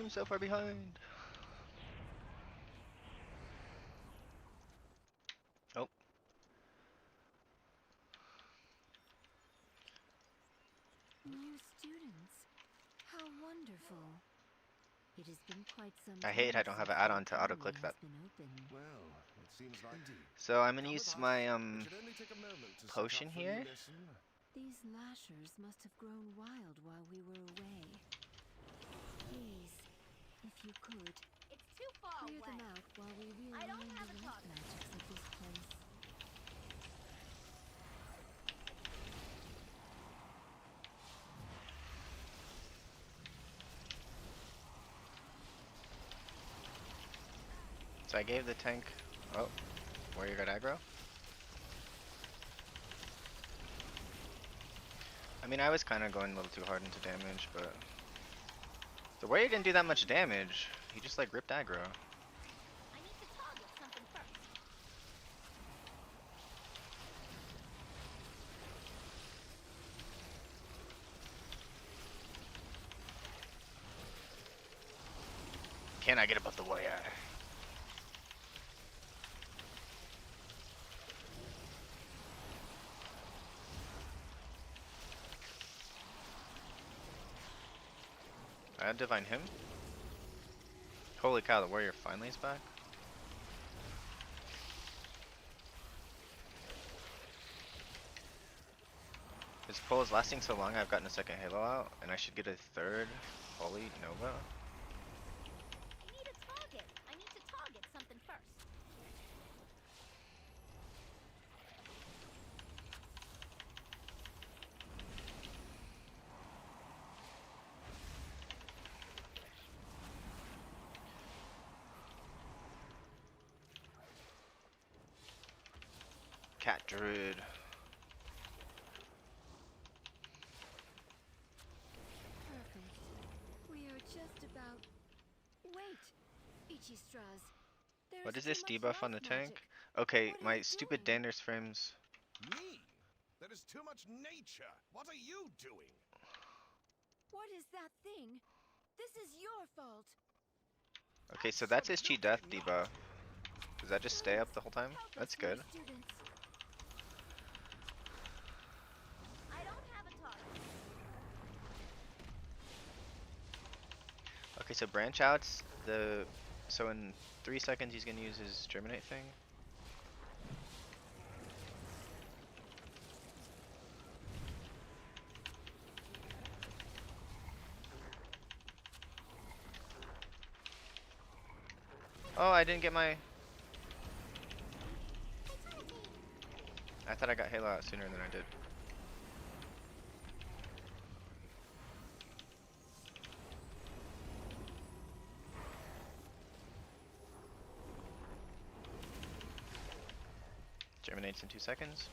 I'm so far behind. Oh, New students. How wonderful. It has been quite some I time hate I don't have since an the add-on to academy auto-click has that. been open. Well, it seems like indeed. So I'm gonna Come use with us. my It should only take a moment to set potion up for a new here. lesson. These lashers must have grown wild while we were away. Please, if you could, It's too far clear away. them out while we I don't realign have the a life target. magics of this place. So I gave the tank. Oh, warrior got aggro. I mean, I was kind of going a little too hard into damage, but the warrior didn't do that much damage. He just like ripped aggro. I need to target something first. Can I get above the warrior? I had divine him. Holy cow, the warrior finally is back. His pull is lasting so long, I've gotten a second halo out, and I should get a third holy nova. I need a target. I need to target something first. Cat druid. Perfect. We are just about... Wait! Ichistras. There What is is too this much debuff on the life tank? magic. Okay, What are my you stupid doing? Danders frames. Me? There is too much nature. What are you doing? What is that thing? This is your fault. Okay, so that's his cheat death Absolutely debuff. not. Does that just stay up the whole time? Help That's us, my good. students. I don't have a target. Okay, so branch outs. So in 3 seconds he's gonna use his germinate thing. Oh, I didn't get my. I thought I got halo out sooner than I did. Germinates in 2 seconds.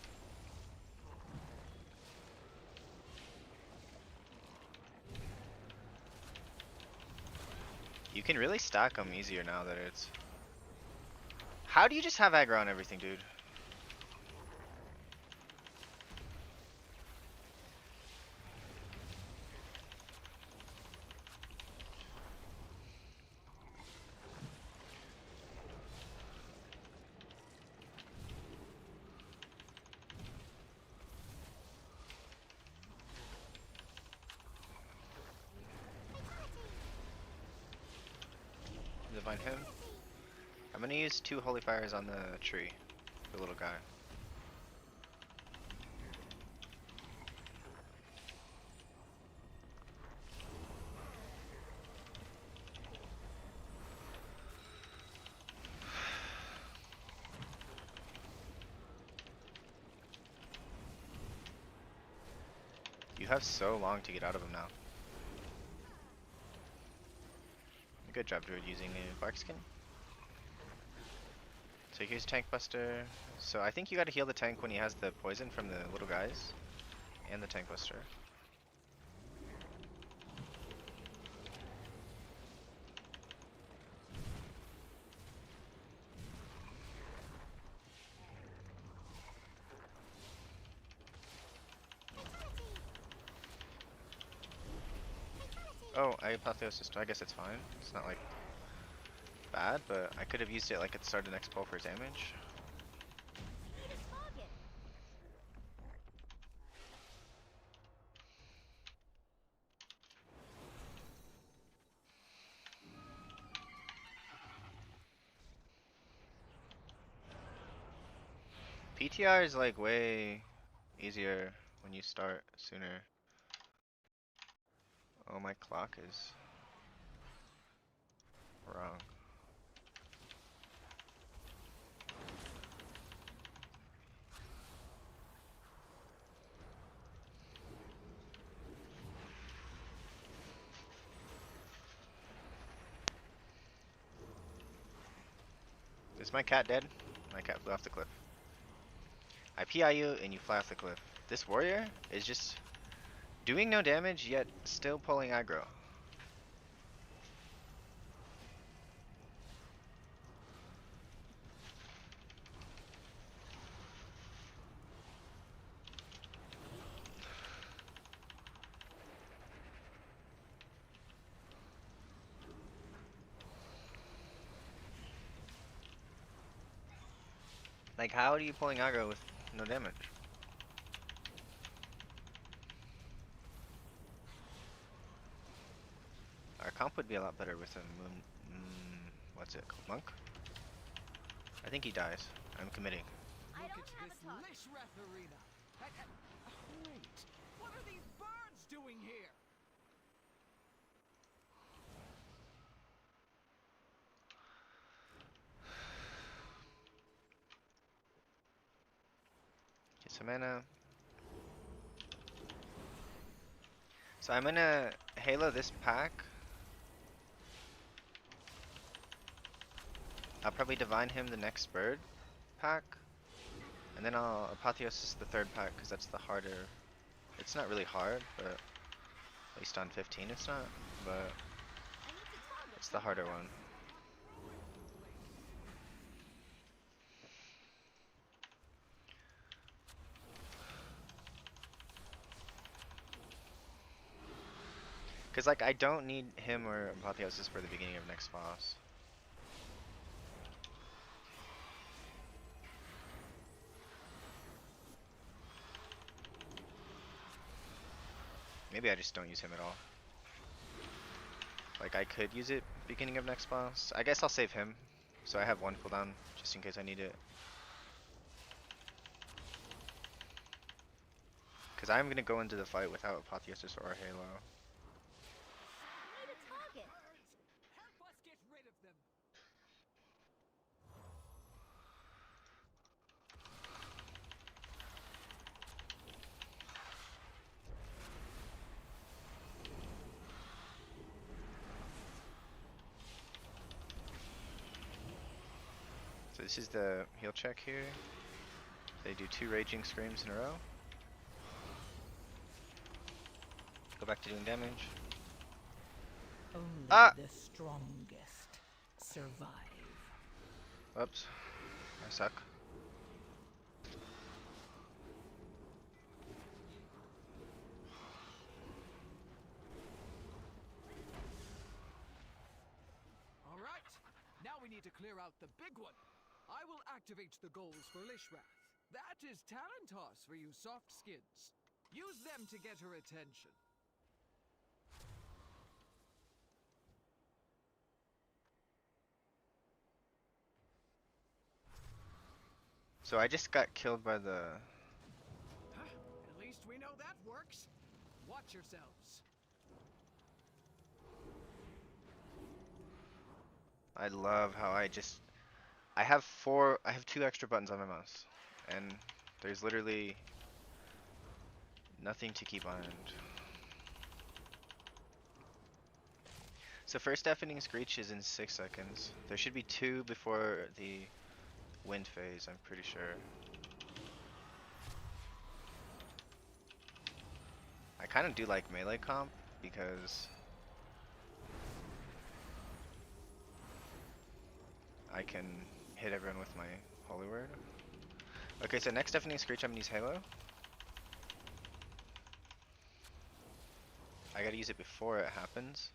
You can really stack them easier now that it's. How do you just have aggro on everything, dude? Divine him. I'm gonna use 2 holy fires on the tree, the little guy. You have so long to get out of him now. Good job, Druid, using a bark skin. So here's Tank Buster. So I think you gotta heal the tank when he has the poison from the little guys. And the Tank Buster. Oh, I apotheosis. I guess it's fine. It's not like bad, but I could have used it like at the start of the next pull for damage. I need a target. PTR is like way easier when you start sooner. Oh, my clock is wrong. Is my cat dead? My cat flew off the cliff. I PI you and you fly off the cliff. This warrior is just doing no damage yet still pulling aggro. Like, how are you pulling aggro with no damage? Our comp would be a lot better with a what's it called? Monk? I think he dies. I'm committing. I Look don't at have this a target. Lishrath arena. Wait, what are these birds doing here? Get some mana. So I'm gonna Halo this pack. I'll probably Divine him the next bird pack. And then I'll Apotheosis the third pack because that's the harder. It's not really hard, but at least on 15 it's not. But I need to target it's the harder one. Cause like I don't need him or Apotheosis for the beginning of next boss. Maybe I just don't use him at all. Like I could use it beginning of next boss. I guess I'll save him. So I have one cooldown just in case I need it. Cause I'm gonna go into the fight without Apotheosis or Halo. I need a target. Help us get rid of them. So this is the heal check here. They do 2 Raging Screams in a row. Go back to doing damage. Only the strongest survive. Oops. I suck. All right, now we need to clear out the big one. I will activate the goals for Lishrath. That is talent toss for you soft skids. Use them to get her attention. So I just got killed by the... Huh? At least we know that works. Watch yourselves. I love how I have 2 extra buttons on my mouse. And there's literally nothing to keep behind. So first deafening screech is in 6 seconds. There should be 2 before the wind phase, I'm pretty sure. I kind of do like melee comp because I can hit everyone with my holy word. Okay, so next deafening screech I'm gonna use Halo. I gotta use it before it happens.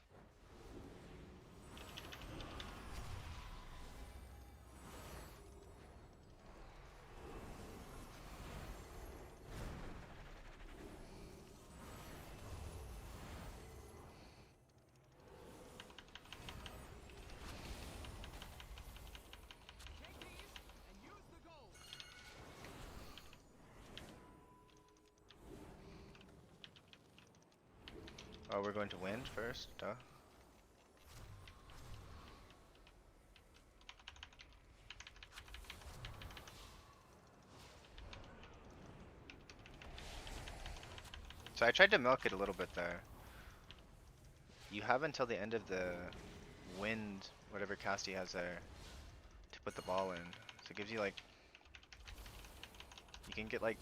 Take these and use the gold. Oh, we're going to wind first, duh. So I tried to milk it a little bit there. You have until the end of the wind, whatever cast he has there, to put the ball in. So it gives you like, you can get like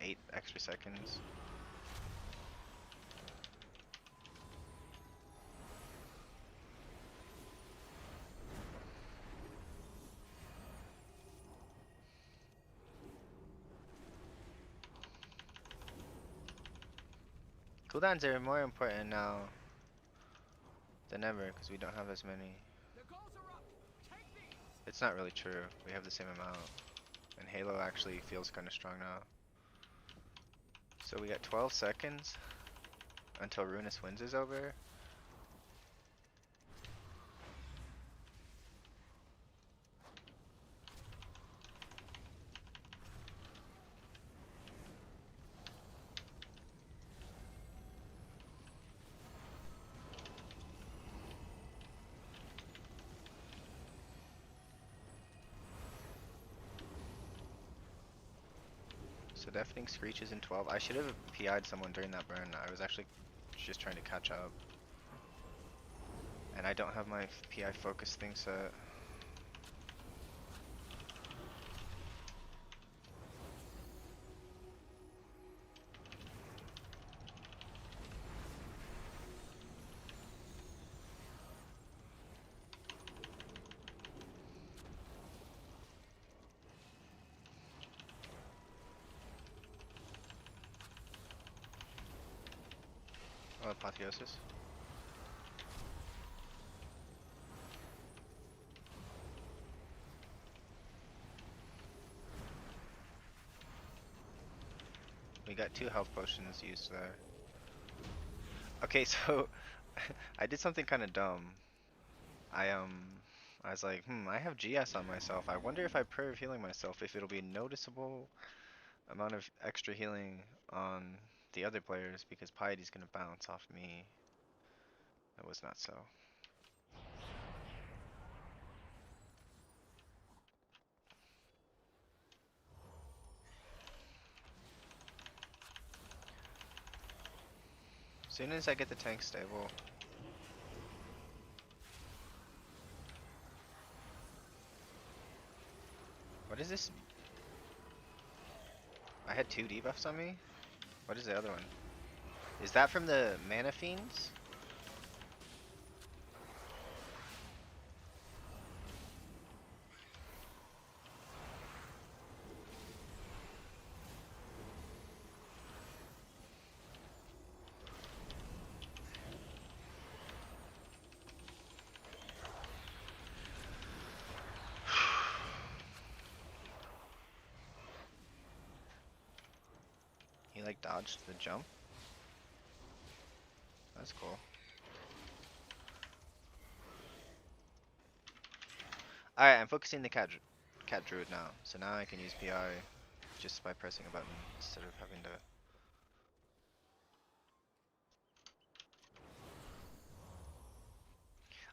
8 extra seconds. Cooldowns are more important now than ever because we don't have as many. The goals are up. Take these. It's not really true. We have the same amount. And Halo actually feels kind of strong now. So we got 12 seconds until Ruinous Winds is over. So Deafening Screech is in 12. I should have PI'd someone during that burn. I was actually just trying to catch up. And I don't have my PI focus thing set. Oh, Apotheosis. We got 2 health potions used there. Okay, so I did something kind of dumb. I was like, I have GS on myself. I wonder if I perv healing myself, if it'll be a noticeable amount of extra healing on the other players because Piety's gonna bounce off me. That was not so. As soon as I get the tank stable. What is this? I had 2 debuffs on me? What is the other one? Is that from the Mana Fiends? He like dodged the jump? That's cool. Alright, I'm focusing the cat druid now. So now I can use PI just by pressing a button instead of having to.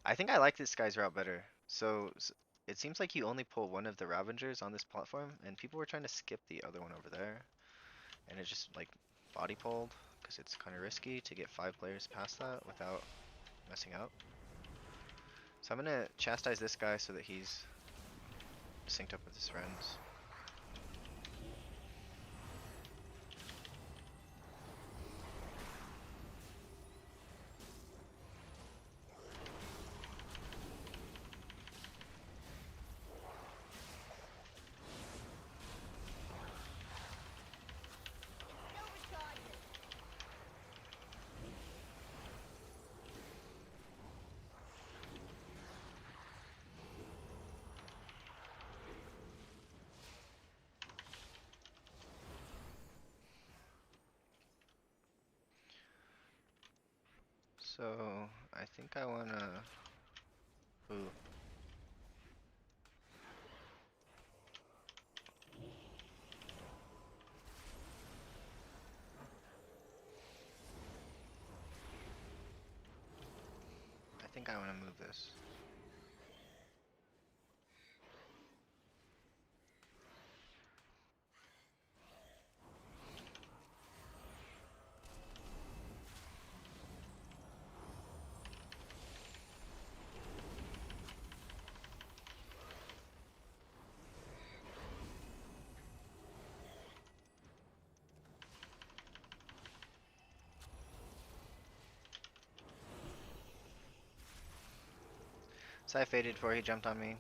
I think I like this guy's route better. So it seems like you only pull one of the Ravengers on this platform, and people were trying to skip the other one over there. And it just like body pulled because it's kind of risky to get 5 players past that without messing up. So I'm gonna chastise this guy so that he's synced up with his friends. No recharges. So I think I wanna. Ooh. I think I wanna move this. So I faded before he jumped on me.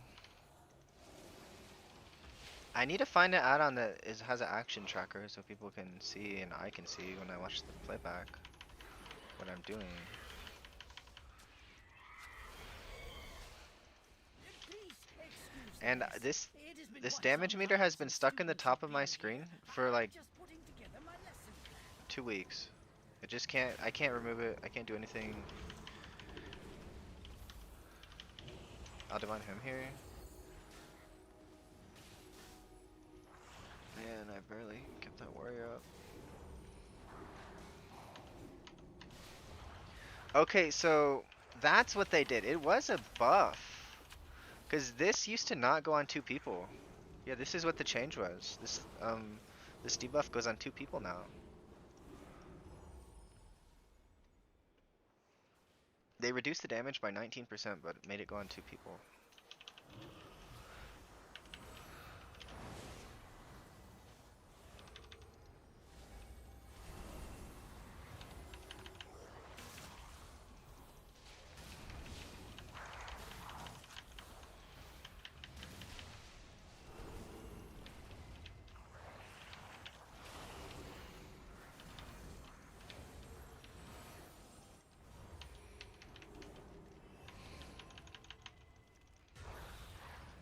I need to find an add-on that has an action tracker so people can see and I can see when I watch the playback what I'm doing. And this damage meter has been stuck in the top of my screen for like 2 weeks. I can't remove it. I can't do anything. I'll divine him here. Man, I barely kept that warrior up. Okay, so that's what they did. It was a buff. Because this used to not go on 2 people. Yeah, this is what the change was. This debuff goes on 2 people now. They reduced the damage by 19%, but made it go on 2 people.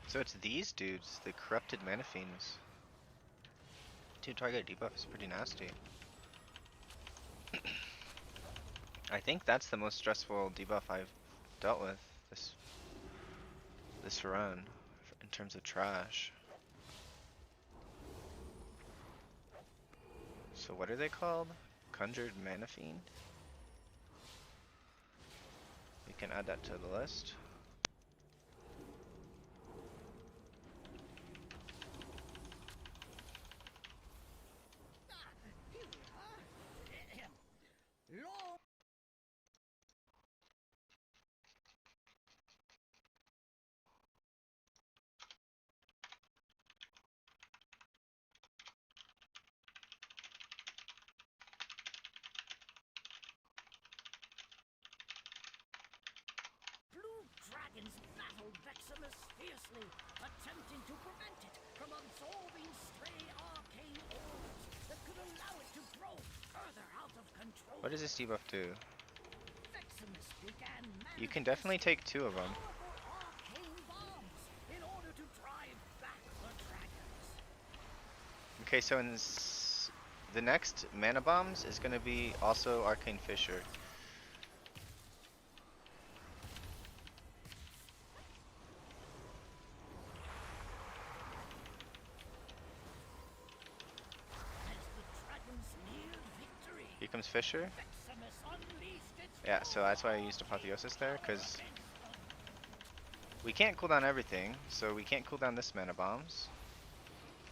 So it's these dudes, the corrupted mana fiends. 2 target debuff is pretty nasty. I think that's the most stressful debuff I've dealt with this run in terms of trash. So what are they called? Conjured Mana Fiend? We can add that to the list. Blue dragons battled Veximus fiercely, attempting to prevent it from absorbing stray arcane orbs that could allow it to grow further out of control. What does this debuff do? Veximus began You can definitely take 2 of them. powerful arcane bombs in order to drive back the dragons. Okay, so the next mana bombs is going to be also Arcane Fissure. Here comes Fissure. Yeah, so that's why I used Apotheosis there, because we can't cooldown everything, so we can't cooldown this mana bombs.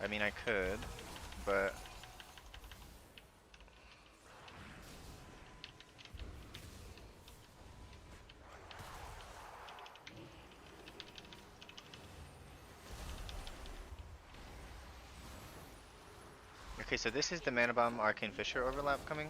I mean, I could, but okay, so this is the mana bomb Arcane Fissure overlap coming.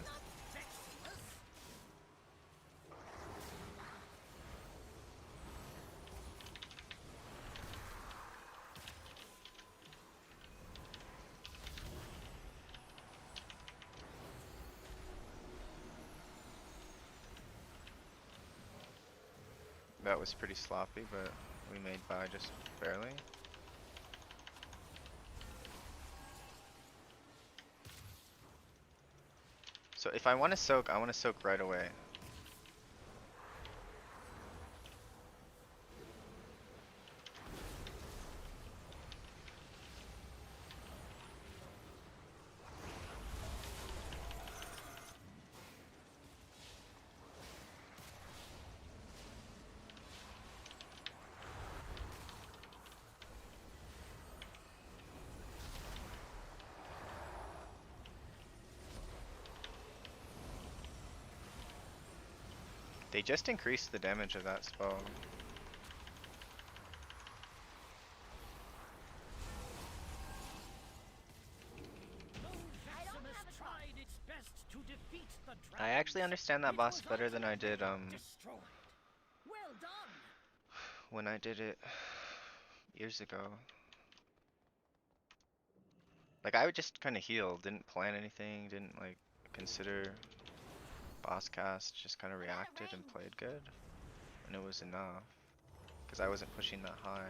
That was pretty sloppy, but we made by just barely. So if I want to soak right away. They just increased the damage of that spell. I don't have a top. tried its best to defeat the I actually understand that It boss was better than I did ultimately destroyed. Well done. when I did it years ago. Like I would just kind of heal, didn't plan anything, didn't like consider boss cast, just kind of I'm out of reacted and range. played good, and it was enough because I wasn't pushing that high.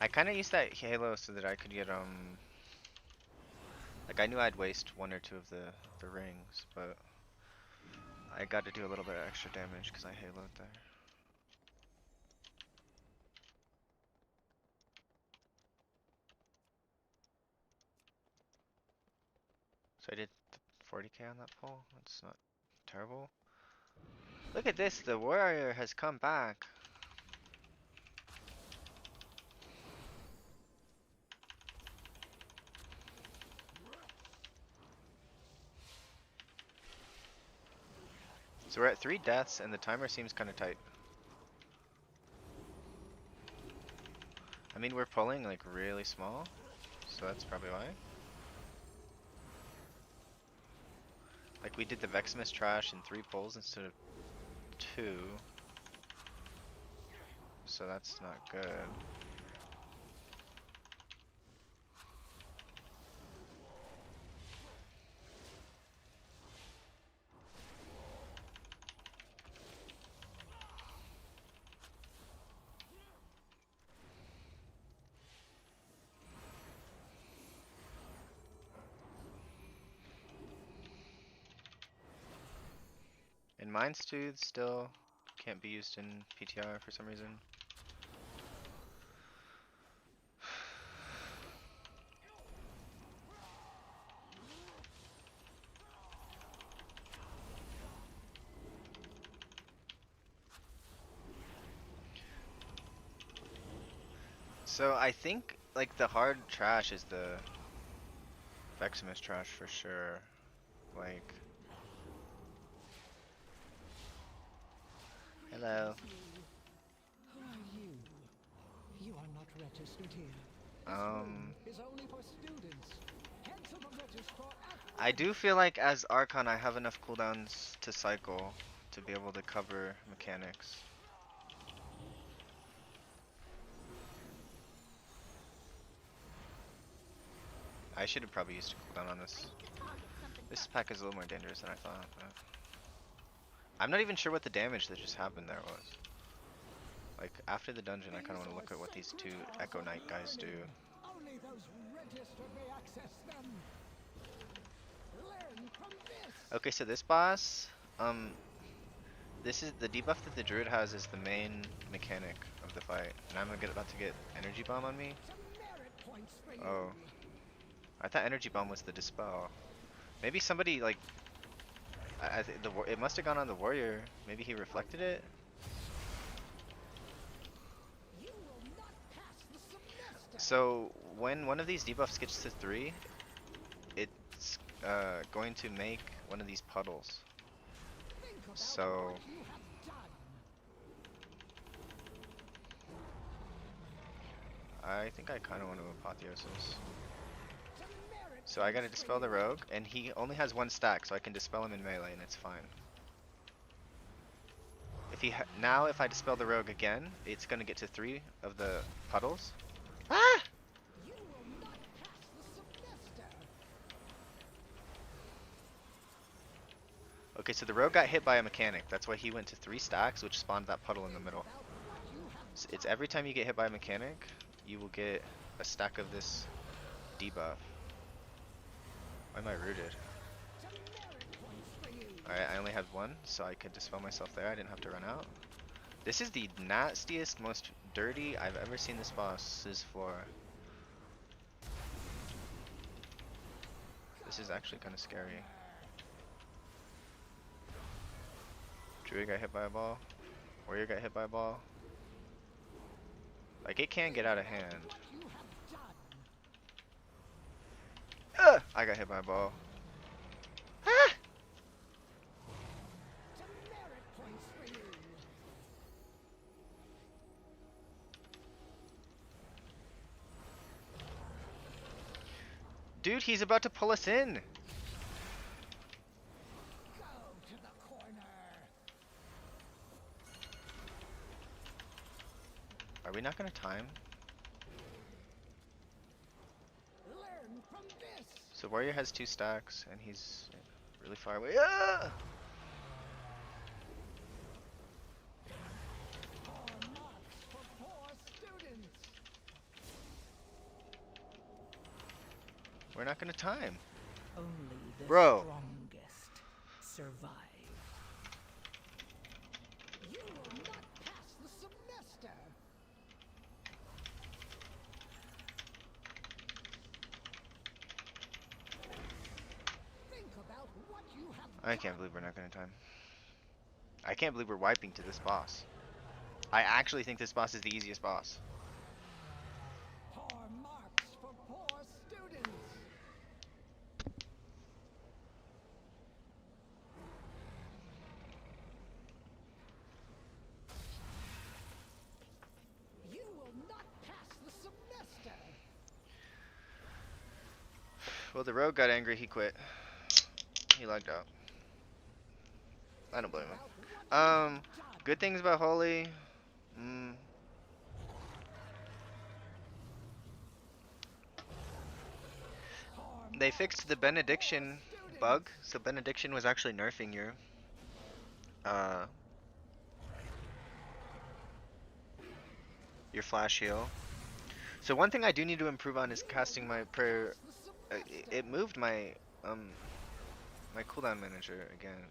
I kind of used that halo so that I could get like I knew I'd waste one or two of the rings, but I got to do a little bit of extra damage because I haloed there. So I did 40k on that pull. That's not terrible. Look at this, the warrior has come back. So we're at 3 deaths and the timer seems kind of tight. I mean, we're pulling like really small, so that's probably why. Like we did the Veximus trash in 3 pulls instead of 2. So that's not good. And Mind Soothe still can't be used in PTR for some reason. So I think like the hard trash is the Veximus trash for sure. Like, hello. Who are you? You are not registered here. Is only for students. Cancel the registrar at I do feel like as Archon I have enough cooldowns to cycle to be able to cover mechanics. I should have probably used a cooldown on I this. need to target something This first. pack is a little more dangerous than I thought. But I'm not even sure what the damage that just happened there was. Like, after the dungeon, I kind of want to look at what these 2 Echo Knight guys do. Only those registered may access them. Learn from this. Okay, so this boss, this is the debuff that the druid has is the main mechanic of the fight, and I'm about to get energy bomb on me. Some merit points for you. Oh, I thought energy bomb was the dispel. Maybe somebody like, I think it must have gone on the warrior. Maybe he reflected it. You will not pass the semester. So when one of these debuffs gets to 3, it's going to make one of these puddles. Think about So what you have done. I think I kind of want to apotheosis. Some merit So I gotta points for dispel the you. rogue, and he only has 1 stack, so I can dispel him in melee, and it's fine. If he now, if I dispel the rogue again, it's gonna get to 3 of the puddles. Ah! You will not pass the semester. Okay, so the rogue got hit by a mechanic. That's why he went to 3 stacks, which spawned that puddle in the middle. About what you have So it's every time you get hit by a mechanic, you will get a stack of this debuff. Why am I rooted? some merit points for you. Alright, I only had 1, so I could dispel myself there. I didn't have to run out. This is the nastiest, most dirty I've ever seen this boss's floor. This is actually kind of scary. Druid got hit by a ball. Warrior got hit by a ball. Like, it can get out of hand. I got hit by a ball. Ah! Dude, he's about to pull us in. Are we not gonna time? So Warrior has 2 stacks, and he's really far away. Ah! We're not gonna time. Only the Bro. strongest survive. You will not pass the semester. Think about what you have I can't believe we're not gonna time. I can't believe we're wiping to this boss. I actually think this boss is the easiest boss. poor marks for poor students. You will not pass the semester. Well, the rogue got angry, he quit. He logged out. I don't blame him. Good things about Holy. They fixed the benediction bug, so benediction was actually nerfing uh your flash heal. So one thing I do need to improve on is casting my prayer. It moved my my cooldown manager again.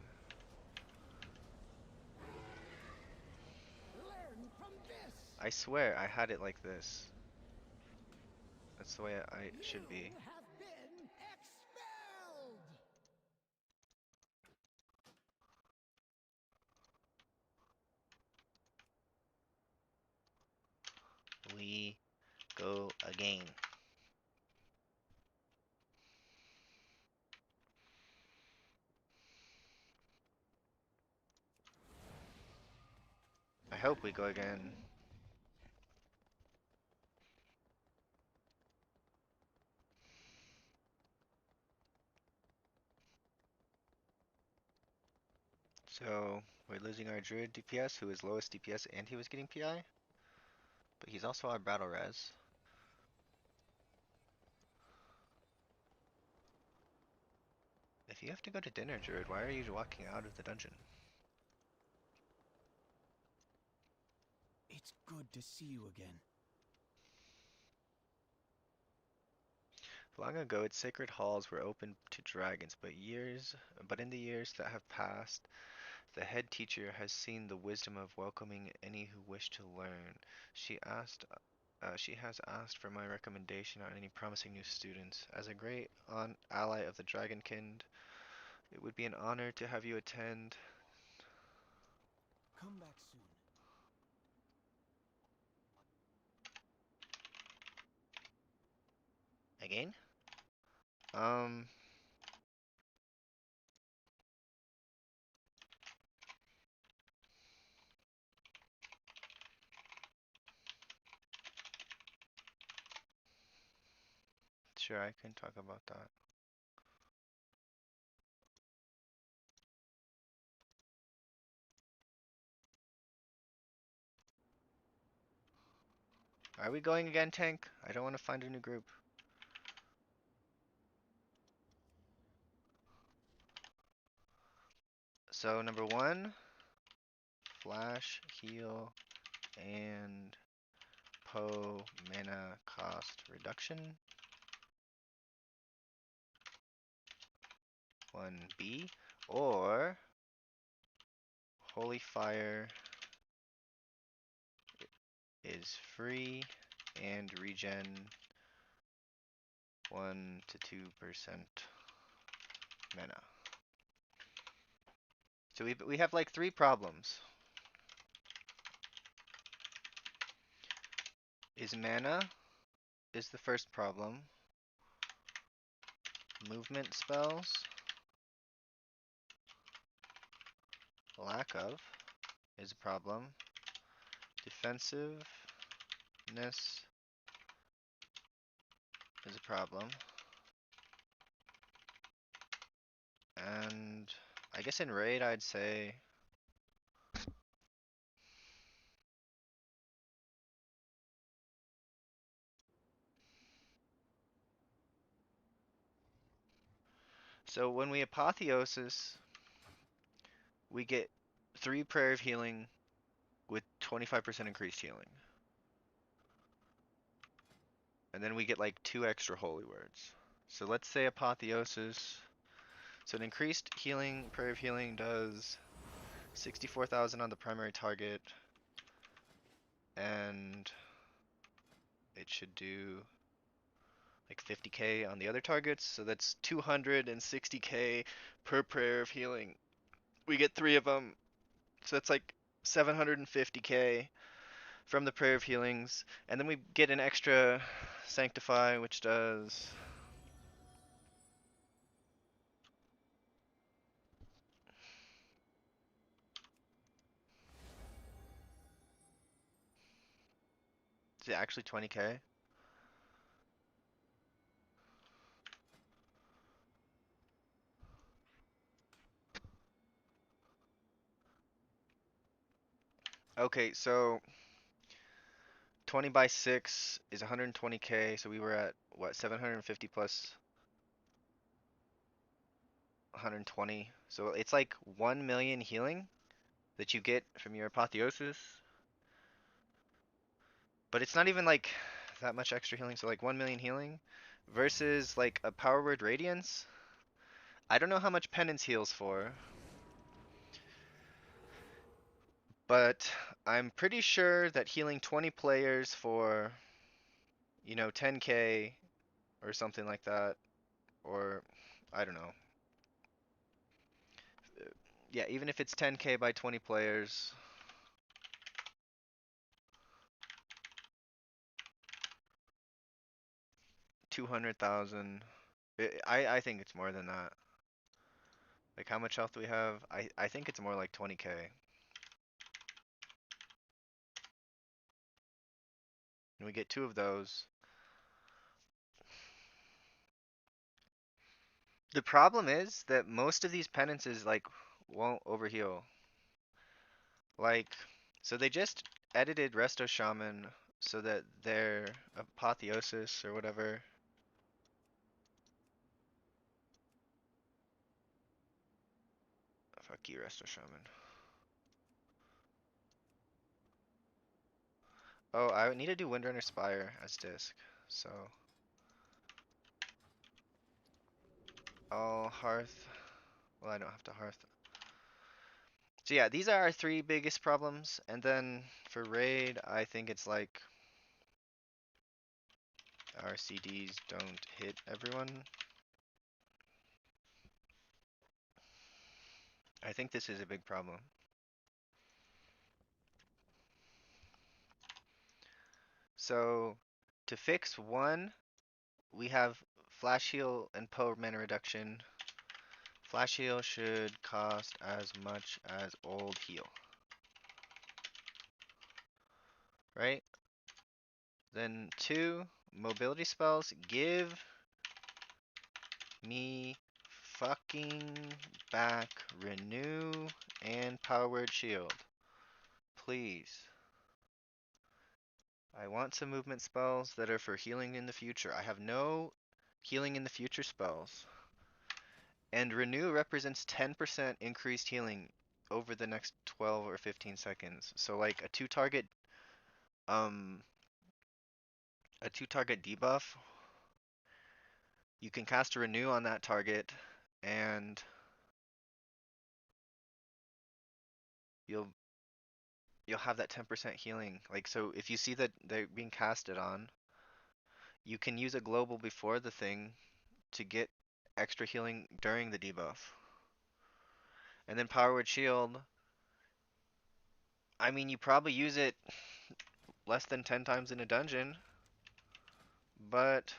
Learn from this. I swear I had it like this. That's the way I should be. You have been expelled. We go again. I hope we go again. So we're losing our druid DPS, who is lowest DPS, and he was getting PI, but he's also our battle res. If you have to go to dinner, druid, why are you walking out of the dungeon? It's good to see you again. Long ago, its sacred halls were open to dragons, but in the years that have passed, the head teacher has seen the wisdom of welcoming any who wish to learn. She has asked for my recommendation on any promising new students. As a great ally of the Dragonkind, it would be an honor to have you attend. Come back soon. Again? Sure, I can talk about that. Are we going again, Tank? I don't want to find a new group. So, number 1, flash, heal, and mana cost reduction. 1B, or Holy Fire is free and regen 1 to 2% mana. So we have like 3 problems. Is mana is the first problem. Movement spells, lack of, is a problem. Defensiveness is a problem. And I guess in raid I'd say so when we apotheosis, we get 3 prayer of healing with 25% increased healing. And then we get like 2 extra holy words. So let's say apotheosis. So an increased healing, prayer of healing does 64,000 on the primary target. And it should do like 50k on the other targets. So that's 260k per prayer of healing. We get 3 of them. So that's like 750k from the prayer of healings. And then we get an extra sanctify, which does is it actually 20k? Okay, so 20 by 6 is 120k, so we were at what, 750 plus 120. So it's like 1 million healing that you get from your apotheosis. But it's not even like that much extra healing, so like 1 million healing versus like a power word radiance. I don't know how much penance heals for, but I'm pretty sure that healing 20 players for, 10k or something like that, or I don't know. Yeah, even if it's 10k by 20 players, 200,000. I think it's more than that. Like how much health do we have? I think it's more like 20k. And we get 2 of those. The problem is that most of these penances like won't overheal. Like, so they just edited Resto Shaman so that their apotheosis or whatever. Fuck you, Resto Shaman. Oh, I need to do Windrunner Spire as disc. So I'll Hearth. Well, I don't have to Hearth. So yeah, these are our 3 biggest problems. And then for raid, I think it's like our CDs don't hit everyone. I think this is a big problem. So to fix 1, we have Flash Heal and PoV mana reduction. Flash Heal should cost as much as Old Heal. Right? Then 2, mobility spells. Give me fucking back Renew and Power Word Shield. Please. I want some movement spells that are for healing in the future. I have no healing in the future spells. And Renew represents 10% increased healing over the next 12 or 15 seconds. So like a 2 target debuff, you can cast a Renew on that target and you'll you'll have that 10% healing. Like, so if you see that they're being casted on, you can use a global before the thing to get extra healing during the debuff. And then Power Word Shield, I mean, you probably use it less than 10 times in a dungeon, but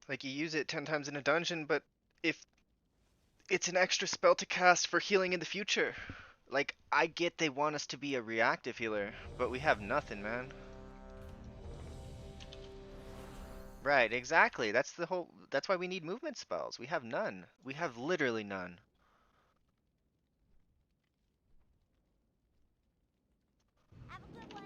like you use it 10 times in a dungeon, but if it's an extra spell to cast for healing in the future. Like, I get they want us to be a reactive healer, but we have nothing, man. Right, exactly. That's why we need movement spells. We have none. We have literally none. Have a good one.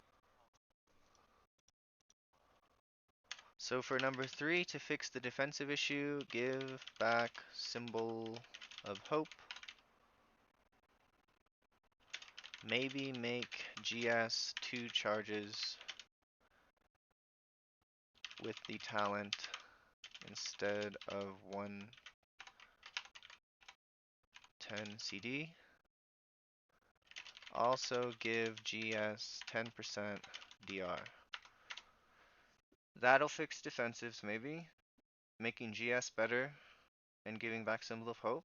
So for number 3, to fix the defensive issue, give back Symbol of Hope. Maybe make GS 2 charges with the talent instead of 110 CD. Also give GS 10% DR. That'll fix defensives maybe, making GS better and giving back Symbol of Hope.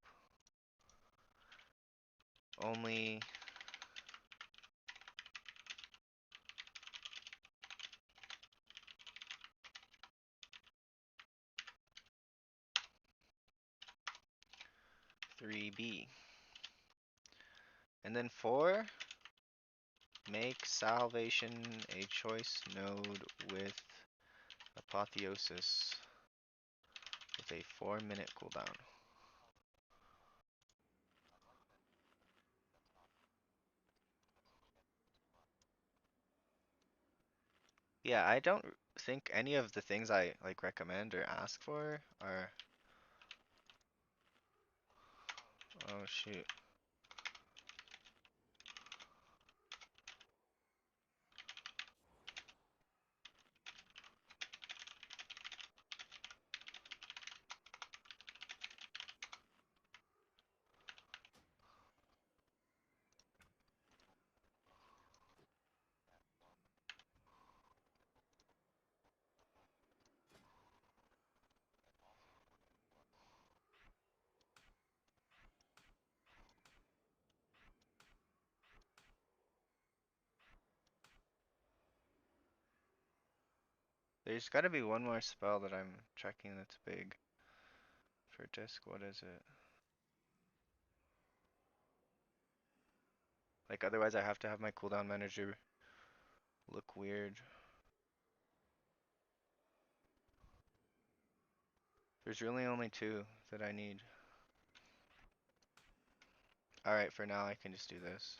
Only $3B. And then 4, make Salvation a choice node with Apotheosis with a 4-minute cooldown. Yeah, I don't think any of the things I like recommend or ask for are. Oh shoot. There's gotta be one more spell that I'm checking that's big for disc. What is it? Like otherwise I have to have my cooldown manager look weird. There's really only 2 that I need. Alright, for now I can just do this.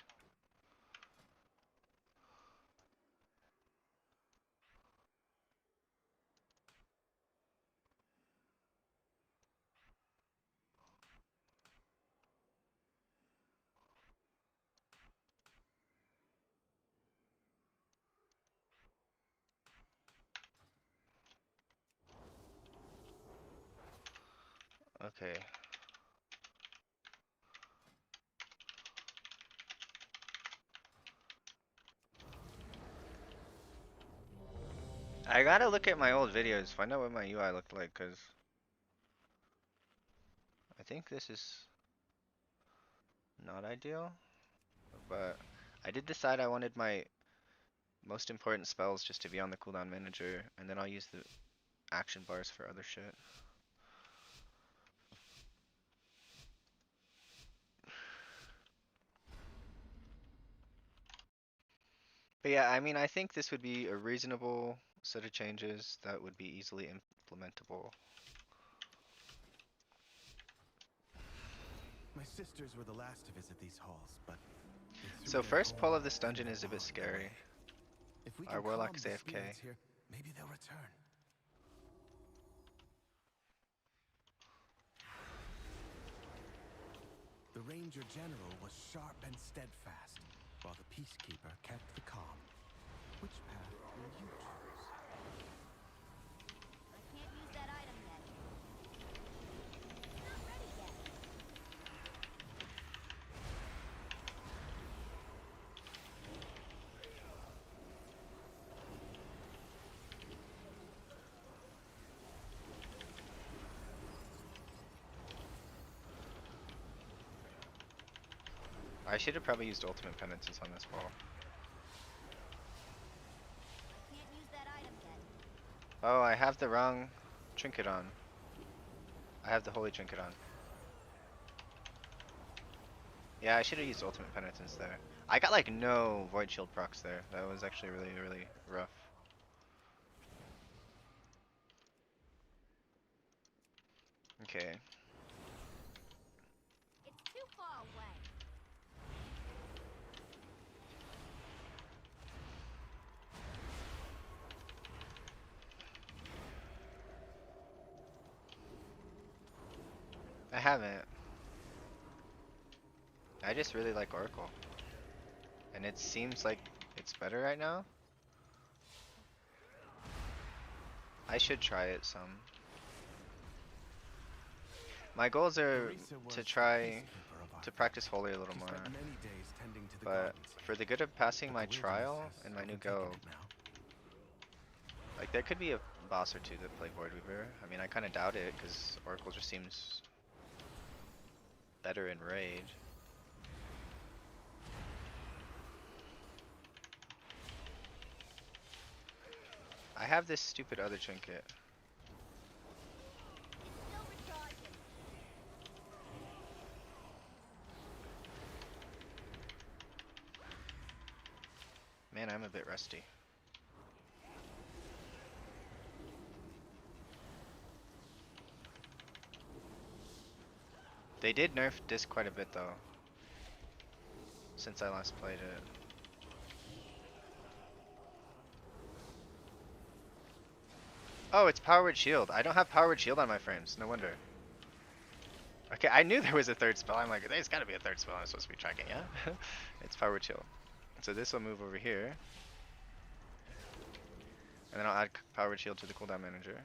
Okay. I gotta look at my old videos, find out what my UI looked like, cause I think this is not ideal, but I did decide I wanted my most important spells just to be on the cooldown manager, and then I'll use the action bars for other shit. But yeah, I mean, I think this would be a reasonable set of changes that would be easily implementable. My sisters were the last to visit these halls, but they threw So their first pull of home this and dungeon their is a bit bond scary. away. If we Our can warlock calm is the AFK. spirits here, maybe they'll return. The Ranger General was sharp and steadfast, while the Peacekeeper kept the calm. Which path will you choose? I can't use that item yet. It's not ready yet. I should have probably used ultimate penances on this ball. I can't use that item yet. Oh, I have the wrong trinket on. I have the holy trinket on. Yeah, I should have used ultimate penitence there. I got like no void shield procs there. That was actually really, really rough. Okay. It's too far away. I haven't. I just really like Oracle. And it seems like it's better right now. I should try it some. My goals are Teresa was to the try peacekeeper of to our practice village. holy a little She more. spent many days tending to the But gardens, for the good of passing but my the wilderness trial has and my new overtaken go, it now. like there could be a boss or two that play Void Weaver. I mean, I kind of doubt it because Oracle just seems better in Raid. I have this stupid other trinket. It's still recharging. Man, I'm a bit rusty. They did nerf disc quite a bit though, since I last played it. Oh, it's powered shield. I don't have powered shield on my frames. No wonder. Okay, I knew there was a third spell. I'm like, there's gotta be a third spell I'm supposed to be tracking, yeah? It's powered shield. So this will move over here. And then I'll add powered shield to the cooldown manager.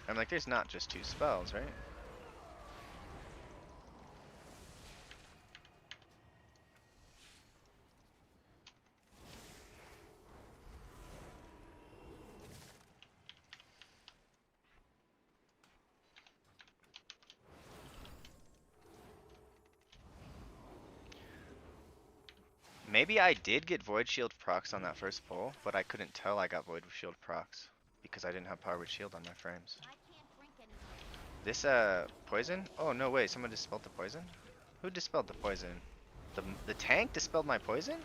I'm like, there's not just two spells, right? Maybe I did get Void Shield procs on that first pull, but I couldn't tell I got Void Shield procs because I didn't have Powered Shield on my frames. I can't drink anymore. This poison? Oh no way, someone dispelled the poison? Who dispelled the poison? The tank dispelled my poison?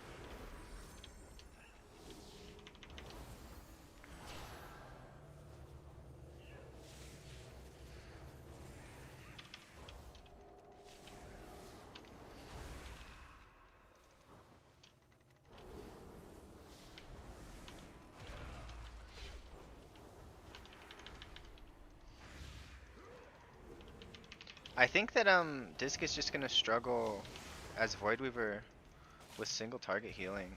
I think that Disc is just gonna struggle as Void Weaver with single target healing.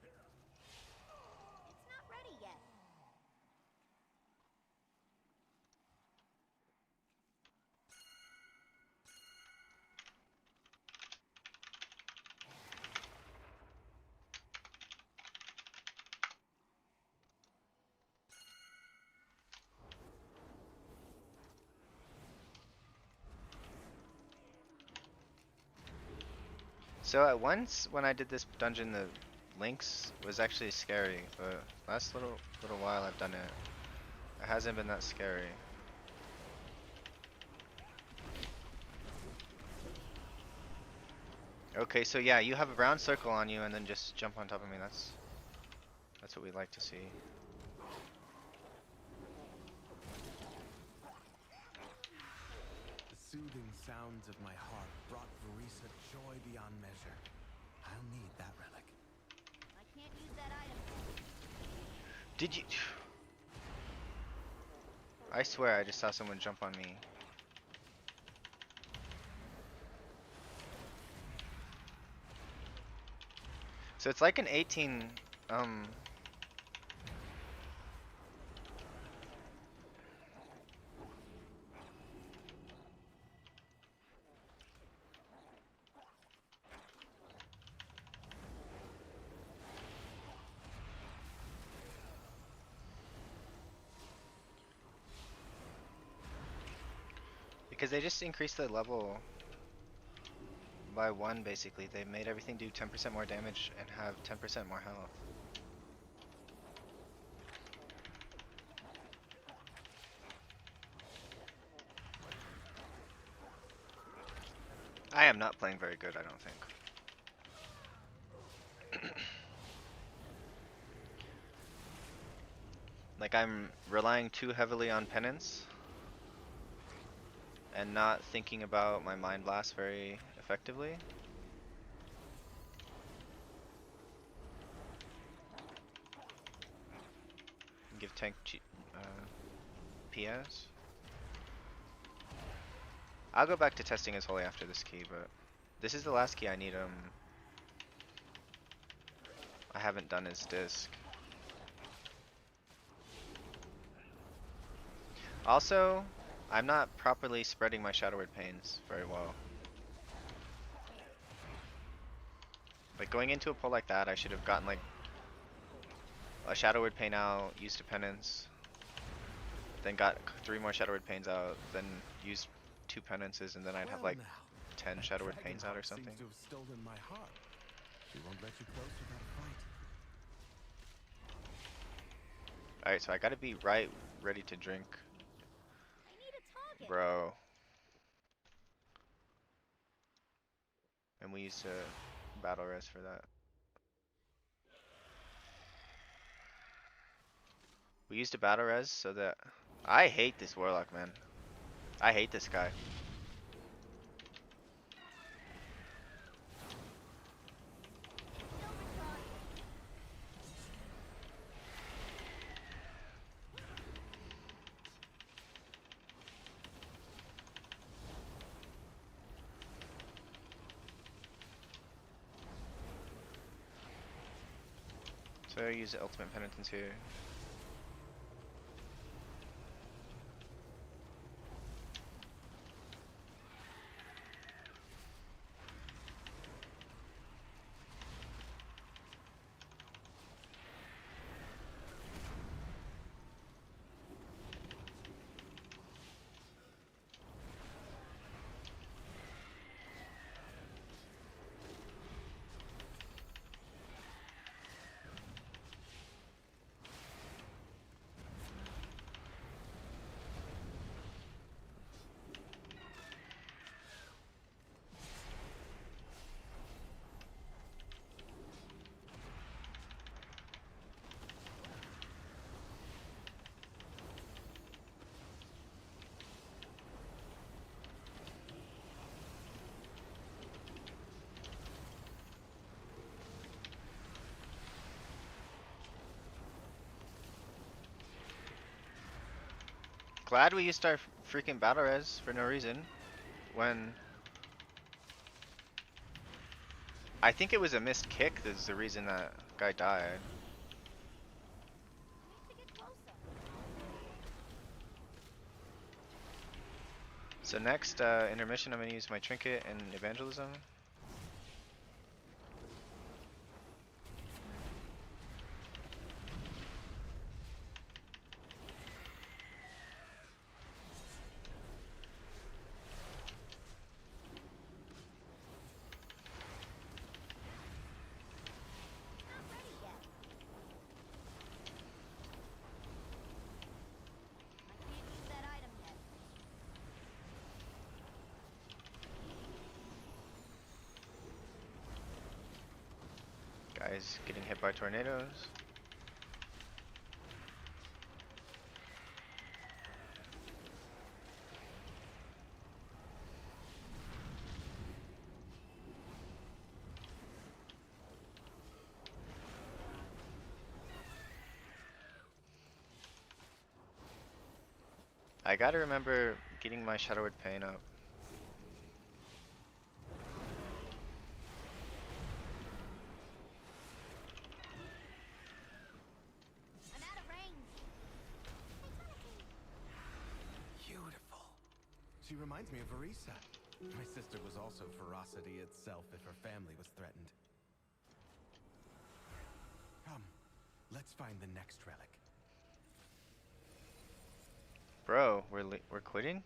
It's not ready yet. So at once when I did this dungeon, the links was actually scary, but last little while I've done it, it hasn't been that scary. Okay, so yeah, you have a brown circle on you and then just jump on top of me. That's what we like to see. The soothing sounds of my heart brought Teresa joy beyond measure. I'll need that relic. I can't use that item yet. Did you? I swear I just saw someone jump on me. So it's like an 18, um, because they just increased the level by 1 basically. They made everything do 10% more damage and have 10% more health. I am not playing very good, I don't think. Like I'm relying too heavily on penance and not thinking about my mind blast very effectively. Give tank PS. I'll go back to testing his holy after this key, but this is the last key I need. I haven't done his disc. Also, I'm not properly spreading my Shadow Word Pains very well. Like going into a pull like that, I should have gotten like a Shadow Word Pain out, used a penance, then got 3 more Shadow Word Pains out, then used 2 penances, and then I'd have like 10 Shadow Word Pains out or something. Seems to have stolen my heart. She won't let you close without a fight. Alright, so I gotta be ready to drink. I need a target. Bro. And we used to battle res for that. We used to battle res so that I hate this warlock, man. I hate this guy. Still recharging. So I use the ultimate penitence here. Glad we used our freaking battle res for no reason. When I think it was a missed kick that's the reason that guy died. Needs to get closer. So next intermission I'm gonna use my trinket and evangelism. Not ready yet. I can't use that item yet. Guys getting hit by tornadoes. I gotta remember getting my Shadow Word Pain up. She reminds me of Verisa. My sister was also ferocity itself if her family was threatened. Come, let's find the next relic. Bro, we're quitting?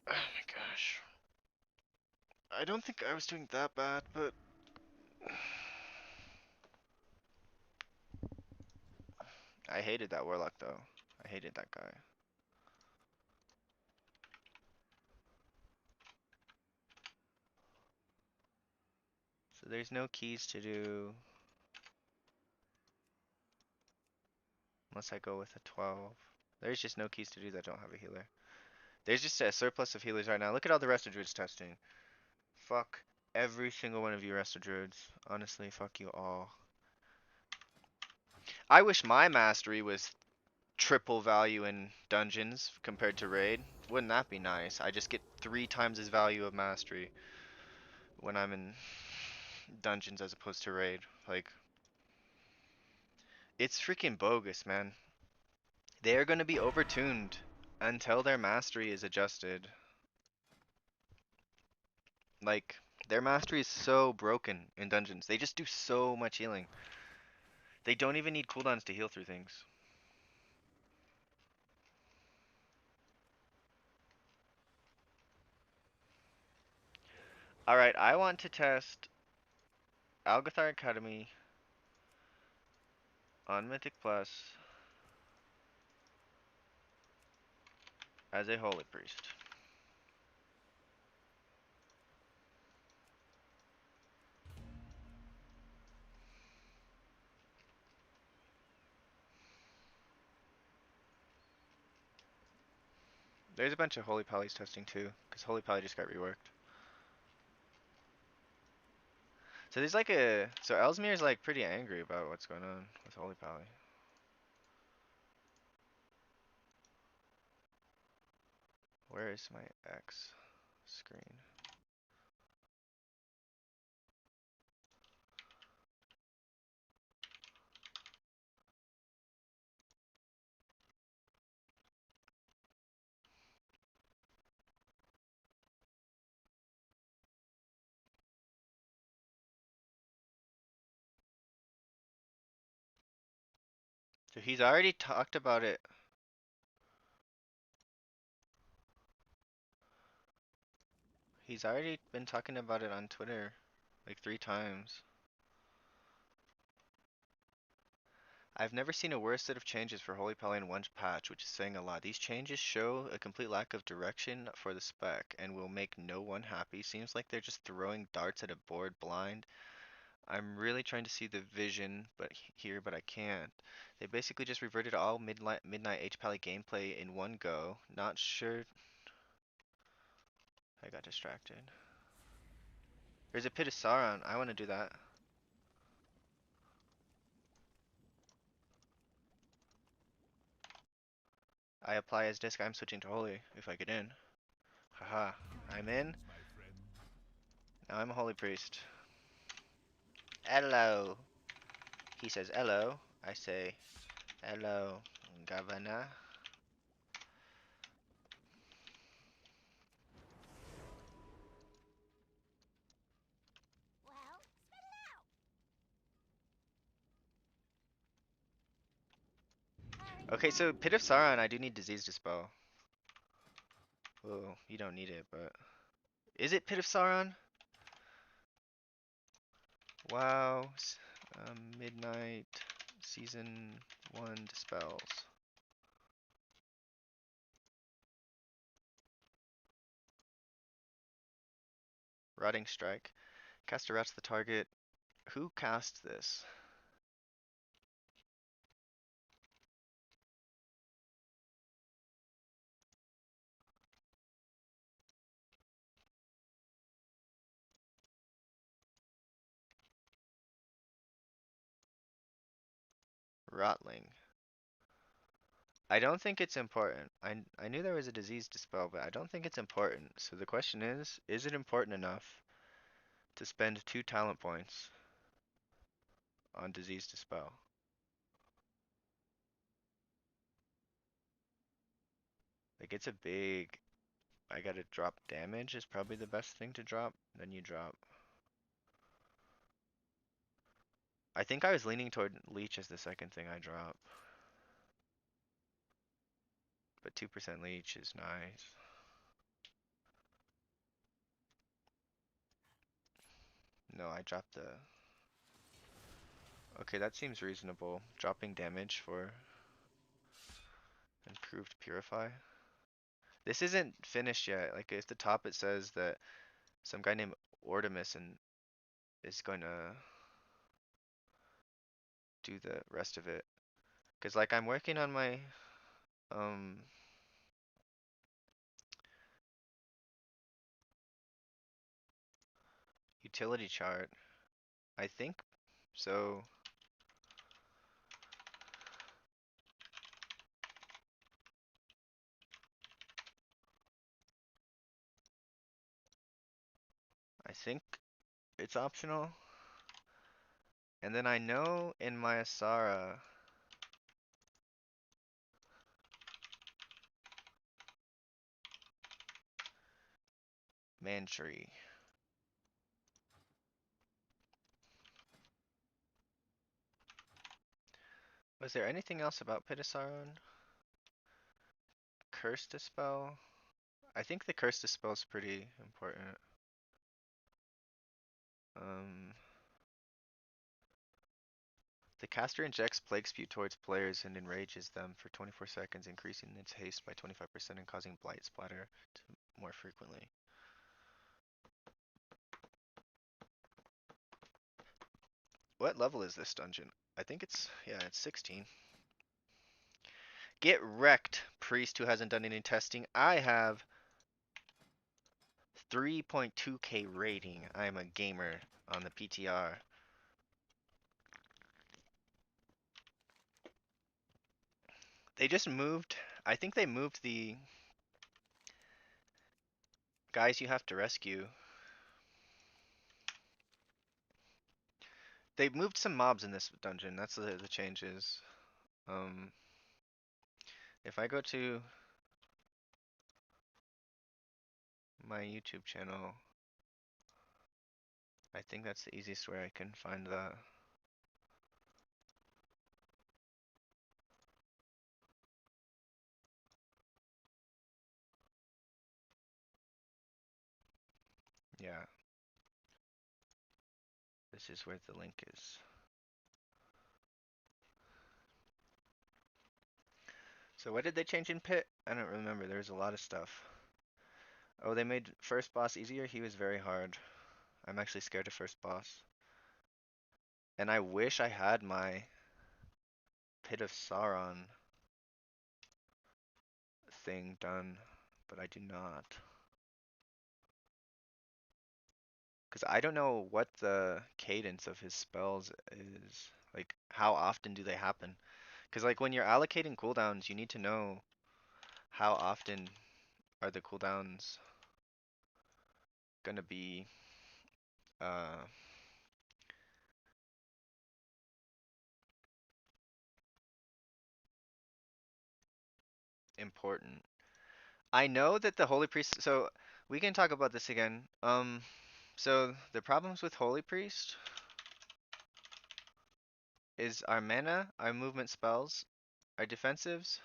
Oh my gosh. I don't think I was doing that bad, but I hated that warlock though. I hated that guy. So there's no keys to do unless I go with a 12. There's just no keys to do that don't have a healer. There's just a surplus of healers right now. Look at all the rest of druids testing. Fuck every single one of you rest of druids. Honestly, fuck you all. I wish my mastery was triple value in dungeons compared to raid. Wouldn't that be nice? I just get 3 times as value of mastery when I'm in dungeons as opposed to raid. Like, it's freaking bogus, man. They are going to be overtuned until their mastery is adjusted. Like, their mastery is so broken in dungeons. They just do so much healing. They don't even need cooldowns to heal through things. Alright, I want to test Algathar Academy on Mythic Plus as a holy priest. There's a bunch of holy pallies testing too, because holy pally just got reworked. So there's like so Ellesmere's like pretty angry about what's going on with holy pally. Where is my X screen? So he's already talked about it. He's already been talking about it on Twitter like 3 times. I've never seen a worse set of changes for Holy Pally in one patch, which is saying a lot. These changes show a complete lack of direction for the spec and will make no one happy. Seems like they're just throwing darts at a board blind. I'm really trying to see the vision here, but I can't. They basically just reverted all midnight H Pally gameplay in one go. Not sure. I got distracted. There's a Pit of Sauron. I want to do that. I apply as disc. I'm switching to Holy if I get in. Haha. I'm in. Now I'm a Holy Priest. Hello. He says hello. I say hello, Governor. Well, spit it out. Hurry, Okay, so Pit of Sauron, I do need Disease Dispel. Oh, you don't need it, but... Is it Pit of Sauron? Wow. Midnight Season 1 Dispels. Rotting Strike. Cast arrests the target. Who cast this? Rotling. I don't think it's important. I knew there was a disease dispel, but I don't think it's important. So the question is it important enough to spend 2 talent points on Disease Dispel. Like it's a big, I gotta drop damage is probably the best thing to drop. Then you drop. I think I was leaning toward Leech as the second thing I drop. But 2% Leech is nice. No, I dropped the... Okay, that seems reasonable. Dropping damage for improved Purify. This isn't finished yet. Like at the top it says that some guy named Ortimus and is going to do the rest of it. Cause like I'm working on my um utility chart. I think so. I think it's optional. And then I know in my Asara Mantry. Was there anything else about Pitasaron? Curse Dispel? I think the Curse Dispel is pretty important. Um, the caster injects Plague Spew towards players and enrages them for 24 seconds, increasing its haste by 25% and causing Blight Splatter to more frequently. What level is this dungeon? I think it's, yeah, it's 16. Get wrecked, priest who hasn't done any testing. I have 3.2k rating. I am a gamer on the PTR. They just moved, I think they moved the guys you have to rescue. They moved some mobs in this dungeon. That's the changes. If I go to my YouTube channel, I think that's the easiest way I can find that. Yeah. This is where the link is. So what did they change in Pit? I don't remember. There's a lot of stuff. Oh, they made first boss easier? He was very hard. I'm actually scared of first boss. And I wish I had my Pit of Sauron thing done, but I do not. Because I don't know what the cadence of his spells is. Like, how often do they happen? Because, like, when you're allocating cooldowns, you need to know how often are the cooldowns gonna be uh, important. I know that the Holy Priest, so we can talk about this again. So the problems with Holy Priest is our mana, our movement spells, our defensives,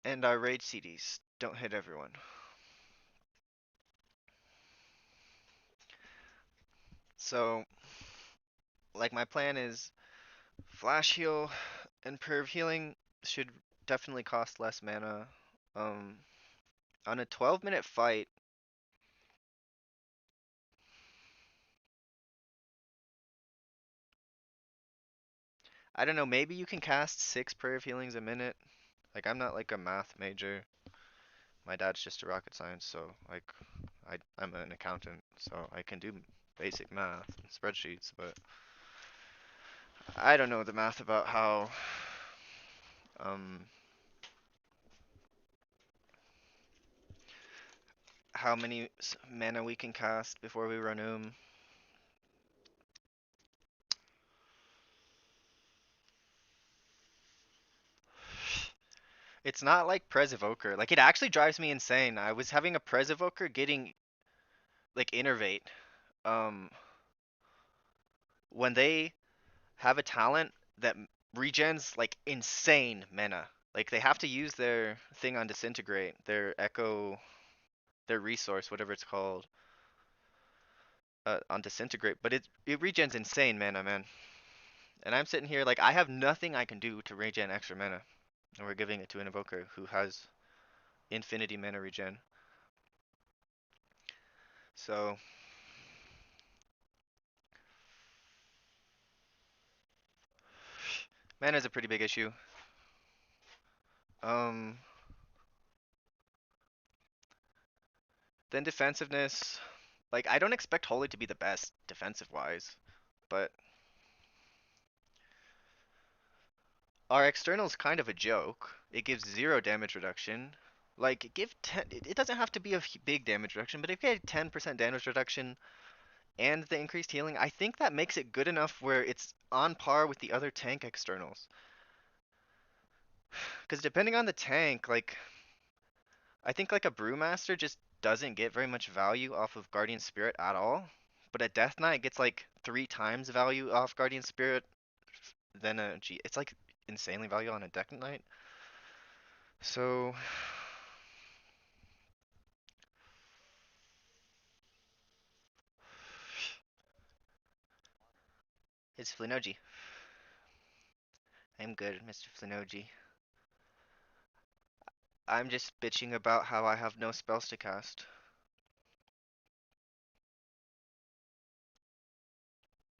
and our raid CDs don't hit everyone. So, like my plan is Flash Heal and Perv Healing should definitely cost less mana. Um, on a 12-minute fight, I don't know, maybe you can cast 6 Prayer of Healings a minute. Like, I'm not like a math major. My dad's just a rocket science, so like, I'm an accountant, so I can do basic math and spreadsheets, but I don't know the math about how um how many mana we can cast before we run It's not like Prez Evoker. Like, it actually drives me insane. I was having a Prez Evoker getting, like, Innervate. Um, when they have a talent that regens, like, insane mana. Like, they have to use their thing on Disintegrate, their Echo, their resource, whatever it's called, on Disintegrate. But it regens insane mana, man. And I'm sitting here, like, I have nothing I can do to regen extra mana. And we're giving it to an Evoker who has infinity mana regen. So, mana is a pretty big issue. Um, then defensiveness. Like, I don't expect Holy to be the best defensive-wise, but our external is kind of a joke. It gives 0 damage reduction. Like, give 10, it doesn't have to be a big damage reduction, but if you get 10% damage reduction and the increased healing, I think that makes it good enough where it's on par with the other tank externals. Because depending on the tank, like, I think like a Brewmaster just doesn't get very much value off of Guardian Spirit at all. But a Death Knight gets like 3 times value off Guardian Spirit than a G. It's like insanely value on a Death Knight. So it's Flinoji. I'm good, Mr. Flinoji. I'm just bitching about how I have no spells to cast.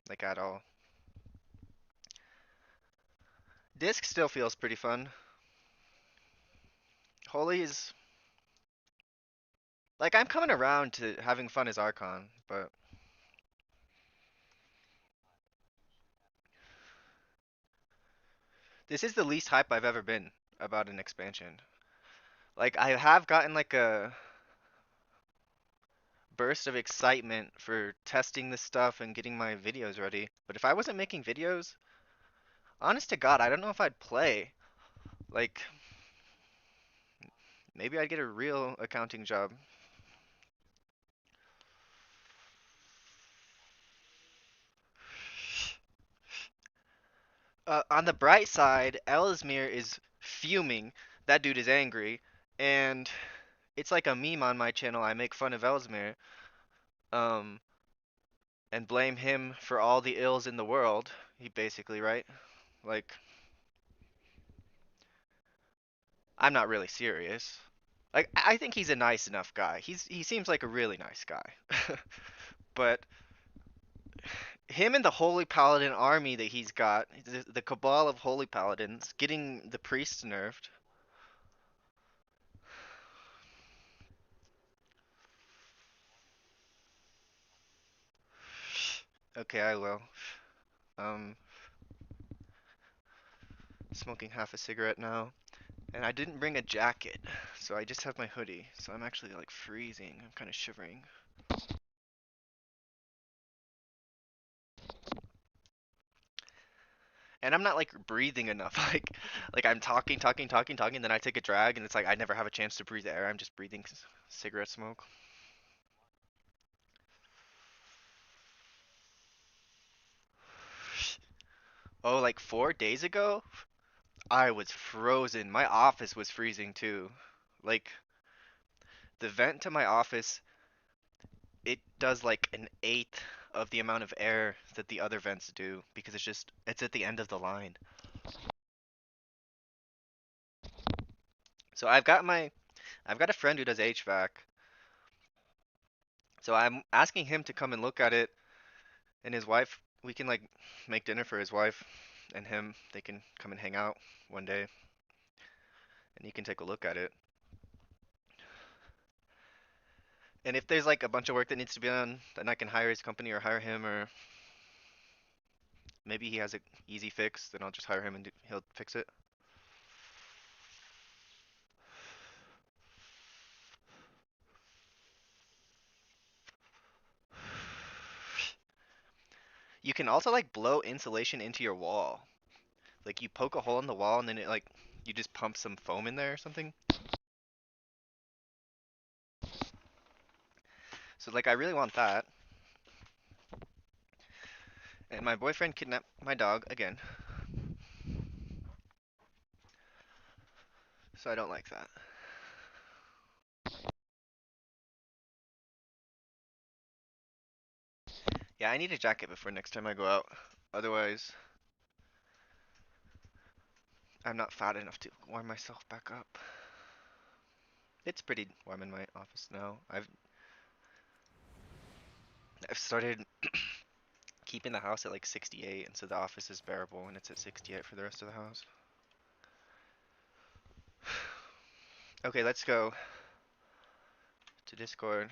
Like at all. Disc still feels pretty fun. Holy is like I'm coming around to having fun as Archon, but this is the least hype I've ever been about an expansion. Like I have gotten like a burst of excitement for testing this stuff and getting my videos ready. But if I wasn't making videos, honest to God, I don't know if I'd play. Like maybe I'd get a real accounting job. On the bright side, Ellesmere is fuming. That dude is angry, and it's like a meme on my channel. I make fun of Ellesmere, um, and blame him for all the ills in the world. He basically, right? Like, I'm not really serious. Like, I think he's a nice enough guy. He seems like a really nice guy. But him and the Holy Paladin army that he's got, the cabal of Holy Paladins, getting the priests nerfed. Okay, I will. Um, Smoking half a cigarette now. And I didn't bring a jacket, so I just have my hoodie. So I'm actually like freezing. I'm kind of shivering. And I'm not like breathing enough. Like I'm talking, then I take a drag, and it's like I never have a chance to breathe air. I'm just breathing cigarette smoke. Oh, like 4 days ago, I was frozen. My office was freezing too. Like the vent to my office, it does like an eighth of the amount of air that the other vents do because it's at the end of the line. So I've got a friend who does HVAC. So I'm asking him to come and look at it, and his wife, we can like make dinner for his wife and him. They can come and hang out one day, and you can take a look at it. And if there's like a bunch of work that needs to be done, then I can hire his company or hire him, or maybe he has an easy fix, then I'll just hire him and he'll fix it. You can also like blow insulation into your wall. Like you poke a hole in the wall and then it like you just pump some foam in there or something. So like I really want that. And my boyfriend kidnapped my dog again. So I don't like that. Yeah, I need a jacket before next time I go out. Otherwise, I'm not fat enough to warm myself back up. It's pretty warm in my office now. I've started keeping the house at like 68, and so the office is bearable, and it's at 68 for the rest of the house. Okay, let's go to Discord.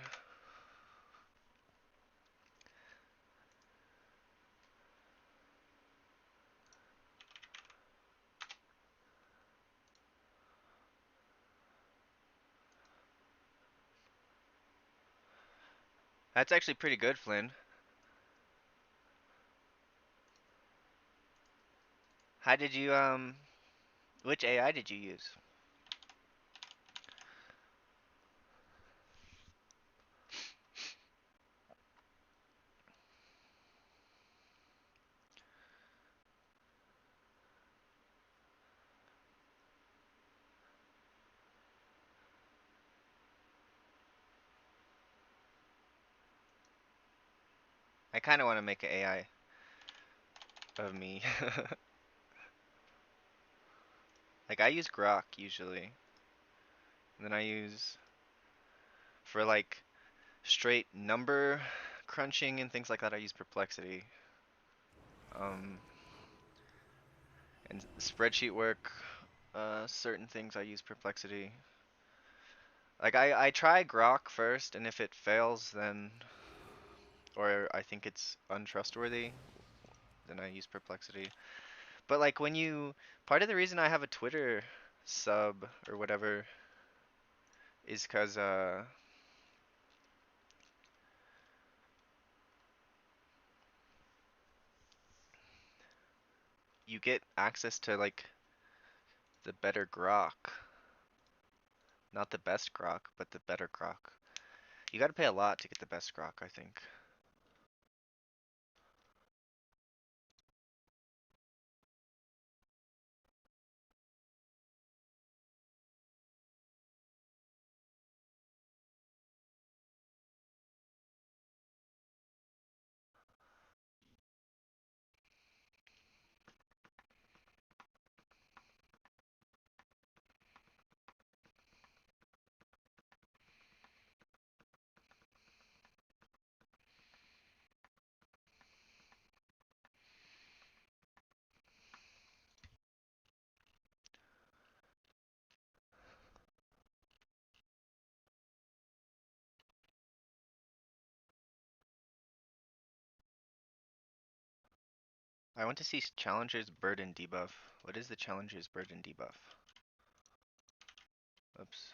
That's actually pretty good, Flynn. How did you, which AI did you use? I kind of want to make an AI of me. Like, I use Grok usually. And then I use, for like, straight number crunching and things like that, I use Perplexity. And spreadsheet work, certain things I use Perplexity. Like I try Grok first, and if it fails, then, or I think it's untrustworthy, then I use Perplexity. But like part of the reason I have a Twitter sub or whatever is because you get access to like the better Grok. Not the best Grok, but the better Grok. You gotta pay a lot to get the best Grok, I think. I want to see Challenger's Burden debuff. What is the Challenger's Burden debuff? Oops.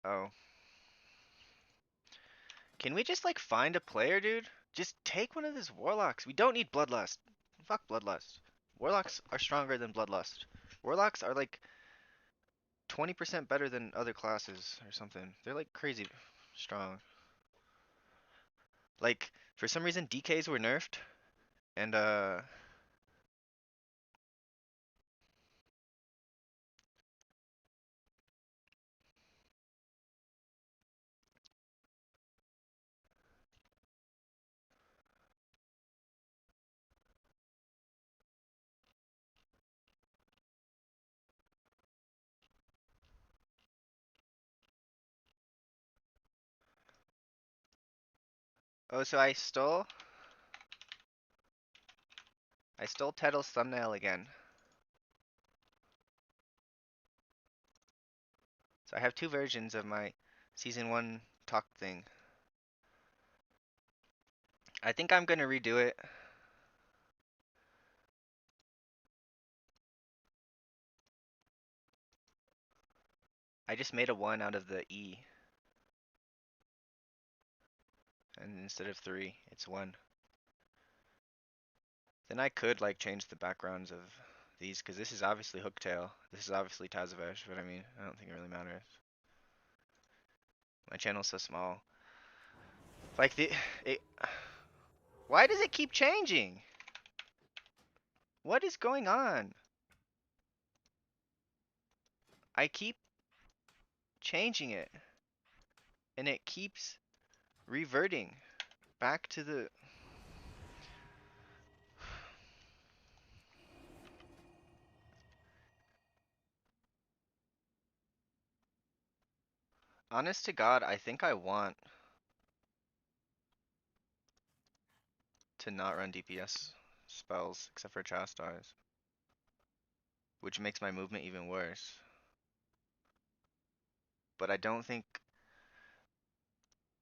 Oh. Can we just like find a player, dude? Just take one of these warlocks. We don't need bloodlust. Fuck bloodlust. Warlocks are stronger than bloodlust. Warlocks are like 20% better than other classes or something. They're like crazy strong. Like for some reason DKs were nerfed and oh, so I stole Tettle's thumbnail again. So I have two versions of my season 1 talk thing. I think I'm gonna redo it. I just made a 1 out of the E. And instead of 3, it's 1. Then I could like change the backgrounds of these, because this is obviously Hooktail. This is obviously Tazavesh, but I mean, I don't think it really matters. My channel's so small. Like it, why does it keep changing? What is going on? I keep changing it, and it keeps reverting back to the. Honest to God, I think I want to not run DPS spells except for Chastise, which makes my movement even worse. But I don't think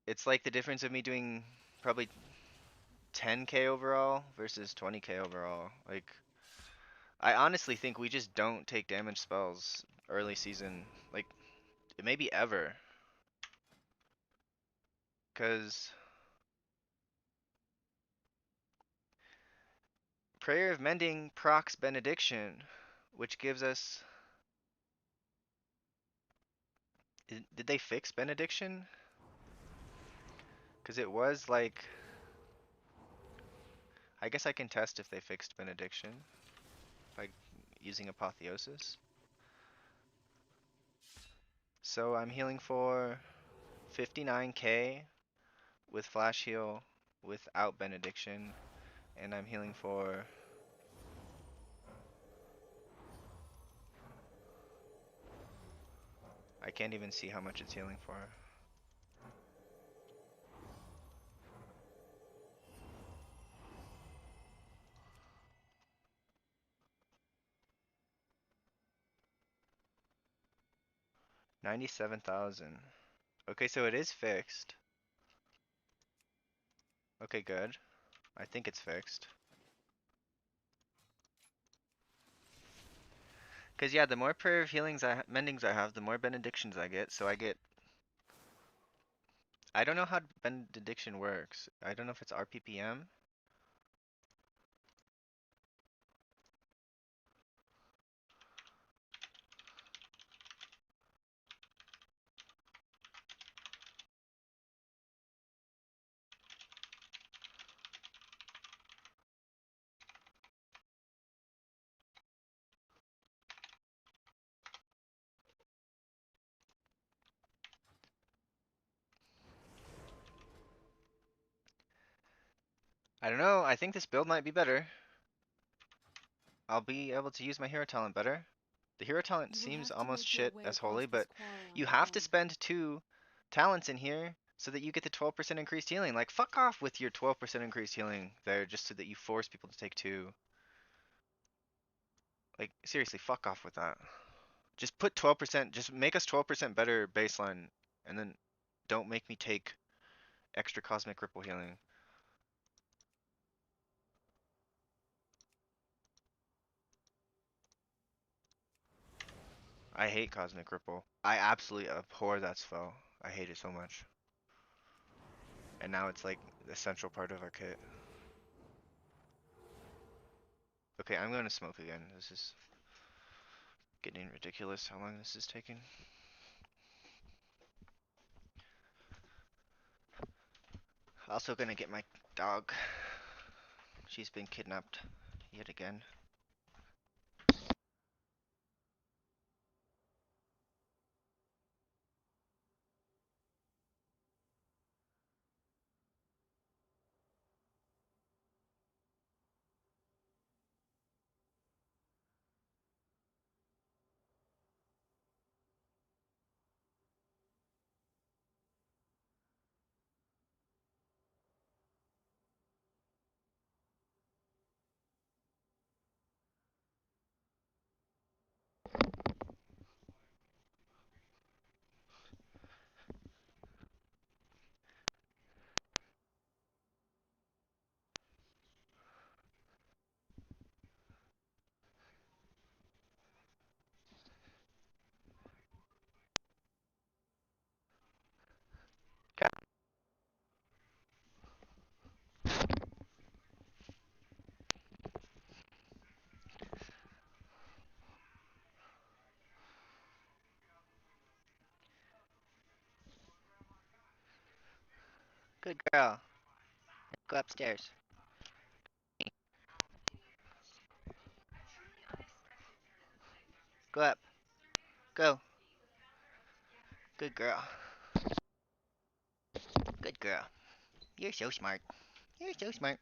it's like the difference of me doing probably 10k overall versus 20k overall. Like, I honestly think we just don't take damage spells early season, like maybe ever, because Prayer of Mending procs Benediction, which gives us. Did they fix Benediction? Because it was like. I guess I can test if they fixed Benediction by using Apotheosis. So I'm healing for 59k with Flash Heal without Benediction, and I'm healing for. I can't even see how much it's healing for. $97,000. Okay, so it is fixed. Okay, good. I think it's fixed. Cause yeah, the more prayer of healings mendings I have, the more benedictions I get. So I get. I don't know how benediction works. I don't know if it's RPPM. I don't know. I think this build might be better. I'll be able to use my hero talent better. The hero talent You will seems have to almost make your shit way as across holy, this but quarry on you your have to own. spend 2 talents in here so that you get the 12% increased healing. Like, fuck off with your 12% increased healing there just so that you force people to take 2. Like, seriously, fuck off with that. Just put 12%, just make us 12% better baseline, and then don't make me take extra Cosmic Ripple healing. I hate Cosmic Ripple. I absolutely abhor that spell. I hate it so much. And now it's like the central part of our kit. Okay, I'm going to smoke again. This is getting ridiculous how long this is taking. Also gonna get my dog. She's been kidnapped yet again. Good girl. Go upstairs. Go up. Go. Good girl. Good girl. You're so smart. You're so smart.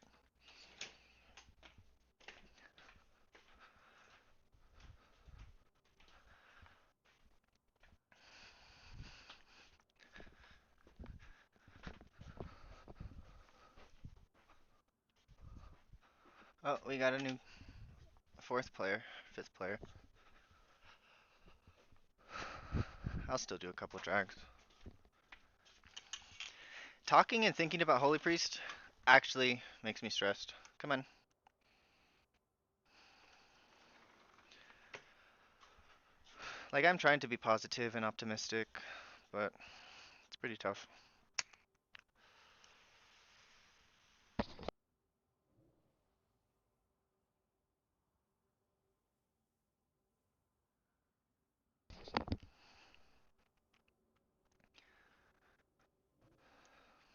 Oh, we got a new fourth player, fifth player. I'll still do a couple drags. Talking and thinking about Holy Priest actually makes me stressed. Come on. Like, I'm trying to be positive and optimistic, but it's pretty tough.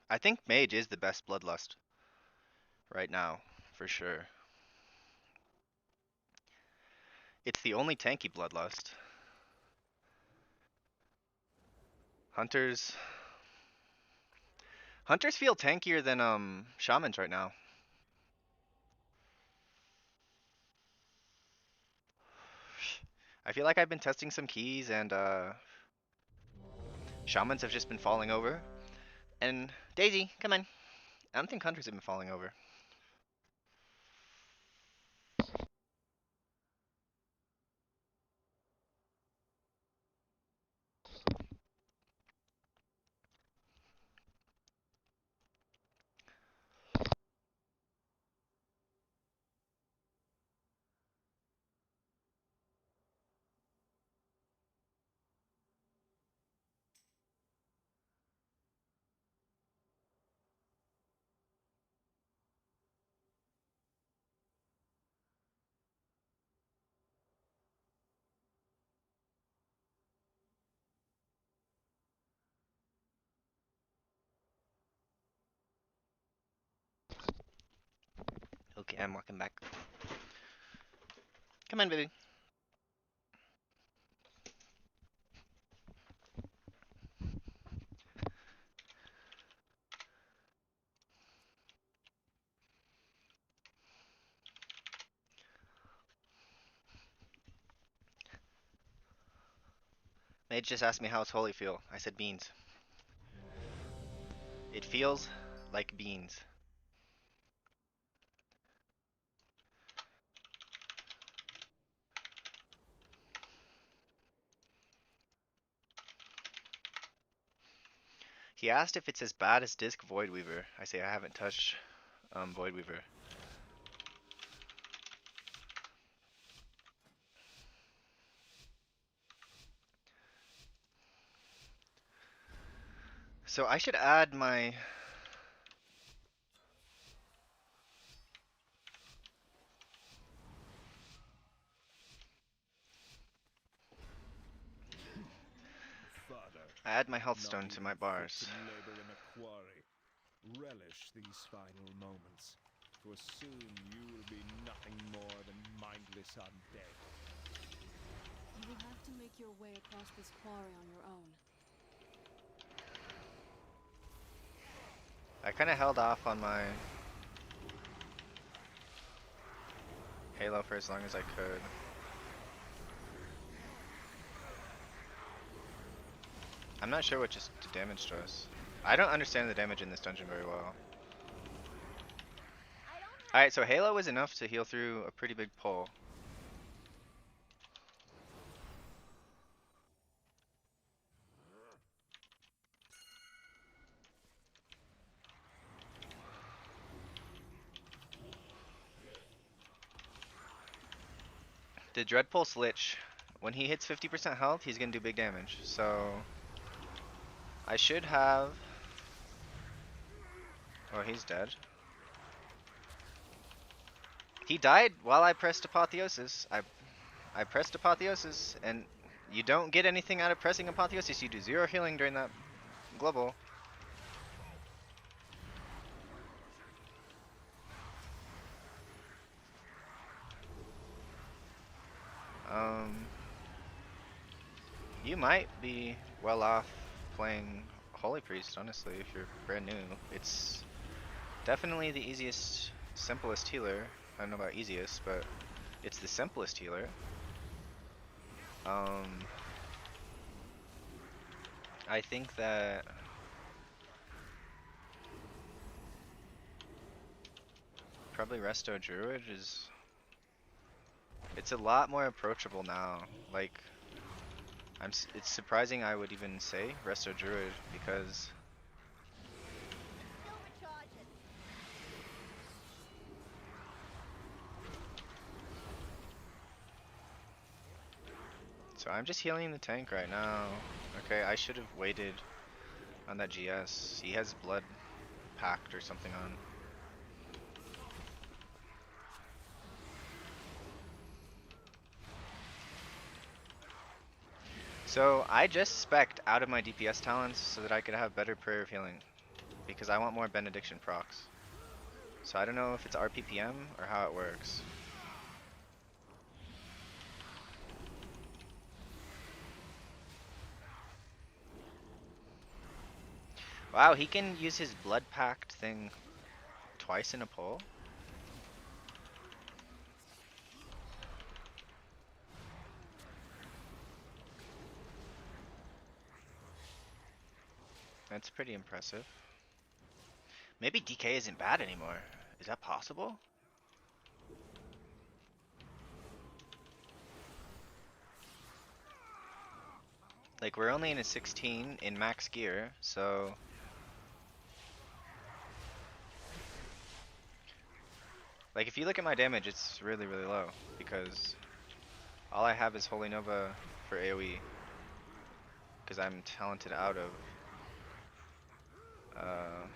I think Mage is the best Bloodlust right now, for sure. It's the only tanky Bloodlust. Hunters feel tankier than Shamans right now. I feel like I've been testing some keys and Shamans have just been falling over. And Daisy, come on. I don't think Hunters have been falling over. Okay, I'm walking back. Come on, baby. Mage just asked me how's Holy feel. I said beans. It feels like beans. He asked if it's as bad as Disc Voidweaver. I say I haven't touched Voidweaver. So I should add my... Father, I add my health not stone to even my fit bars. to labor in a quarry. Relish these final moments, for soon you will be nothing more than mindless undead. You will have to make your way across this quarry on your own. I kind of held off on my Halo for as long as I could. I'm not sure what just the damage does. I don't understand the damage in this dungeon very well. I don't have Alright, so Halo is enough to heal through a pretty big pull. The Dread Pulse Lich, when he hits 50% health, he's gonna do big damage. So I should have... Oh, he's dead. He died while I pressed Apotheosis. I pressed Apotheosis, and you don't get anything out of pressing Apotheosis. You do 0 healing during that global. You might be well off playing Holy Priest, honestly, if you're brand new. It's definitely the easiest, simplest healer. I don't know about easiest, but it's the simplest healer. I think that probably Resto Druid is... It's a lot more approachable now. Like, it's surprising I would even say Resto Druid because Still recharging. so I'm just healing the tank right now. Okay, I should have waited on that GS. He has blood pact or something on. So I just spec'd out of my DPS talents so that I could have better prayer of healing because I want more benediction procs. So I don't know if it's RPPM or how it works. Wow, he can use his blood pact thing twice in a pull? That's pretty impressive. Maybe DK isn't bad anymore. Is that possible? Like, we're only in a 16 in max gear, so... Like, if you look at my damage, it's really, really low, because all I have is Holy Nova for AoE, because I'm talented out of... Uh,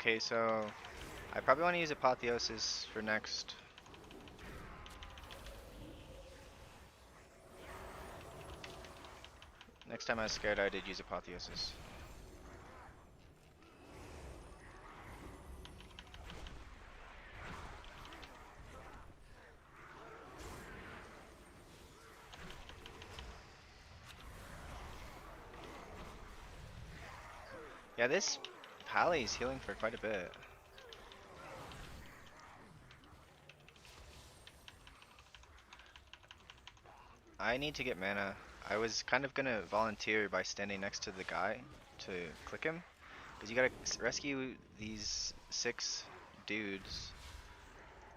okay, so... I probably want to use Apotheosis for next. Next time I was scared, I did use Apotheosis. Yeah, this Pally's healing for quite a bit. I need to get mana. I was kind of gonna volunteer by standing next to the guy to click him. Because you gotta rescue these 6 dudes.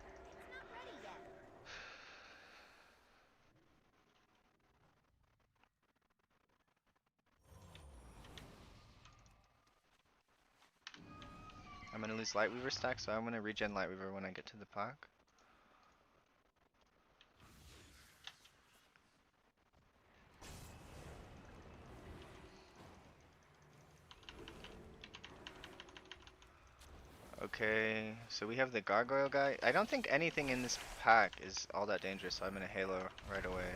It's not ready yet. I'm gonna lose Lightweaver stack, so I'm gonna regen Lightweaver when I get to the pack. Okay, so we have the Gargoyle guy. I don't think anything in this pack is all that dangerous, so I'm gonna Halo right away.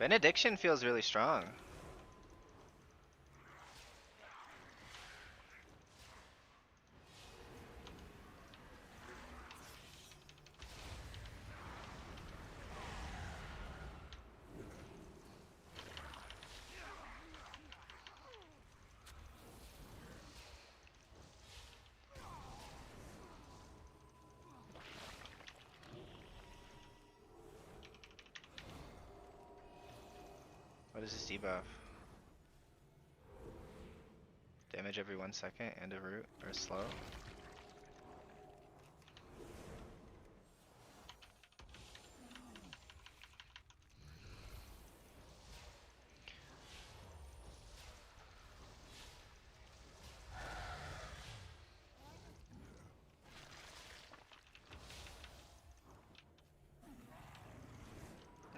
Benediction feels really strong. What is this debuff? Damage every 1 second and a root or slow.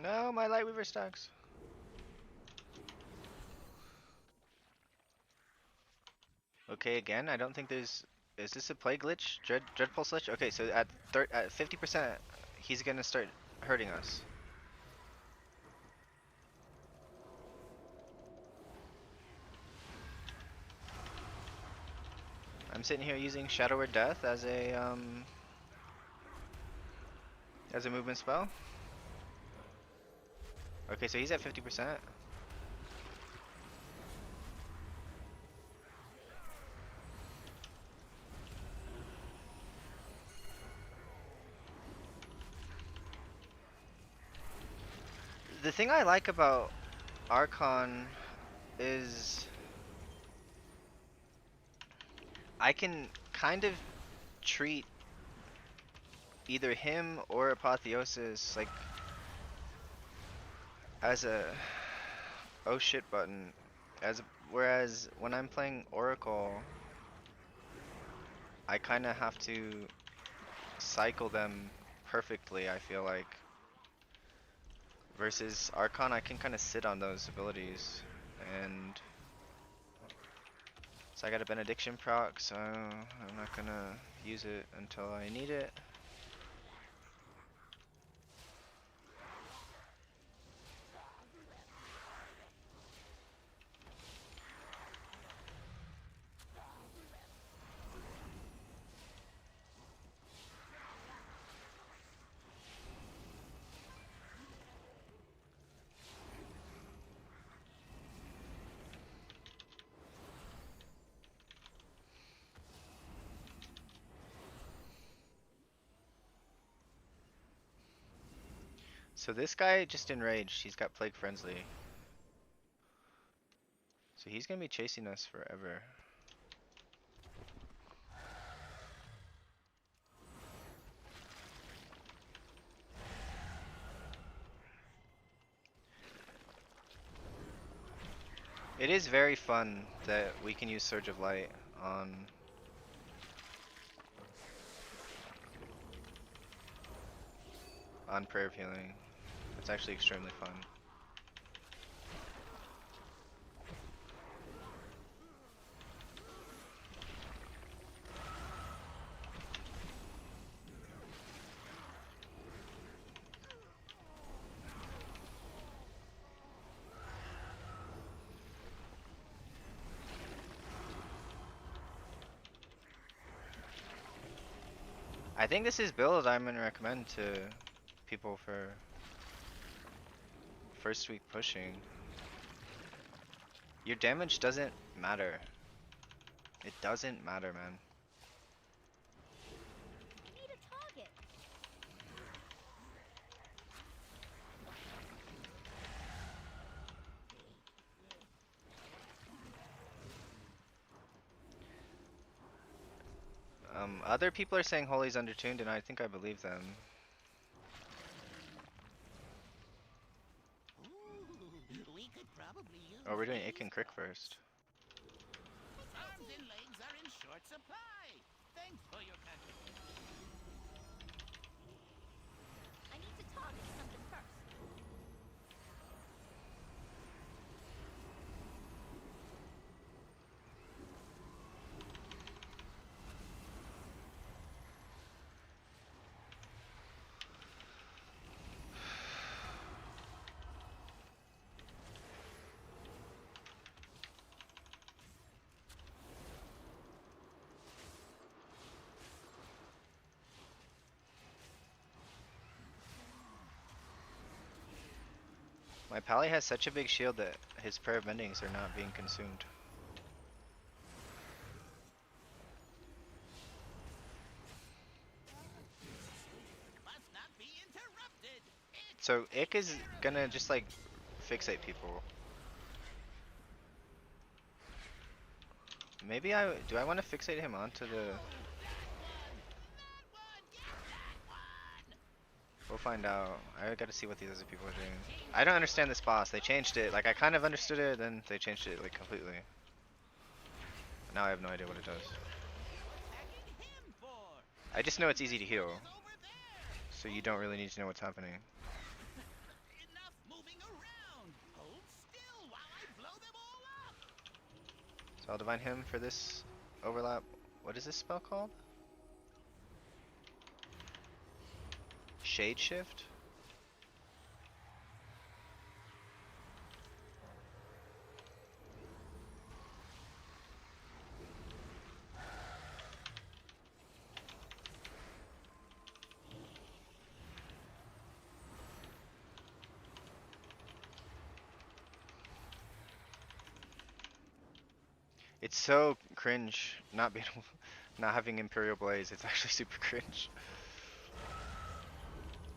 No, my Lightweaver stacks. Okay, again, I don't think there's. Is this a play glitch? Dread pulse glitch? Okay, so at 50%, he's gonna start hurting us. I'm sitting here using Shadow Word Death as a movement spell. Okay, so he's at 50%. The thing I like about Archon is I can kind of treat either him or Apotheosis like as a oh shit button, whereas when I'm playing Oracle, I kind of have to cycle them perfectly, I feel like. Versus Archon, I can kind of sit on those abilities, and so I got a Benediction proc, so I'm not gonna use it until I need it. So this guy just enraged, he's got Plague Frenzy. So he's gonna be chasing us forever. It is very fun that we can use Surge of Light on Prayer of Healing. It's actually extremely fun. I think this is build I'm gonna recommend to people for first week pushing. Your damage doesn't matter. It doesn't matter, man. I need a target. Other people are saying Holy's undertuned, and I think I believe them. We could probably use Oh, we're doing these. Ick and Crick first. Arms and legs are in short supply. Thanks for your contribution. I need to target something first. My Pally has such a big shield that his Prayer of Mendings are not being consumed. Must not be interrupted. So Ick is gonna just like fixate people. Maybe do I want to fixate him onto the... We'll find out. I gotta see what these other people are doing. I don't understand this boss. They changed it. Like, I kind of understood it, then they changed it, like, completely. Now I have no idea what it does. I just know it's easy to heal. So you don't really need to know what's happening. Enough moving around. Hold still while I blow them all up. So I'll divine him for this overlap. What is this spell called? Shade Shift? It's so cringe not being not having Imperial Blaze. It's actually super cringe.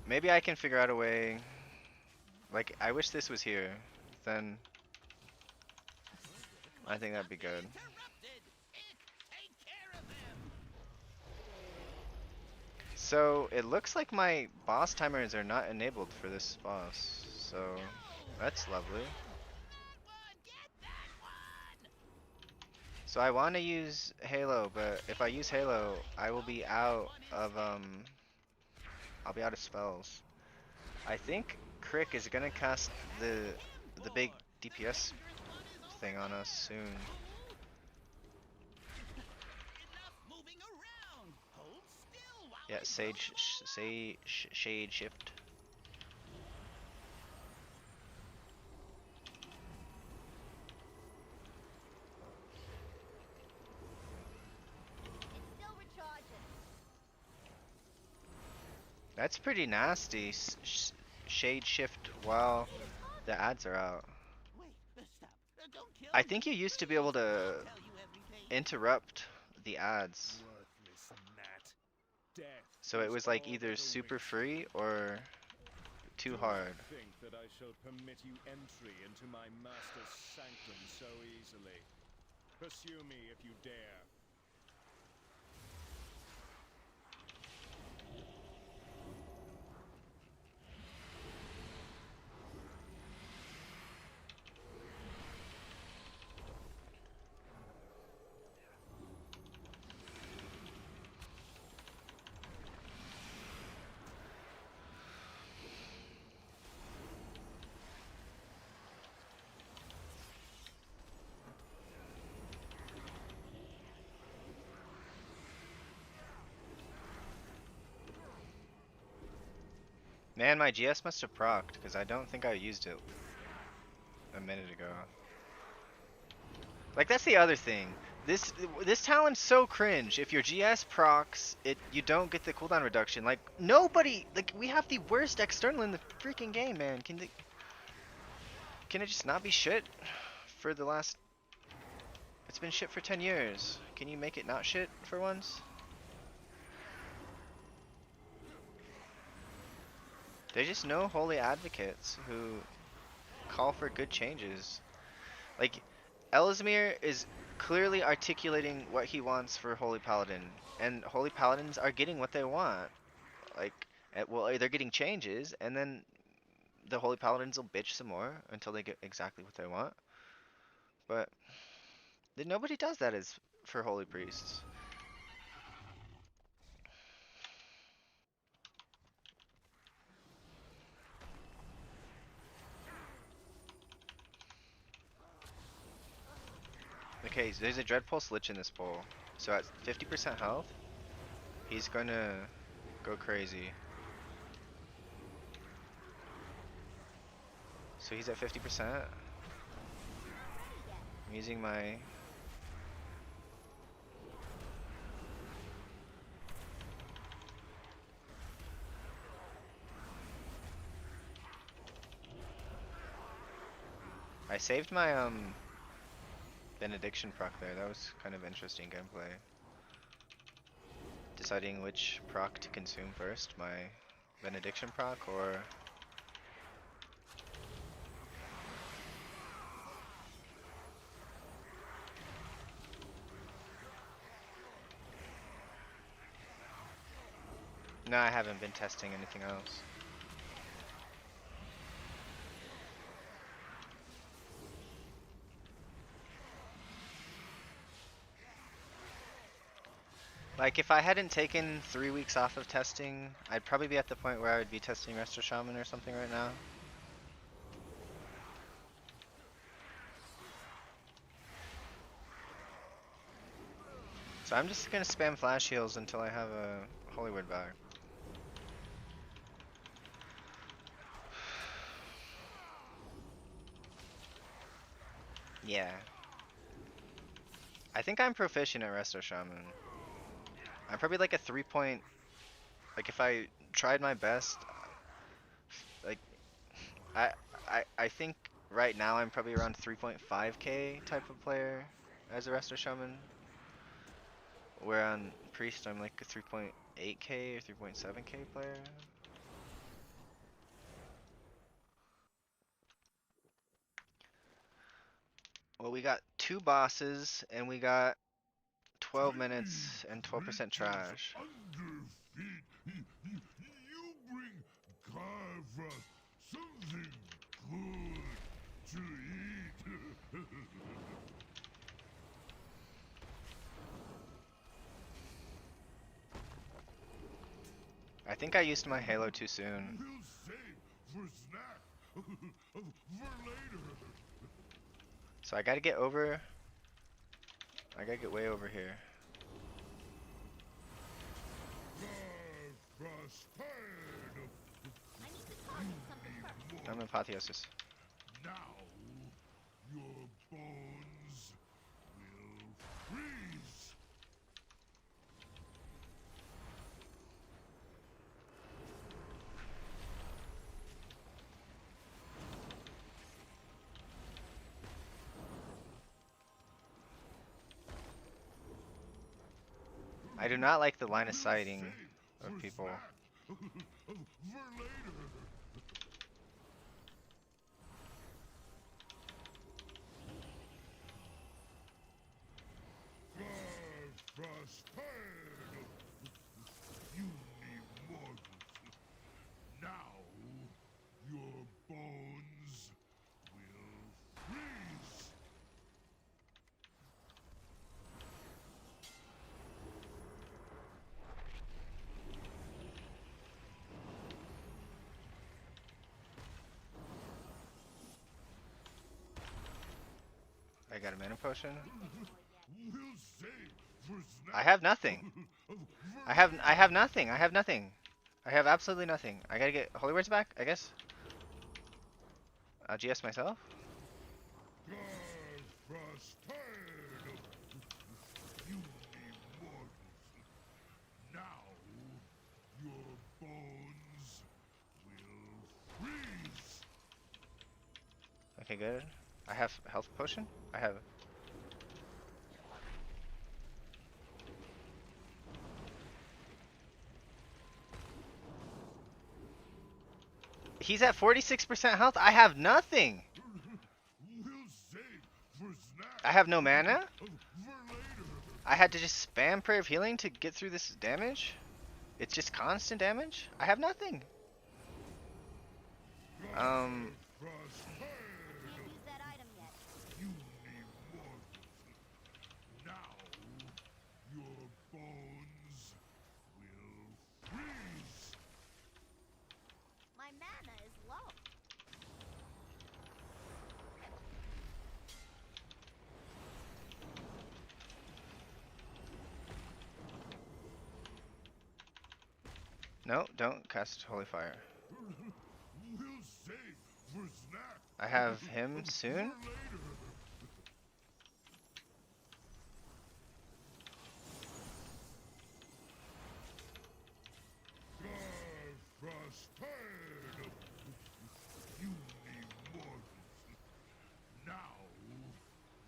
Maybe I can figure out a way. Like, I wish this was here. Then I think that'd be good. Interrupted. Take care of them. So it looks like my boss timers are not enabled for this boss. So that's lovely. Get that one. So I want to use Halo, but if I use Halo, I will be out of I'll be out of spells. I think Crick is gonna cast the big DPS thing on us soon. Enough moving around. Hold still while Yeah, I Shade Shift. It's still recharging. That's pretty nasty. Shade Shift while the ads are out. Wait, stop. Don't kill I me. think you used to be able to I'll tell you everything. interrupt the ads. Worthless gnat. Death So it is was like all either that super awaits free or too you. hard. Do not think that I shall permit you entry into my master's sanctum so easily. Pursue me if you dare. Man, my GS must have procced because I don't think I used it a minute ago. Like, that's the other thing. This talent's so cringe. If your GS procs, you don't get the cooldown reduction. Like, nobody, like, we have the worst external in the freaking game, man. Can it just not be shit for the last... It's been shit for 10 years. Can you make it not shit for once? There's just no holy advocates who call for good changes. Like, Ellesmere is clearly articulating what he wants for Holy Paladin, and Holy Paladins are getting what they want. Like, well, they're getting changes, and then the Holy Paladins will bitch some more until they get exactly what they want. But then nobody does that as for Holy Priests. Okay, so there's a Dread Pulse Lich in this bowl. So at 50% health, he's gonna go crazy. So he's at 50%. I'm using my... I saved my Benediction proc there. That was kind of interesting gameplay. Deciding which proc to consume first, my Benediction proc or... No, I haven't been testing anything else. Like, if I hadn't taken 3 weeks off of testing, I'd probably be at the point where I would be testing Resto Shaman or something right now. So I'm just gonna spam flash heals until I have a Holywood back. Yeah. I think I'm proficient at Resto Shaman. I'm probably like a 3 point, like if I tried my best, like I I think right now I'm probably around 3.5k type of player as a Resto Shaman. Where on Priest I'm like a 3.8k or 3.7k player. Well, we got 2 bosses and we got 12 minutes and 12% trash. You bring Carver something good to eat. I think I used my Halo too soon. We'll save for snack for later. So I gotta get over. I gotta get way over here. I need to target something first. I'm in Apotheosis. Now your bones will freeze. I do not like the line of sighting of people. For later. Frost tired. You immortals. Now your bones will freeze. I got a mana potion. We'll save for snack. I have nothing. I have nothing. I have nothing. I have absolutely nothing. I gotta get Holy Words back, I guess. I'll GS myself. Frost tired. You immortals. Now your bones will freeze. Okay, good. I have health potion. I have. He's at 46% health. I have nothing. We'll save for snack I have no mana. for later. I had to just spam Prayer of Healing to get through this damage. It's just constant damage. I have nothing. Frost tired. Can't use that item yet. You immortals. Now your bones will freeze. My mana is low. No, don't cast Holy Fire. We'll save for snack I have him for soon. later. Frost tired. You immortals. Now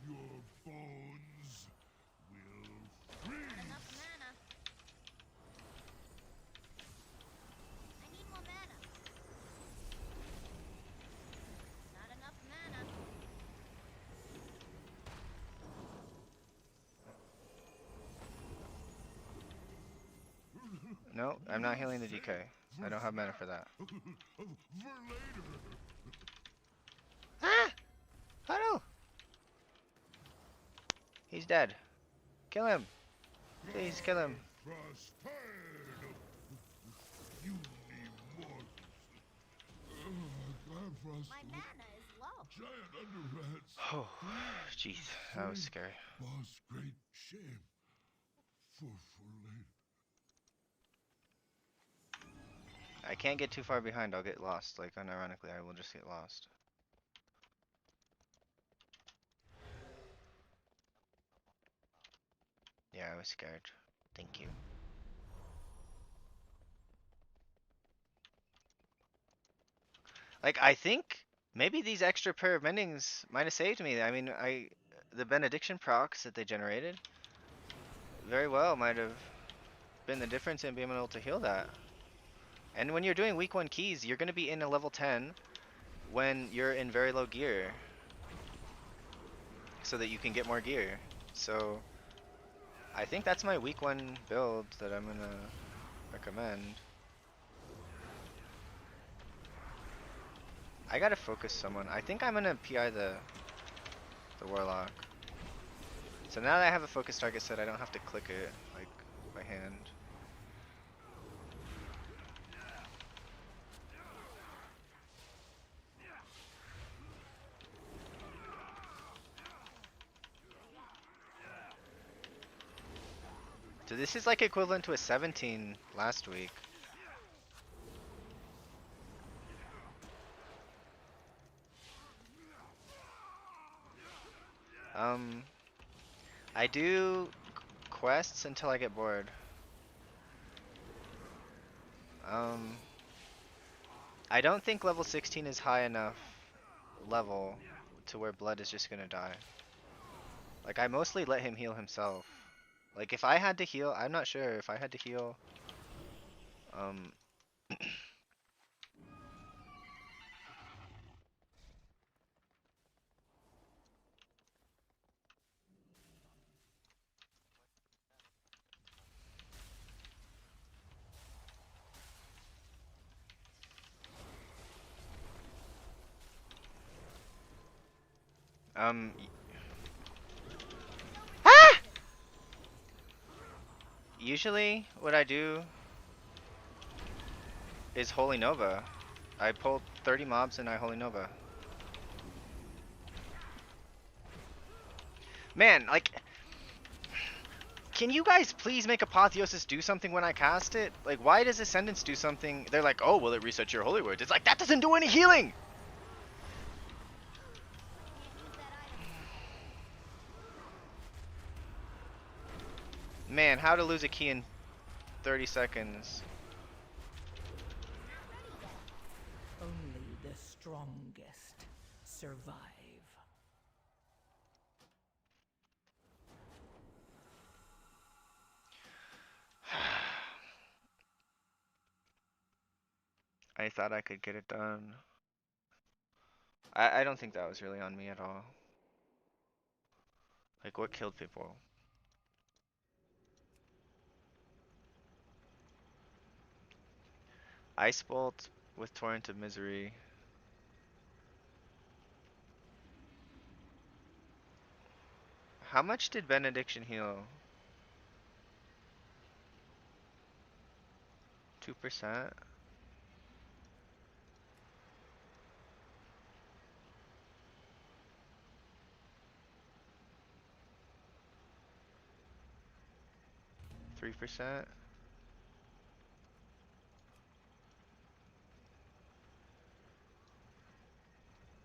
your bones will Not freeze. enough mana. I need more mana. Not enough mana. No, I'm not healing the DK. I don't have mana for that. Ah! Huddle! He's dead. Kill him. Please kill him. My mana is low. Oh, jeez, that was scary. Great shame for later. I can't get too far behind, I'll get lost. Like, unironically, I will just get lost. Yeah, I was scared. Thank you. Like, I think maybe these extra pair of mendings might have saved me. I mean, the benediction procs that they generated very well might have been the difference in being able to heal that. And when you're doing week 1 keys, you're going to be in a level 10 when you're in very low gear, so that you can get more gear. So I think that's my week 1 build that I'm going to recommend. I gotta focus someone. I think I'm gonna PI the warlock. So now that I have a focus target set, I don't have to click it like by hand. So this is like equivalent to a 17 last week. I do quests until I get bored. I don't think level 16 is high enough level to where blood is just gonna die. Like, I mostly let him heal himself. Like, if I had to heal, I'm not sure if I had to heal, um, y- ah! Usually, what I do is Holy Nova. I pull 30 mobs and I Holy Nova. Man, like, can you guys please make Apotheosis do something when I cast it? Like, why does Ascendance do something? They're like, oh, well, it resets your Holy Words. It's like, that doesn't do any healing! Man, how to lose a key in 30 seconds. Only the strongest survive. I thought I could get it done. I don't think that was really on me at all. Like, what killed people? Ice Bolt with Torrent of Misery. How much did Benediction heal? 2%? %3%?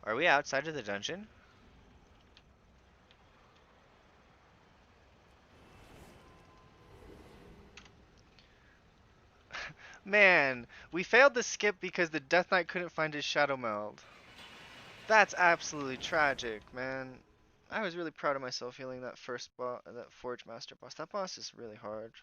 Are we outside of the dungeon? Man, we failed the skip because the Death Knight couldn't find his Shadow Meld. That's absolutely tragic, man. I was really proud of myself healing that first boss, that Forge Master boss. That boss is really hard.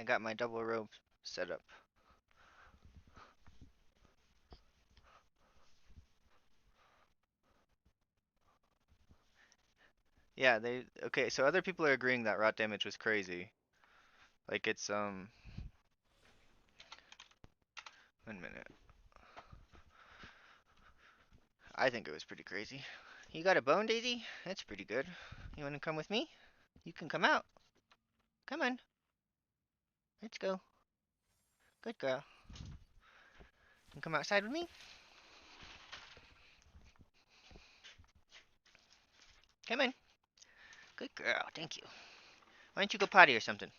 I got my double rope set up. Yeah, okay, so other people are agreeing that rot damage was crazy. Like it's 1 minute. I think it was pretty crazy. You got a bone, Daisy? That's pretty good. You wanna come with me? You can come out. Come on. Let's go. Good girl. You can come outside with me? Come on. Good girl, thank you. Why don't you go potty or something?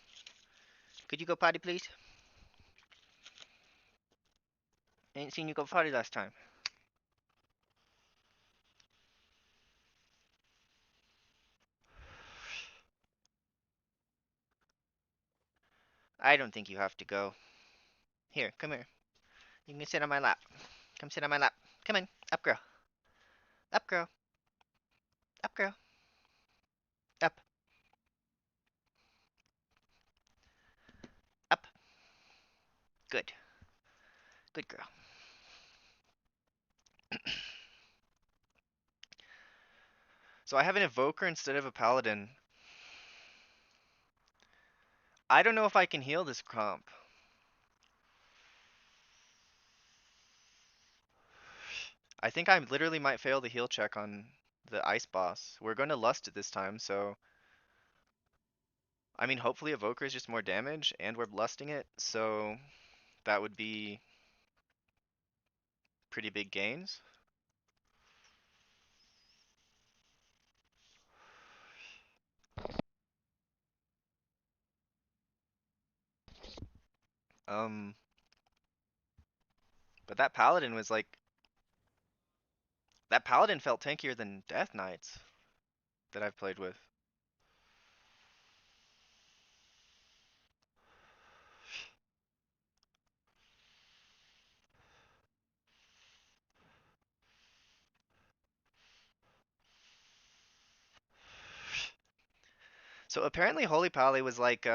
Could you go potty, please? I ain't seen you go potty last time. I don't think you have to go. Here, come here. You can sit on my lap. Come sit on my lap. Come on. Up, girl. Up, girl. Up, girl. Up. Up. Good. Good girl. So I have an evoker instead of a paladin. I don't know if I can heal this comp. I think I literally might fail the heal check on the ice boss. We're going to lust it this time, so I mean, hopefully evoker is just more damage and we're lusting it, so that would be pretty big gains. Um but that paladin was like, that paladin felt tankier than Death Knights that I've played with. So apparently Holy Pally was like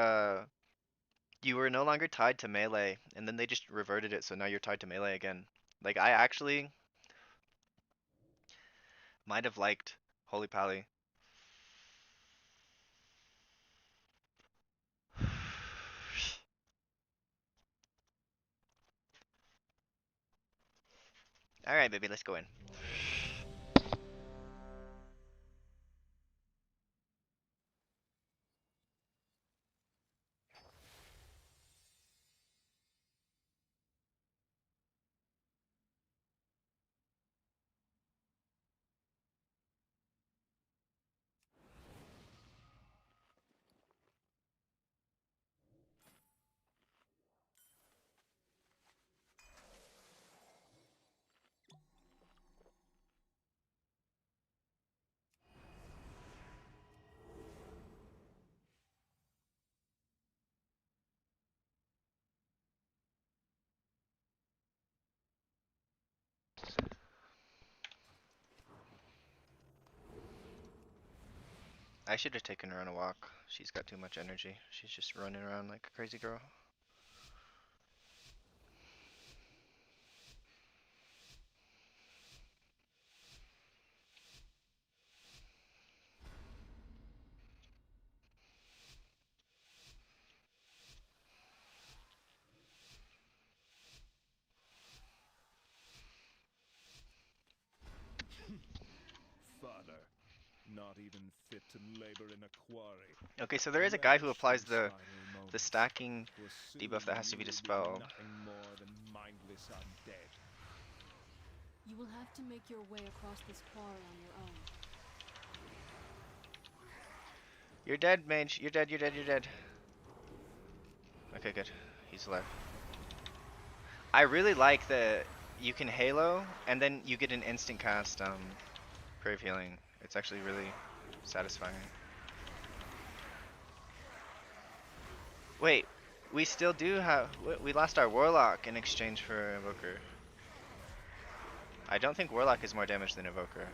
you were no longer tied to melee, and then they just reverted it, so now you're tied to melee again. Like I actually might have liked Holy Pally. Alright, baby, let's go in. I should have taken her on a walk. She's got too much energy. She's just running around like a crazy girl. Father, not even fit to labor in a quarry. Okay, so there is a guy who Relish applies these the final moments, stacking for debuff soon that has to you be will dispelled. nothing more than mindless undead. You will have to make your way across this quarry on your own. You're dead, mage. You're dead, you're dead, you're dead. Okay, good. He's alive. I really like that you can halo, and then you get an instant cast Brave Healing. It's actually really satisfying. Wait, we still do have... We lost our Warlock in exchange for Evoker. I don't think Warlock is more damage than Evoker.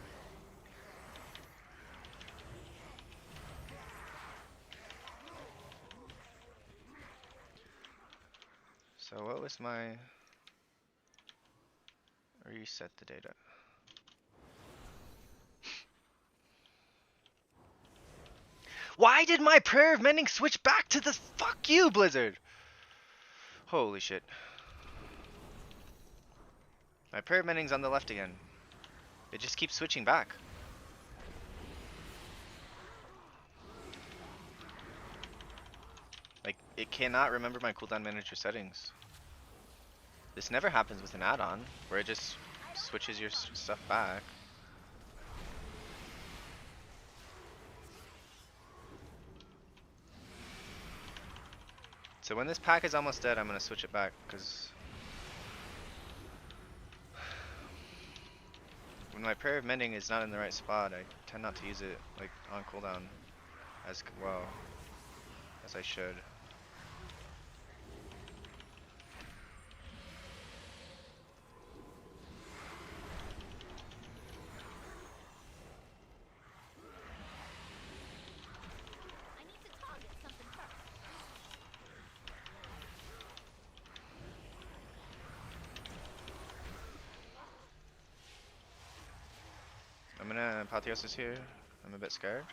So what was my reset the data? Why did my prayer of mending switch back to the fuck you, Blizzard? Holy shit. My prayer of mending's on the left again. It just keeps switching back. Like, it cannot remember my cooldown manager settings. This never happens with an add-on, where it just switches your stuff back. So when this pack is almost dead, I'm gonna switch it back, because when my prayer of mending is not in the right spot, I tend not to use it like on cooldown as well as I should. I need to target something first. I'm gonna Apotheosis here. I'm a bit scared.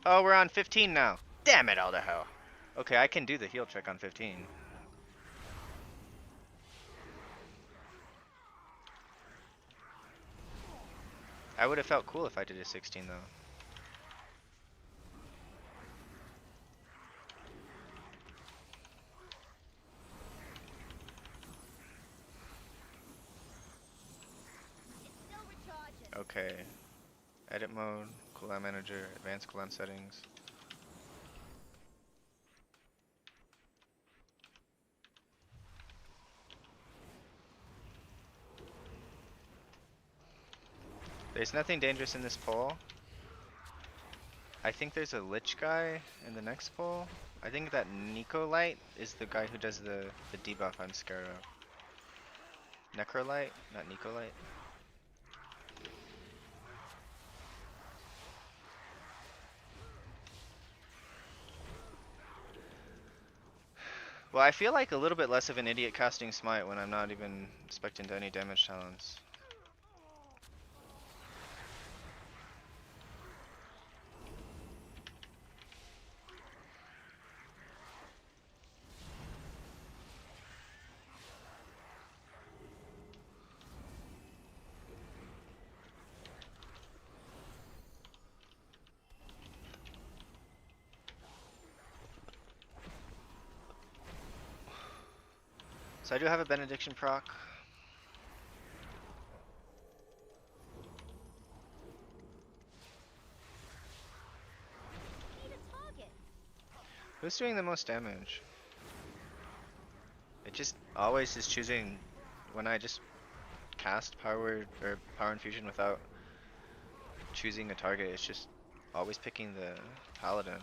Oh, we're on 15 now. Damn it, all the hell. Okay, I can do the heal trick on 15. I would have felt cool if I did a 16 though. It's still recharging. Okay. Edit mode, cooldown manager, advanced cooldown settings. There's nothing dangerous in this poll. I think there's a Lich guy in the next poll. I think that Nicolite is the guy who does the debuff I'm scared of. Necrolite, not Nicolite. Well, I feel like a little bit less of an idiot casting Smite when I'm not even expecting to any damage talents. So I do have a Benediction proc. I need a target. Who's doing the most damage? It just always is choosing when I just cast power or power infusion without choosing a target. It's just always picking the paladin.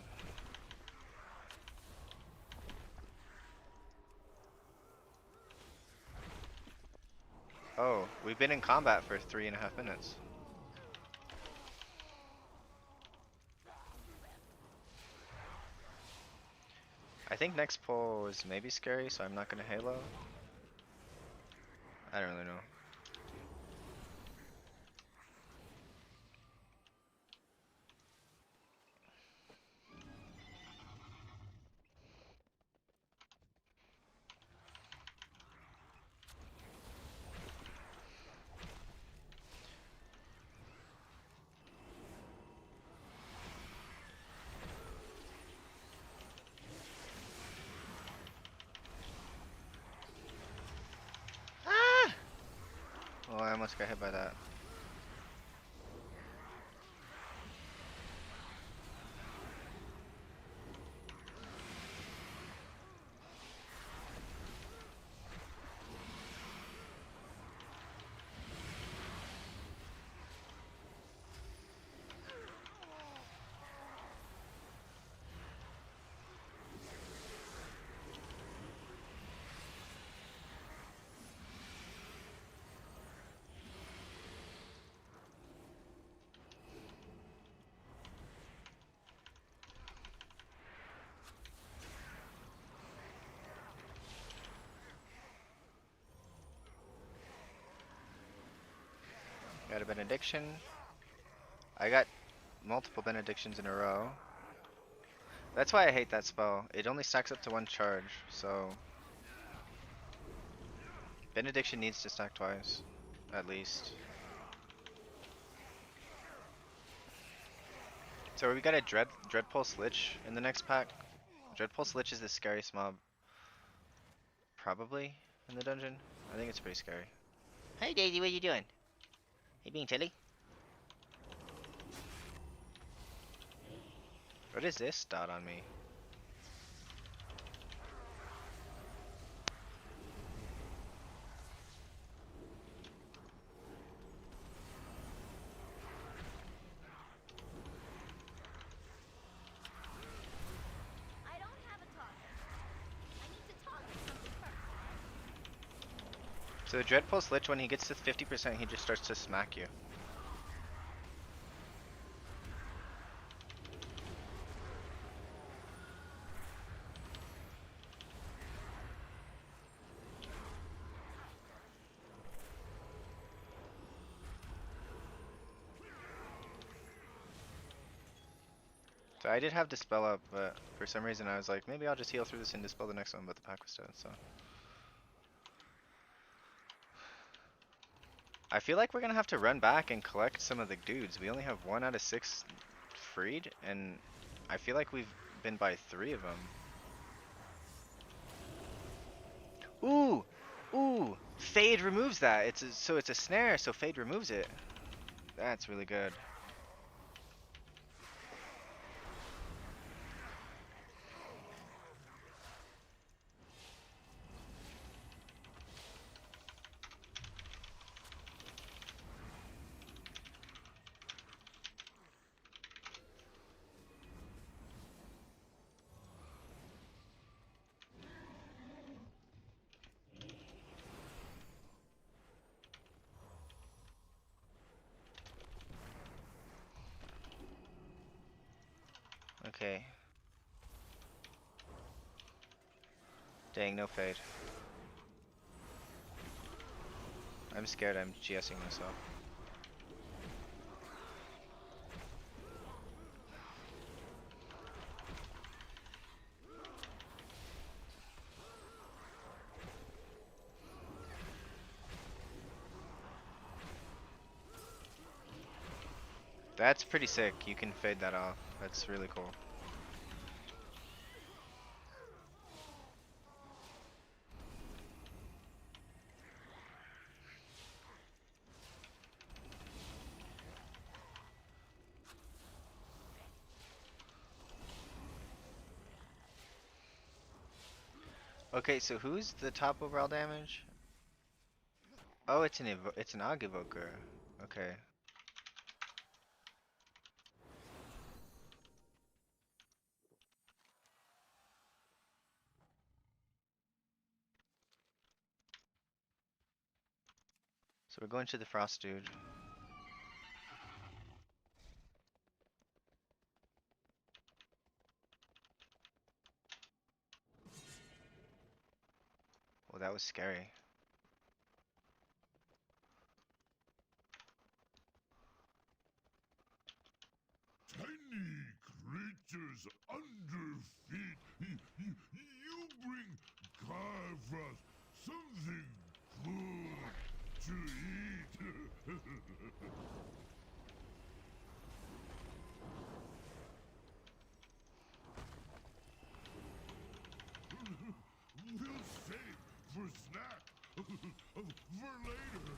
Oh, we've been in combat for 3.5 minutes. I think next pull is maybe scary, so I'm not gonna Halo. I don't really know. Ah! Oh, I almost got hit by that. Got a benediction. I got multiple benedictions in a row. That's why I hate that spell. It only stacks up to 1 charge, so benediction needs to stack twice, at least. So we got a Dreadpulse Lich in the next pack. Dreadpulse Lich is the scariest mob, probably, in the dungeon. I think it's pretty scary. Hey Daisy, what are you doing? You being silly? What is this dot on me? I don't have a target. I need to target something first. So the Dreadpulse Lich, when he gets to 50%, he just starts to smack you. So I did have Dispel up, but for some reason I was like, maybe I'll just heal through this and Dispel the next one, but the pack was dead, so. I feel like we're gonna have to run back and collect some of the dudes. We only have 1 out of 6 freed, and I feel like we've been by 3 of them. Ooh! Ooh! Fade removes that. So it's a snare, so Fade removes it. That's really good. Okay. Dang, no Fade. I'm scared I'm GSing myself. That's pretty sick. You can fade that off. That's really cool. Okay, so who's the top overall damage? Oh, it's an Aug Evoker. Okay. So we're going to the Frost dude. Well, that was scary. Tiny creatures under feet. You bring Carvras something good to eat. We'll save for snack for later.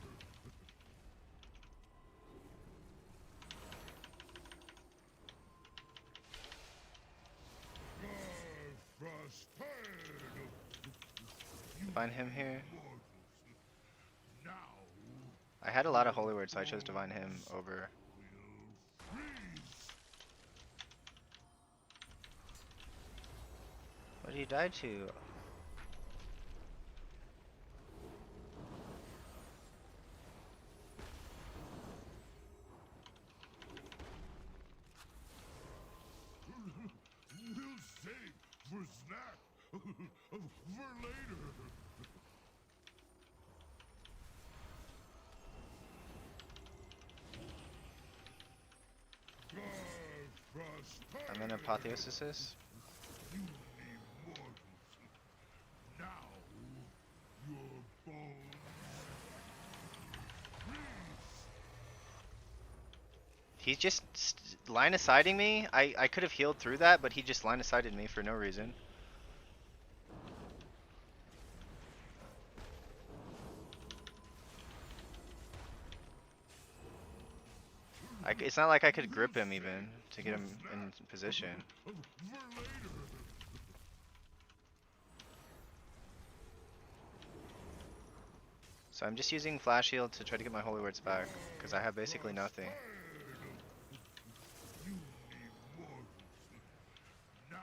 Carvras tired of Divine him here. mortals. Now I had a lot of holy words, so I chose Divine him over. we'll freeze. What did he die to? We'll save for snack for later. I'm gonna apotheosis this. You immortals. Now, your bones freeze. He's just line of siding me. I could have healed through that, but he just line of sided me for no reason. It's not like I could grip him even to get him in position. So I'm just using flash heal to try to get my holy words back, because I have basically nothing. You immortals. Now,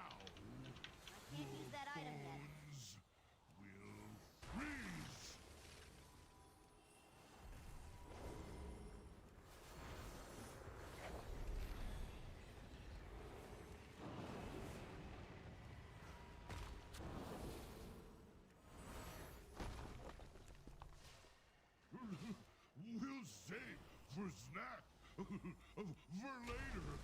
I can't use that item yet. bones will freeze. We'll save for snack for later.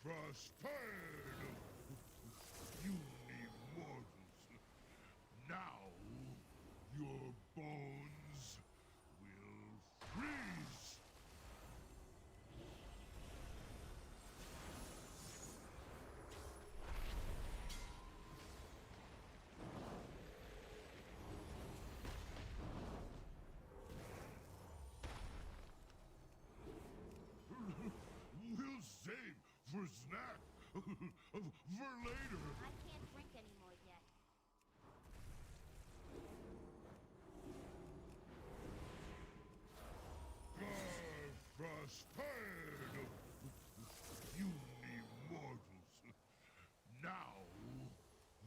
Frostade! You immortals. Now, your bones will freeze. We'll save for snack for later. I can't drink anymore yet. Frostade! You immortals. Now,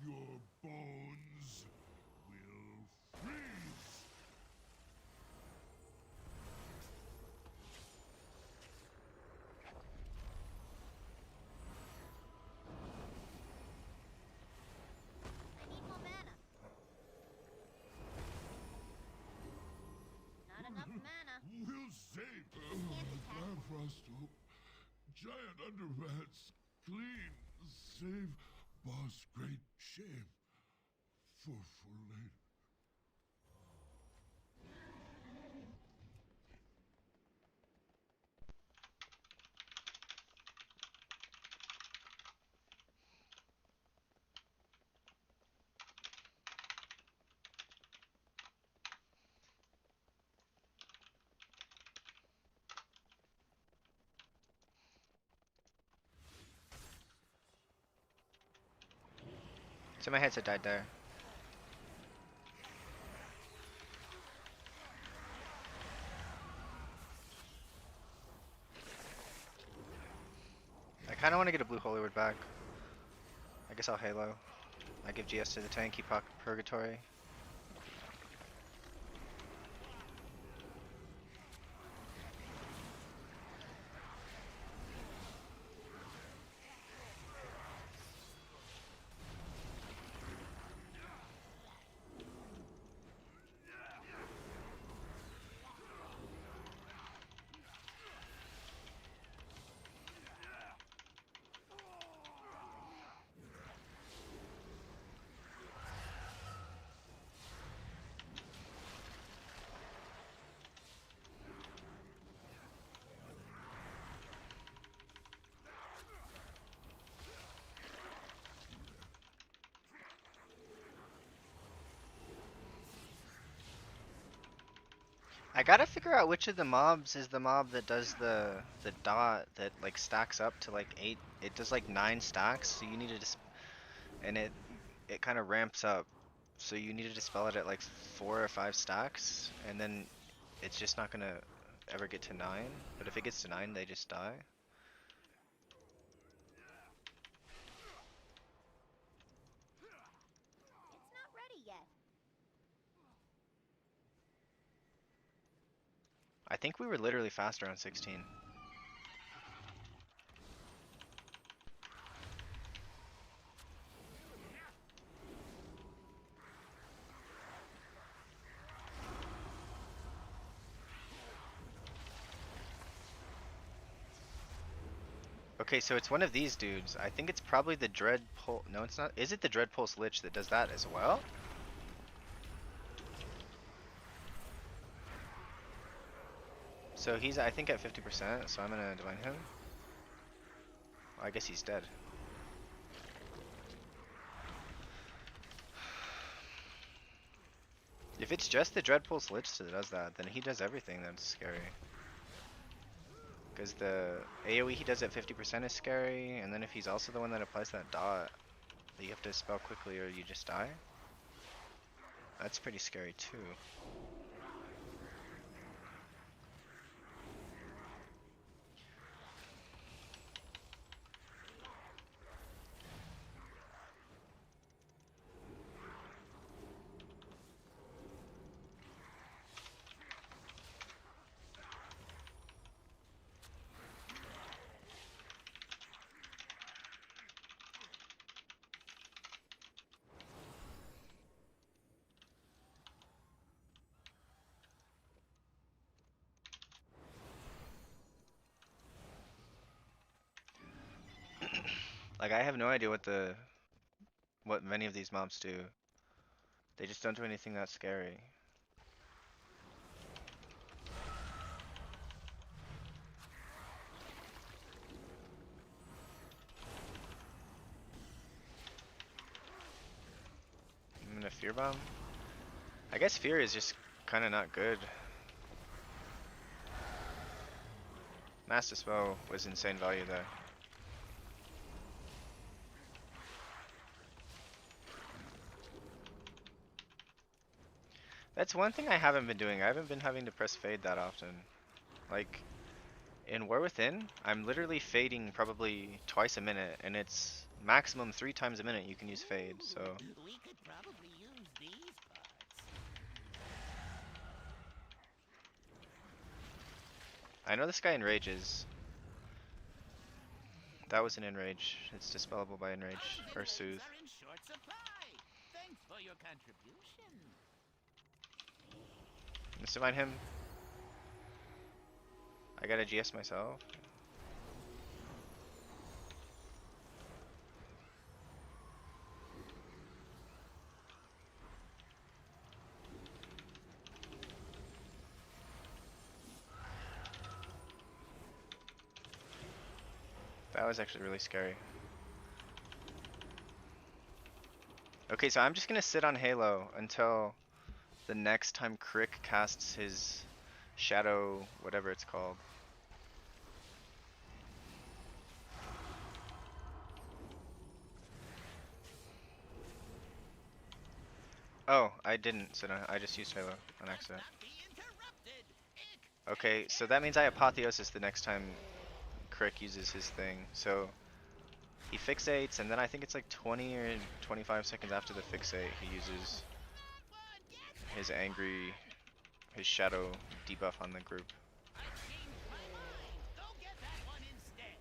your bones will freeze. I need more mana. Not enough mana. We'll save. Can't attack. Frosto. Giant underpants. Clean. Save boss. Great shame. For later. So my headset died there. I kind of want to get a blue holy word back. I guess I'll halo. I give GS to the tank, keep purgatory. I gotta figure out which of the mobs is the mob that does the dot that like stacks up to like 8. It does like 9 stacks, so you need to and it kind of ramps up. So you need to dispel it at like 4 or 5 stacks, and then it's just not gonna ever get to 9. But if it gets to 9, they just die. It's not ready yet. I think we were literally faster on 16. Okay, so it's one of these dudes. I think it's probably the Dread Pulse. No, it's not. Is it the Dread Pulse Lich that does that as well? So he's, I think, at 50%, so I'm gonna divine him. Well, I guess he's dead. If it's just the Dread Pulse Lich that does that, then he does everything that's scary. Because the AoE he does at 50% is scary, and then if he's also the one that applies that dot that you have to spell quickly or you just die, that's pretty scary too. Like I have no idea what many of these mobs do. They just don't do anything that scary. I'm gonna Fear Bomb. I guess Fear is just kind of not good. Master Spell was insane value there. That's one thing I haven't been doing. I haven't been having to press fade that often. Like, in War Within, I'm literally fading probably twice a minute, and it's maximum 3 times a minute you can use fade, so... We could probably use these parts. I know this guy enrages. That was an enrage. It's dispellable by enrage, or soothe. Are in short supply. Thanks for your contribution. Let's divine him. I gotta GS myself. That was actually really scary. Okay, so I'm just gonna sit on Halo until the next time Crick casts his shadow, whatever it's called. Oh, I didn't sit on, I just used Halo on accident. Not be interrupted. Okay, so that means I Apotheosis the next time Crick uses his thing. So he fixates, and then I think it's like 20 or 25 seconds after the fixate, he uses his angry, his shadow debuff on the group. I changed my mind. Go get that one instead.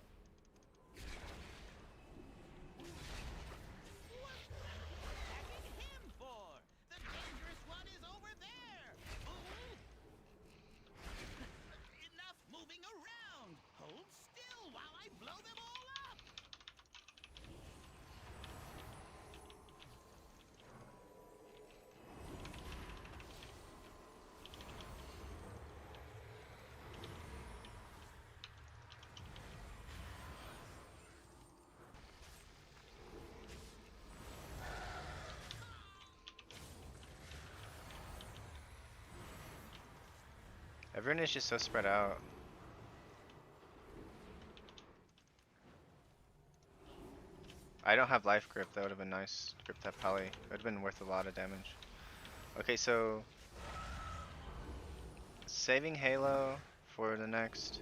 Attacking him for? The dangerous one is over there. Ooh. Enough moving around. Hold still while I blow them all up. Everyone is just so spread out. I don't have life grip, that would have been nice. Grip that Pally. It would have been worth a lot of damage. Okay, so saving Halo for the next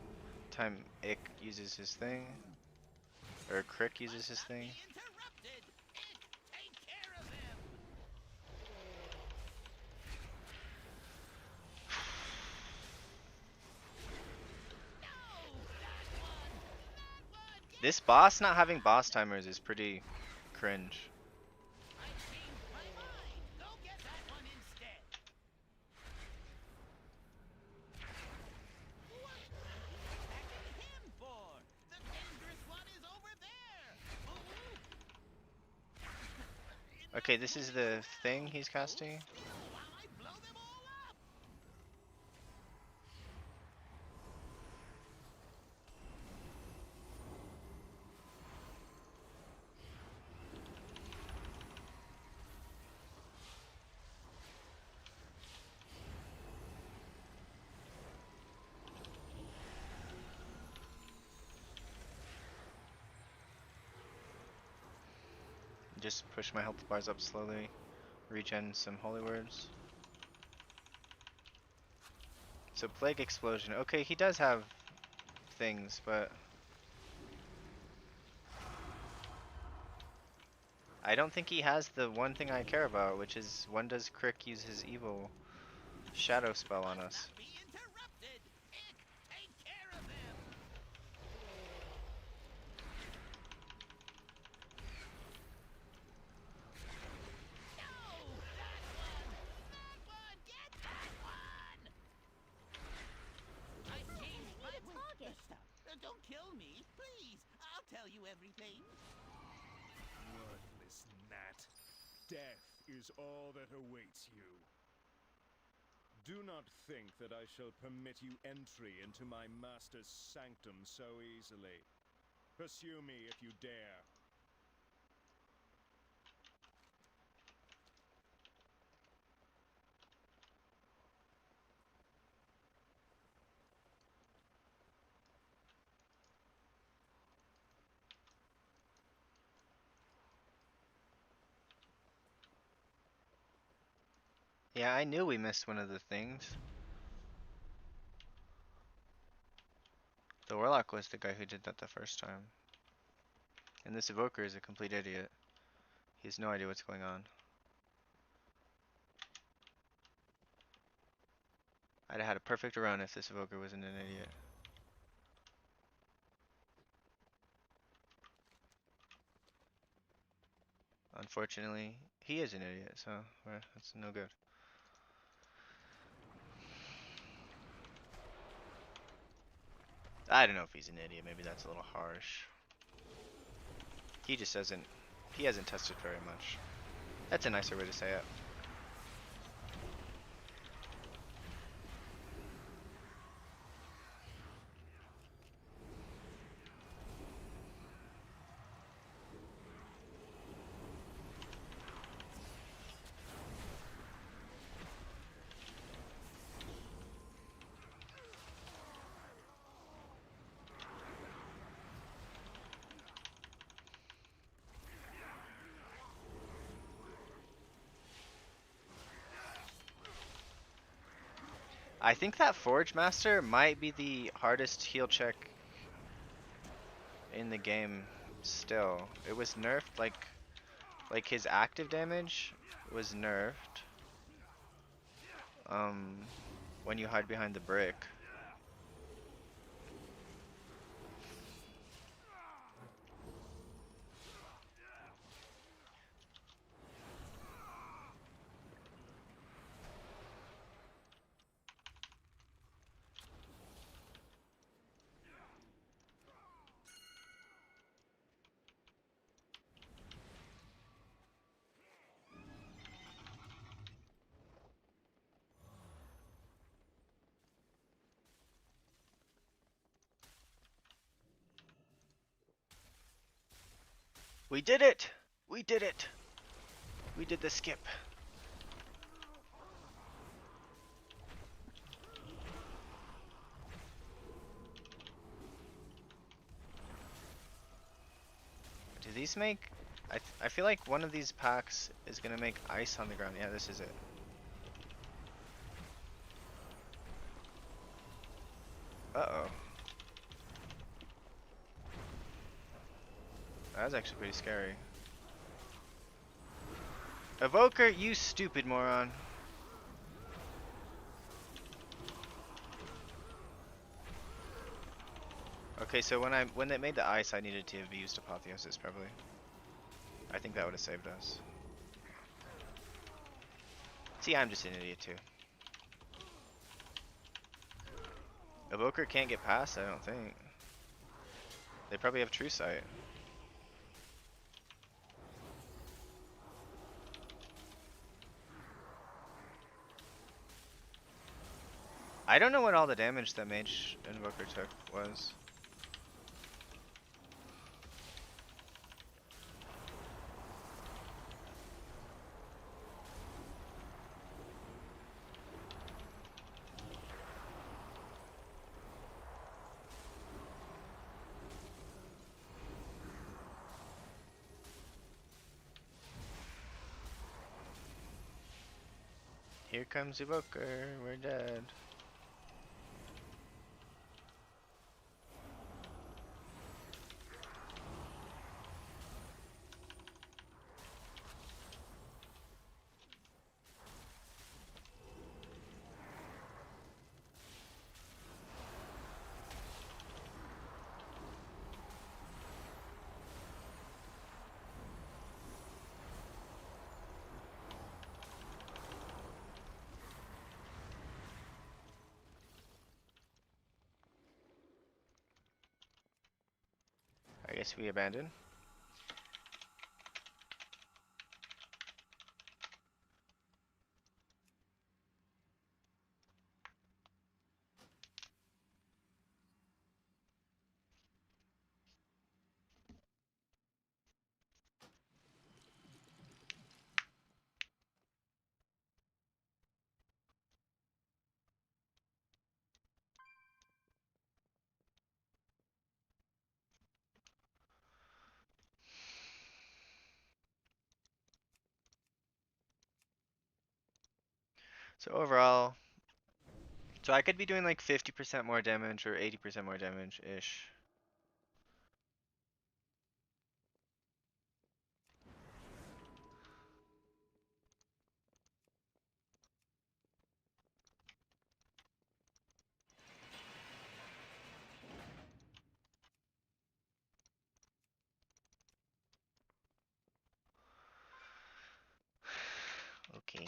time Ick uses his thing. Or Crick uses his thing. Be interrupted. Take care of him. This boss not having boss timers is pretty cringe. I changed my mind. Go get that one instead. Attacking him for? The dangerous one is Okay, this is the thing he's casting. While I blow them all up. Just push my health bars up slowly. Regen some holy words. So plague explosion. Okay, he does have things, but I don't think he has the one thing I care about, which is when does Crick use his evil shadow spell on us? Be interrupted. Ick, take care of them. No, that one. Get that one. I changed my target. Don't kill me, please. I'll tell you everything. Worthless gnat. Death is all that awaits you. Do not think that I shall permit you entry into my master's sanctum so easily. Pursue me if you dare. Yeah, I knew we missed one of the things. The Warlock was the guy who did that the first time. And this Evoker is a complete idiot. He has no idea what's going on. I'd have had a perfect run if this Evoker wasn't an idiot. Unfortunately, he is an idiot, so that's no good. I don't know if he's an idiot, maybe that's a little harsh. He just he hasn't tested very much. That's a nicer way to say it. I think that Forge Master might be the hardest heal check in the game still. It was nerfed, like his active damage was nerfed. When you hide behind the brick. We did it! We did it! We did the skip. Do these make... I feel like one of these packs is gonna make ice on the ground. Yeah, this is it. Uh-oh. That was actually pretty scary. Evoker, you stupid moron. Okay, so when they made the ice, I needed to have used Apotheosis, probably. I think that would have saved us. See, I'm just an idiot too. Evoker can't get past, I don't think. They probably have True Sight. I don't know what all the damage that Mage Invoker took was. Here comes Evoker, we're dead. I guess we abandon. So overall, so I could be doing like 50% more damage or 80% more damage-ish. Okay.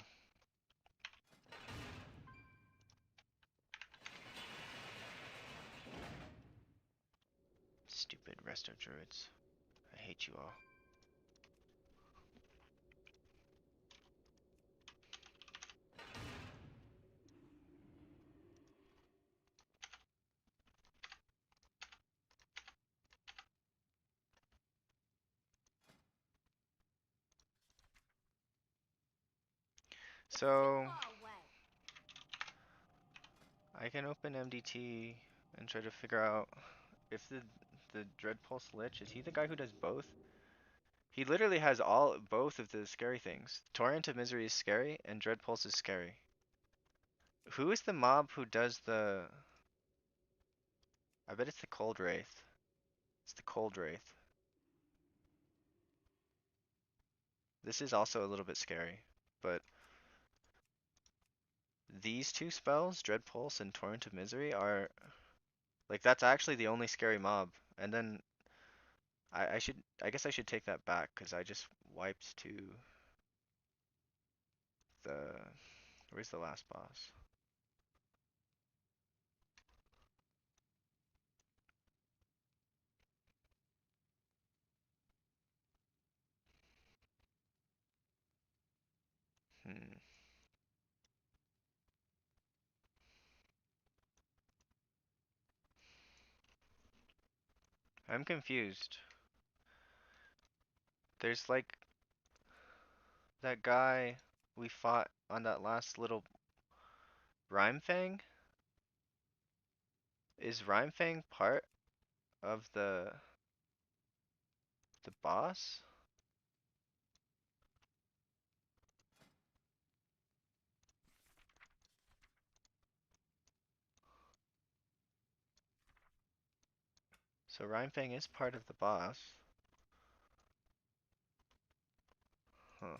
Stupid resto druids. I hate you all. So Far away. I can open MDT and try to figure out if the Dread Pulse Lich, is he the guy who does both? He literally has both of the scary things. Torrent of Misery is scary and Dread Pulse is scary. Who is the mob who does the... I bet it's the Cold Wraith. It's the Cold Wraith. This is also a little bit scary, but these two spells, Dread Pulse and Torrent of Misery, are like that's actually the only scary mob. And then I guess I should take that back because I just wiped to the where's the last boss? Hmm. I'm confused. There's like that guy we fought on that last little Rhymefang. Is Rhymefang part of the boss? So Rhymefang is part of the boss. Huh.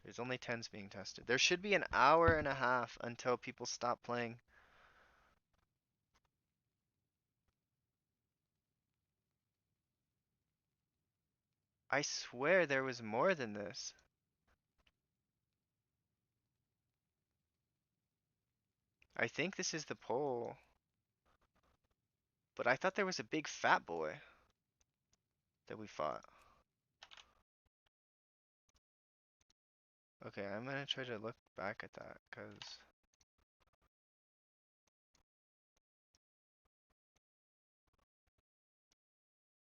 There's only 10s being tested. There should be an hour and a half until people stop playing. I swear there was more than this. I think this is the poll. But I thought there was a big fat boy. that we fought. Okay, I'm gonna try to look back at that, cause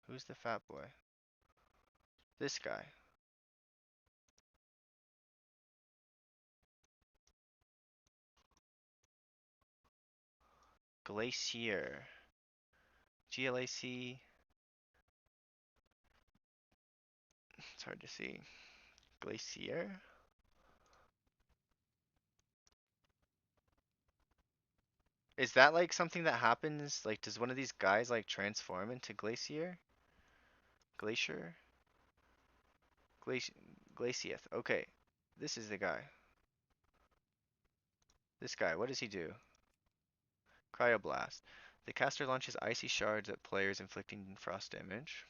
who's the fat boy? This guy. Glacier. GLAC. It's hard to see. Glacier? Is that like something that happens? Like, does one of these guys like transform into Glacier? Glacier? Glaci Glacieth. Okay. This is the guy. This guy, what does he do? Cryoblast. The caster launches icy shards at players, inflicting frost damage.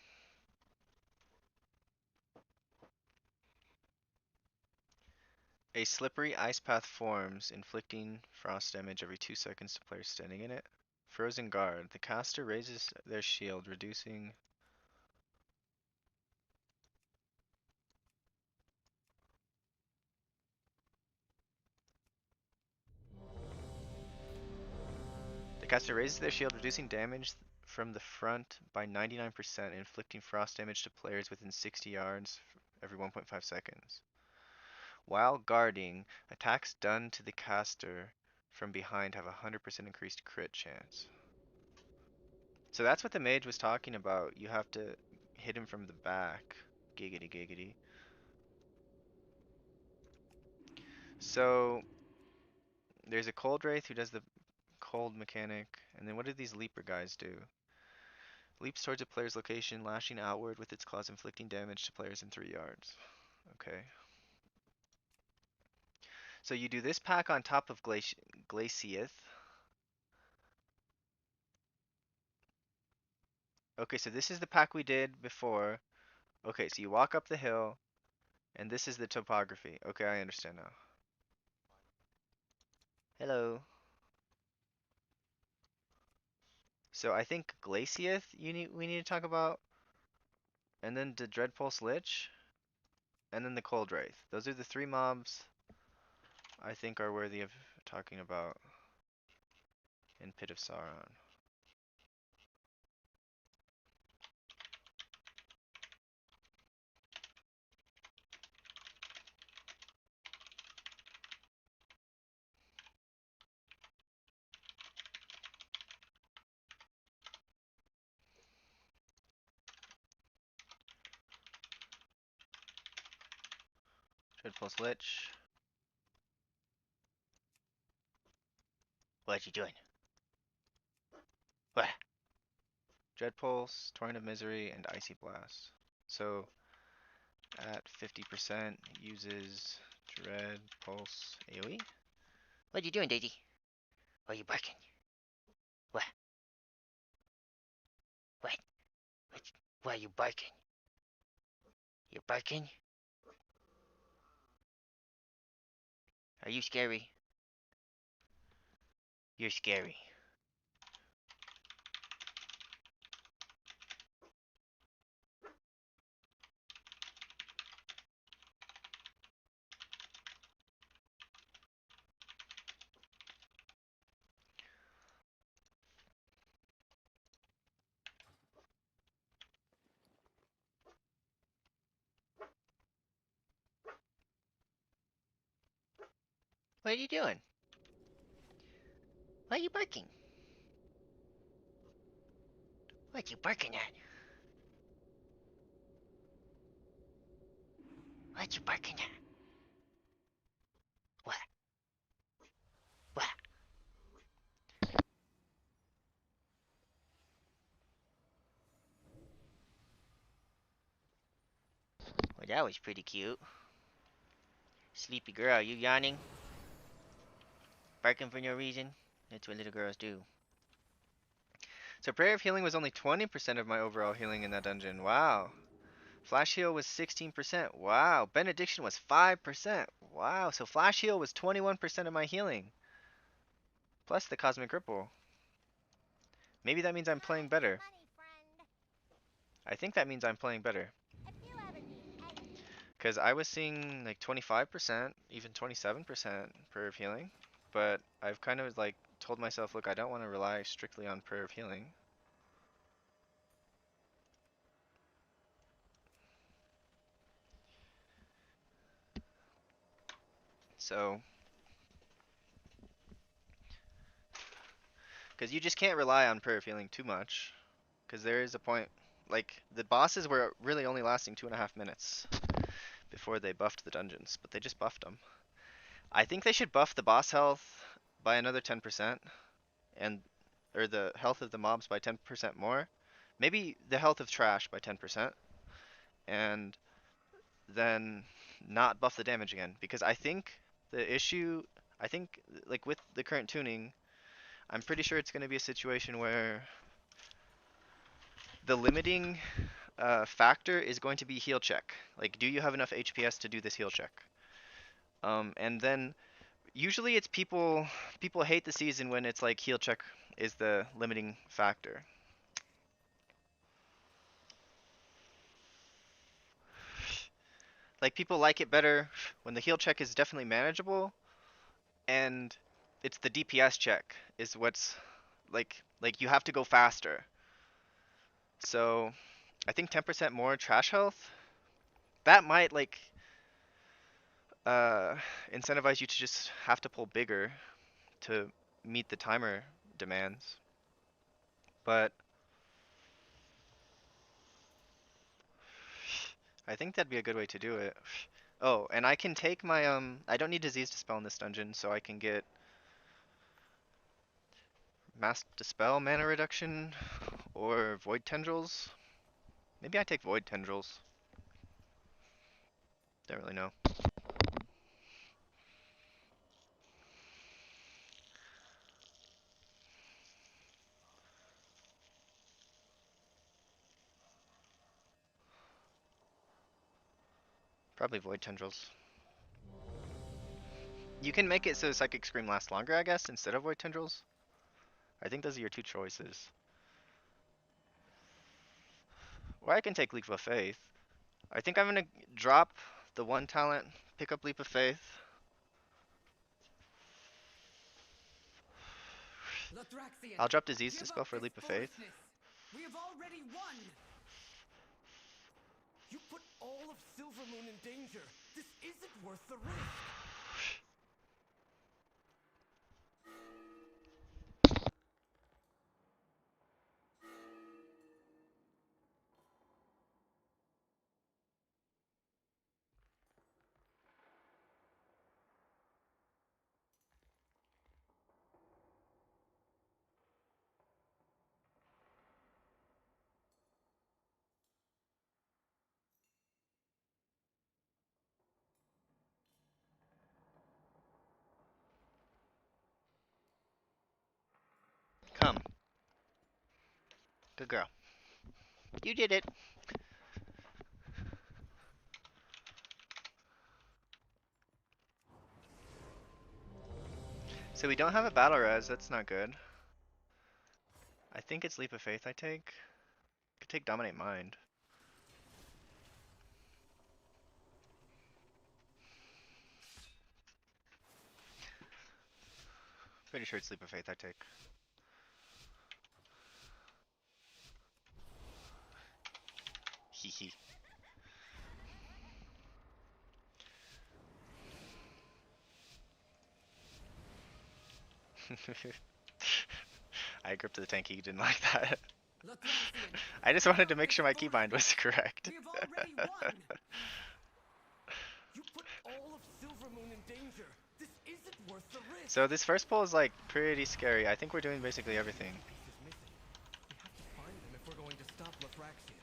A slippery ice path forms, inflicting frost damage every 2 seconds to players standing in it. Frozen Guard. The caster raises their shield, reducing... The caster raises their shield, reducing damage from the front by 99%, inflicting frost damage to players within 60 yards every 1.5 seconds. While guarding, attacks done to the caster from behind have a 100% increased crit chance. So that's what the mage was talking about. You have to hit him from the back. Giggity giggity. So there's a cold wraith who does the cold mechanic, and then what do these leaper guys do? Leaps towards a player's location, lashing outward with its claws, inflicting damage to players in 3 yards. Okay. So you do this pack on top of Glacieth. Okay, so this is the pack we did before. Okay, so you walk up the hill, and this is the topography. Okay, I understand now. Hello. So I think Glacieth we need to talk about, and then the Dreadpulse Lich, and then the Cold Wraith. Those are the 3 mobs I think are worthy of talking about in Pit of Sauron. Dreadpulse Lich. What you doing? What? Dreadpulse, Torrent of Misery, and Icy Blast. So at 50% uses Dreadpulse AoE. What you doing, Daisy? Why are you barking? What? What? What? Why are you barking? You're barking? Are you scary? You're scary. What are you doing? Why are you barking? What you barking at? What you barking at? What? What? Well, that was pretty cute. Sleepy girl, you yawning? Barking for no reason? That's what little girls do. So Prayer of Healing was only 20% of my overall healing in that dungeon. Wow. Flash Heal was 16%. Wow. Benediction was 5%. Wow. So Flash Heal was 21% of my healing. Plus the Cosmic Ripple. Maybe that means I'm playing better. Money, friend. I think that means I'm playing better. If you ever need anything, Because I was seeing like 25%, even 27% prayer of healing. But I've kind of like told myself, look, I don't want to rely strictly on prayer of healing. So, because you just can't rely on prayer of healing too much. Because there is a point, like, the bosses were really only lasting 2.5 minutes before they buffed the dungeons, but they just buffed them. I think they should buff the boss health by another 10%, and or the health of the mobs by 10% more. Maybe the health of trash by 10%, and then not buff the damage again. Because I think the issue, I think, like with the current tuning, I'm pretty sure it's going to be a situation where the limiting factor is going to be heal check. Like, do you have enough HPS to do this heal check? And then usually it's people hate the season when it's like heal check is the limiting factor. Like people like it better when the heal check is definitely manageable and it's the DPS check is what's like you have to go faster. So I think 10% more trash health that might like uh incentivize you to just have to pull bigger to meet the timer demands. But I think that'd be a good way to do it. Oh, and I can take my I don't need disease dispel in this dungeon, so I can get mass dispel mana reduction or void tendrils. Maybe I take void tendrils. Don't really know. Probably void tendrils. You can make it so psychic scream lasts longer, I guess, instead of void tendrils. I think those are your two choices. Or I can take leap of faith. I think I'm gonna drop the one talent, pick up leap of faith. Lathraxian, I'll drop disease give dispel up for this leap of faith. foolishness. We have already won. You put all of Silvermoon in danger. This isn't worth the risk. Come. Good girl. You did it. So we don't have a battle res, that's not good. I think it's leap of faith I take. Could take dominate mind. Pretty sure it's leap of faith I take. Hee hee. I gripped the tank, he didn't like that. Lathraxian, I just give wanted to up make this sure my keybind was foolishness. correct. We have already won. You put all of Silvermoon in danger. This isn't worth the risk. So this first pull is like pretty scary. I think we're doing basically everything. Piece is missing. We have to find them if we're going to stop Lathraxian.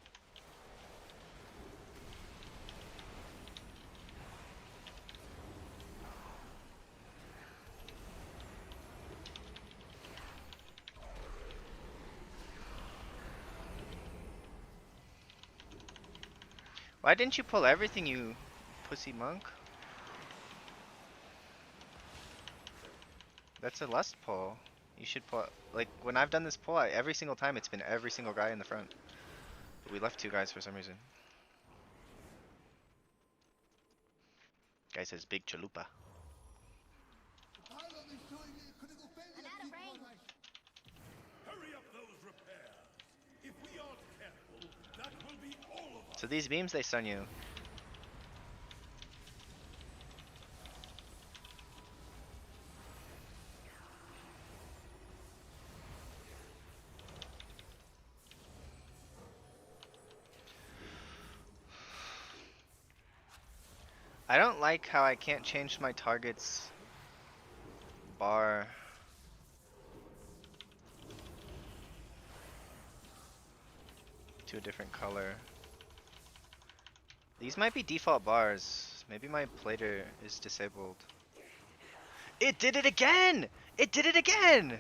Why didn't you pull everything, you pussy monk? That's a lust pull. You should pull, like, when I've done this pull, every single time it's been every single guy in the front. We left 2 guys for some reason. Guy says big chalupa. I'm out of range. Hurry up those repairs. If we aren't careful, that will be all of us. So these beams, they stun you. I don't like how I can't change my target's bar. To a different color. These might be default bars. Maybe my plater is disabled. It did it again! It did it again!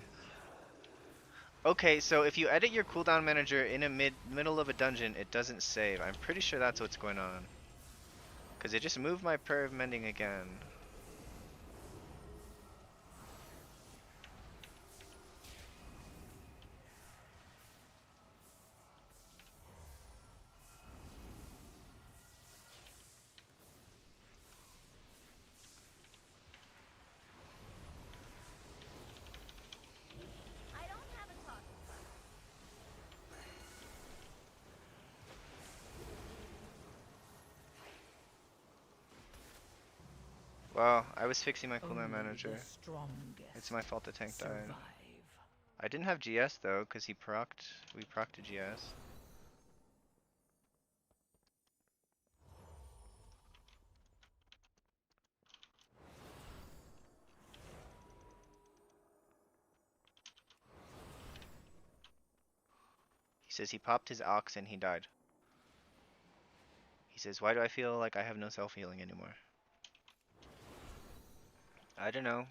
Okay, so if you edit your cooldown manager in a middle of a dungeon, it doesn't save. I'm pretty sure that's what's going on. Cause it just moved my perv mending again. I don't have a talking bar. Well, I was fixing my cooldown Only manager. the strongest It's my fault the tank died. survive. I didn't have GS though, cause we procced a GS. He says he popped his ox and he died. He says, why do I feel like I have no self-healing anymore? I don't know.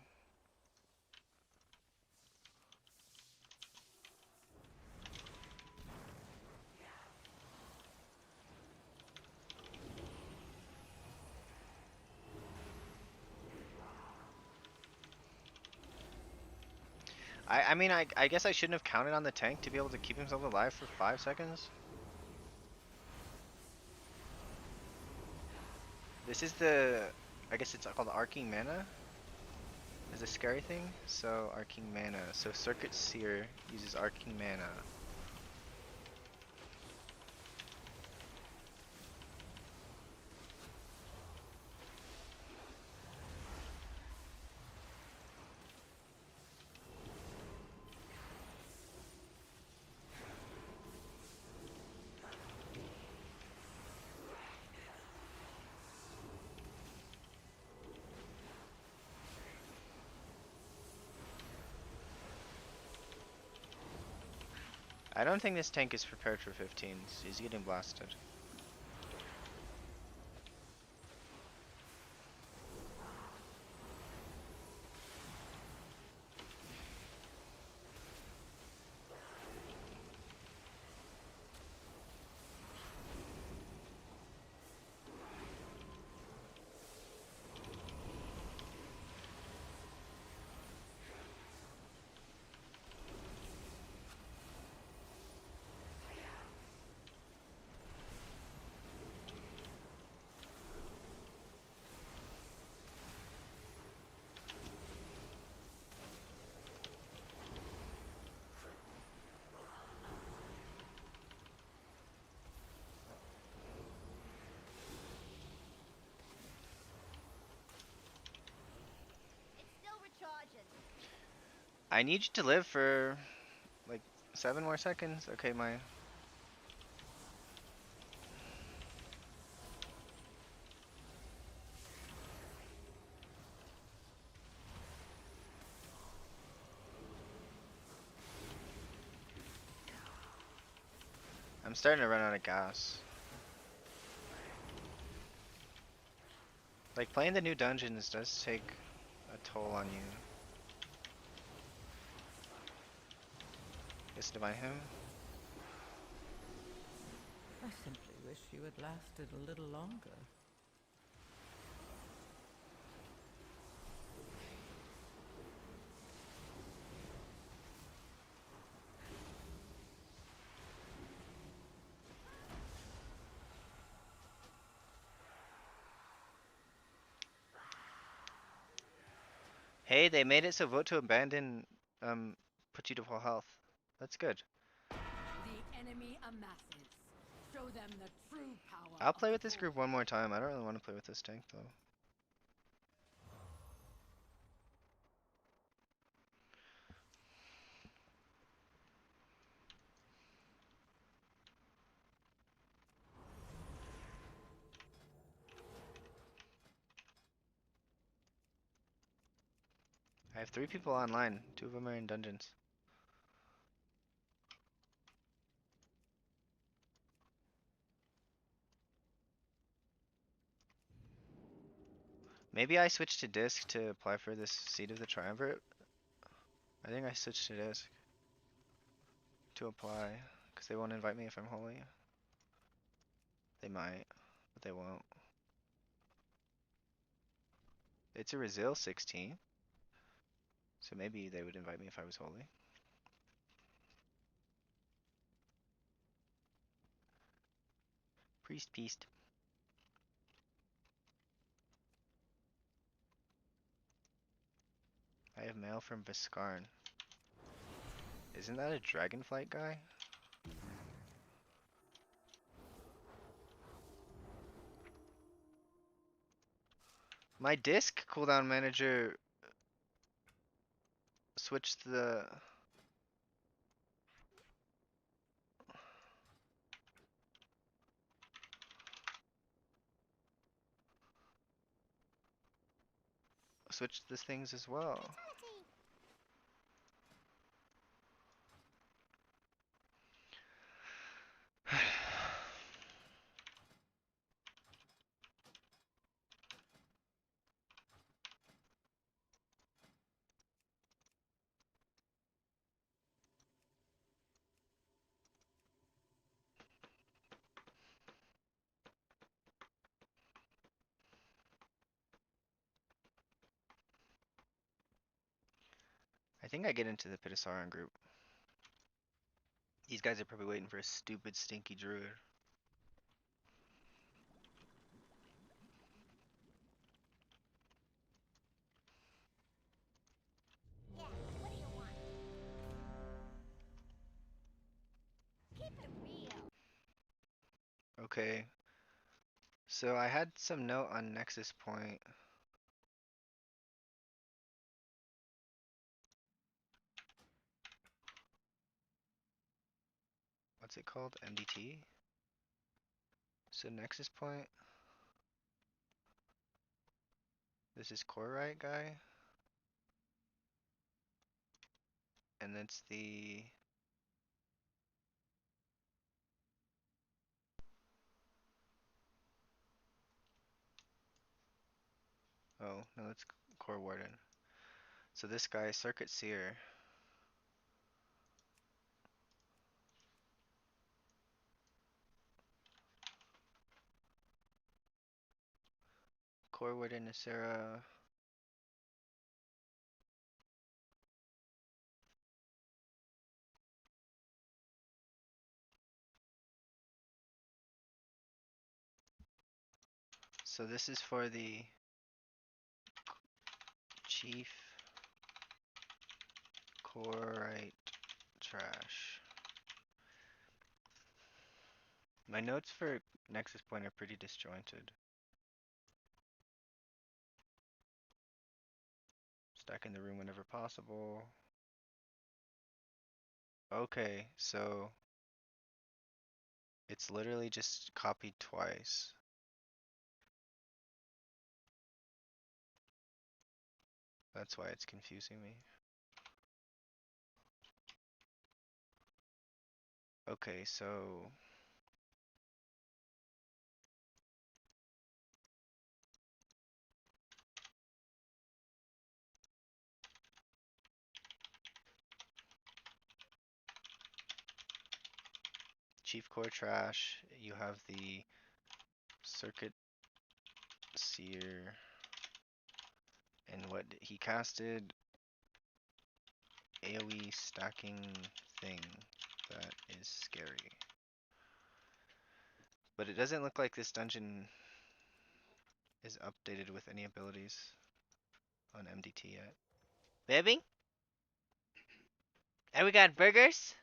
I mean, I guess I shouldn't have counted on the tank to be able to keep himself alive for 5 seconds. This is the, I guess it's called Arcing Mana. Is a scary thing. So Arcing Mana. So Circuit Seer uses Arcing Mana. I don't think this tank is prepared for 15s. He's getting blasted. It's still recharging. I need you to live for like 7 more seconds. Okay, my. I'm starting to run out of gas. Like, playing the new dungeons does take a toll on you. Guess to buy him. I simply wish you had lasted a little longer. Hey, they made it so vote to abandon puts you to full health. That's good. The enemy amasses. Show them the true power I'll of play the with this group one more time. I don't really want to play with this tank though. I have 3 people online. 2 of them are in dungeons. Maybe I switched to disc to apply for this seat of the triumvirate. I think I switched to disc to apply because they won't invite me if I'm holy. They might, but they won't. It's a Resil 16, so maybe they would invite me if I was holy. Priest beast. I have mail from Viscarn. Isn't that a dragonflight guy? My disc cooldown manager switched the things as well. I think I get into the Pitasaran group. These guys are probably waiting for a stupid stinky druid. Yeah, what do you want? Keep it real. Okay, so I had some note on Nexus Point. What's it called? MDT? So Nexus Point. This is core right guy. And that's the oh no, that's core warden. So this guy, Circuit Seer. Core warden is Sarah. So this is for the chief core right trash. My notes for Nexus Point are pretty disjointed. Stack in the room whenever possible. Okay, so it's literally just copied twice. That's why it's confusing me. Okay, so Chief Core Trash, you have the Circuit Seer, and what he casted AoE stacking thing that is scary. But it doesn't look like this dungeon is updated with any abilities on MDT yet. Baby? And we got burgers?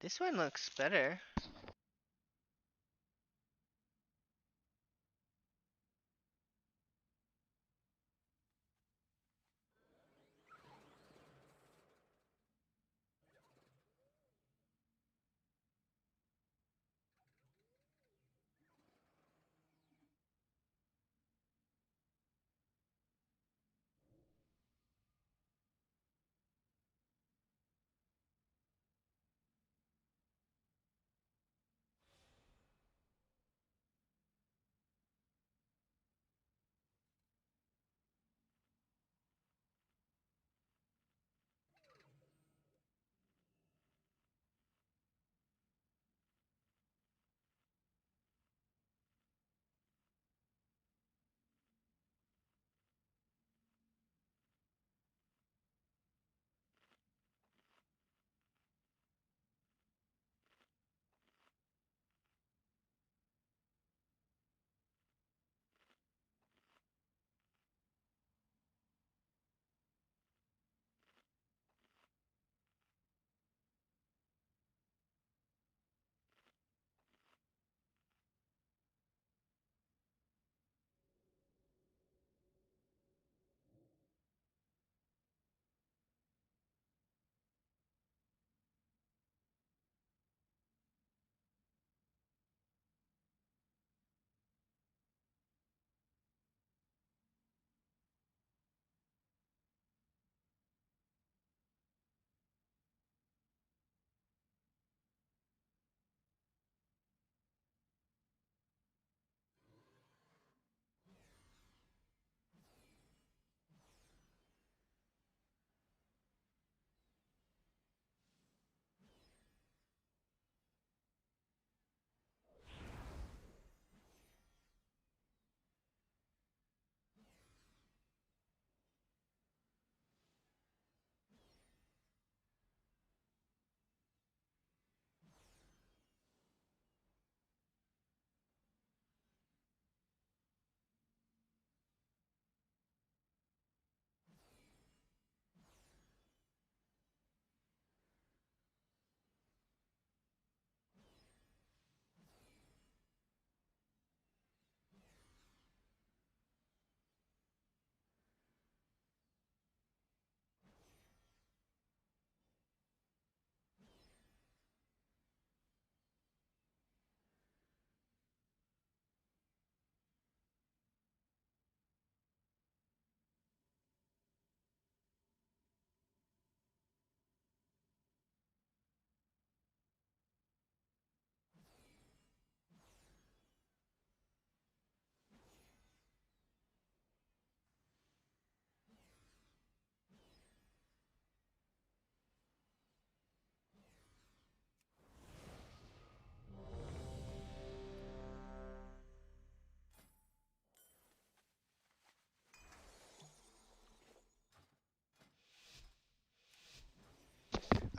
This one looks better.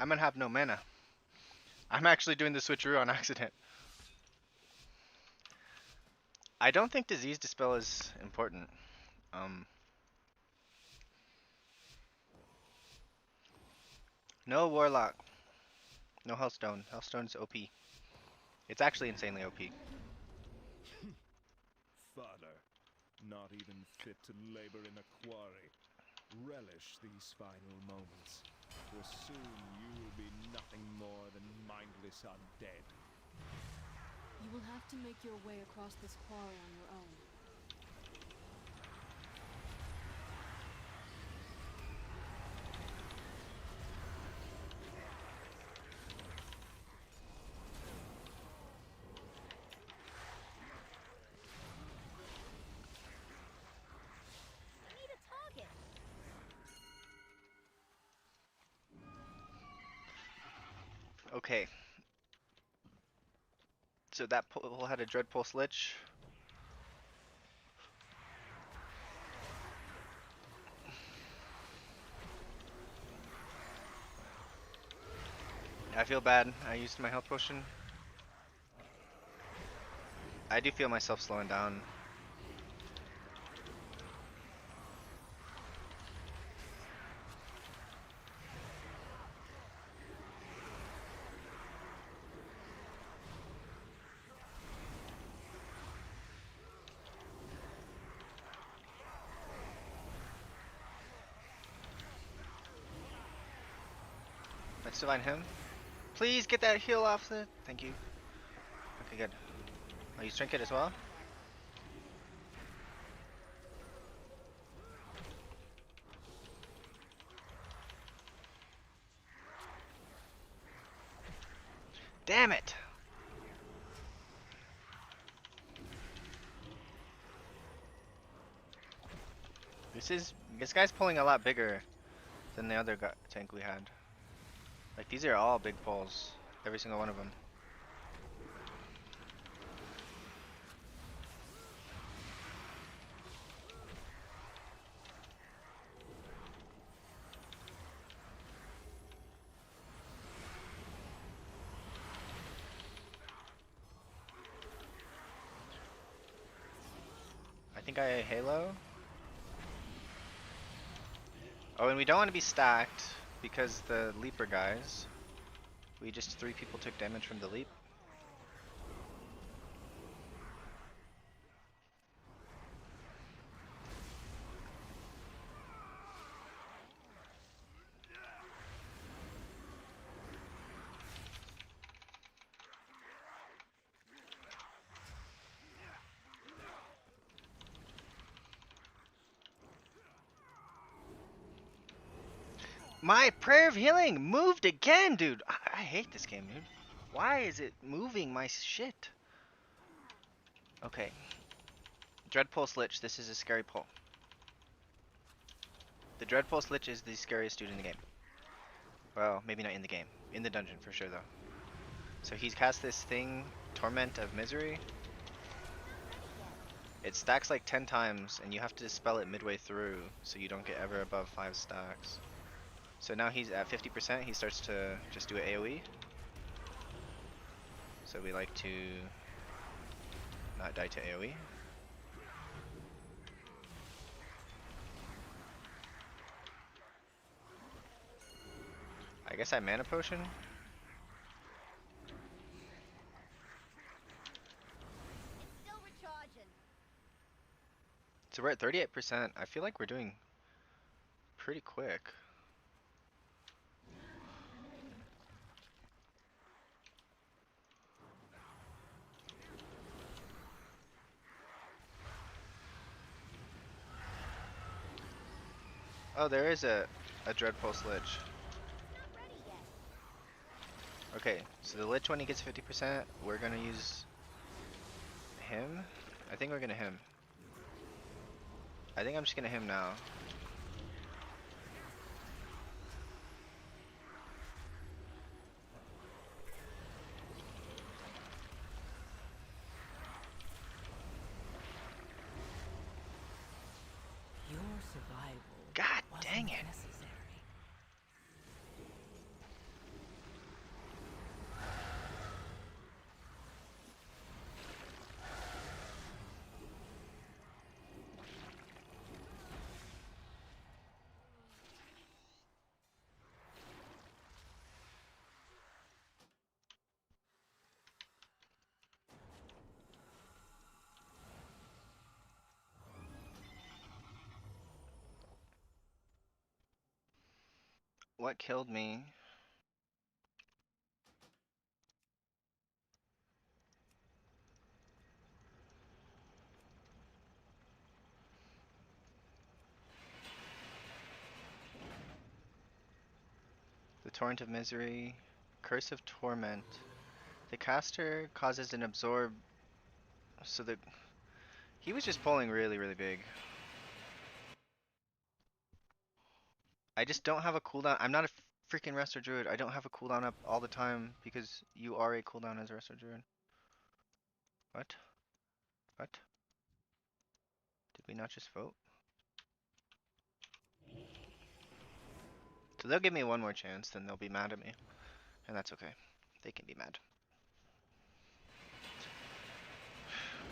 I'm gonna have no mana. I'm actually doing the switcheroo on accident. I don't think disease dispel is important. Um, no warlock, no hellstone. Hellstone's OP. It's actually insanely OP. Fodder. Not even fit to labor in a quarry. Relish these final moments, for soon you will be nothing more than mindless undead. You will have to make your way across this quarry on your own. I need a target. Okay. So that pole had a dread pulse lich. I feel bad. I used my health potion. I do feel myself slowing down. Let's divine him. Please get that heal off the. Thank you. Okay, good. Oh, you trinket as well? Damn it! This guy's pulling a lot bigger than the other tank we had. Like these are all big pulls, every single one of them. I think I Halo. Oh, and we don't want to be stacked because the leaper guys. We just 3 people took damage from the leap. My prayer of healing moved again, dude. I hate this game, dude. Why is it moving my shit? Okay. Dread Pulse Lich, this is a scary pull. The Dread Pulse Lich is the scariest dude in the game. Well, maybe not in the game. In the dungeon, for sure, though. So he's cast this thing, Torment of Misery. It stacks like 10 times, and you have to dispel it midway through, so you don't get ever above 5 stacks. So now he's at 50%, he starts to just do an AoE. So we like to not die to AoE. I guess I mana potion. Still recharging. So we're at 38%. I feel like we're doing pretty quick. Oh, there is a Dread Pulse Lich. Not ready yet. Okay, so the Lich when he gets 50%, we're gonna use him. I think we're gonna him. I think I'm just gonna him now. Your survival God wasn't dang it. necessary. What killed me? The Torrent of Misery. Curse of Torment. The caster causes an absorb. So the he was just pulling really, really big. I just don't have a cooldown. I'm not a freaking Resto Druid. I don't have a cooldown up all the time because you are a cooldown as a Resto Druid. What? What? Did we not just vote? So they'll give me one more chance, then they'll be mad at me. And that's okay. They can be mad.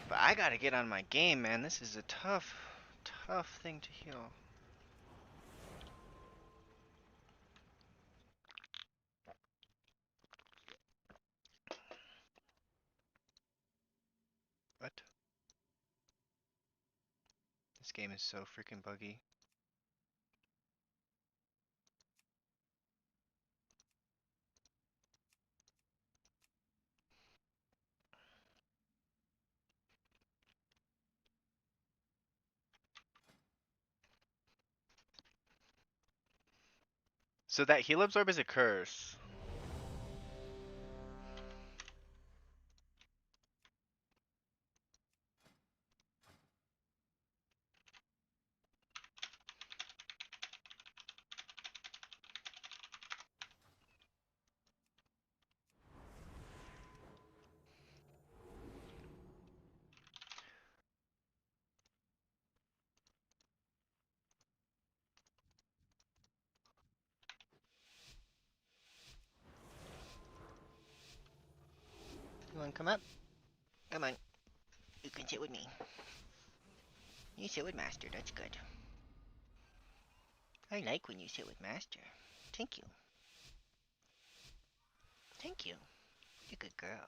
But I gotta get on my game, man. This is a tough, tough thing to heal. What? This game is so freaking buggy. So that heal absorb is a curse. You wanna come up? Come on. You can sit with me. You sit with Master, that's good. I like when you sit with Master. Thank you. Thank you. You're a good girl.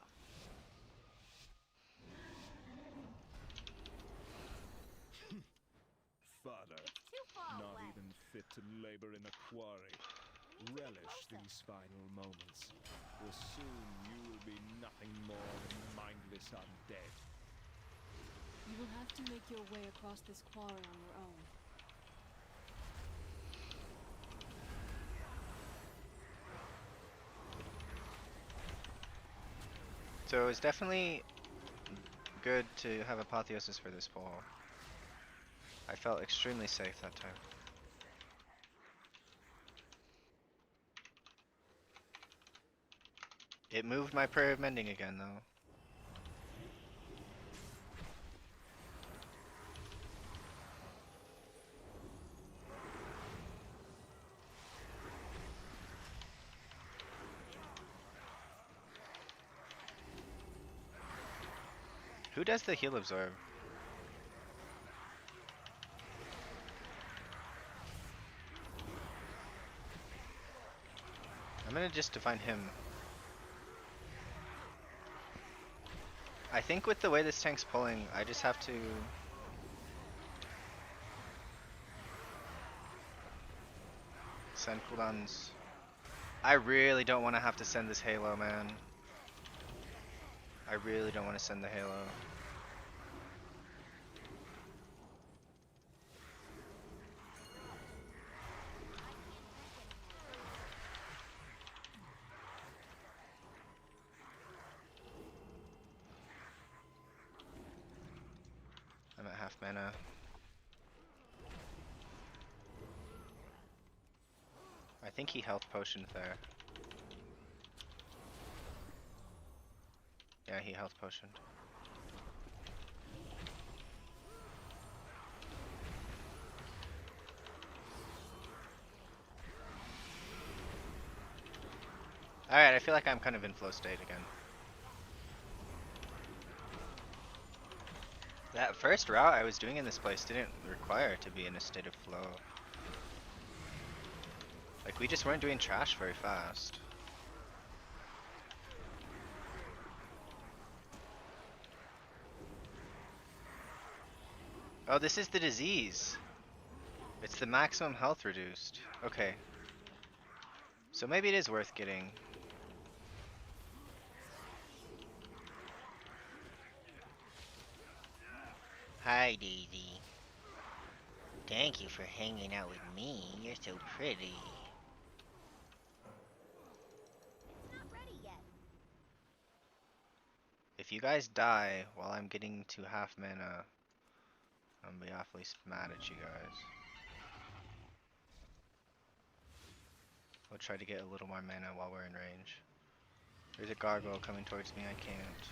Father, It's too far not away. even fit to labor in a quarry. We need to get Relish closer. these final moments, for soon you will be nothing more than mindless undead. You will have to make your way across this quarry on your own. So it's definitely good to have apotheosis for this pull. I felt extremely safe that time. It moved my prayer of mending again though. Who does the heal absorb? I'm gonna just define him. I think with the way this tank's pulling, I just have to... send cooldowns. I really don't want to have to send this Halo, man. I really don't want to send the Halo. I'm at half mana. I think he health potioned there. Yeah, he health potioned. Alright, I feel like I'm kind of in flow state again. That first route I was doing in this place didn't require to be in a state of flow. Like, we just weren't doing trash very fast. Oh, this is the disease. It's the maximum health reduced. Okay. So maybe it is worth getting. Hi, Daisy. Thank you for hanging out with me. You're so pretty. It's not ready yet. If you guys die while I'm getting to half mana, I'm gonna be awfully mad at you guys. We'll try to get a little more mana while we're in range. There's a gargoyle coming towards me, I can't.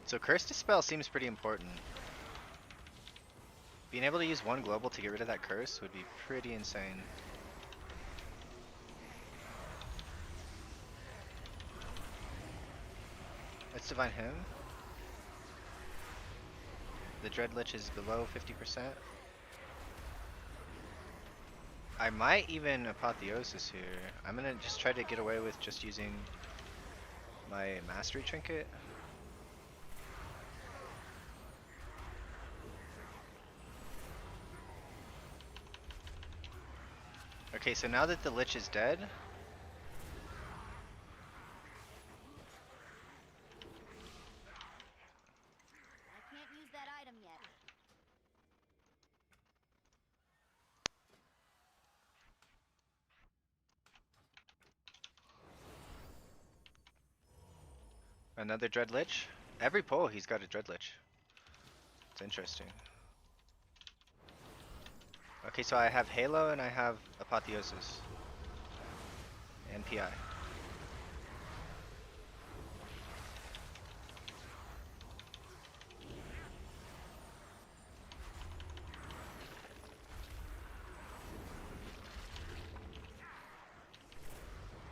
So Curse Dispel seems pretty important. Being able to use one global to get rid of that curse would be pretty insane. Let's divine him. The Dread Lich is below 50%. I might even Apotheosis here. I'm gonna just try to get away with just using my Mastery Trinket. Okay, so now that the Lich is dead, Another Dread Lich? Every pull he's got a Dread Lich. It's interesting. Okay, so I have Halo and I have Apotheosis. And PI.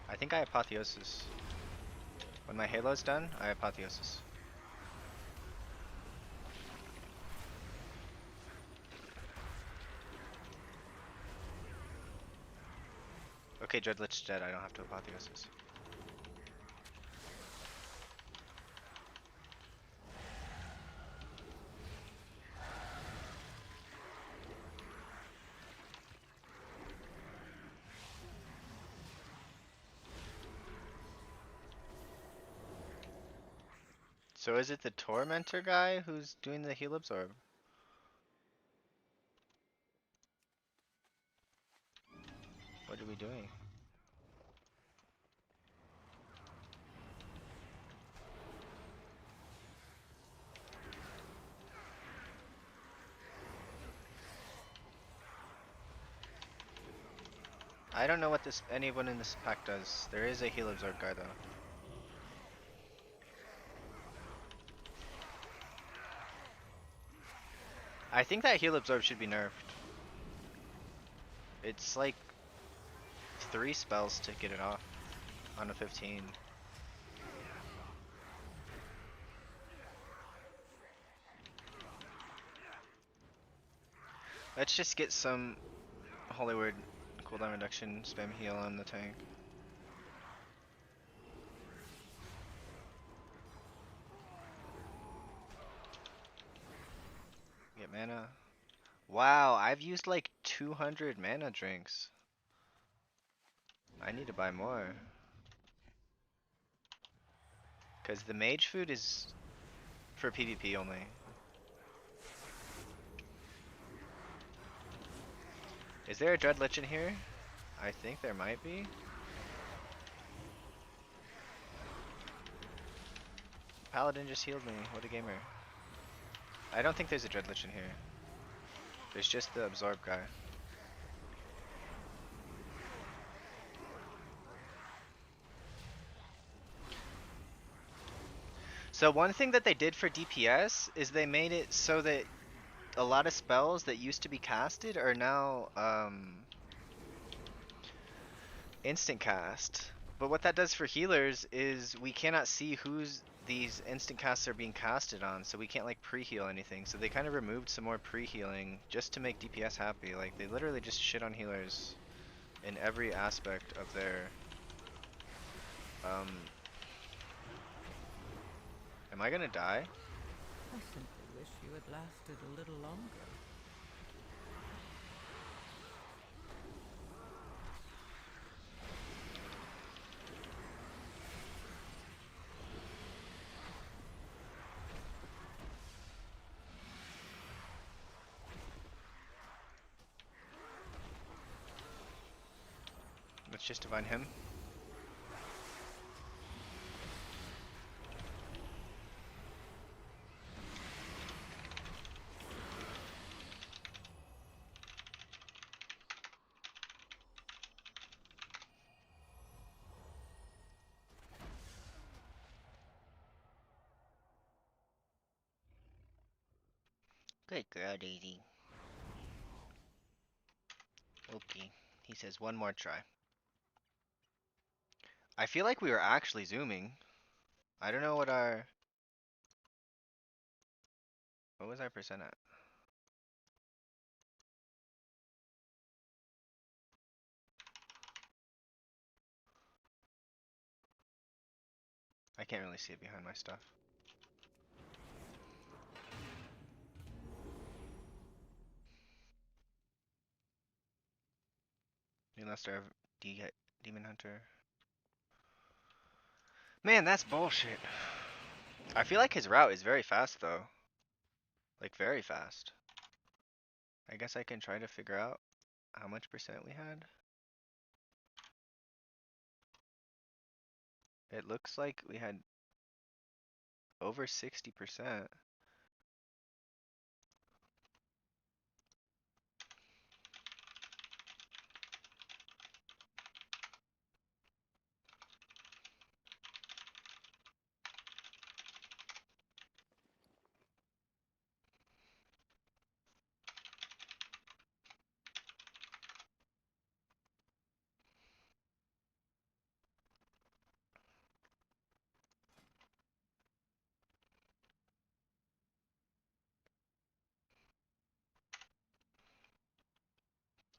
I think I Apotheosis. When my Halo's done, I Apotheosis. Okay, Dreadlich's dead, I don't have to Apotheosis. So is it the Tormentor guy who's doing the heal absorb? What are we doing? I don't know what this anyone in this pack does. There is a heal absorb guy though. I think that heal absorb should be nerfed. It's like 3 spells to get it off on a 15. Let's just get some Holy Word cooldown reduction, spam heal on the tank. Get mana. Wow, I've used like 200 mana drinks. I need to buy more. Because the mage food is for PvP only. Is there a Dread Lich in here? I think there might be. Paladin just healed me. What a gamer. I don't think there's a Dread Lich in here. There's just the absorb guy. So one thing that they did for DPS is they made it so that a lot of spells that used to be casted are now instant cast. But what that does for healers is we cannot see who's these instant casts are being casted on, so we can't like pre-heal anything. So they kind of removed some more pre-healing just to make DPS happy. Like they literally just shit on healers in every aspect of their Am I gonna die? I simply wish you had lasted a little longer. Let's just divine him. Good girl, Daisy. Okay. He says one more try. I feel like we were actually zooming. I don't know what our... What was our percent at? I can't really see it behind my stuff. Unless they're Demon Hunter. Man, that's bullshit. I feel like his route is very fast though. Like very fast. I guess I can try to figure out how much percent we had. It looks like we had over 60%.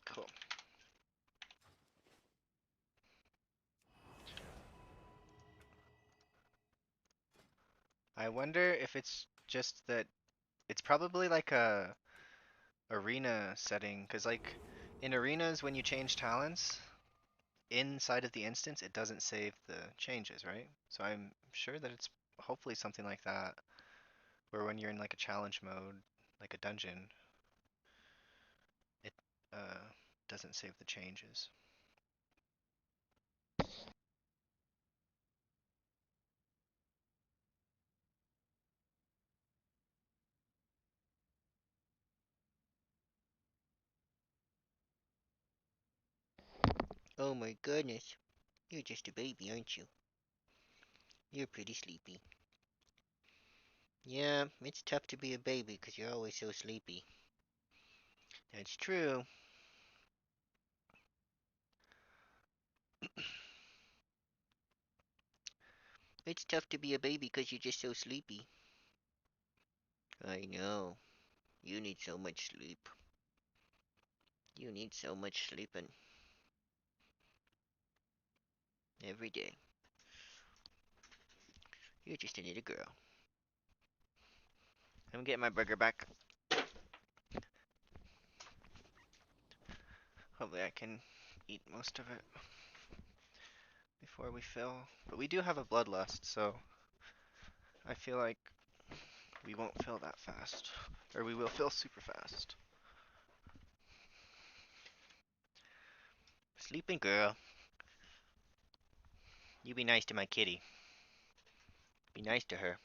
Cool. I wonder if it's just that it's probably like a arena setting, because like in arenas when you change talents inside of the instance, it doesn't save the changes, right? So I'm sure that it's hopefully something like that, where when you're in like a challenge mode, like a dungeon, it doesn't save the changes. Oh my goodness. You're just a baby, aren't you? You're pretty sleepy. Yeah, it's tough to be a baby 'cause you're always so sleepy. That's true. It's tough to be a baby 'cause you're just so sleepy. I know. You need so much sleep. You need so much sleeping. Every day. You're just a little girl. I'm getting my burger back. Hopefully I can eat most of it before we fill. But we do have a bloodlust, so I feel like we won't fill that fast. Or we will fill super fast. Sleeping girl. You be nice to my kitty. Be nice to her.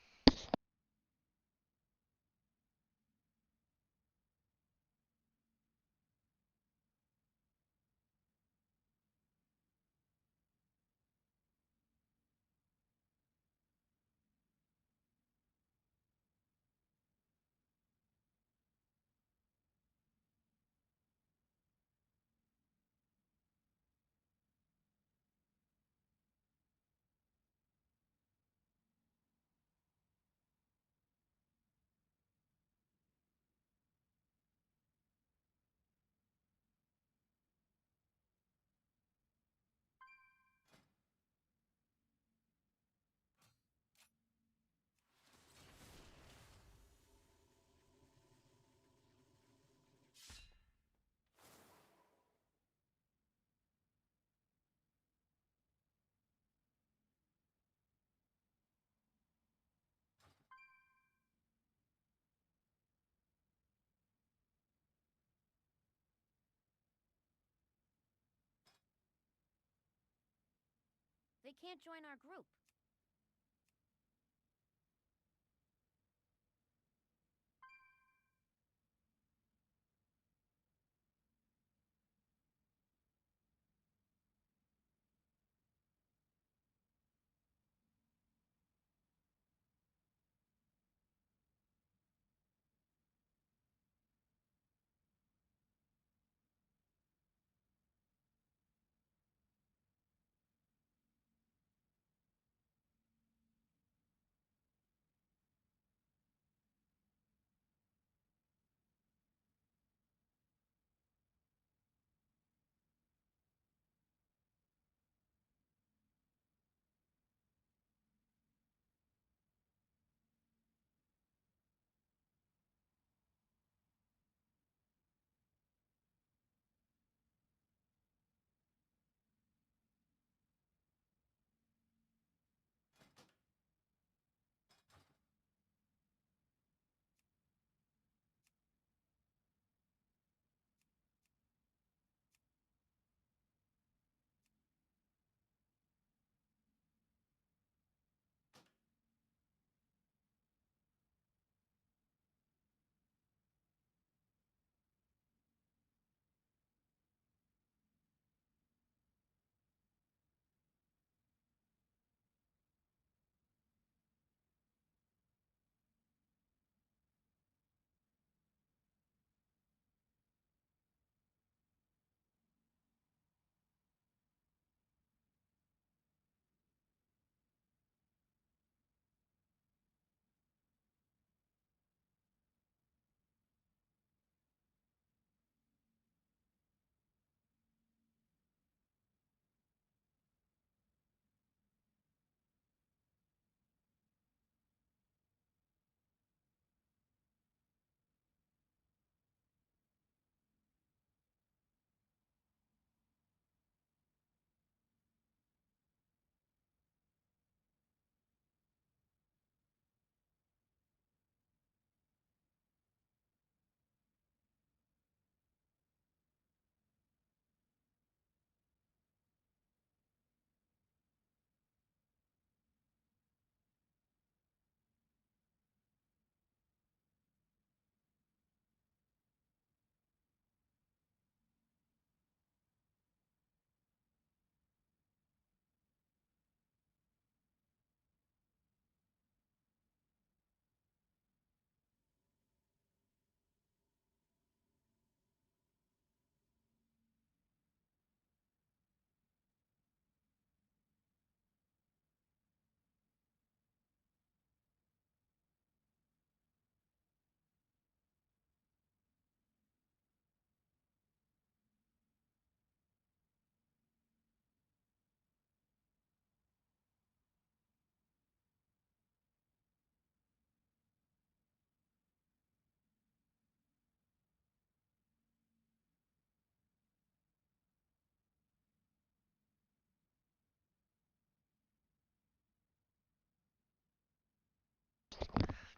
They can't join our group.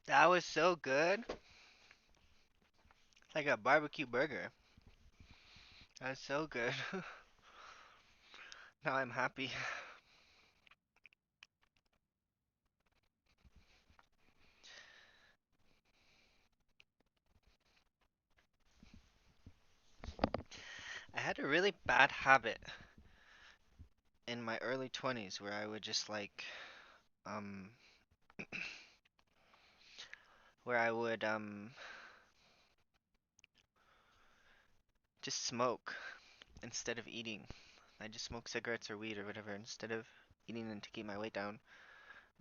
That was so good. It's like a barbecue burger. That's so good. Now I'm happy. I had a really bad habit in my early 20s where I would just like um where I would just smoke instead of eating. I just smoke cigarettes or weed or whatever instead of eating them to keep my weight down.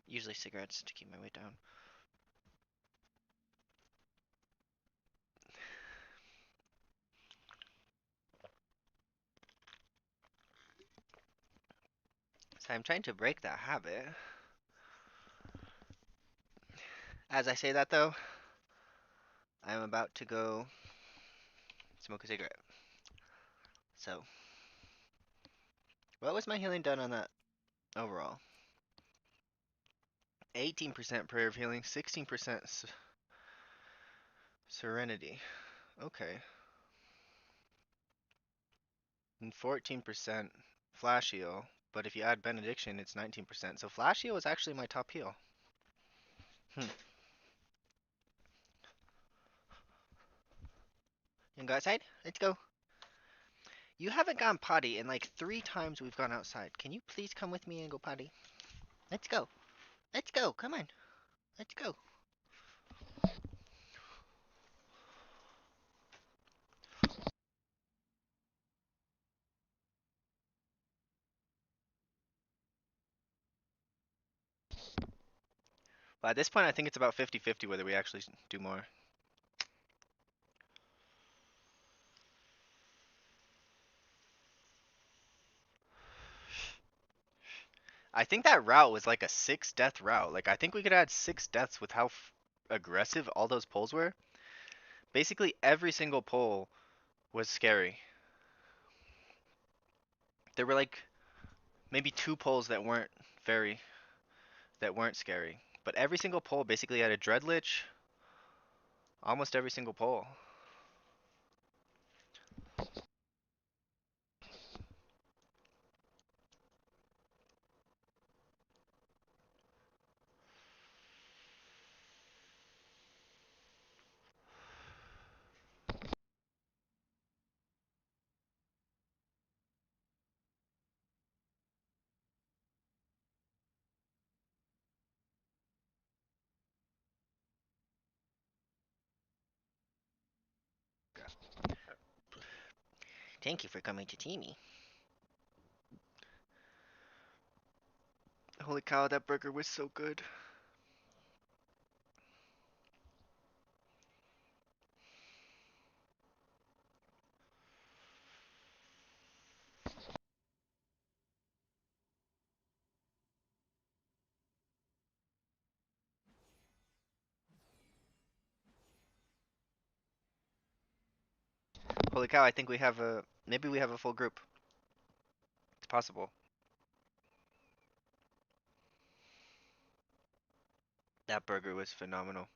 Usually cigarettes to keep my weight down. So I'm trying to break that habit. As I say that though, I'm about to go smoke a cigarette. So, what was my healing done on that overall? 18% prayer of healing, 16% serenity. Okay. And 14% flash heal. But if you add benediction, it's 19%. So flash heal is actually my top heal. Hmm. You wanna go outside? Let's go. You haven't gone potty in like 3 times we've gone outside. Can you please come with me and go potty? Let's go. Let's go. Come on. Let's go. Well, at this point, I think it's about 50-50 whether we actually do more. I think that route was like a 6 death route. Like, I think we could add 6 deaths with how aggressive all those pulls were. Basically, every single pull was scary. There were like maybe 2 pulls very that weren't scary, but every single pull basically had a dreadlich. Almost every single pull. Thank you for coming to Teamy. Holy cow, that burger was so good. Holy cow, I think we have maybe we have a full group. It's possible. That burger was phenomenal.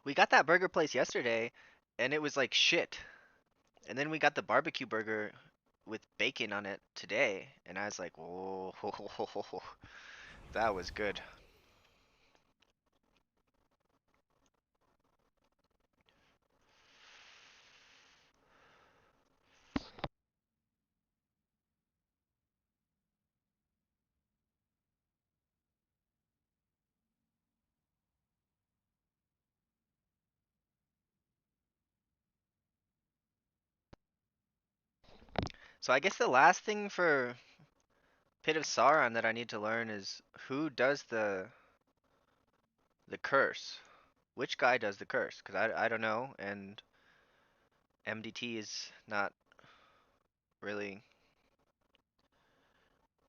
We got that burger place yesterday, and it was like shit. And then we got the barbecue burger with bacon on it today, and I was like, whoa, that was good. So I guess the last thing for Pit of Sauron that I need to learn is who does the curse. Which guy does the curse? Because I don't know, and MDT is not really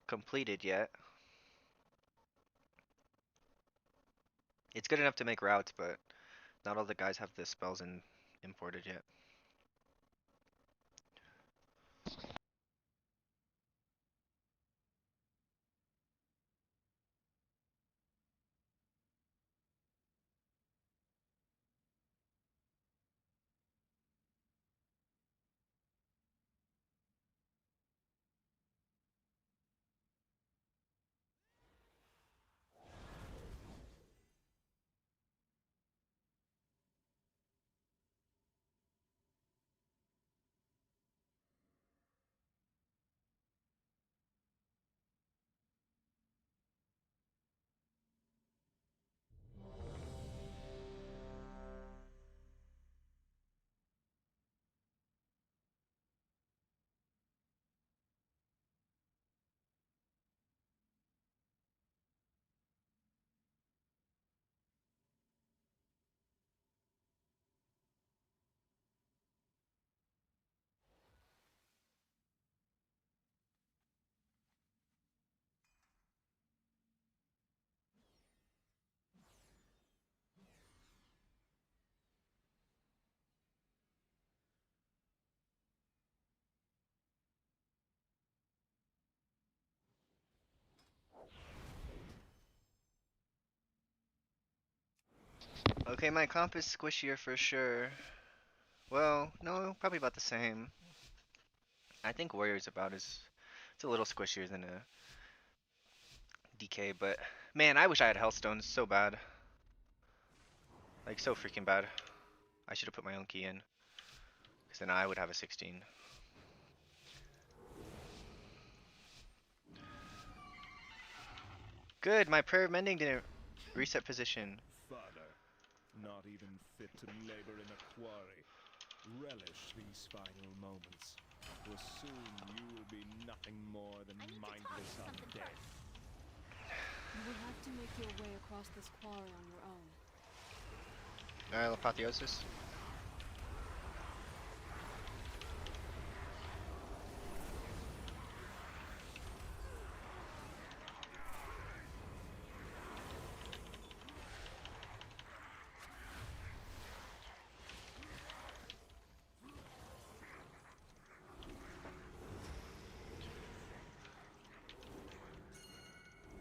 completed yet. It's good enough to make routes, but not all the guys have the spells imported yet. Okay, my comp is squishier for sure. Well, no, probably about the same. I think Warrior's about as it's a little squishier than a DK, but man, I wish I had Hellstones so bad. Like so freaking bad. I should have put my own key in, because then I would have a 16. Good, my prayer of mending didn't reset position. Father, not even fit to labor in a quarry. Relish these final moments, for soon you will be nothing more than I need to mindless target something undead. You will have to make your way across this quarry on your own. Alright, Apotheosis.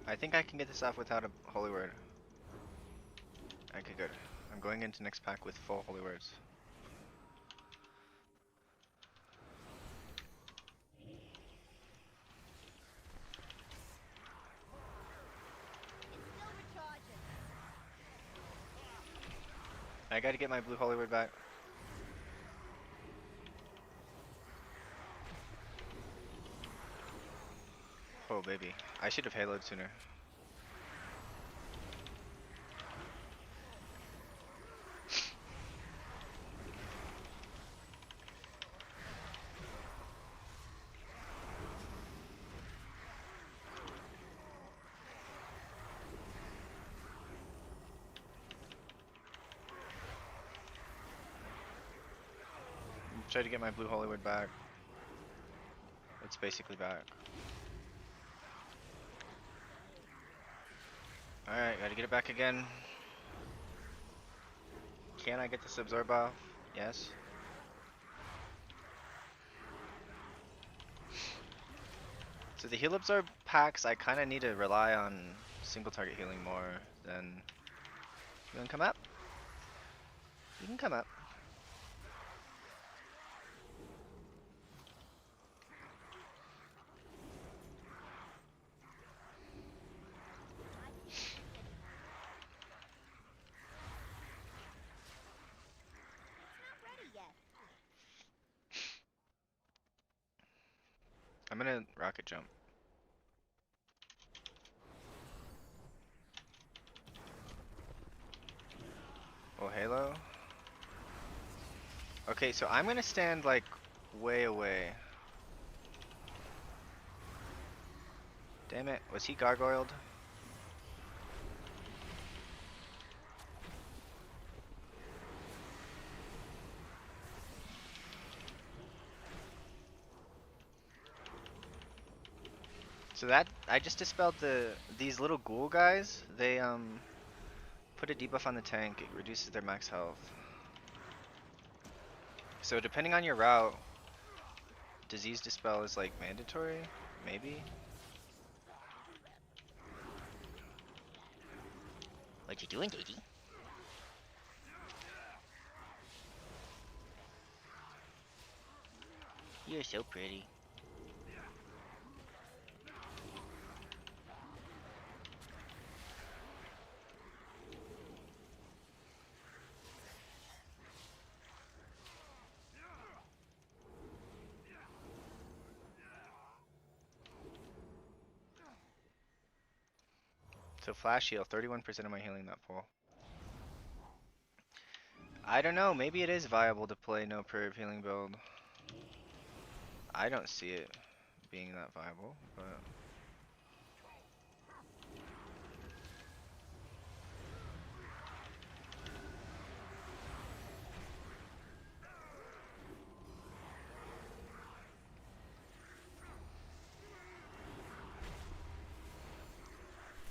I think I can get this off without a holy word. Okay, good. I'm going into next pack with full holy words. It's still recharging. I gotta get my blue holy word back. Oh baby, I should have haloed sooner. Try to get my blue holy word back. It's basically back. Alright, gotta get it back again. Can I get this absorb off? Yes. So the heal absorb packs, I kind of need to rely on single target healing more than... You wanna come up? You can come up. Not ready yet. I'm gonna rocket jump. Oh, halo. Okay, so I'm gonna stand like way away. Damn it, was he gargoyled? So that I just dispelled these little ghoul guys. They put a debuff on the tank. It reduces their max health. So depending on your route, disease dispel is like mandatory, maybe. What you doing, Daisy? You're so pretty. So flash heal, 31% of my healing that pull. I don't know, maybe it is viable to play no prayer of healing build. I don't see it being that viable, but...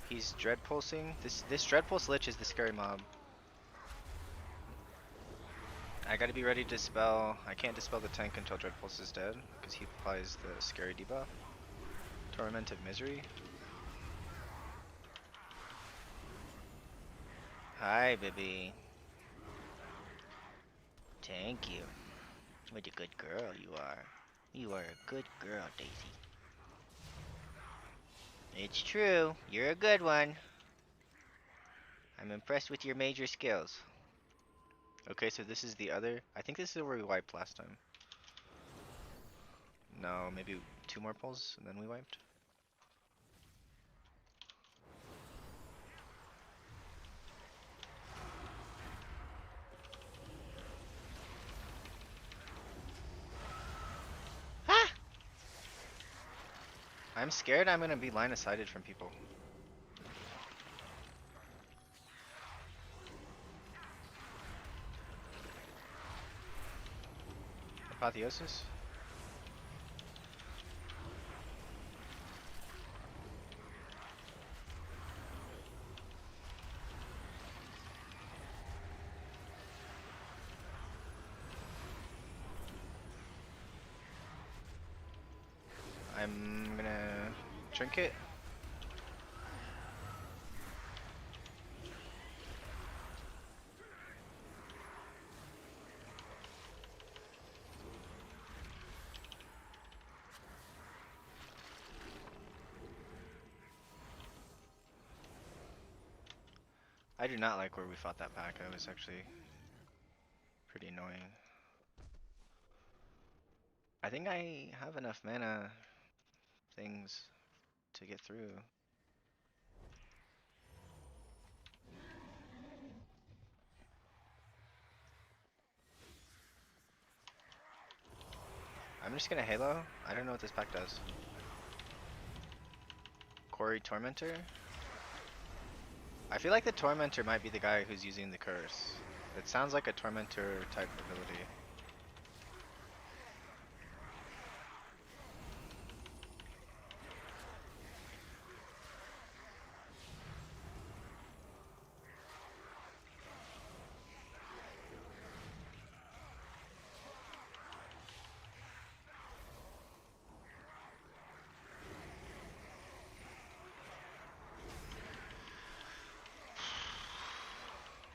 He's dread pulsing. This dread pulse lich is the scary mob. I gotta be ready to dispel. I can't dispel the tank until dread pulse is dead, because he applies the scary debuff. Torment of misery. Hi, baby. Thank you. What a good girl you are. You are a good girl, Daisy. It's true. You're a good one. I'm impressed with your major skills. Okay, so this is the other. I think this is where we wiped last time. No, maybe 2 more pulls and then we wiped. Ah! I'm scared I'm gonna be line of sighted from people. Apotheosis? I'm gonna trinket. I do not like where we fought that pack. That was actually pretty annoying. I think I have enough mana things to get through. I'm just gonna Halo. I don't know what this pack does. Quarry Tormentor? I feel like the Tormentor might be the guy who's using the curse. It sounds like a Tormentor type ability.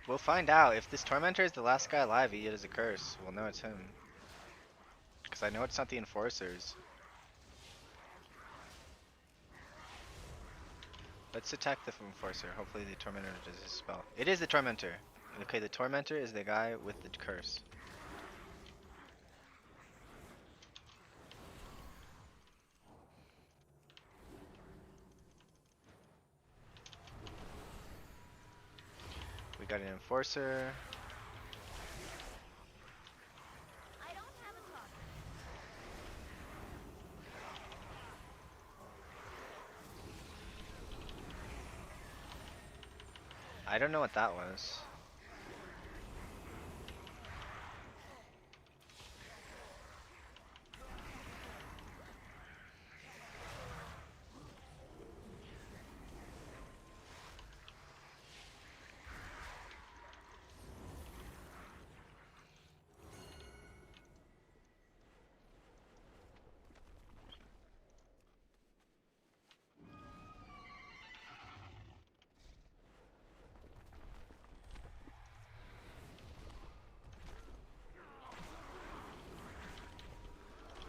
We'll find out. If this Tormentor is the last guy alive, he uses a curse. We'll know it's him. Because I know it's not the Enforcers. Let's attack the Enforcer. Hopefully the Tormentor does his spell. It is the Tormentor. Okay, the Tormentor is the guy with the curse. We got an Enforcer. I don't have a target. I don't know what that was.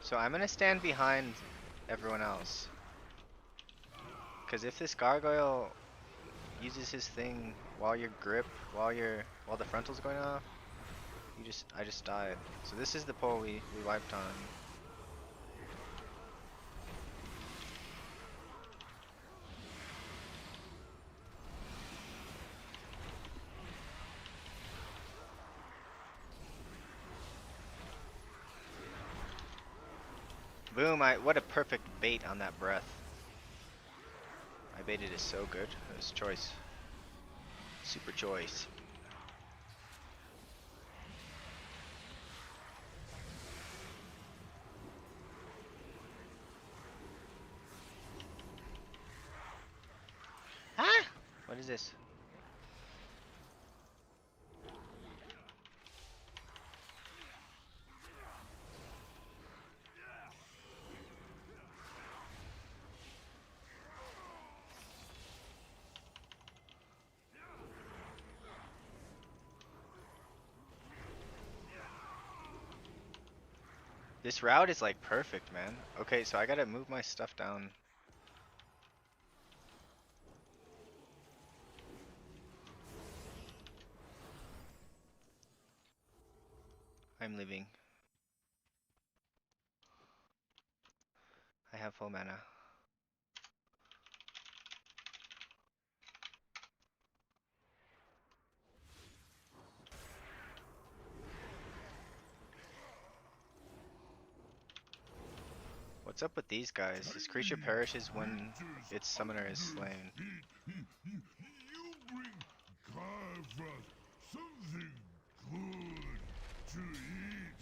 So I'm gonna stand behind everyone else. Cause if this gargoyle uses his thing while you're grip, while the frontal's going off, I just died. So this is the pole we wiped on. Boom, what a perfect bait on that breath. My baited is so good. It was choice. Super choice. Ah! What is this? This route is like perfect, man. Okay, so I gotta move my stuff down. I'm leaving. I have full mana. What's up with these guys? This creature perishes when its summoner is slain. You bring Kafra something good to eat.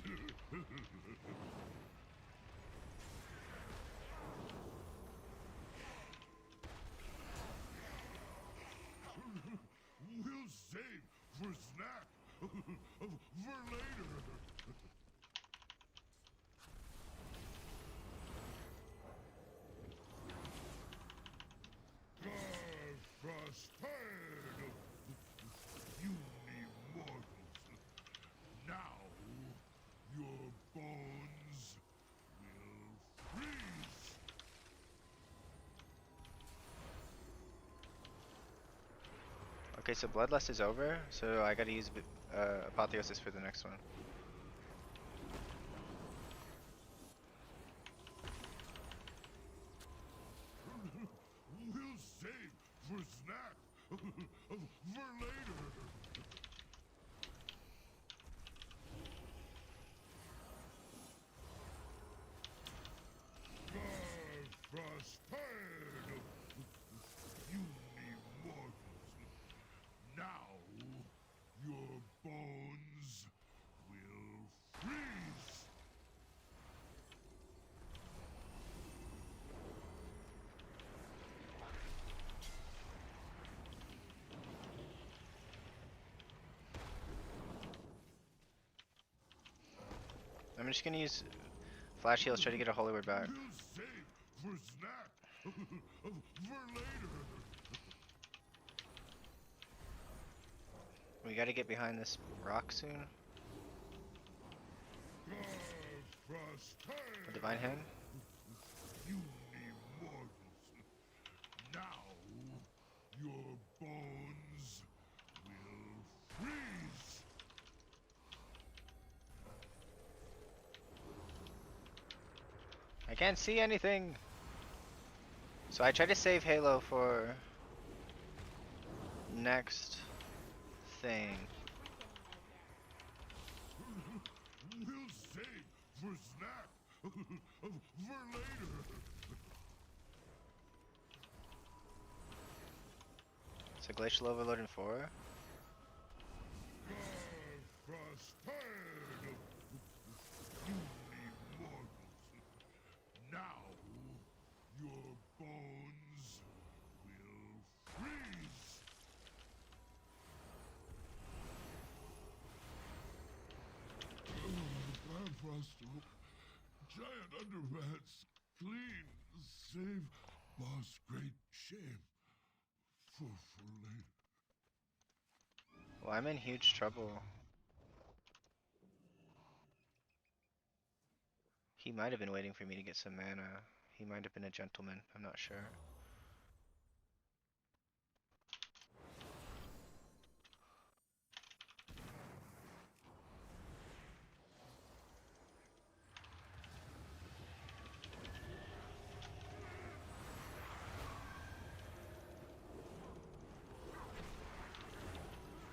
We'll save for snack for later. Frost tired of puny mortals. Now your bones will freeze. Okay, so Bloodlust is over, so I gotta use Apotheosis for the next one. We'll save for snack for later. Frost tired of puny mortals. Now your bones will freeze. I'm just gonna use Flash Heals, try to get a Holy Word back. We'll save for snack for later. We gotta get behind this rock soon. Frost A tired Divine Hand. puny mortals. Now your bones will freeze. I can't see anything. So I try to save Halo for next thing. We'll save for snack for later. So Glacial Overload in 4. Frost tired of puny mortals. Now your bones will freeze. Bifrost, giant underpants, clean, save boss, great shame for later. Well, I'm in huge trouble. He might have been waiting for me to get some mana. He might have been a gentleman, I'm not sure.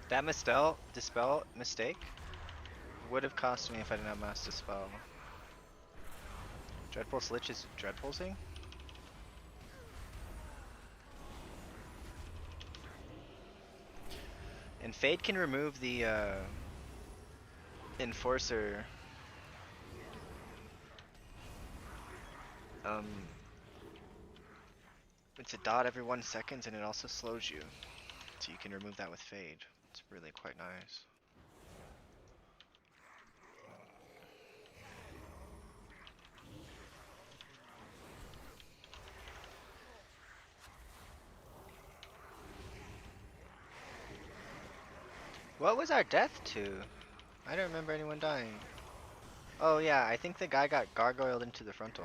That dispel mistake would have cost me if I didn't have Mass Dispel. Dreadpulse Lich is Dreadpulsing? And Fade can remove the Enforcer. It's a dot every 1 second and it also slows you. So you can remove that with Fade. It's really quite nice. What was our death to? I don't remember anyone dying. Oh yeah, I think the guy got gargoyled into the frontal.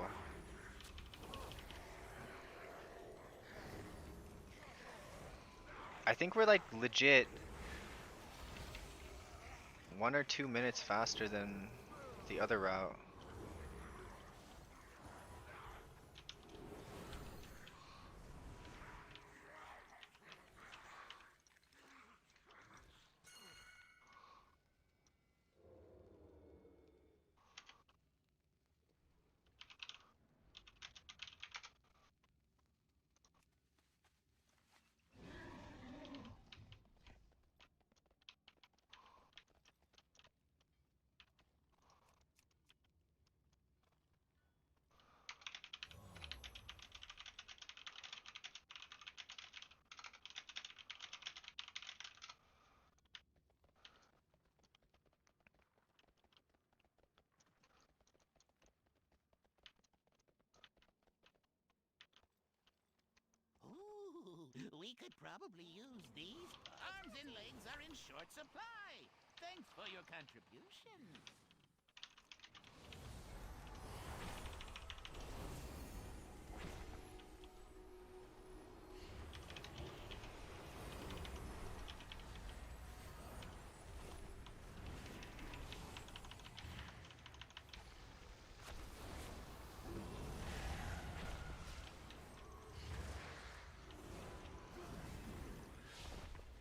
I think we're like legit 1 or 2 minutes faster than the other route. Ooh, we could probably use these. Arms and legs are in short supply. Thanks for your contribution.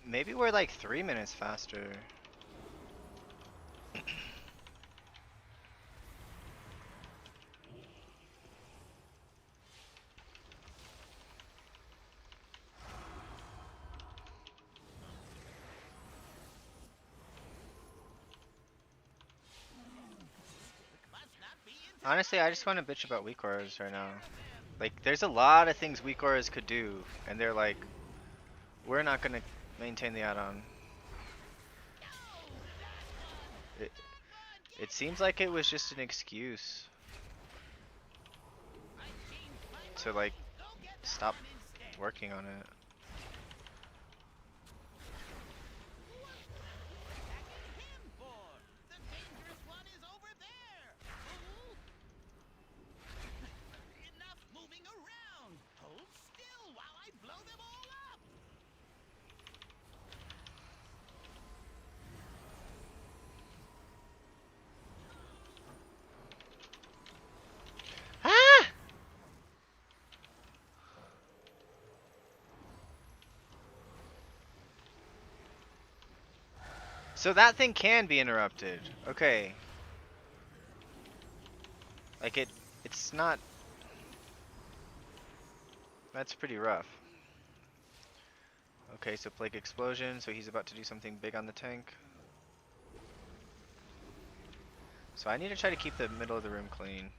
Maybe we're like 3 minutes faster. Honestly, I just want to bitch about Weakauras right now. Like, there's a lot of things Weakauras could do, and they're like, we're not gonna maintain the add-on. It, it seems like it was just an excuse to like stop working on it. Ah! So that thing can be interrupted. Okay. Like it's not. That's pretty rough. Okay, so Plague Explosion, so he's about to do something big on the tank. So I need to try to keep the middle of the room clean.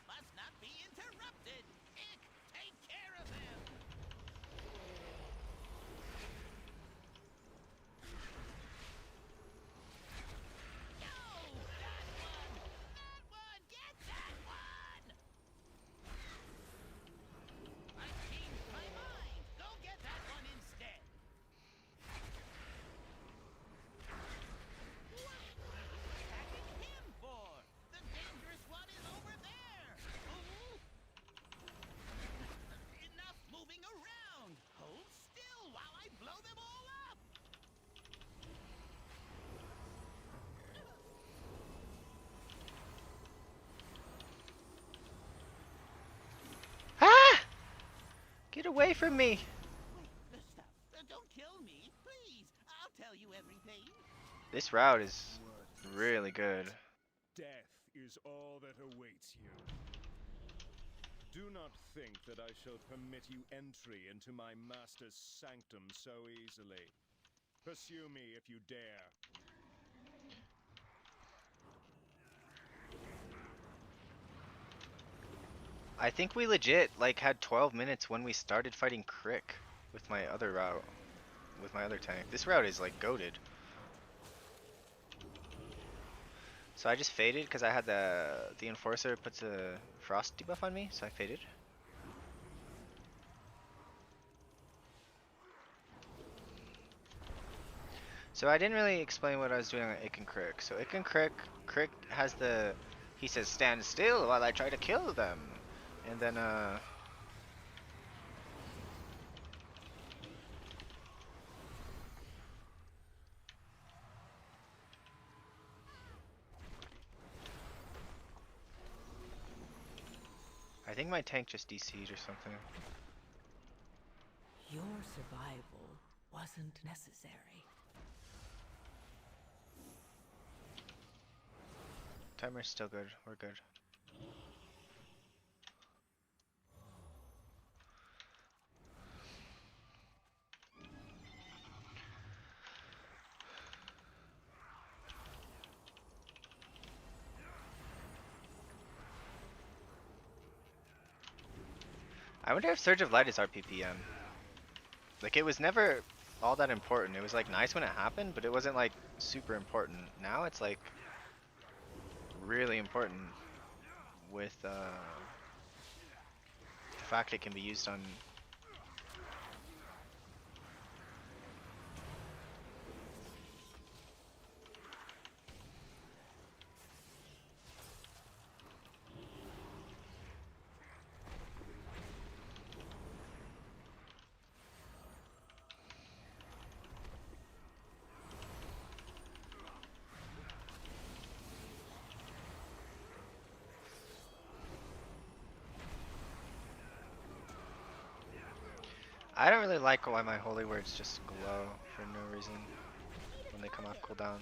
Must not be interrupted. Ick, take care of them. Ah! Get away from me! Wait, stop. Don't kill me, please. I'll tell you everything. This route is really good. Death is all that awaits you. Do not think that I shall permit you entry into my master's sanctum so easily. Pursue me if you dare. I think we legit like had 12 minutes when we started fighting Crick with my other route, with my other tank. This route is like goated. So I just faded because I had the enforcer puts a frost debuff on me, so I faded. So I didn't really explain what I was doing on Icken Crick. So Icken Crick has the, he says stand still while I try to kill them. And then I think my tank just DC'd or something. Your survival wasn't necessary. Timer's still good, we're good. I wonder if Surge of Light is RPPM. Like, it was never all that important. It was like nice when it happened, but it wasn't like super important. Now it's like really important with the fact it can be used on. I don't really like why my holy words just glow for no reason when they come off cooldown.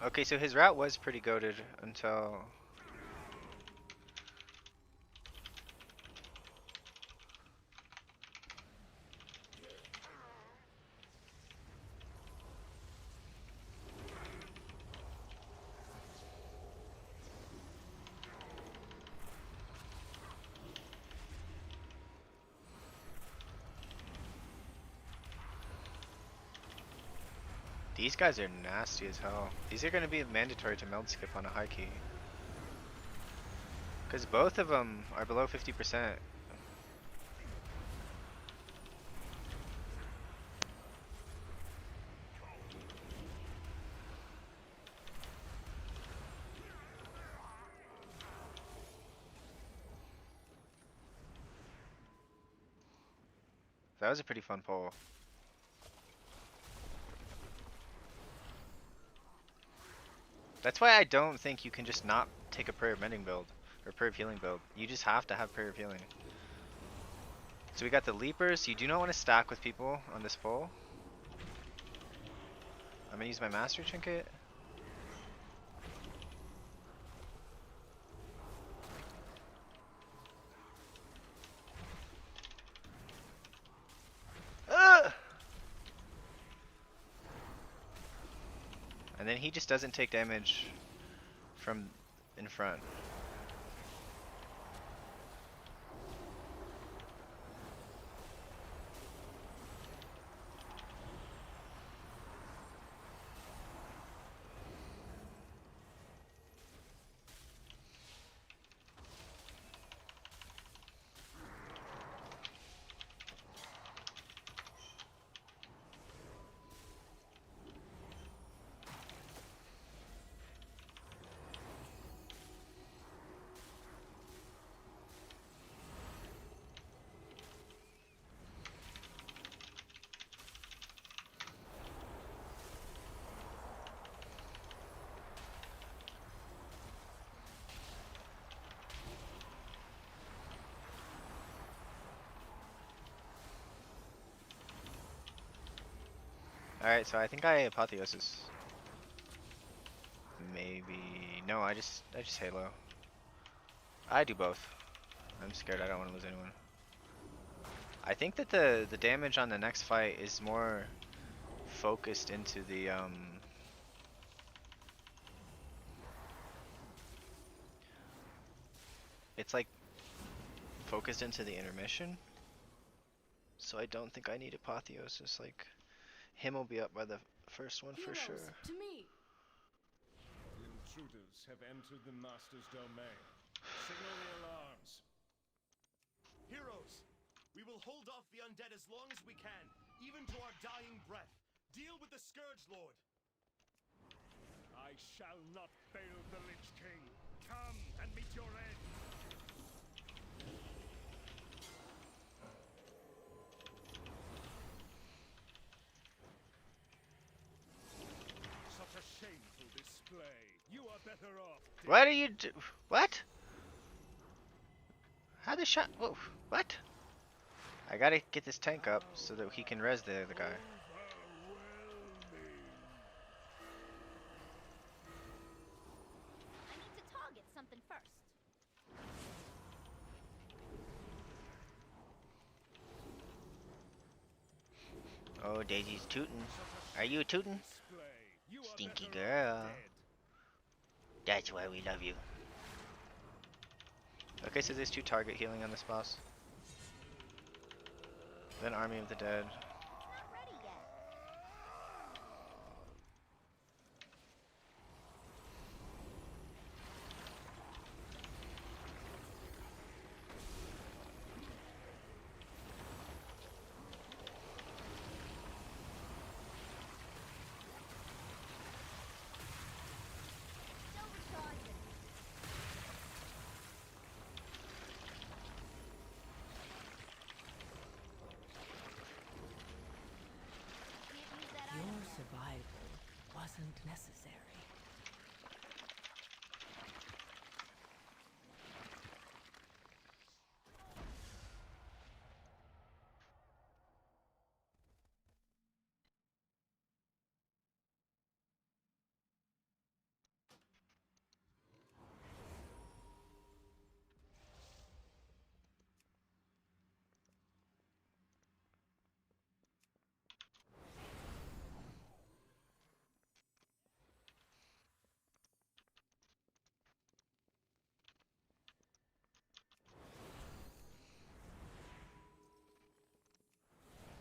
Okay, so his route was pretty goated until these guys are nasty as hell. These are going to be mandatory to meld skip on a high key. Because both of them are below 50%. That was a pretty fun pull. That's why I don't think you can just not take a Prayer of Mending build, or Prayer of Healing build. You just have to have Prayer of Healing. So we got the Leapers. You do not want to stack with people on this pull. I'm going to use my Master Trinket. And then he just doesn't take damage from in front. Alright, so I think I Apotheosis. Maybe no, I just Halo. I do both. I'm scared I don't want to lose anyone. I think that the damage on the next fight is more focused into the it's like focused into the intermission. So I don't think I need Apotheosis. Like, him will be up by the first one for sure. To me. Intruders have entered the Master's domain. Signal the alarms. Heroes, we will hold off the undead as long as we can, even to our dying breath. Deal with the Scourge Lord. I shall not fail the Lich King. Come and meet your end. Such a shameful display. You are better off dead. What are you do? What? How the shot? Whoa! What? I gotta get this tank up so that he can res the other guy. I need to target something first. Oh, Daisy's tootin'. Are you tootin'? Stinky girl. That's why we love you. Okay, so there's 2 target healing on this boss. Then Army of the Dead. Not ready yet. Still recharging. Can't use that Your item yet. survival wasn't necessary.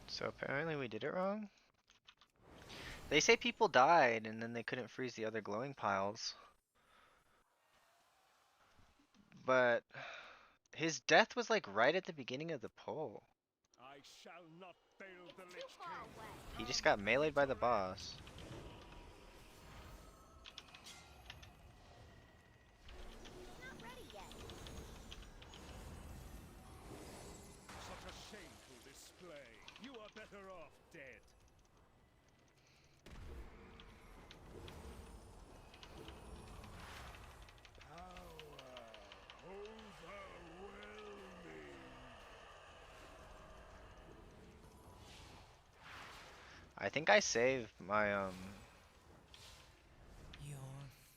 So apparently we did it wrong. They say people died and then they couldn't freeze the other glowing piles. But his death was like right at the beginning of the pull. I shall not fail the It's too Lich far King. away. He just got meleeed by the boss. Not ready yet. Such a shameful display. You are better off dead. Power overwhelming. I think I saved my Your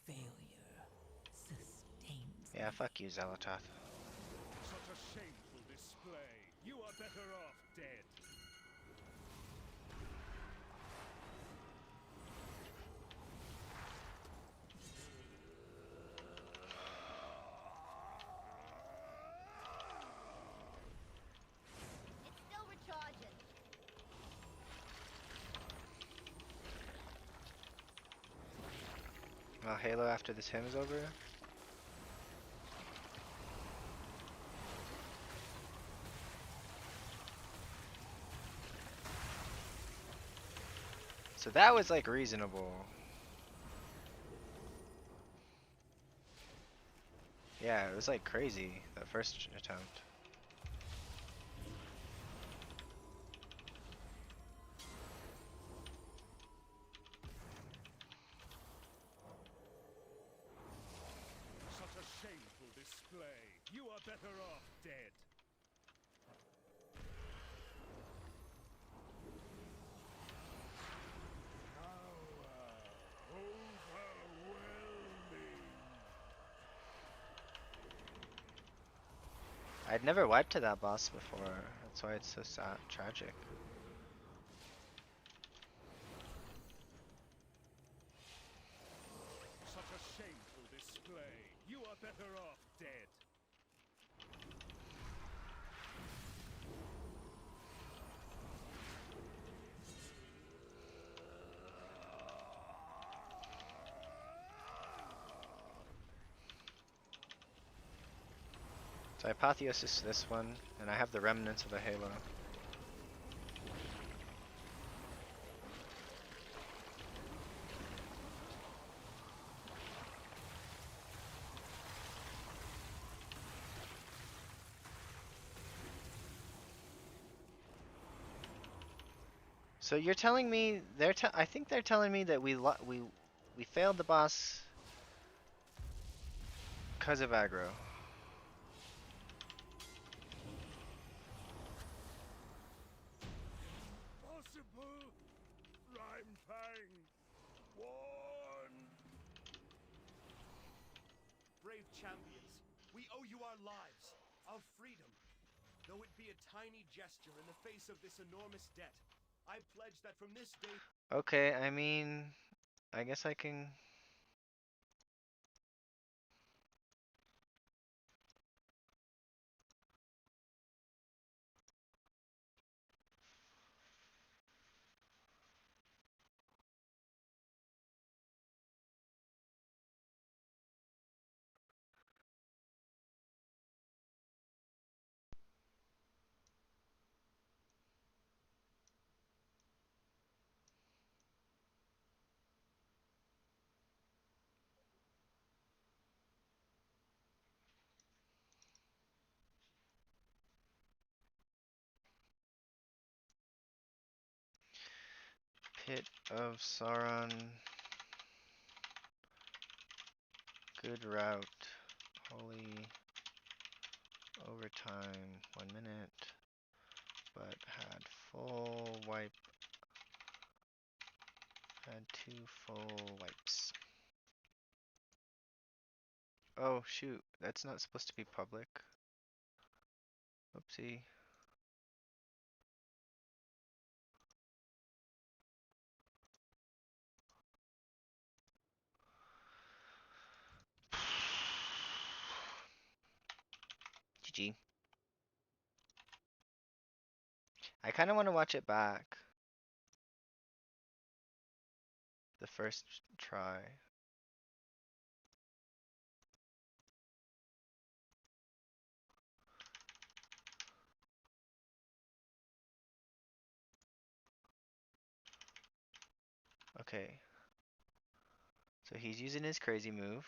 failure sustains yeah, me. fuck you, Xelatoth. Such a shameful display. You are better off dead. It's still recharging. Halo after this hymn is over. So that was like reasonable. Yeah, it was like crazy, that first attempt. Such a shameful display. You are better off dead. Power overwhelming. I'd never wiped to that boss before. That's why it's so sad, tragic. Such a shameful display. You are better off dead. So I apotheosis this one, and I have the remnants of the halo. So you're telling me I think they're telling me that we failed the boss because of aggro. Possible rhyme fang. One. Brave champions, we owe you our lives, our freedom. Though it be a tiny gesture in the face of this enormous debt, I pledge that from this day... Okay, I mean, I guess I can. Pit of Sauron. Good route. Holy overtime. 1 minute. But had full wipe. Had 2 full wipes. Oh shoot, that's not supposed to be public. Oopsie. GG. I kind of want to watch it back. The first try. Okay. So he's using his crazy move.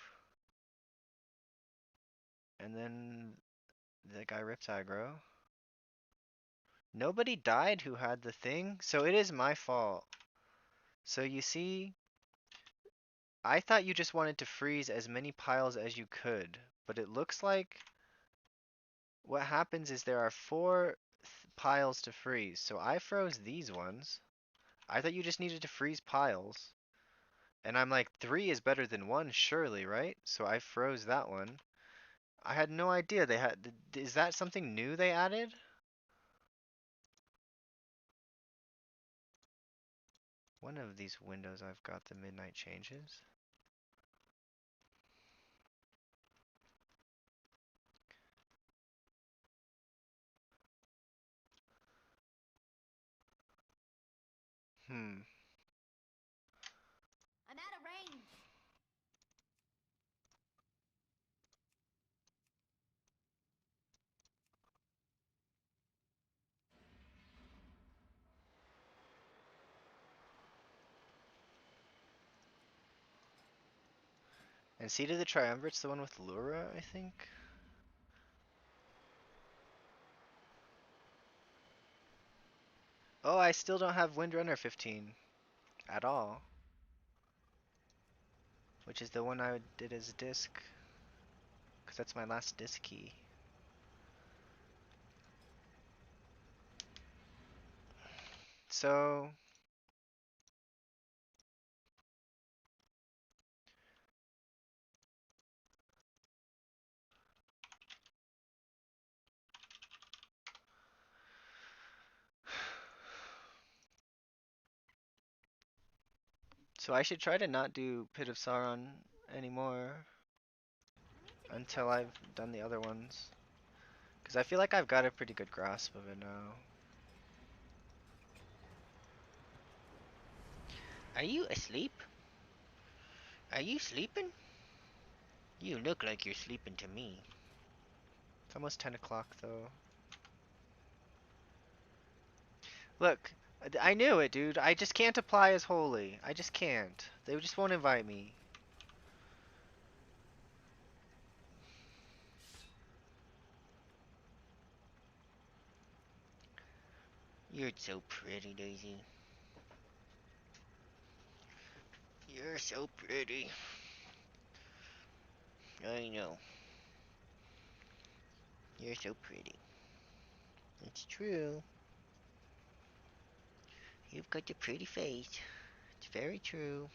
And then the guy rips aggro. Nobody died who had the thing, so it is my fault. So you see, I thought you just wanted to freeze as many piles as you could, but it looks like what happens is there are 4 piles to freeze. So I froze these ones. I thought you just needed to freeze piles. And I'm like, 3 is better than 1, surely, right? So I froze that one. I had no idea they had. Is that something new they added? One of these windows I've got the midnight changes. Hmm. I'm out of range. And Seed of the Triumvirate's the one with Lura, I think? Oh, I still don't have Windrunner 15 at all. Which is the one I did as a disc. Because that's my last disc key. So... So I should try to not do Pit of Sauron anymore I need to get until closer. I've done the other ones. Because I feel like I've got a pretty good grasp of it now. Are you asleep? Are you sleeping? You look like you're sleeping to me. It's almost 10 o'clock though. Look, I knew it, dude. I just can't apply as holy. I just can't. They just won't invite me. You're so pretty, Daisy. You're so pretty. I know. You're so pretty. It's true. You've got a pretty face. It's very true.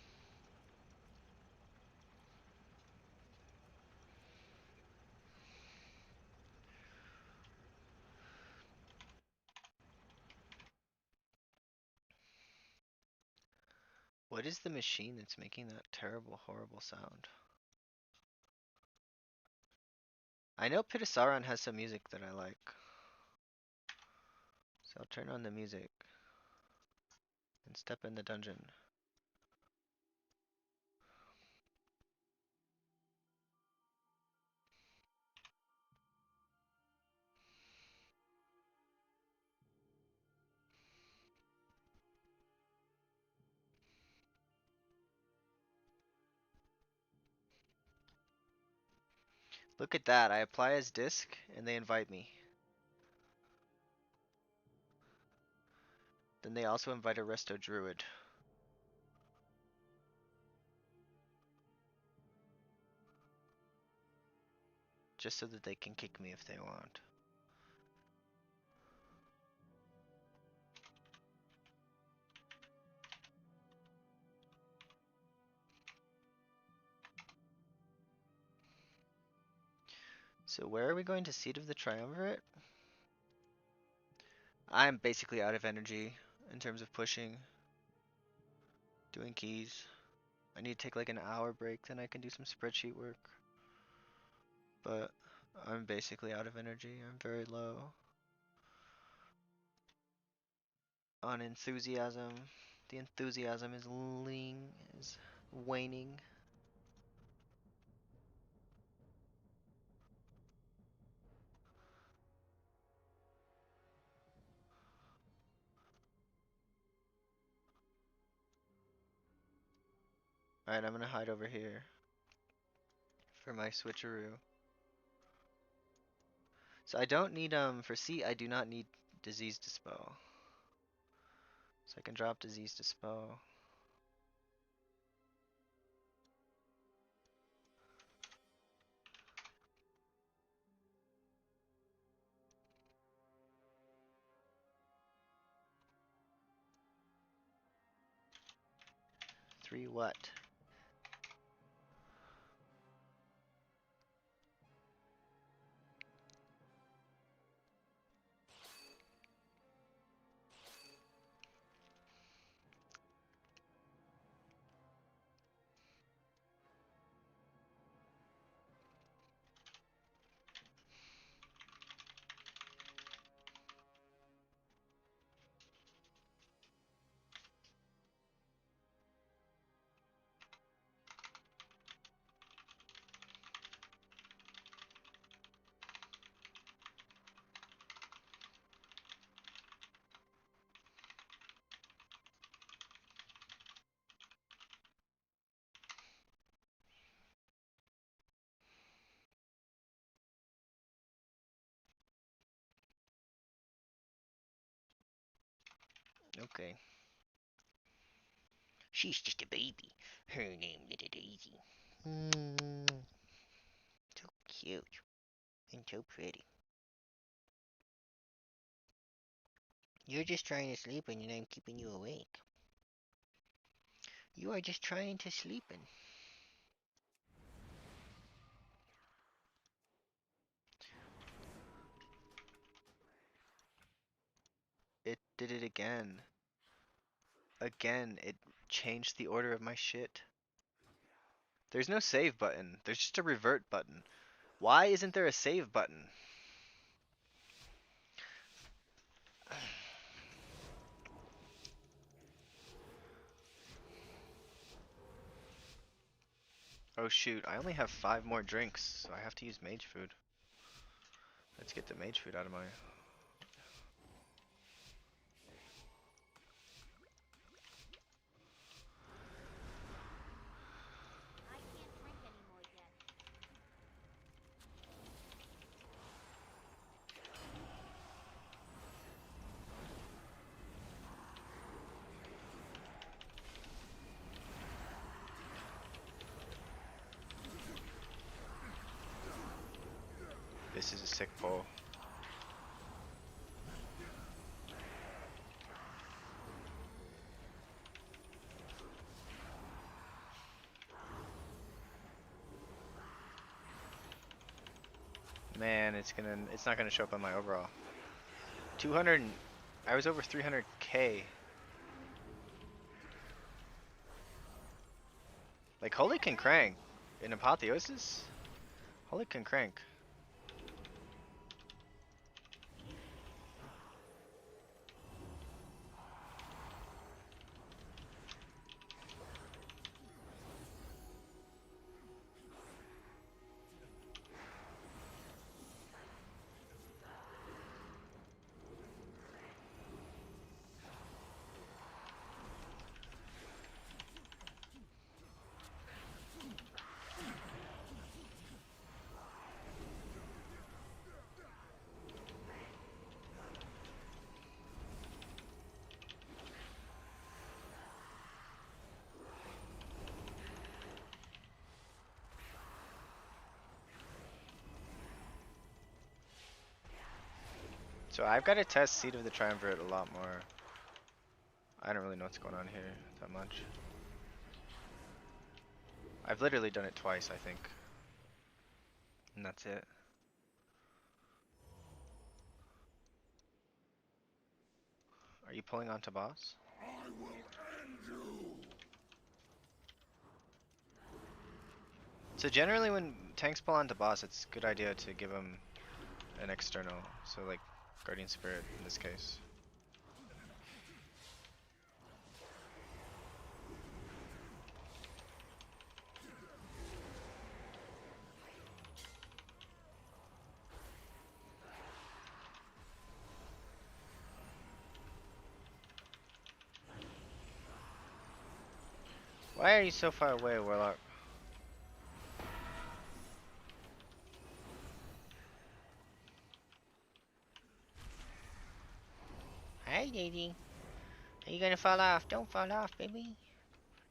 What is the machine that's making that terrible, horrible sound? I know Pitasaran has some music that I like. So I'll turn on the music and step in the dungeon. Look at that. I apply as disc and they invite me. Then they also invite a resto druid. Just so that they can kick me if they want. So where are we going to Seat of the Triumvirate? I'm basically out of energy in terms of pushing. Doing keys. I need to take like an hour break, then I can do some spreadsheet work. But I'm basically out of energy. I'm very low on enthusiasm. The enthusiasm is waning. Alright, I'm gonna hide over here for my switcheroo. So I don't need for C I do not need disease dispel. So I can drop disease dispel. Three what? Okay. She's just a baby. Her name Little Daisy. So cute and so pretty. You're just trying to sleep and I'm keeping you awake. You are just trying to sleep and it did it again. Again, it changed the order of my shit. There's no save button. There's just a revert button. Why isn't there a save button? Oh shoot, I only have 5 more drinks, so I have to use mage food. Let's get the mage food out of my. I can't drink anymore yet. This is a sick pull. Man, it's not gonna show up on my overall. 200, I was over 300k. Like Holy can crank in Apotheosis. Holy can crank. So I've got to test Seed of the Triumvirate a lot more. I don't really know what's going on here that much. I've literally done it twice, I think. And that's it. Are you pulling onto boss? I will end you. So generally when tanks pull onto boss, it's a good idea to give them an external. So like Guardian Spirit in this case. Why are you so far away, Warlock? Hi, lady. Are you gonna fall off? Don't fall off, baby.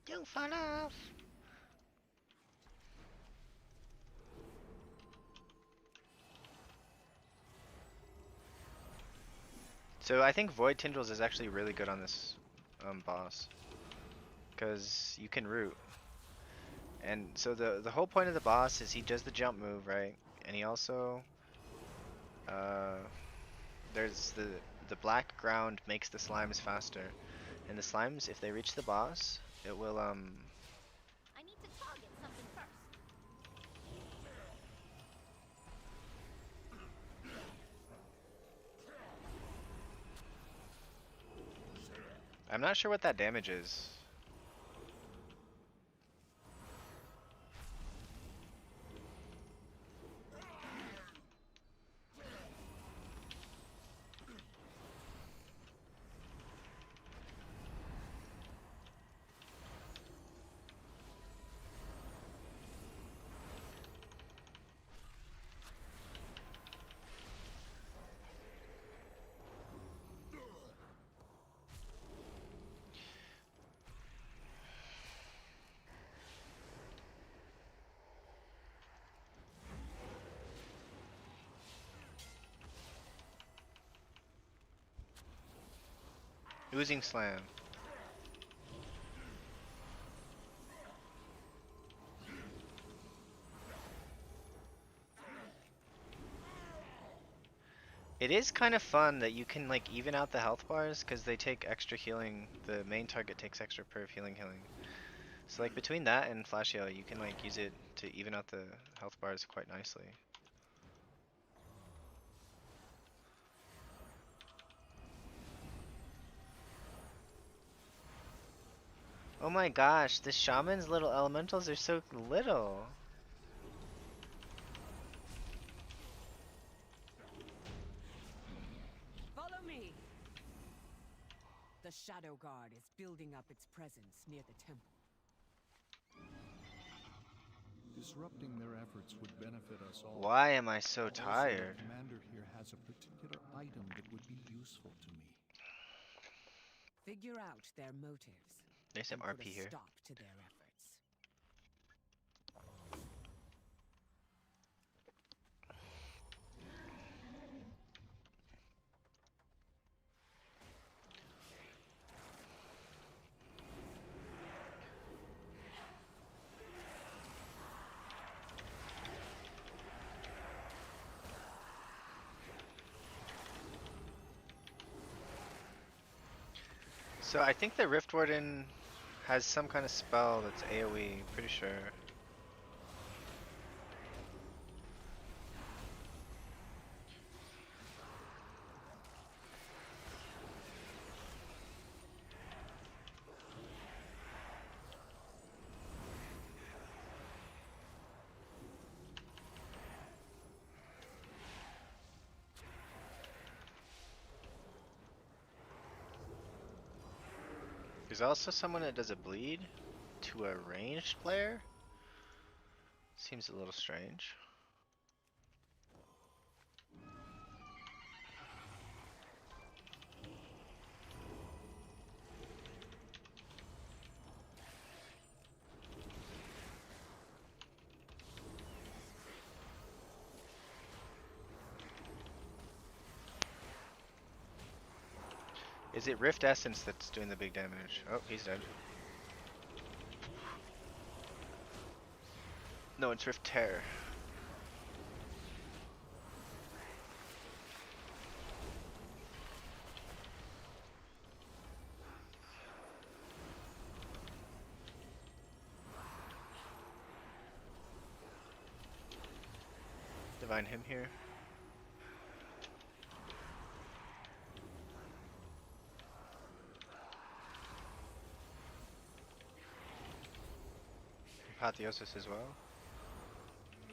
Don't fall off. So I think Void Tendrils is actually really good on this boss. Because you can root. And so the whole point of the boss is he does the jump move, right? And he also there's the black ground makes the slimes faster. And the slimes, if they reach the boss, it will I need to target something first. I'm not sure what that damage is. Oozing Slam. It is kind of fun that you can like even out the health bars because they take extra healing. The main target takes extra per healing. So like between that and Flash Heal, you can like use it to even out the health bars quite nicely. Oh my gosh, the shaman's little elementals are so little. The Shadow Guard is building up its presence near the temple. Disrupting their efforts would benefit us all. Why am I so Also, tired? the commander here has a particular item that would be useful to me. Figure out their motives. There's some and put RP a here. stop to their efforts. So I think the Rift Warden has some kind of spell that's AoE, pretty sure. There's also someone that does a bleed to a ranged player. Seems a little strange. Is it Rift Essence that's doing the big damage? Oh, he's dead. No, it's Rift Terror. Divine him here. Apotheosis as well.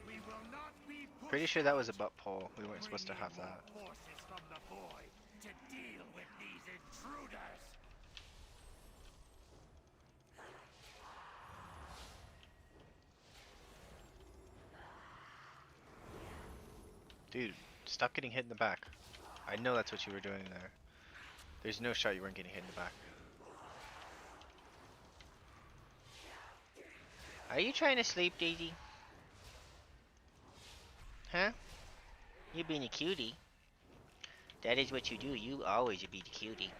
We will not be Pretty sure that was a butt pull. We weren't supposed to have that. forces from the void to deal with these intruders. Dude, stop getting hit in the back. I know that's what you were doing there. There's no shot you weren't getting hit in the back. Are you trying to sleep, Daisy? Huh? You being a cutie. That is what you do. You always be the cutie.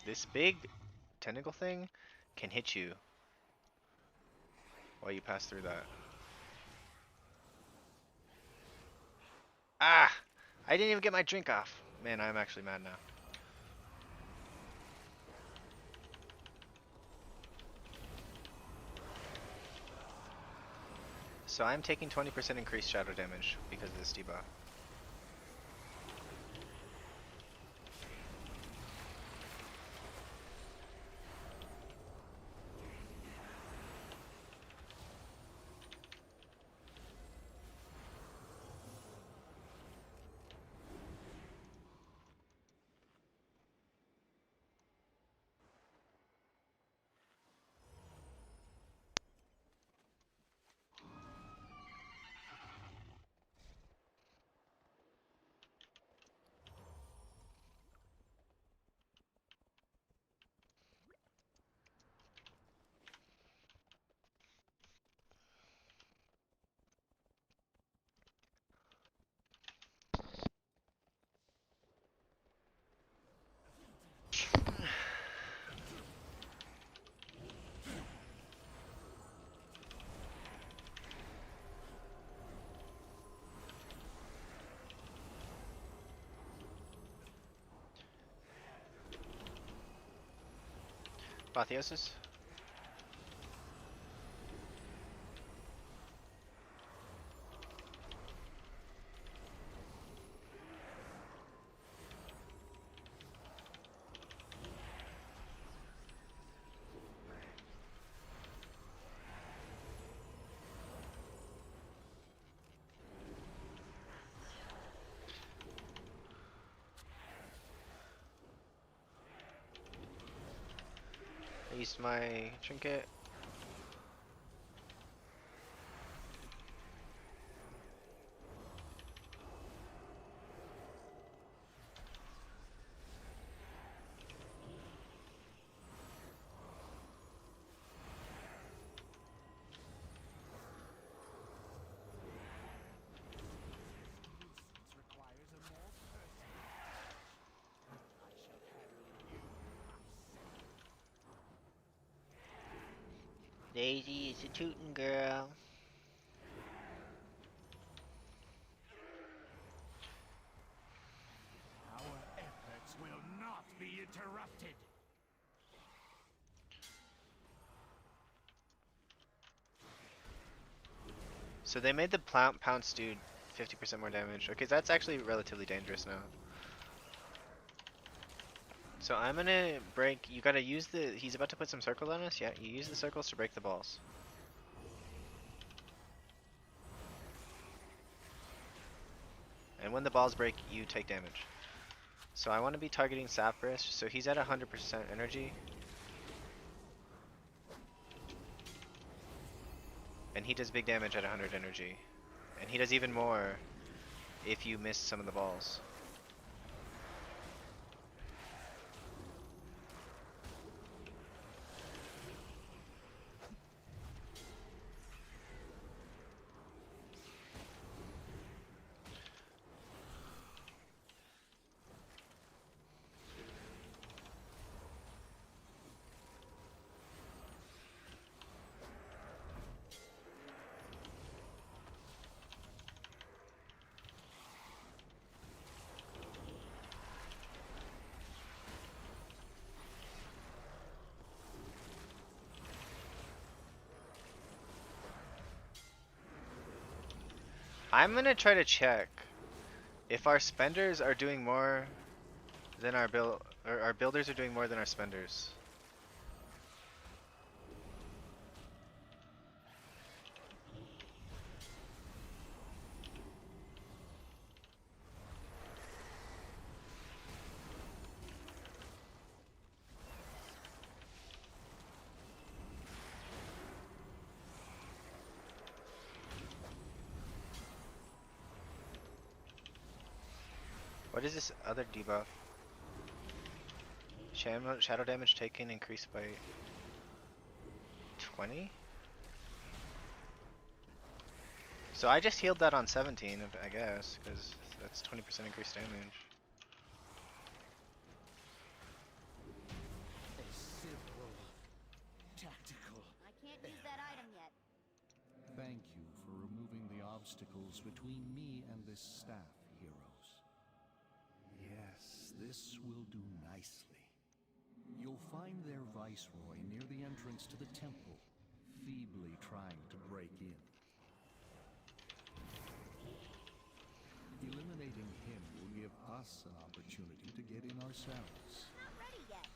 This big tentacle thing can hit you while you pass through that. Ah! I didn't even get my drink off. Man, I'm actually mad now. So I'm taking 20% increased shadow damage because of this debuff. Apotheosis? East my trinket. Daisy is a tootin' girl. Our efforts will not be interrupted. So they made the pounce dude 50% more damage. Okay, that's actually relatively dangerous now. So I'm gonna break. You gotta use the. He's about to put some circles on us. Yeah, you use the circles to break the balls. And when the balls break, you take damage. So I want to be targeting Sapphire. So he's at 100% energy. And he does big damage at 100 energy. And he does even more if you miss some of the balls. I'm gonna try to check if our spenders are doing more than our builders are doing more than our spenders. What is this other debuff? Shadow damage taken increased by 20? So I just healed that on 17, I guess, because that's 20% increased damage. Tactical. I can't use that item yet. Thank you for removing the obstacles between me and this staff, heroes. Yes, this will do nicely. You'll find their viceroy near the entrance to the temple, feebly trying to break in. Eliminating him will give us an opportunity to get in ourselves. I'm not ready yet.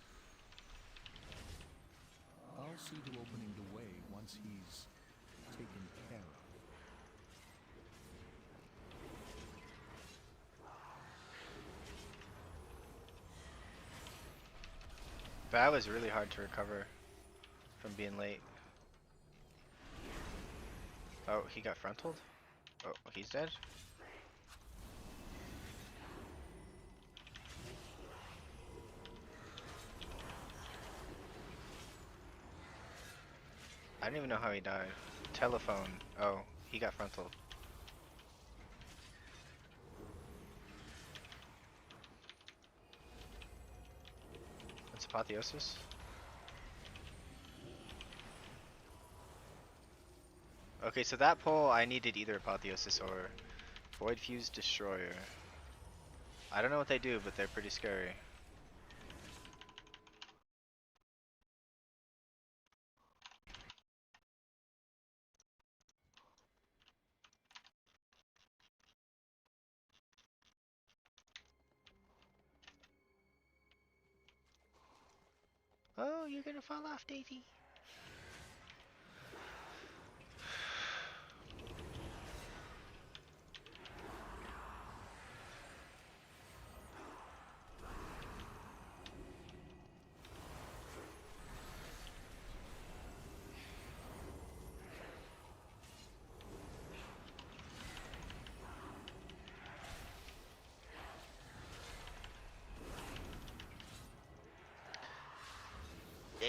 I'll see to opening the way once he's taken care of. That was really hard to recover from being late. Oh, he got frontaled? Oh, he's dead? I don't even know how he died. Telephone. Oh, he got frontaled. That's Apotheosis. Okay, so that pull I needed either Apotheosis or Void Fuse Destroyer. I don't know what they do, but they're pretty scary. Oh, you're gonna fall off, Daisy.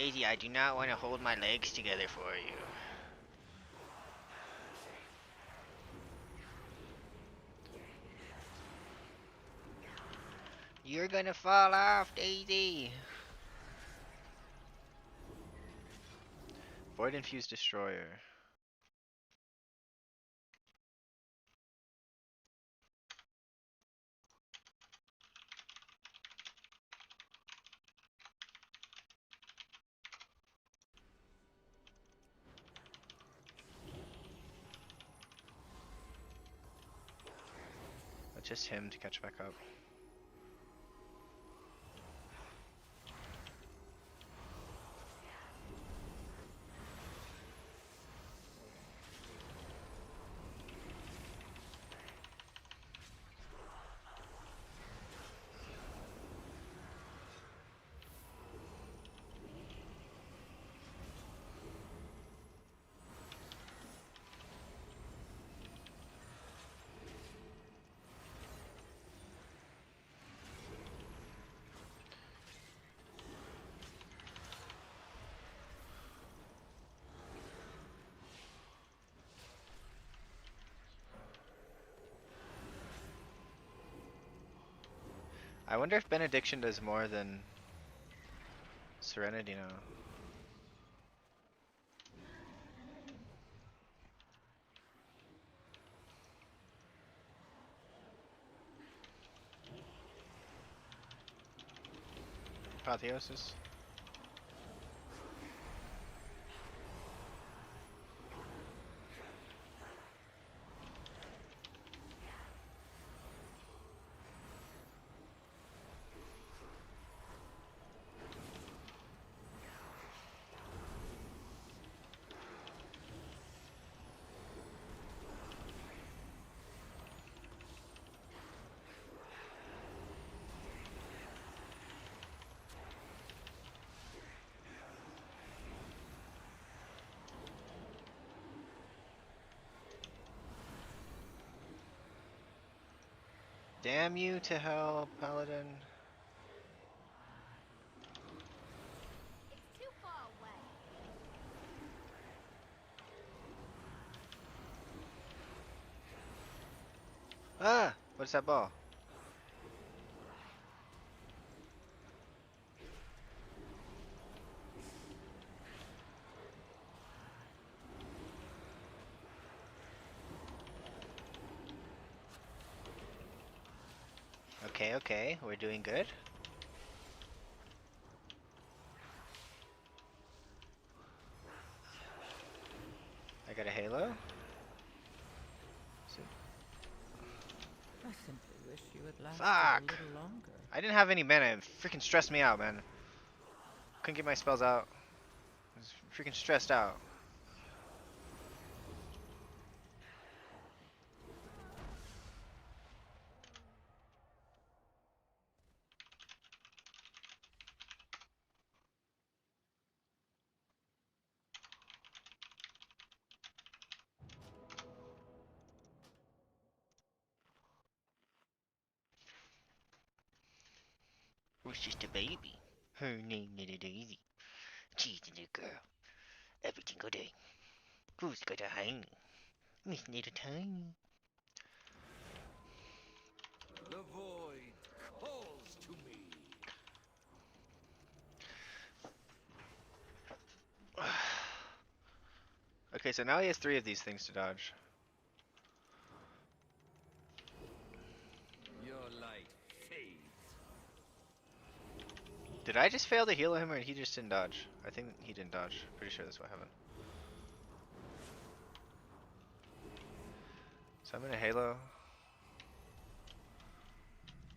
Daisy, I do not want to hold my legs together for you. You're gonna fall off, Daisy. Void Infused Destroyer. That's just him to catch back up. I wonder if Benediction does more than Serenity now. Apotheosis. Damn you to hell, Paladin. It's too far away. Ah! What's that ball? Okay, okay, we're doing good. I got a halo. I simply wish you had lasted Fuck! a little longer. I didn't have any mana. It freaking stressed me out, man. Couldn't get my spells out. I was freaking stressed out. Was just a baby. Her name Little Daisy. She's a little girl. Every single day. Who's got a honey? Miss Little Tiny. The void calls to me. Okay, so now he has 3 of these things to dodge. Your light fades. Did I just fail to heal him or he just didn't dodge? I think he didn't dodge. Pretty sure that's what happened. So I'm gonna halo.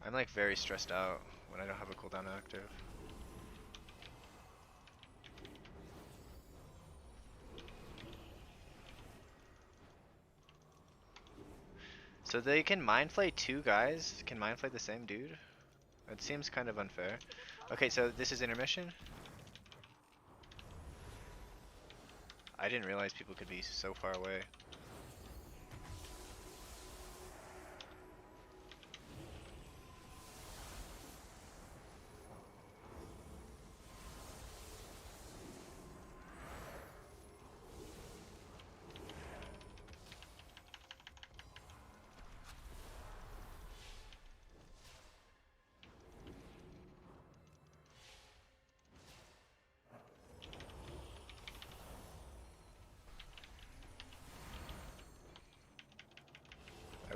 I'm like very stressed out when I don't have a cooldown active. So they can mind flay 2 guys? Can mind flay the same dude? It seems kind of unfair. Okay, so this is intermission. I didn't realize people could be so far away.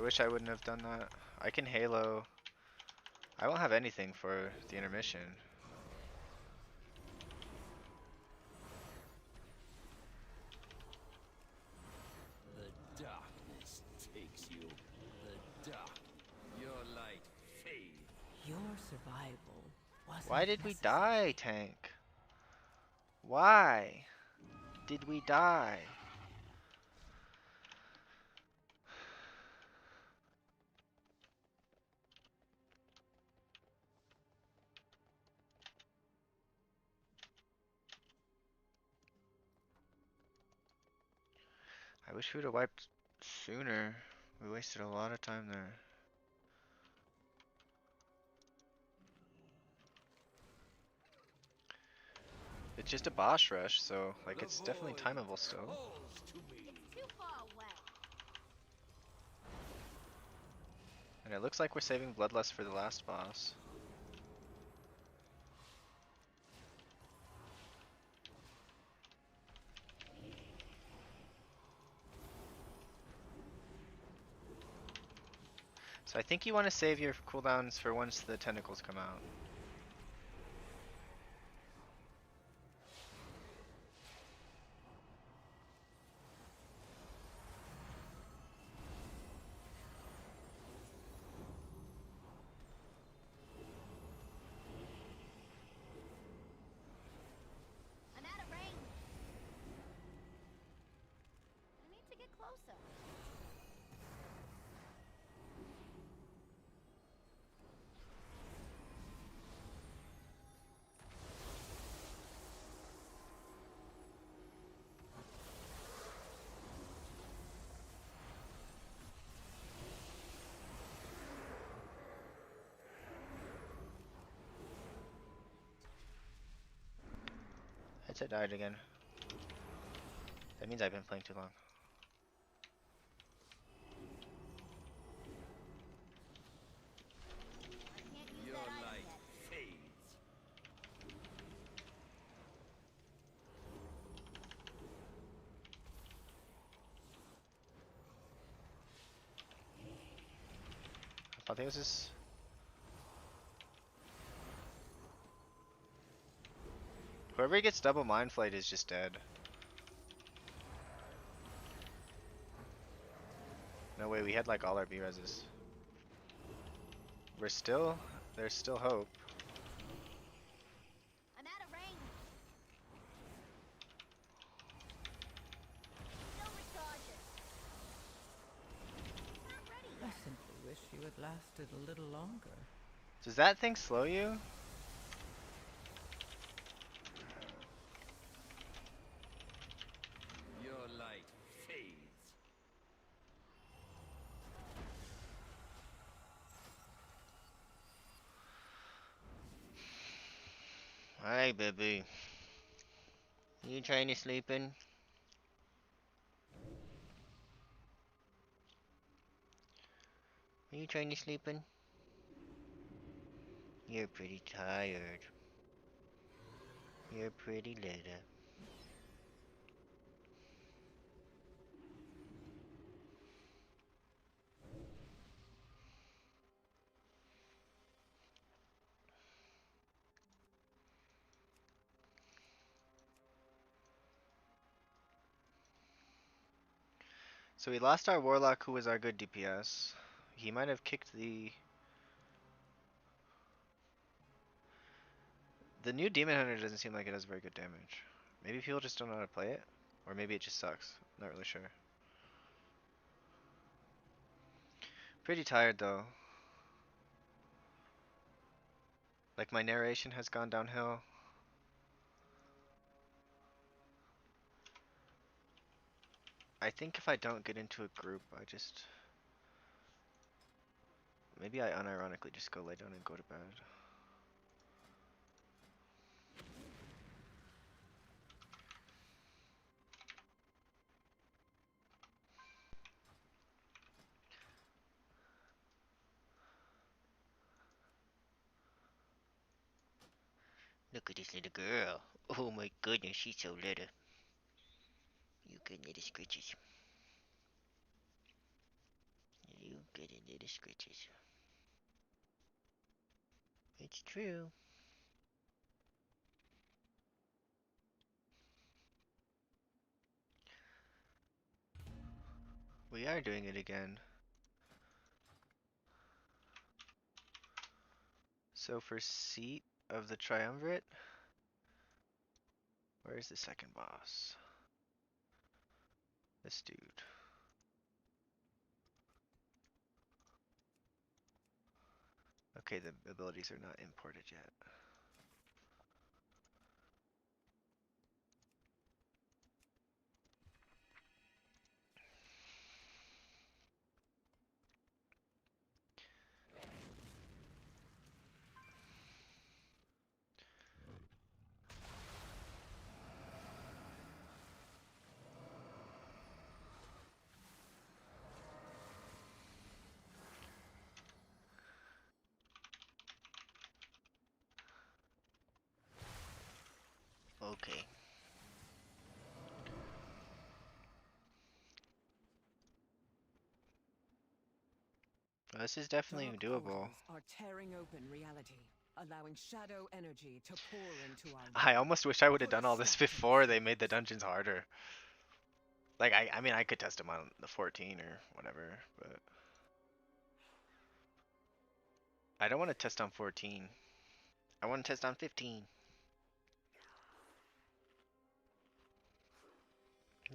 wish I wouldn't have done that. I can Halo. I won't have anything for the intermission. The darkness takes you. The dark. Your light fades. Your survival wasn't Why did we necessary. die, Tank? Why did we die? I wish we would have wiped sooner. We wasted a lot of time there. It's just a boss rush, so like it's definitely timeable still. It's too far away. And it looks like we're saving Bloodlust for the last boss. So I think you want to save your cooldowns for once the tentacles come out. I'm out of range. I need to get closer. Headset died again. That means I've been playing too long. I can't use Your that item light yet. fades. Apotheosis. Whoever gets double mind flight is just dead. No way, we had like all our B reses. There's still hope. I'm out of range. Still recharging. Not ready I yet. simply wish you had lasted a little longer. Does that thing slow you? Your light fades. Hi, baby. You trying to sleep in? Are you trying to sleep in? You're pretty tired. You're pretty little. So we lost our warlock who was our good DPS. He might have kicked the... The new Demon Hunter doesn't seem like it does very good damage. Maybe people just don't know how to play it? Or maybe it just sucks. Not really sure. Pretty tired though. Like my narration has gone downhill. I think if I don't get into a group, I just... Maybe I unironically just go lay down and go to bed. Look at this little girl. Oh my goodness, she's so little. You good little scritches. You good in little scratches. It's true. We are doing it again. So for seat of the triumvirate, where's the second boss? This dude. Okay, the abilities are not imported yet. Okay. Well, this is definitely Dark doable. portals are tearing open reality, allowing shadow energy to pour into our I realm. almost wish I would have Put a done all this stop to before they made the dungeons harder. Like, I mean, I could test them on the 14 or whatever, but I don't want to test on 14. I want to test on 15.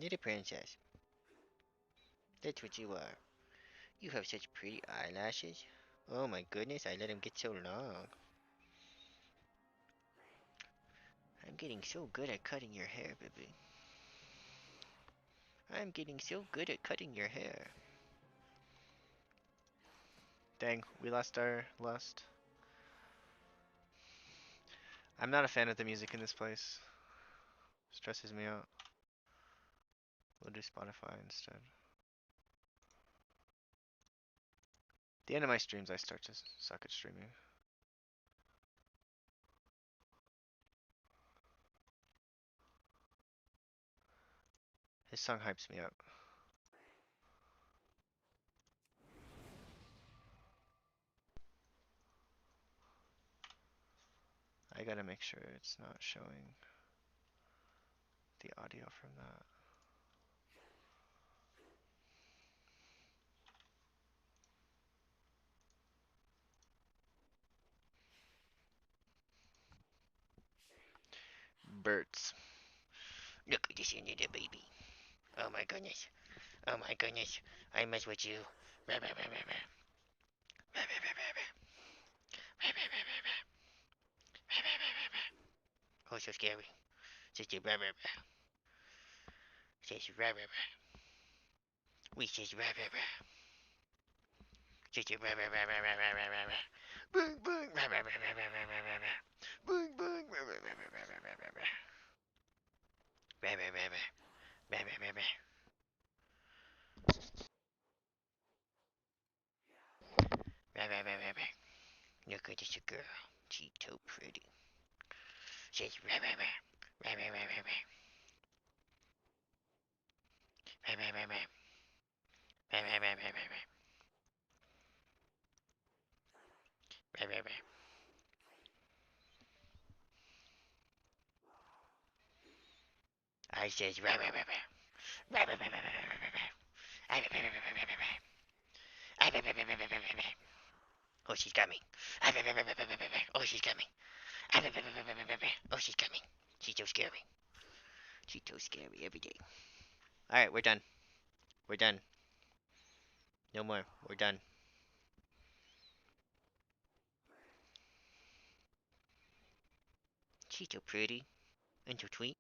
Little princess. That's what you are. You have such pretty eyelashes. Oh my goodness, I let them get so long. I'm getting so good at cutting your hair, baby. I'm getting so good at cutting your hair. Dang, we lost our lust. I'm not a fan of the music in this place. Stresses me out. We'll do Spotify instead. The end of my streams, I start to suck at streaming. His song hypes me up. I gotta make sure it's not showing the audio from that. Birds. Look at this little baby. Oh my goodness. Oh my goodness. I mess with you. Oh, so scary. Just a says we says just a boom boom boom boom look at this girl. She's so pretty. Says I says oh, she's coming. Oh, she's coming. Oh, she's coming. She's so scary. She's so scary every day. Alright, we're done. We're done. No more. We're done. She's so pretty. And so sweet.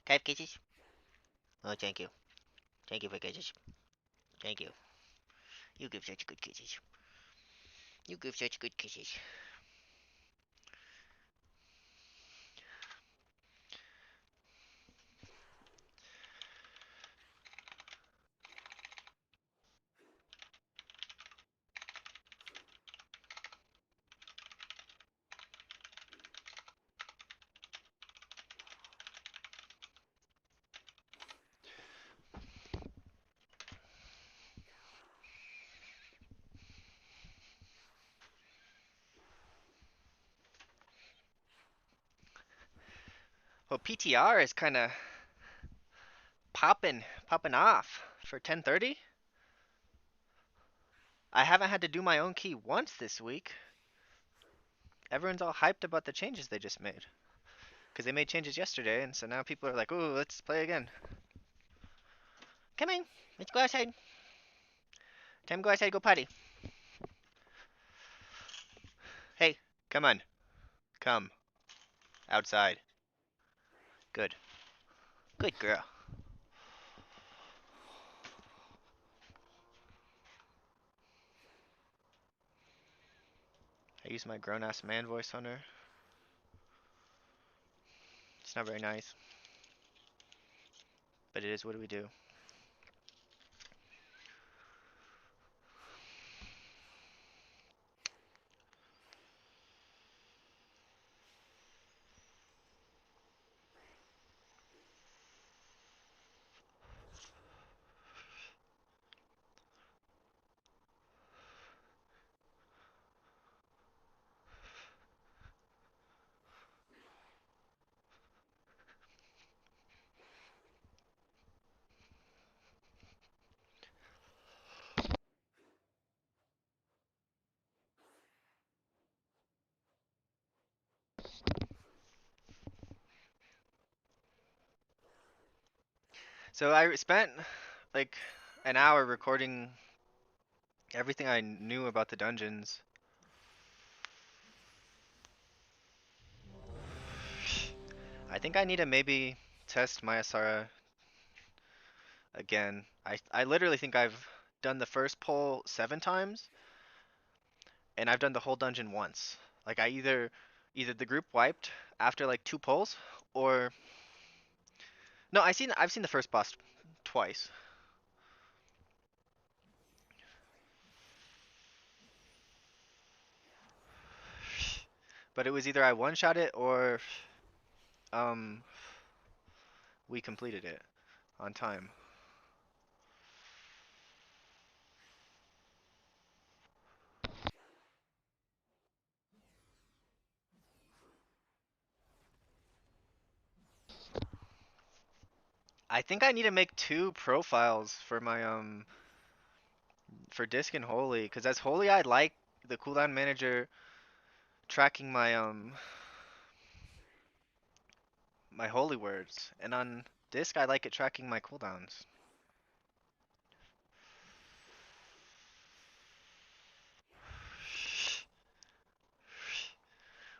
Can I have kisses? Oh, thank you. Thank you for kisses. Thank you. You give such good kisses. You give such good kisses. Well, PTR is kind of popping off for 10:30. I haven't had to do my own key once this week. Everyone's all hyped about the changes they just made. Because they made changes yesterday, and so now people are like, ooh, let's play again. Come on, let's go outside. Time to go outside, go potty. Hey, come on. Come. Outside. Good. Good girl. I use my grown-ass man voice on her. It's not very nice. But it is what do we do. So I spent like an hour recording everything I knew about the dungeons. I think I need to maybe test Mayasara again. I literally think I've done the first pull 7 times, and I've done the whole dungeon once. Like I either the group wiped after like 2 pulls, or no, I've seen the first boss twice. But it was either I one-shot it or um we completed it on time. I think I need to make 2 profiles for my for Disc and Holy, because as Holy I like the cooldown manager tracking my holy words, and on Disc I like it tracking my cooldowns.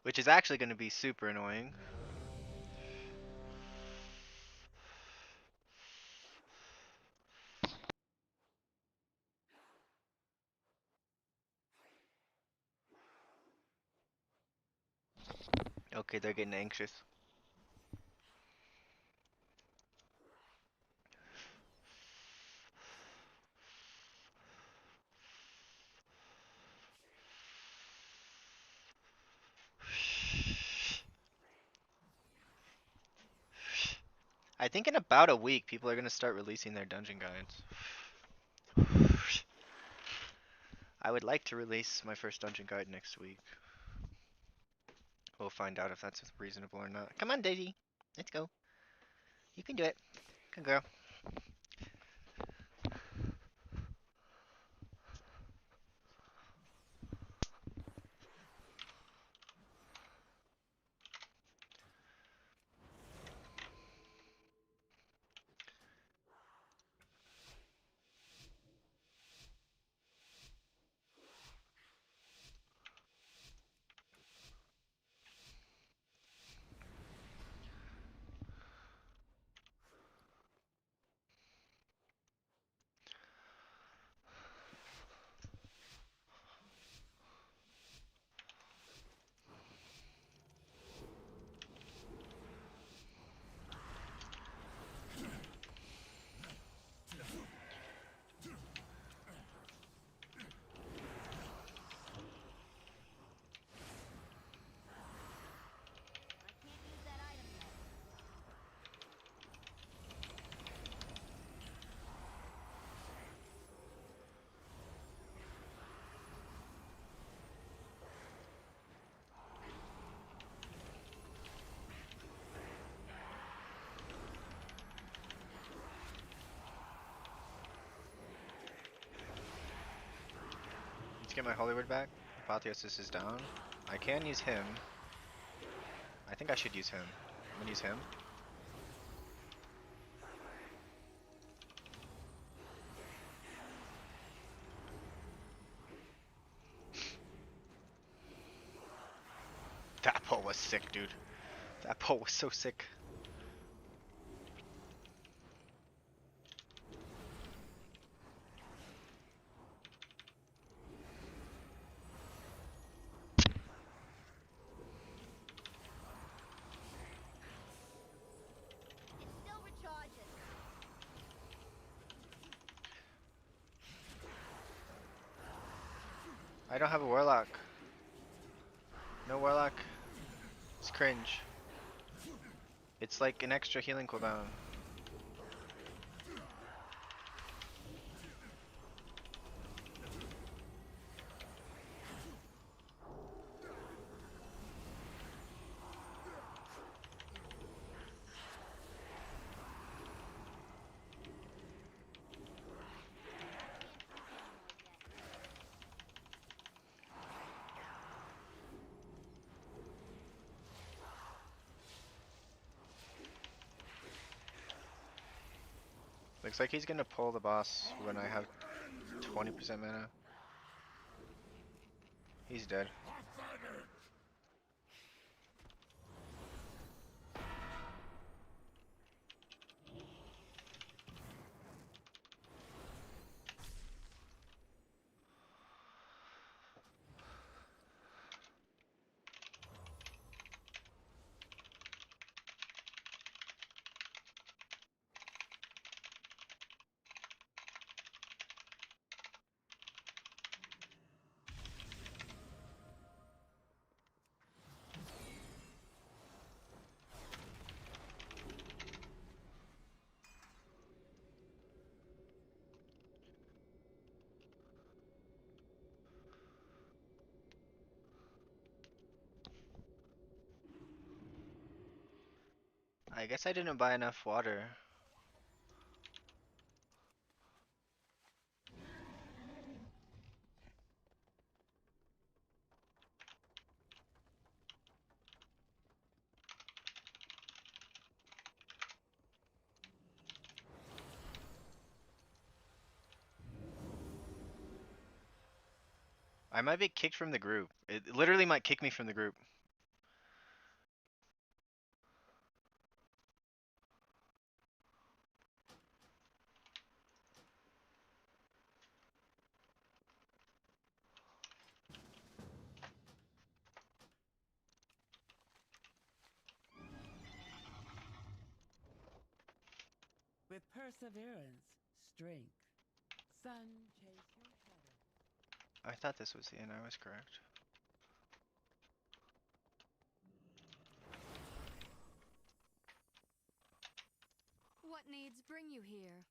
Which is actually going to be super annoying. Okay, they're getting anxious. I think in about a week people are going to start releasing their dungeon guides. I would like to release my first dungeon guide next week. We'll find out if that's reasonable or not. Come on, Daisy. Let's go. You can do it. Good girl. Let's get my holy word back. Apotheosis is down. I can use him. I think I should use him. I'm gonna use him. That pull was sick, dude. That pull was so sick. It still recharges. I don't have a warlock. No warlock. It's cringe. It's like an extra healing cooldown. Looks like he's gonna pull the boss when I have 20% mana. He's dead. I guess I didn't buy enough water. I might be kicked from the group. It literally might kick me from the group. With perseverance, strength, sun chase your shadow. I thought this was the end. I was correct. What needs bring you here?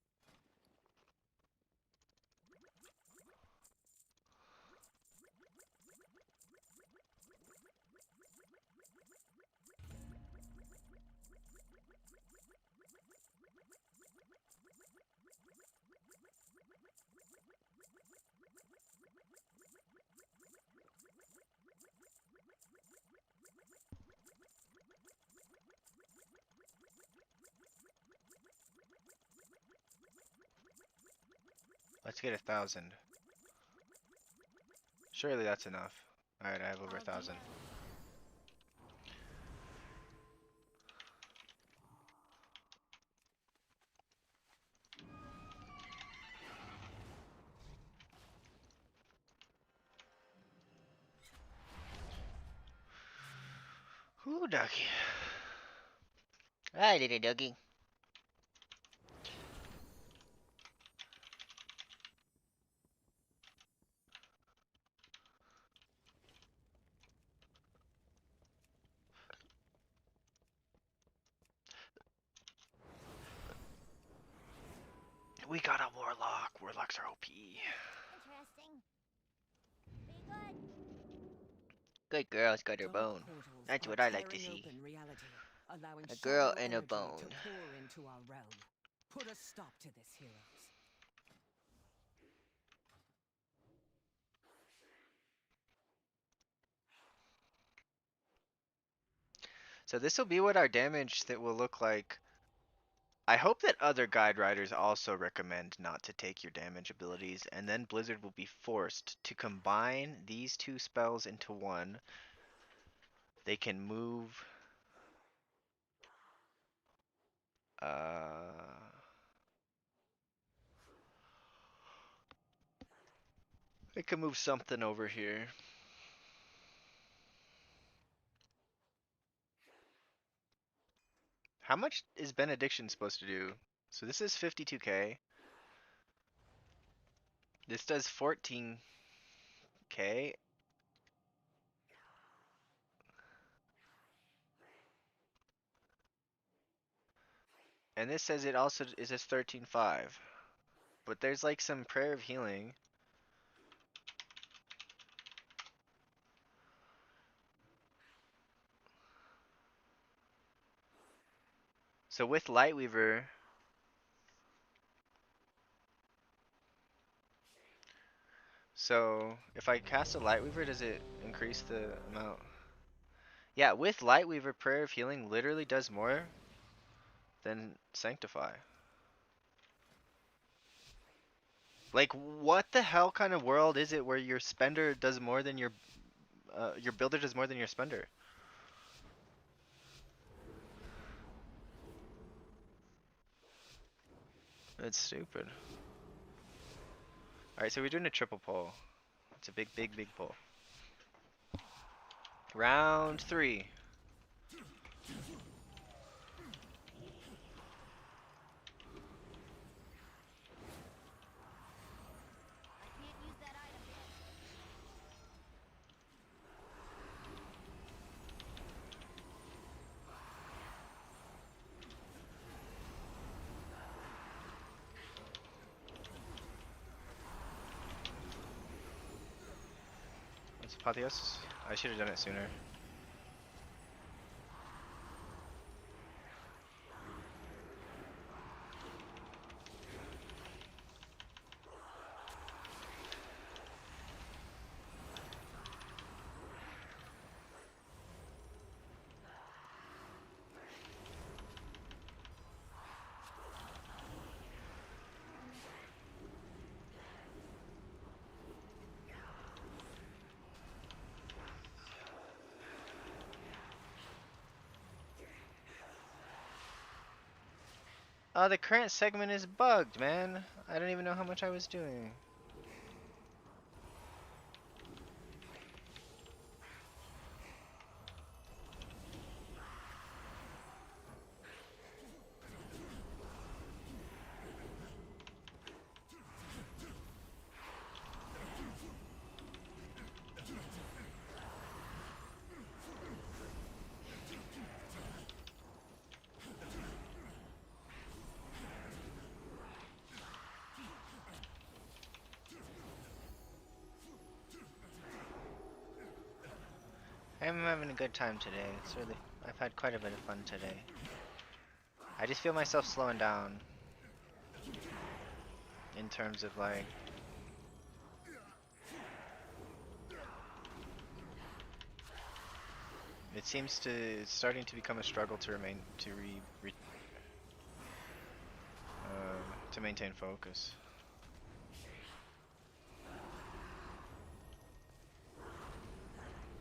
Let's get 1,000. Surely that's enough. Alright, I have over 1,000. Ooh, ducky. Hi, little doggy. We got a warlock. Warlocks are OP. Interesting. Be good. Good girl's got her Dark bone. portals That's are what I like to tearing see. open reality, allowing A girl shadow and a energy bone. to pour into our realm. Put a stop to this, heroes. So this will be what our damage that will look like. I hope that other guide riders also recommend not to take your damage abilities, and then Blizzard will be forced to combine these two spells into one. They can move. They can move something over here. How much is Benediction supposed to do? So this is 52k. This does 14k. And this says it also is a 13.5. But there's like some prayer of healing. So with Lightweaver, so if I cast a Lightweaver, does it increase the amount? Yeah, with Lightweaver, prayer of healing literally does more than Sanctify. Like, what the hell kind of world is it where your spender does more than your builder does more than your spender? It's stupid. Alright, so we're doing a triple pull. It's a big, big, big pull. Round 3. I can't use that item yet. What's Apotheosis? I should have done it sooner. The current segment is bugged, man. I don't even know how much I was doing. I'm having a good time today. I've had quite a bit of fun today. I just feel myself slowing down. In terms of like... it's starting to become a struggle to to maintain focus.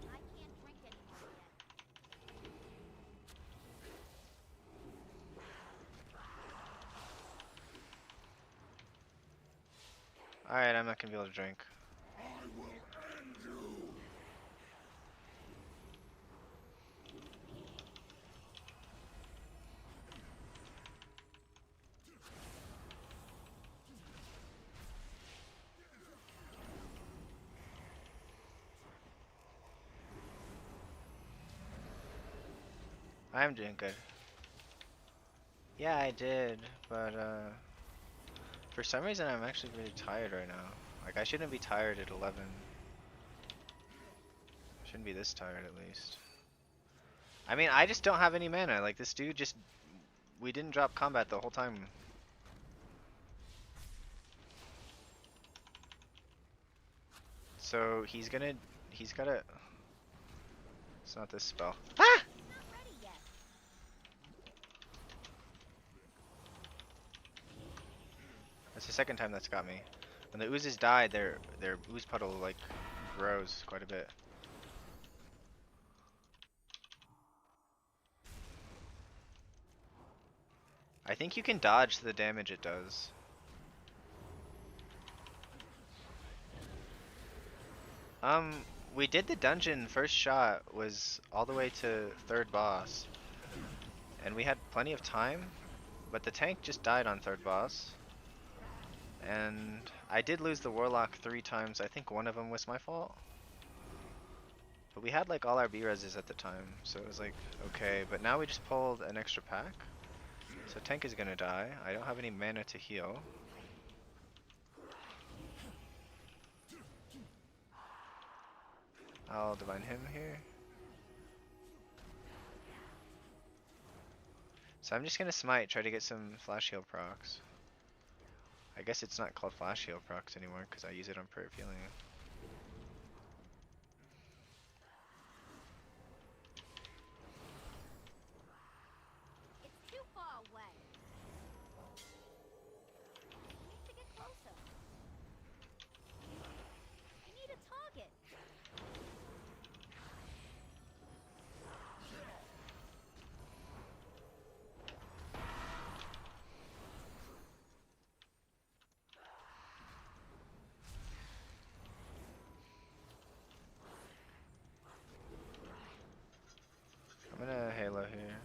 I can't drink anymore yet. Alright, I'm not gonna be able to drink. I'm doing good. Yeah, I did, but for some reason I'm actually really tired right now. Like, I shouldn't be tired at 11. Shouldn't be this tired at least. I mean, I just don't have any mana. Like, this dude just... We didn't drop combat the whole time. So, he's gotta... It's not this spell. Ah! Not ready yet. That's the second time that's got me. When the oozes die, their ooze puddle like grows quite a bit. I think you can dodge the damage it does. We did the dungeon. First shot was all the way to third boss, and we had plenty of time, but the tank just died on third boss. And I did lose the warlock 3 times. I think one of them was my fault. But we had like all our B-reses at the time, so it was like, okay. But now we just pulled an extra pack. So tank is gonna die. I don't have any mana to heal. I'll divine him here. So I'm just gonna smite, try to get some flash heal procs. I guess it's not called flash heal procs anymore because I use it on prayer of healing. It's too far away. I need to get closer. I need a target. I'm gonna halo here.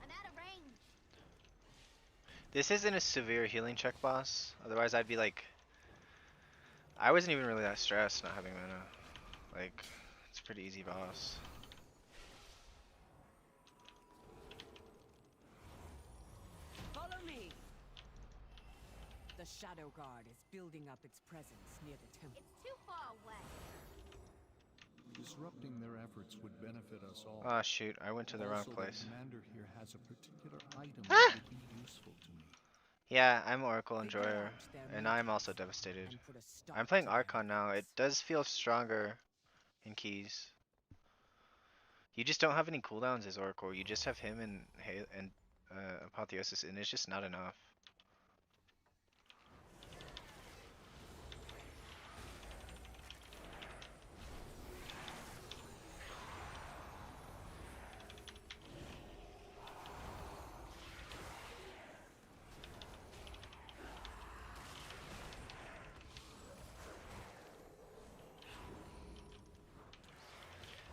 I'm out of range. This isn't a severe healing check boss. Otherwise I'd be like, I wasn't even really that stressed not having mana. Like, it's a pretty easy boss. Follow me. The Shadow Guard is building up its presence near the temple. It's too far away. Disrupting their efforts would benefit us all. Oh shoot, I went to the wrong Also, place. the commander here has a particular item that would be useful to me. Yeah, I'm Oracle Figure Enjoyer, out their and I'm motives also devastated. and put a stop I'm playing to their Archon now. It efforts. does feel stronger in keys. You just don't have any cooldowns as Oracle. You just have him and Apotheosis, and it's just not enough.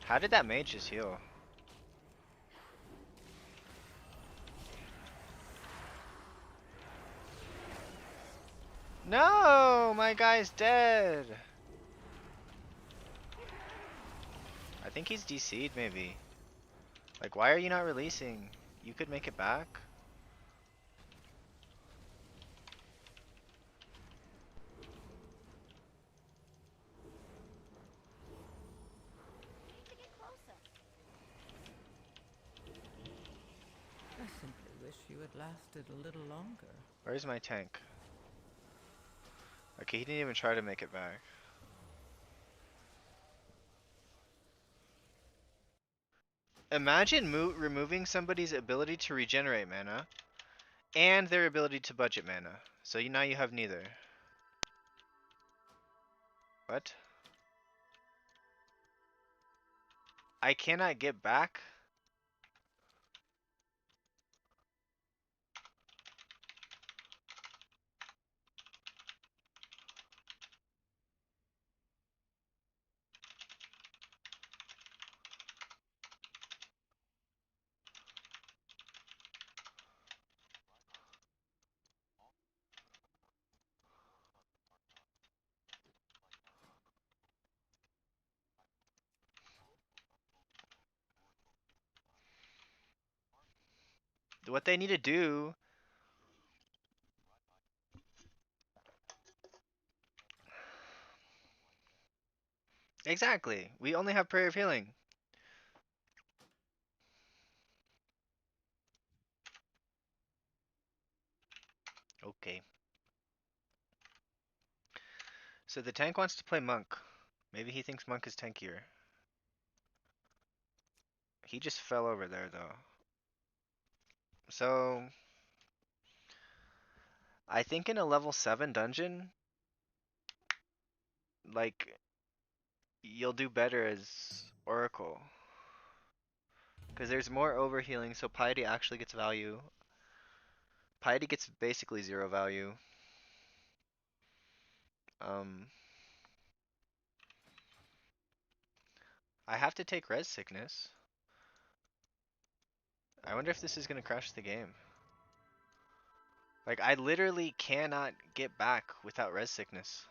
How did that mage just heal? No, my guy's dead. I think he's DC'd maybe. Like, why are you not releasing? You could make it back. I need to get closer. I simply wish you had lasted a little longer. Where's my tank? Okay, he didn't even try to make it back. Imagine removing somebody's ability to regenerate mana and their ability to budget mana. So now you have neither. What? I cannot get back? What they need to do... Exactly. We only have Prayer of Healing. Okay. So the tank wants to play Monk. Maybe he thinks Monk is tankier. He just fell over there though. So I think in a level 7 dungeon, like, you'll do better as Oracle. Because there's more overhealing, so Piety actually gets value. Piety gets basically 0 value. Um, I have to take Res Sickness. I wonder if this is gonna crash the game. Like, I literally cannot get back without Res Sickness.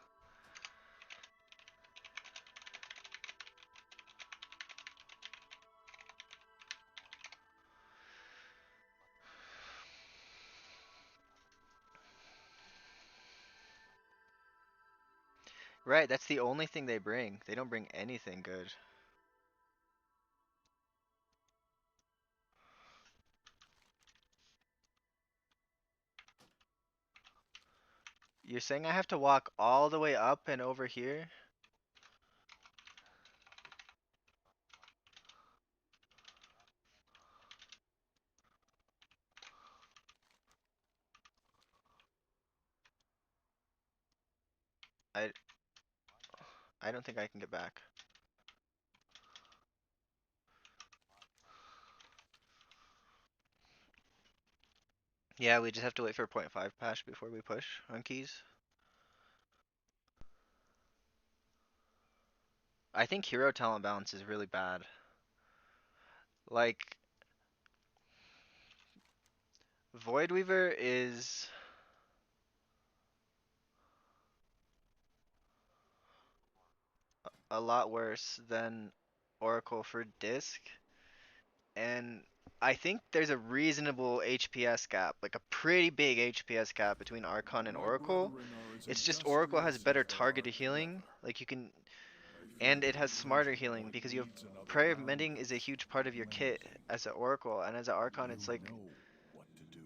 Right, that's the only thing they bring. They don't bring anything good. You're saying I have to walk all the way up and over here? I I don't think I can get back. Yeah, we just have to wait for 0.5 patch before we push on keys. I think hero talent balance is really bad. Like, Void Weaver is a lot worse than Oracle for disc, and I think there's a reasonable HPS gap, like a pretty big HPS gap between Archon and My Oracle. brethren are as It's just Oracle has industrious better as they are targeted healing, clever. like you can, I fear and the it has smarter conclusion healing point because you have needs another Prayer of round Mending is a of huge part of your kit cleansing. as an Oracle, and as an Archon it's You like, know what to do.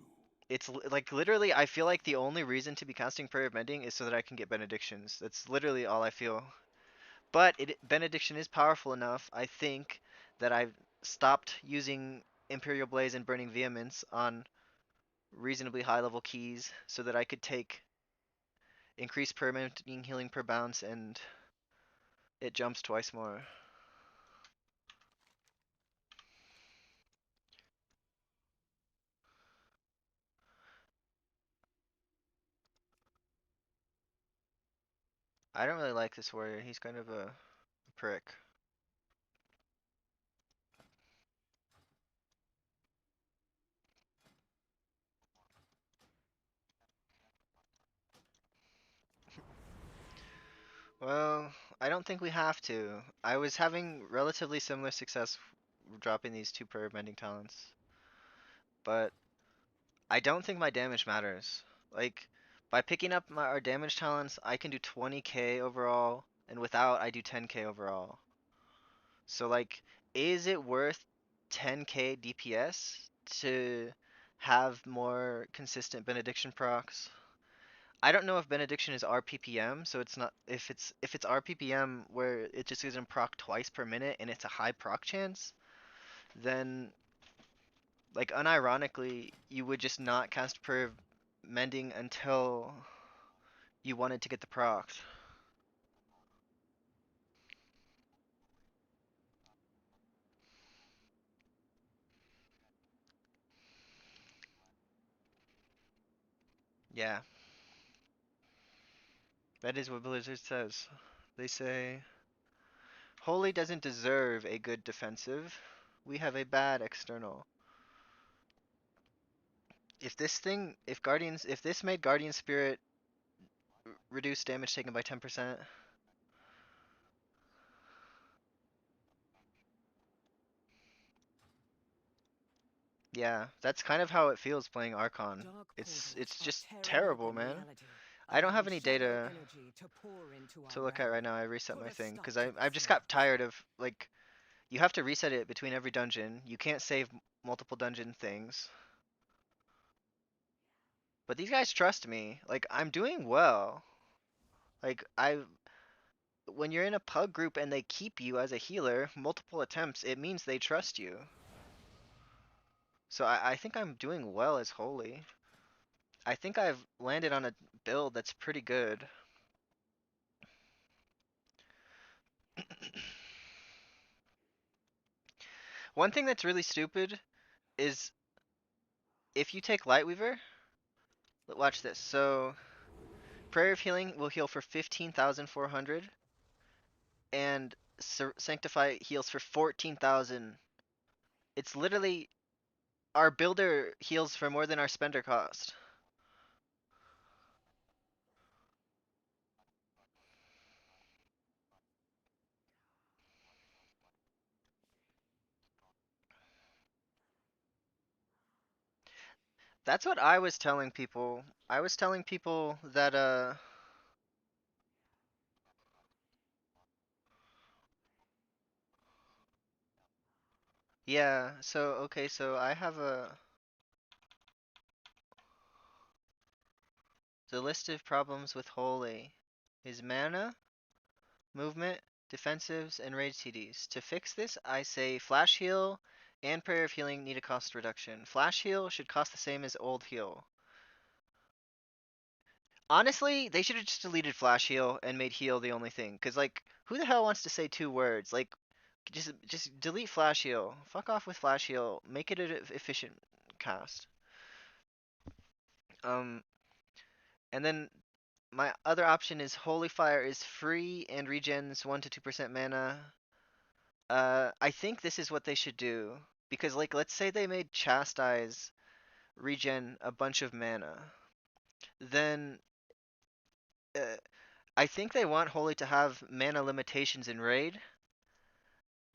it's like literally I feel like the only reason to be casting Prayer of Mending is so that I can get benedictions. That's literally all I feel. But benediction is powerful enough, I think, that I've stopped using Imperial Blaze and Burning Vehemence on reasonably high level keys so that I could take increased permanent healing per bounce and it jumps twice more. I don't really like this warrior. He's kind of a prick. Well, I don't think we have to. I was having relatively similar success dropping these two prayer bending talents. But I don't think my damage matters. Like, by picking up our damage talents, I can do 20k overall, and without, I do 10k overall. So, like, is it worth 10k DPS to have more consistent benediction procs? I don't know if benediction is RPPM, so it's not, if it's RPPM where it just isn't proc twice per minute and it's a high proc chance, then, like, unironically, you would just not cast per mending until you wanted to get the procs. Yeah, that is what Blizzard says. They say, Holy doesn't deserve a good defensive. We have a bad external. If this made Guardian Spirit reduce damage taken by 10%, yeah, that's kind of how it feels playing Archon. Dark It's portals are just tearing terrible, open man. reality, I don't have allowing any shadow data energy to pour into to our look at realm. right now. I reset Put my a thing stop because to I this just got madness. tired of, like, you have to reset it between every dungeon. You can't save multiple dungeon things. But these guys trust me. Like, I'm doing well. Like, when you're in a pug group and they keep you as a healer multiple attempts, it means they trust you. So I think I'm doing well as Holy. I think I've landed on a build that's pretty good. One thing that's really stupid is if you take Lightweaver, watch this. So Prayer of Healing will heal for 15,400 and Sanctify heals for 14,000. It's literally our builder heals for more than our spender cost. That's what I was telling people. I was telling people that yeah, so okay, so I have the list of problems with Holy is mana, movement, defensives, and raid CDs. To fix this, I say Flash Heal and Prayer of Healing need a cost reduction. Flash Heal should cost the same as Old Heal. Honestly, they should have just deleted Flash Heal and made Heal the only thing. Cause like, who the hell wants to say 2 words? Like, just delete Flash Heal. Fuck off with Flash Heal. Make it an efficient cast. Um, and then my other option is Holy Fire is free and regens 1 to 2% mana. I think this is what they should do. Because, like, let's say they made Chastise regen a bunch of mana. Then, I think they want Holy to have mana limitations in Raid.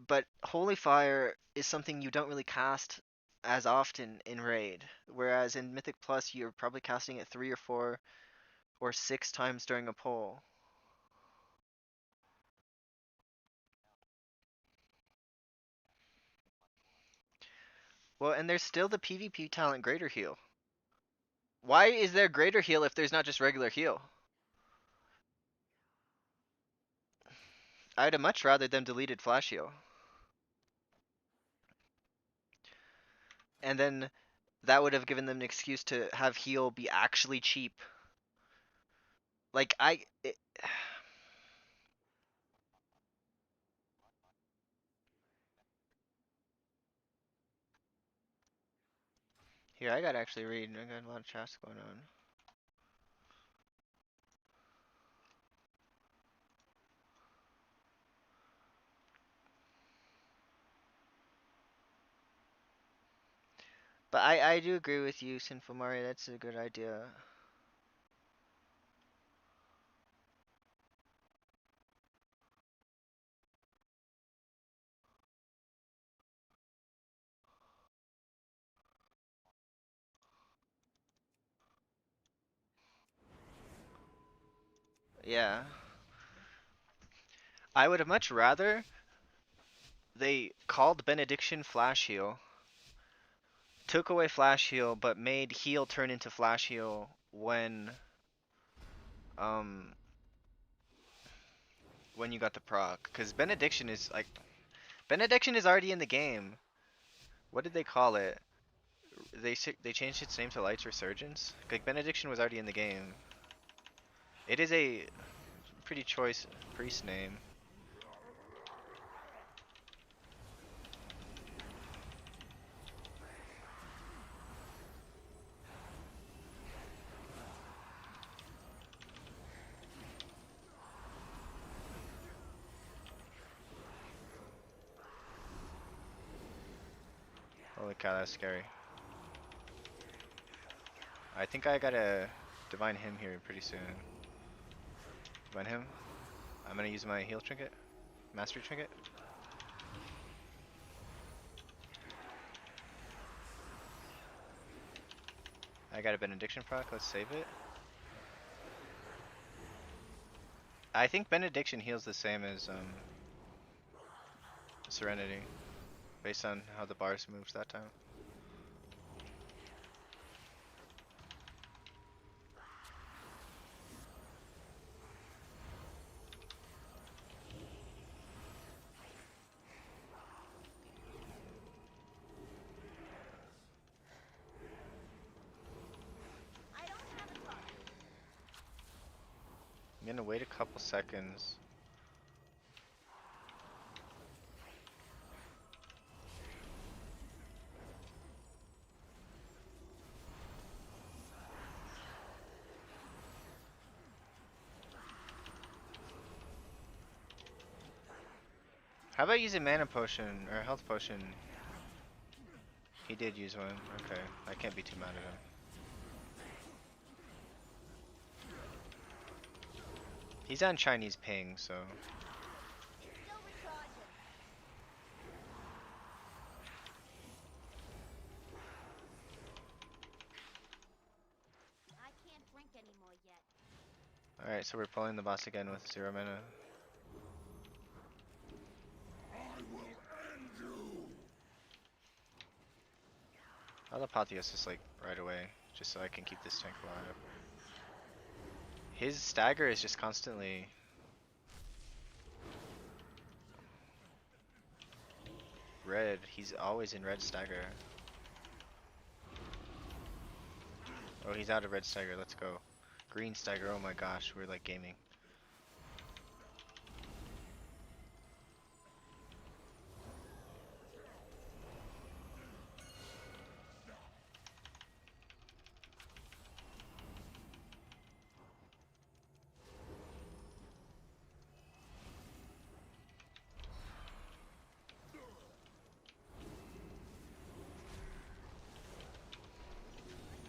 But Holy Fire is something you don't really cast as often in Raid. Whereas in Mythic Plus, you're probably casting it 3 or 4 or 6 times during a pull. Well, and there's still the PvP talent Greater Heal. Why is there Greater Heal if there's not just regular heal? I'd have much rather them deleted Flash Heal. And then that would have given them an excuse to have heal be actually cheap. Like, Here, I gotta actually read. I got a lot of chats going on. But I do agree with you, Sinful Mari. That's a good idea. Yeah. I would have much rather they called Benediction Flash Heal, took away Flash Heal, but made heal turn into Flash Heal um when you got the proc. Because Benediction is like Benediction is already in the game. What did they call it? They changed its name to Light's Resurgence. Like Benediction was already in the game. It is a pretty choice priest name. Holy cow, that's scary. I think I gotta divine him here pretty soon. Divine him. I'm gonna use my heal trinket. Mastery trinket. I got a benediction proc, let's save it. I think benediction heals the same as serenity, based on how the bars moves that time. I'm gonna wait a couple seconds. How about using mana potion or health potion? He did use one. Okay, I can't be too mad at him. He's on Chinese ping, so. Still recharging. I can't drink anymore yet. Alright, so we're pulling the boss again with 0 mana. I'll Apotheos this like right away, just so I can keep this tank alive. His stagger is just constantly red. He's always in red stagger. Oh, he's out of red stagger. Let's go. Green stagger. Oh my gosh, we're like gaming.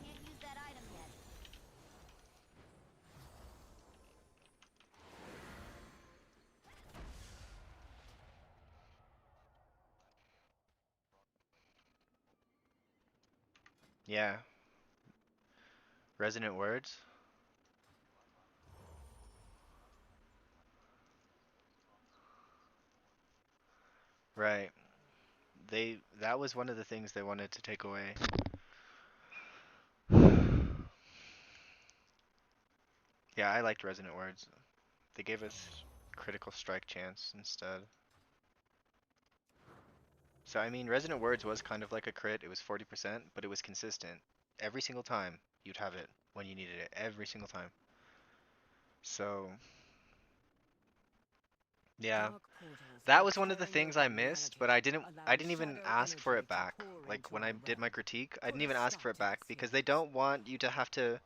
Can't use that item yet. Yeah. Resonant words. Right. That was one of the things they wanted to take away. Yeah, I liked resonant words. They gave us critical strike chance instead. So I mean, resonant words was kind of like a crit. It was 40%, but it was consistent. Every single time you'd have it when you needed it. Every single time. So yeah, Dark portals that are was one of the tearing things I open missed, reality, but I allowing didn't even shadow ask for energy it to back. pour Like into when our I did my realm. critique, I Put didn't a even ask for stop it to back this because they madness. don't want you to have to.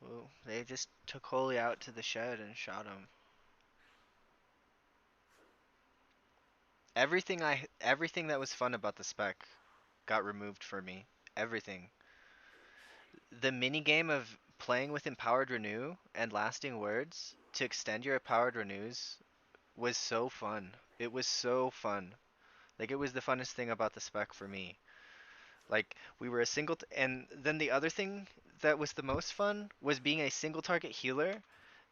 Well, they just took Holy out to the shed and shot him. Everything that was fun about the spec got removed for me. Everything. The mini game of playing with empowered renew and lasting words to extend your empowered renews was so fun. It was so fun. Like it was the funnest thing about the spec for me. Like we were a and then the other thing that was the most fun was being a single target healer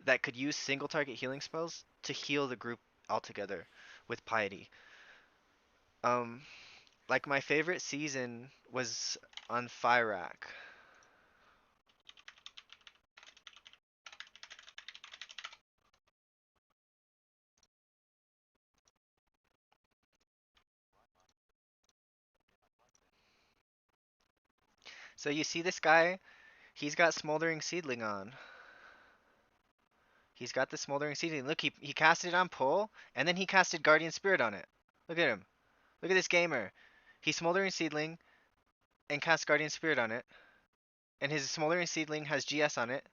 that could use single target healing spells to heal the group altogether with piety. Um, like my favorite season was on Fyrak. So you see this guy, he's got Smoldering Seedling on. He's got the Smoldering Seedling. Look, he casted it on pull, and then he casted Guardian Spirit on it. Look at him. Look at this gamer. He's Smoldering Seedling and cast Guardian Spirit on it. And his Smoldering Seedling has GS on it.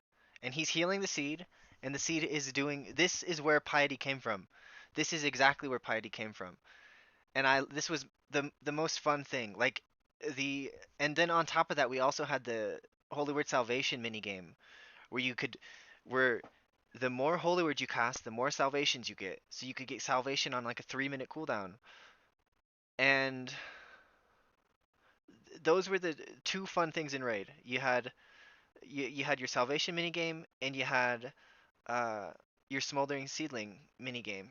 And he's healing the seed. And the seed is doing... This is where Piety came from. This is exactly where Piety came from. And this was the most fun thing. Like, and then on top of that, we also had the Holy Word Salvation minigame. Where you could... Where the more Holy Word you cast, the more salvations you get. So you could get salvation on like a 3-minute cooldown. And those were the two fun things in Raid. You had your salvation minigame and you had uh, your smoldering seedling minigame.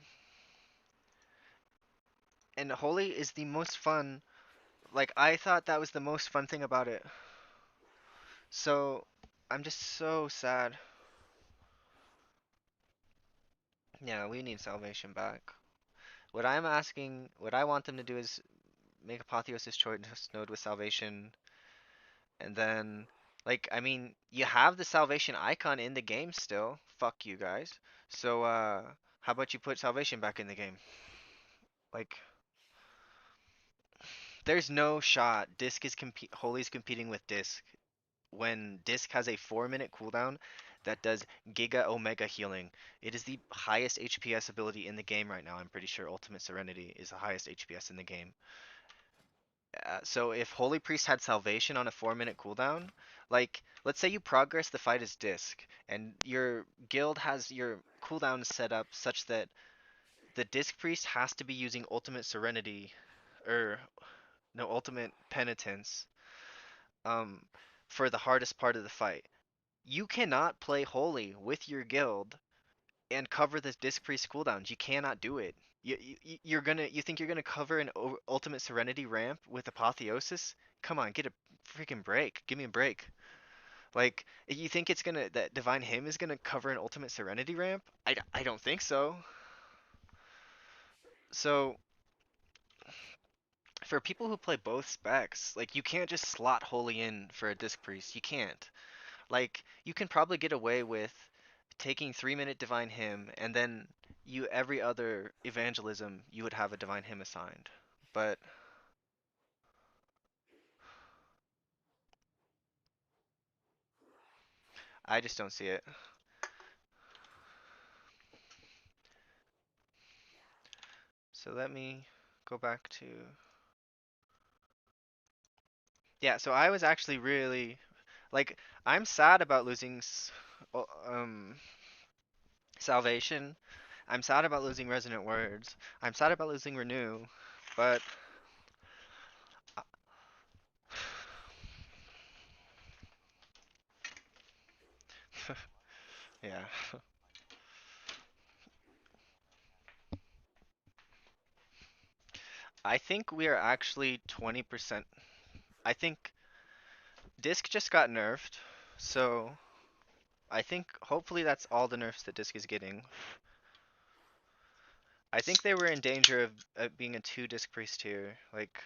And Holy is the most fun. Like I thought that was the most fun thing about it. So I'm just so sad. Yeah, we need salvation back. What I'm asking, what I want them to do is make Apotheosis Choice Node with Salvation, and then, like, I mean, you have the Salvation icon in the game still. Fuck you guys. So, how about you put Salvation back in the game? Like, there's no shot Disc is Holy's competing with Disc when Disc has a 4-minute cooldown that does Giga Omega healing. It is the highest HPS ability in the game right now. I'm pretty sure Ultimate Serenity is the highest HPS in the game. So if Holy Priest had Salvation on a 4-minute cooldown, like, let's say you progress the fight as Disc, and your guild has your cooldown set up such that the Disc Priest has to be using Ultimate Serenity, or no, Ultimate Penitence, um, for the hardest part of the fight. You cannot play Holy with your guild and cover the Disc Priest cooldowns. You cannot do it. You think you're gonna cover an Ultimate Serenity ramp with Apotheosis? Come on, get a freaking break. Give me a break. Like, you think it's gonna that Divine Hymn is gonna cover an Ultimate Serenity ramp? I don't think so. So for people who play both specs, like, you can't just slot Holy in for a Disc Priest. You can't. Like, you can probably get away with taking 3-minute Divine Hymn, and then you every other evangelism you would have a Divine Hymn assigned. But I just don't see it. So let me go back to... Yeah, so I was actually really... Like, I'm sad about losing Salvation. I'm sad about losing Resonant Words. I'm sad about losing Renew. But... yeah. I think we are actually 20%. I think Disc just got nerfed, so I think hopefully that's all the nerfs that Disc is getting. I think they were in danger of being a 2 Disc Priest tier, like,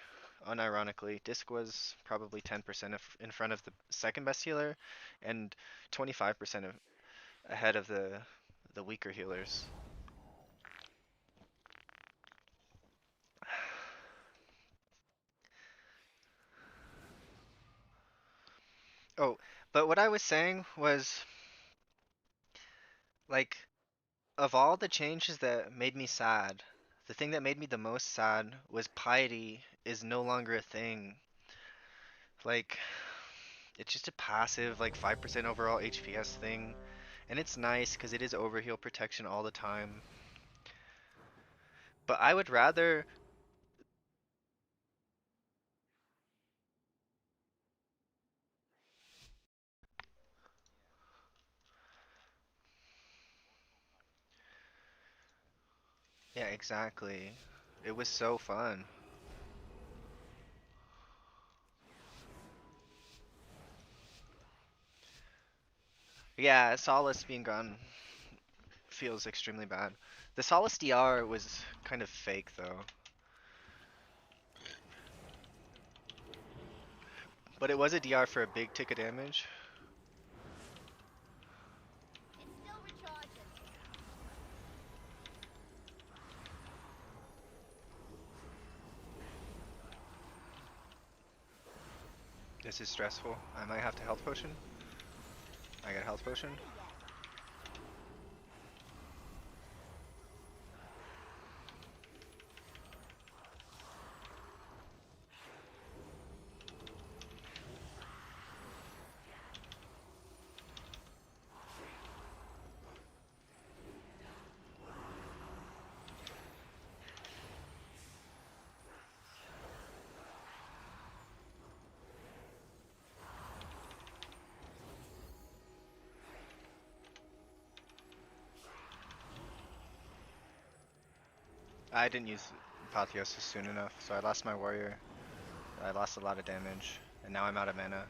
unironically. Disc was probably 10% in front of the second best healer, and 25% ahead of the weaker healers. Oh, but what I was saying was, like, of all the changes that made me sad, the thing that made me the most sad was piety is no longer a thing. Like, it's just a passive, like, 5% overall HPS thing. And it's nice because it is overheal protection all the time. But I would rather... Yeah, exactly. It was so fun. Yeah, Solace being gone feels extremely bad. The Solace DR was kind of fake, though. But it was a DR for a big tick of damage. It's still recharging. This is stressful. I might have to health potion. I got a health potion. I didn't use Apotheosis soon enough, so I lost my warrior. I lost a lot of damage, and now I'm out of mana.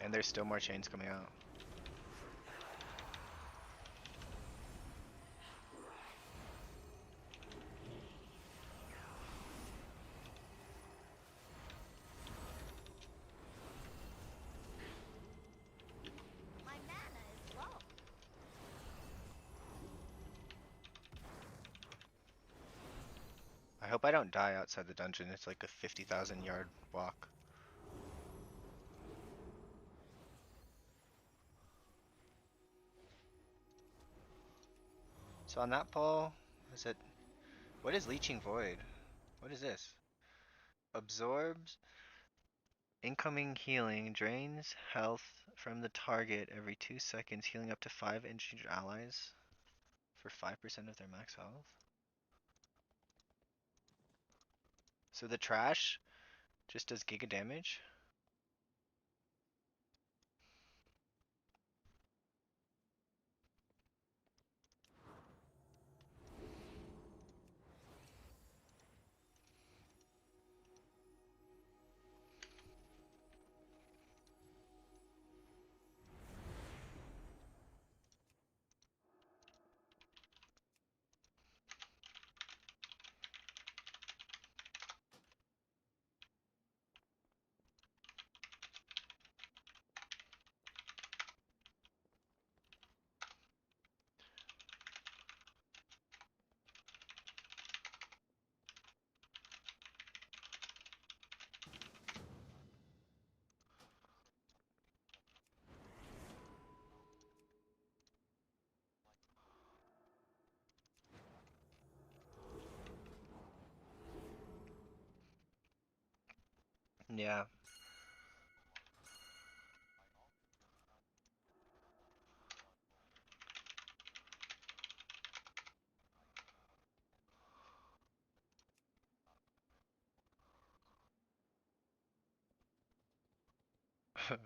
And there's still more chains coming out. hope I don't die outside the dungeon. It's like a 50,000 yard walk. So on that pole, is it? What is Leeching Void? What is this? Absorbs incoming healing, drains health from the target every 2 seconds, healing up to 5 injured allies for 5% of their max health. So the trash just does giga damage. Yeah.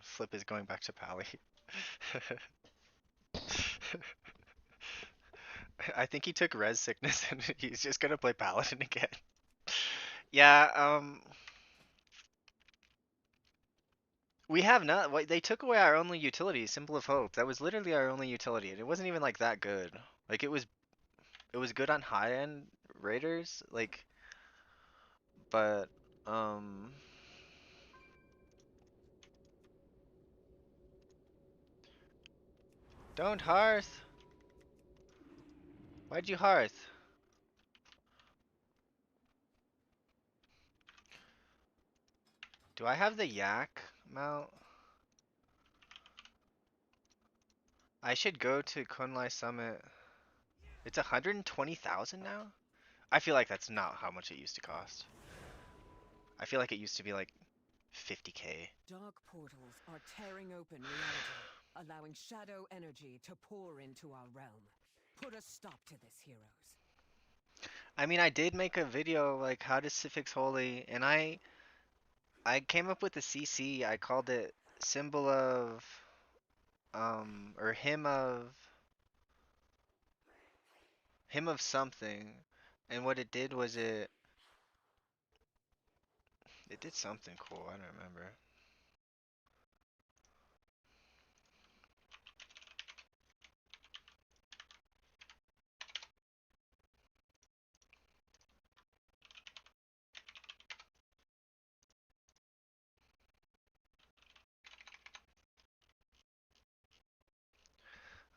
Flip is going back to Pally. I think he took res sickness and he's just gonna play Paladin again. Yeah, we have not. They took away our only utility, Symbol of Hope. That was literally our only utility, and it wasn't even like that good. Like it was good on high end raiders, like, but don't hearth. Why'd you hearth? Do I have the yak mount? I should go to Kunlai Summit. It's 120,000 now? I feel like that's not how much it used to cost. I feel like it used to be like 50k. Dark portals are tearing open reality, allowing shadow energy to pour into our realm. Put a stop to this, heroes. I mean, I did make a video like how to fix holy, and I came up with a CC. I called it symbol of or hymn of something, and what it did was it did something cool. I don't remember.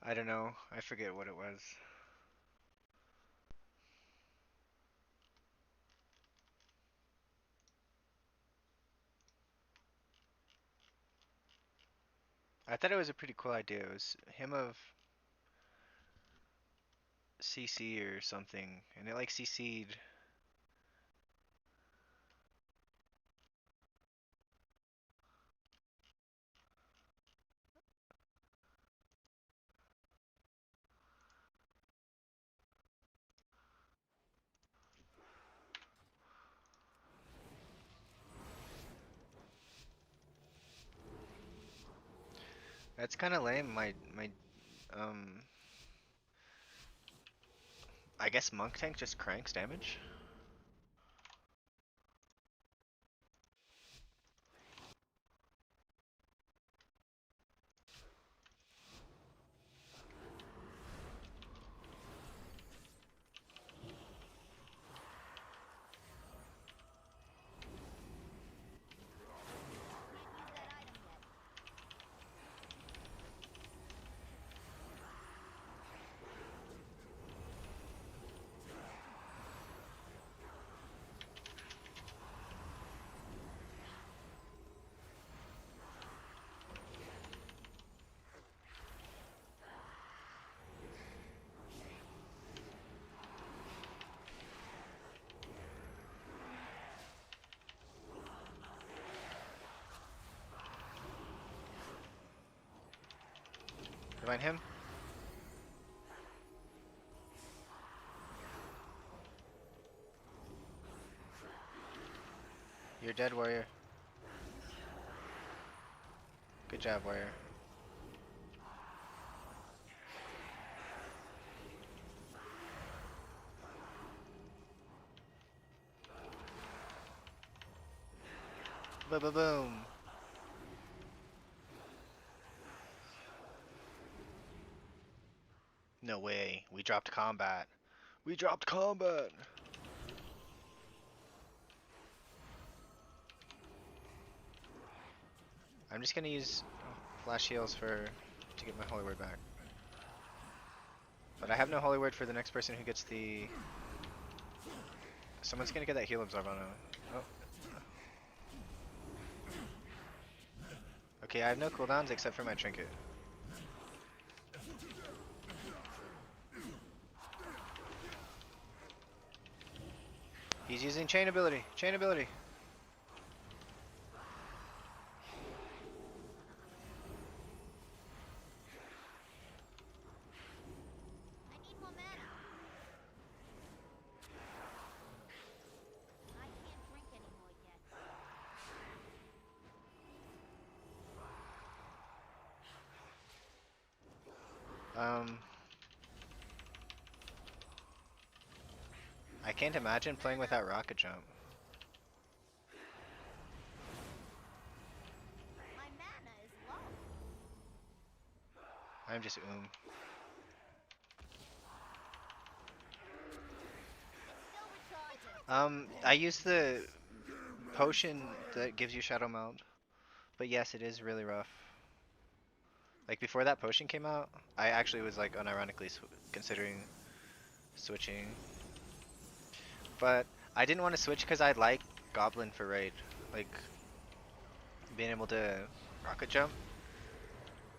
I don't know. I forget what it was. I thought it was a pretty cool idea. It was hymn of CC or something, and it like CC'd. That's kind of lame. My um I guess monk tank just cranks damage. Divine him. You're dead, warrior. Good job, warrior. Boom, boom, boom. No way. We dropped combat. We dropped combat. I'm just gonna use flash heals to get my holy word back. But I have no holy word for the next person who gets the. Someone's gonna get that heal absorb on him. Oh. Okay, I have no cooldowns except for my trinket. He's using chain ability. Chain ability. I need more mana. I can't drink anymore yet. I can't imagine playing without rocket jump. My mana is low. I'm just It's still recharging. I use the potion that gives you shadow melt, but yes, it is really rough. Like before that potion came out, I actually was like unironically considering switching, but I didn't want to switch because I like Goblin for raid, like being able to rocket jump,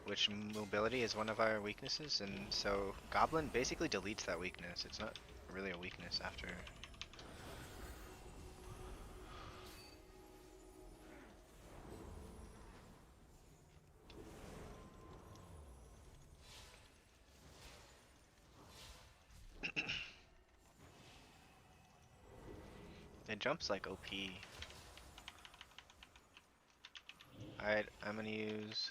which mobility is one of our weaknesses, and so Goblin basically deletes that weakness. It's not really a weakness after. It jumps like OP. Alright, I'm gonna use...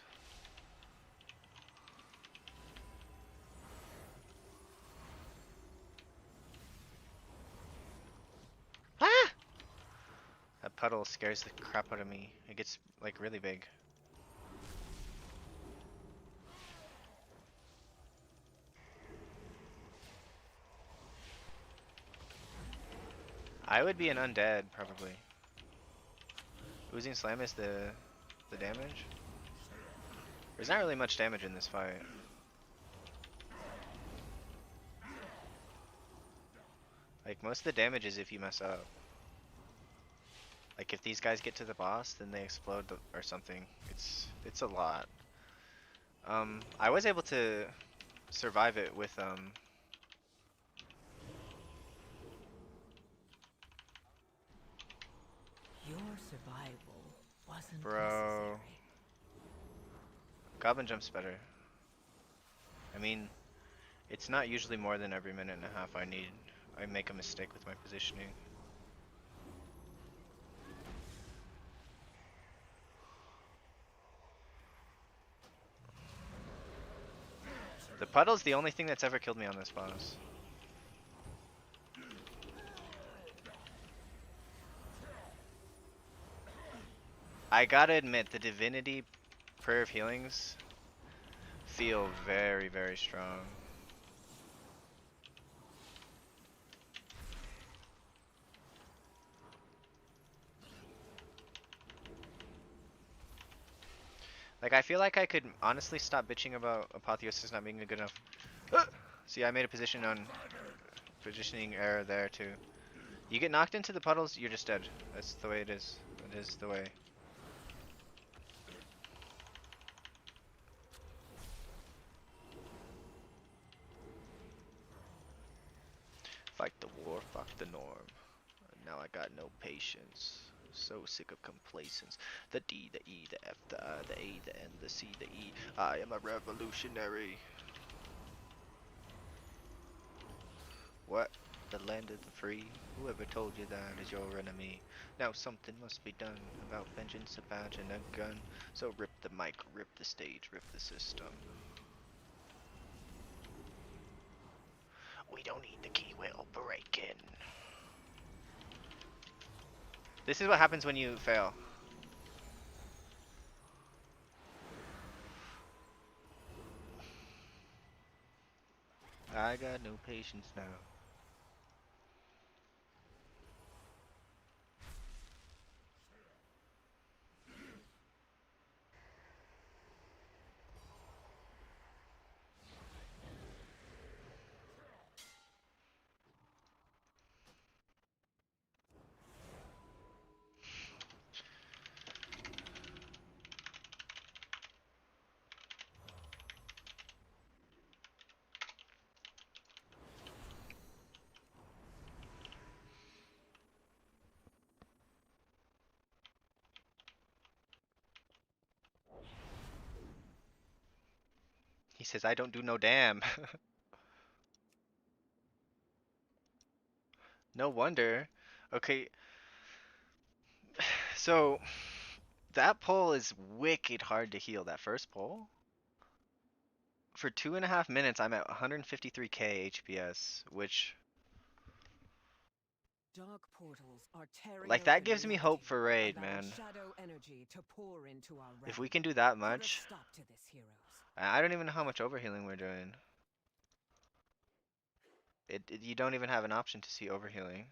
Ah! That puddle scares the crap out of me. It gets like really big. I would be an undead probably. Oozing Slam is the damage. There's not really much damage in this fight. Like most of the damage is if you mess up. Like if these guys get to the boss, then they explode or something. It's a lot. I was able to survive it with Your survival wasn't Bro. necessary. Goblin jumps better. I mean, it's not usually more than every minute and a half I make a mistake with my positioning. The puddle's the only thing that's ever killed me on this boss. I gotta admit, the divinity prayer of healings feel very, very strong. Like, I feel like I could honestly stop bitching about Apotheosis not being a good enough. See, I made a positioning error there too. You get knocked into the puddles, you're just dead. That's the way it is. It is the way. Fight the war, fuck the norm. Now I got no patience. So sick of complacence. The D, the E, the F, the I, the A, the N, the C, the E. I am a revolutionary. What? The land of the free? Whoever told you that is your enemy. Now something must be done about vengeance, a badge, and a gun. So rip the mic, rip the stage, rip the system. We don't need the key, we'll break in. This is what happens when you fail. I got no patience now. He says, I don't do no damn. No wonder. Okay, so that pull is wicked hard to heal, that first pull. For 2.5 minutes, I'm at 153k HPS, which, Dark portals are tearing like, that open gives me hope reality, for raid, allowing man. shadow energy to pour into our realm. If we can do that Put a much, stop to this, heroes. I don't even know how much overhealing we're doing. You don't even have an option to see overhealing.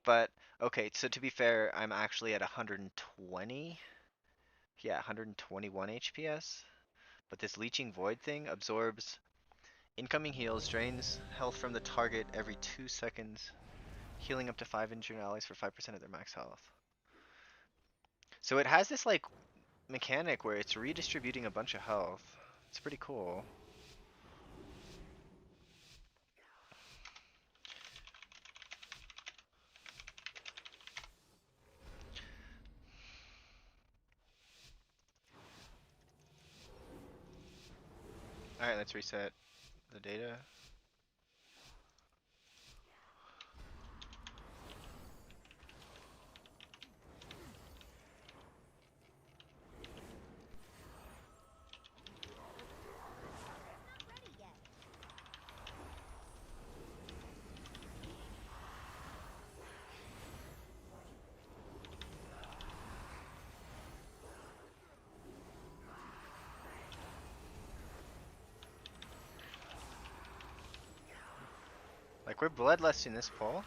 But, okay, so to be fair, I'm actually at 120. Yeah, 121 HPS. But this Leeching Void thing absorbs incoming heals, drains health from the target every 2 seconds, healing up to 5 injured allies for 5% of their max health. So it has this, like, mechanic where it's redistributing a bunch of health. It's pretty cool. Alright, let's reset the data. Like, we're bloodless in this pull.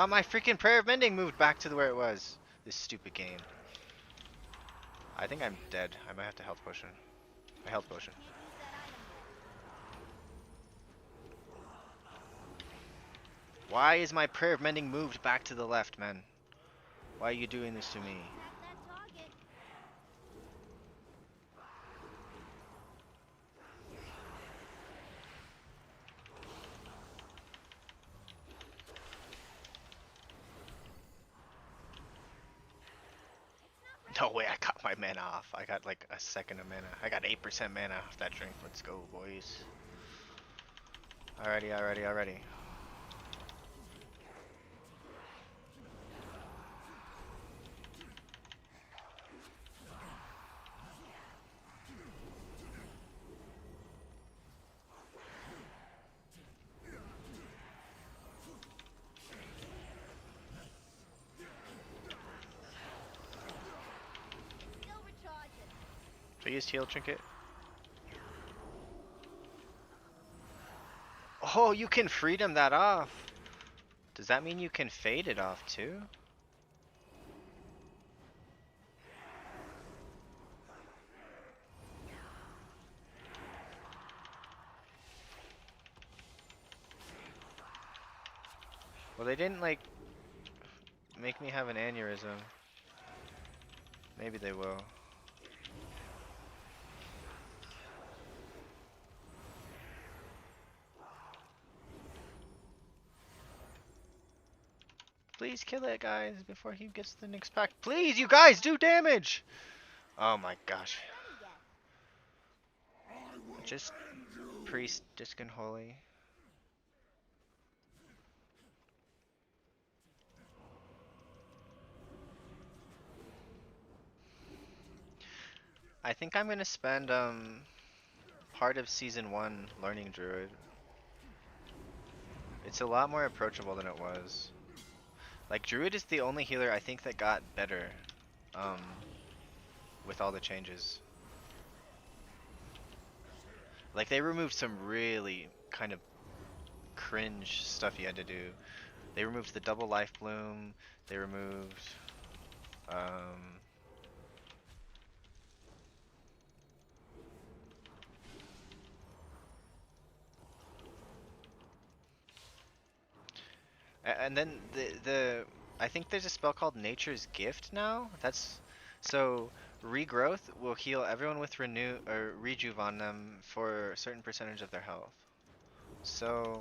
My freaking Prayer of Mending moved back to where it was. This stupid game. I think I'm dead. I might have to health potion. A health potion. Why is my Prayer of Mending moved back to the left, man? Why are you doing this to me? No way, I got my mana off. I got like a second of mana. I got 8% mana off that drink. Let's go, boys. Alrighty, alrighty, alrighty. Please heal trinket. Oh, you can freedom that off. Does that mean you can fade it off too? Well, they didn't like make me have an aneurysm. Maybe they will. Please kill it, guys, before he gets the next pack. Please, you guys, do damage! Oh my gosh. Just priest, disc and holy. I think I'm gonna spend part of season 1 learning druid. It's a lot more approachable than it was. Like, druid is the only healer I think that got better um with all the changes. Like, they removed some really kind of cringe stuff you had to do. They removed the double life bloom. They removed um and then the I think there's a spell called Nature's Gift now. That's so regrowth will heal everyone with renew or rejuve on them for a certain percentage of their health. So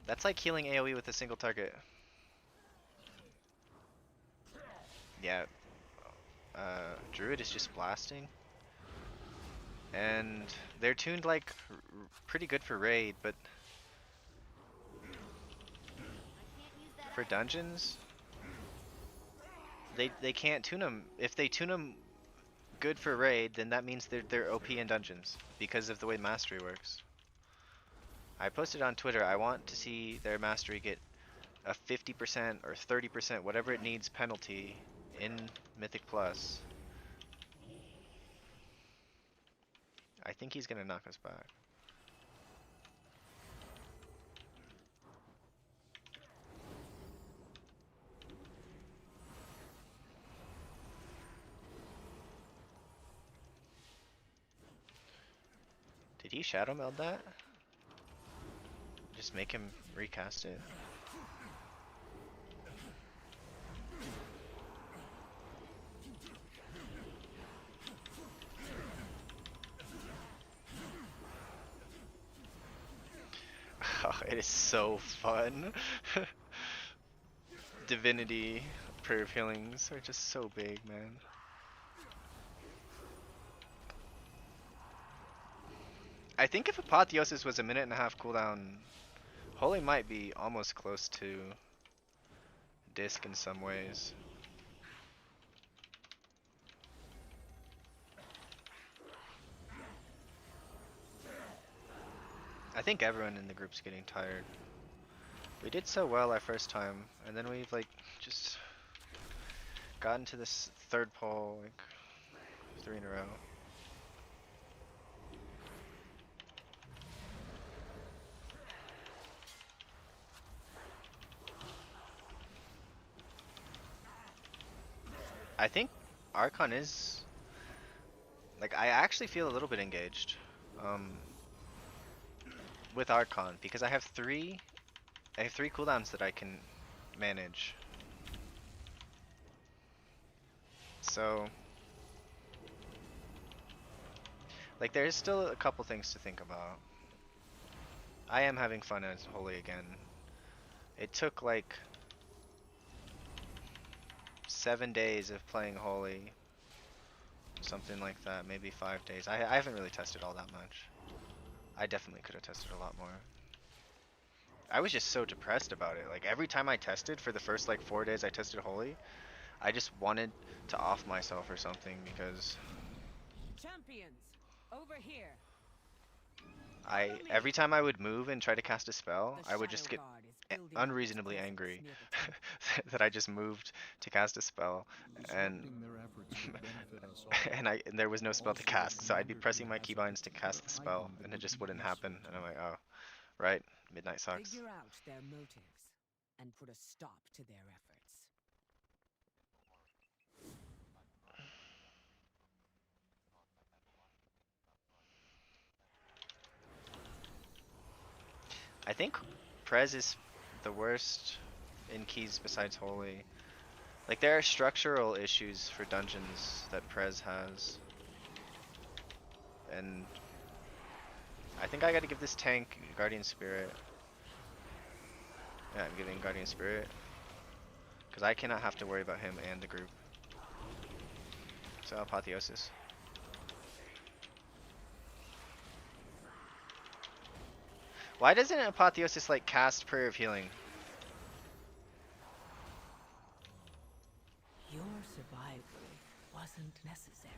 that's like healing AoE with a single target. Yeah, Druid is just blasting. And they're tuned like pretty good for raid, but for dungeons, they can't tune them. If they tune them good for raid, then that means they're OP in dungeons because of the way mastery works. I posted on Twitter, I want to see their mastery get a 50% or 30%, whatever it needs, penalty in Mythic Plus. I think he's gonna knock us back. Did he shadow meld that? Just make him recast it. Oh, it is so fun. Divinity prayer feelings are just so big, man. I think if Apotheosis was a minute and a half cooldown, Holy might be almost close to Disc in some ways. I think everyone in the group's getting tired. We did so well our first time, and then we've like just gotten to this third pole like 3 in a row. I think Archon is like, I actually feel a little bit engaged with Archon because I have three cooldowns that I can manage. So like there's still a couple things to think about. I am having fun as Holy again. It took like 7 days of playing Holy. Something like that, maybe 5 days. I haven't really tested all that much. I definitely could have tested a lot more. I was just so depressed about it. Like every time I tested for the first like 4 days I tested Holy, I just wanted to off myself or something because Champions, over here. every time I would move and try to cast a spell, The I would just Shadow get Guard is building up its unreasonably presence angry near the temple. that I just moved to cast a spell and Disrupting their efforts would benefit us all. and there was no spell to Also, the cast, so I'd be commander pressing here my has a keybinds to cast particular the spell item that and it would just be wouldn't happen, useful. and I'm like, oh, right, midnight sucks. Figure out their motives and put a stop to their efforts. I think Prez is the worst in keys besides Holy. Like there are structural issues for dungeons that Prez has. And I think I gotta give this tank Guardian Spirit. Yeah, I'm giving Guardian Spirit. Because I cannot have to worry about him and the group. So Apotheosis. Why doesn't Apotheosis like cast Prayer of Healing? Your survival wasn't necessary.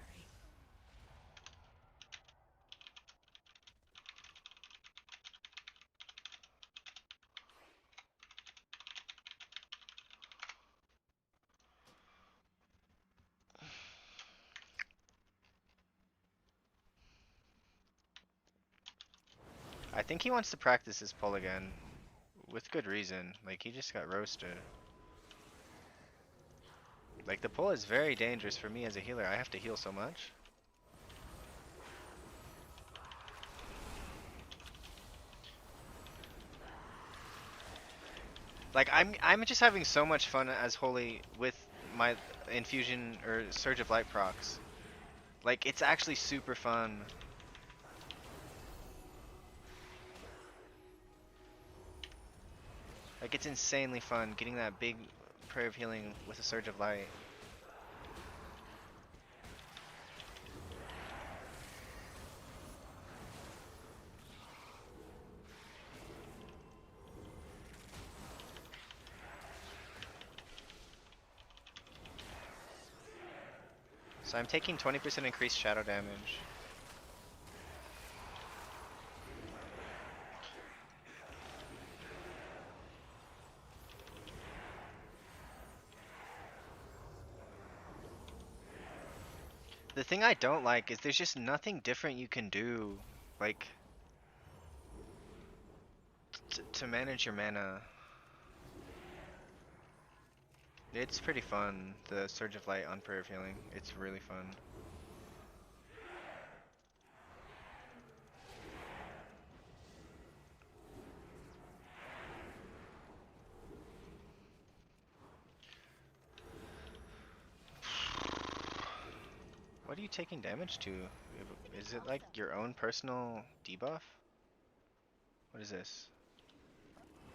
I think he wants to practice his pull again. With good reason. Like, he just got roasted. Like, the pull is very dangerous for me as a healer. I have to heal so much. Like, I'm just having so much fun as Holy with my infusion or Surge of Light procs. Like, it's actually super fun. Like, it's insanely fun getting that big Prayer of Healing with a Surge of Light. So I'm taking 20% increased shadow damage. The thing I don't like is there's just nothing different you can do, like, to manage your mana. It's pretty fun, the Surge of Light on Prayer of Healing. It's really fun. What are you taking damage to? Is it like your own personal debuff? What is this?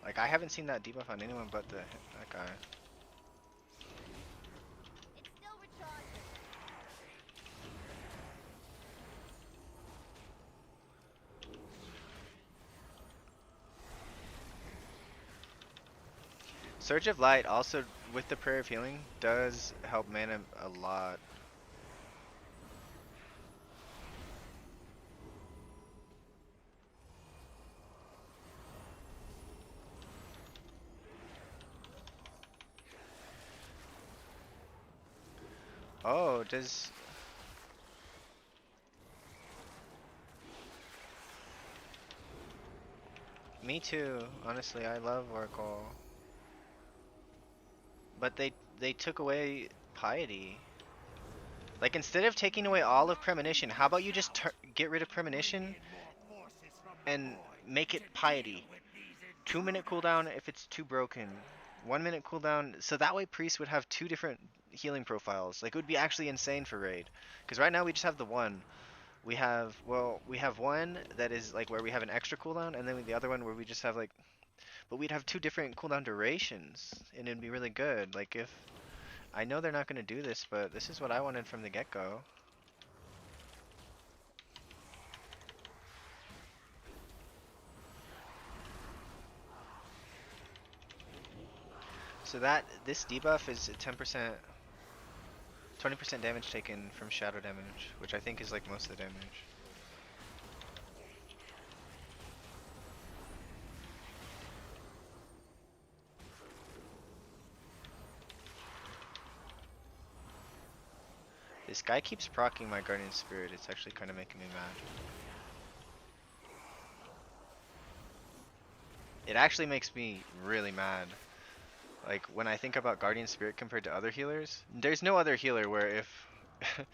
Like, I haven't seen that debuff on anyone but that guy. It's still recharging. Surge of Light also, with the Prayer of Healing, does help mana a lot. Oh, does... Me too, honestly, I love Oracle. But they took away Piety. Like, instead of taking away all of Premonition, how about you just get rid of Premonition and make it Piety? 2-minute cooldown if it's too broken. 1-minute cooldown, so that way Priest would have 2 different healing profiles. Like, it would be actually insane for Raid. Because right now we just have the one. We have, well, we have one that is like where we have an extra cooldown, and then the other one where we just have like, but we'd have 2 different cooldown durations, and it'd be really good. Like, if, I know they're not going to do this, but this is what I wanted from the get-go. So that, this debuff is 10%, 20% damage taken from shadow damage, which I think is like most of the damage. This guy keeps proccing my Guardian Spirit, it's actually kind of making me mad. It actually makes me really mad. Like, when I think about Guardian Spirit compared to other healers, there's no other healer where if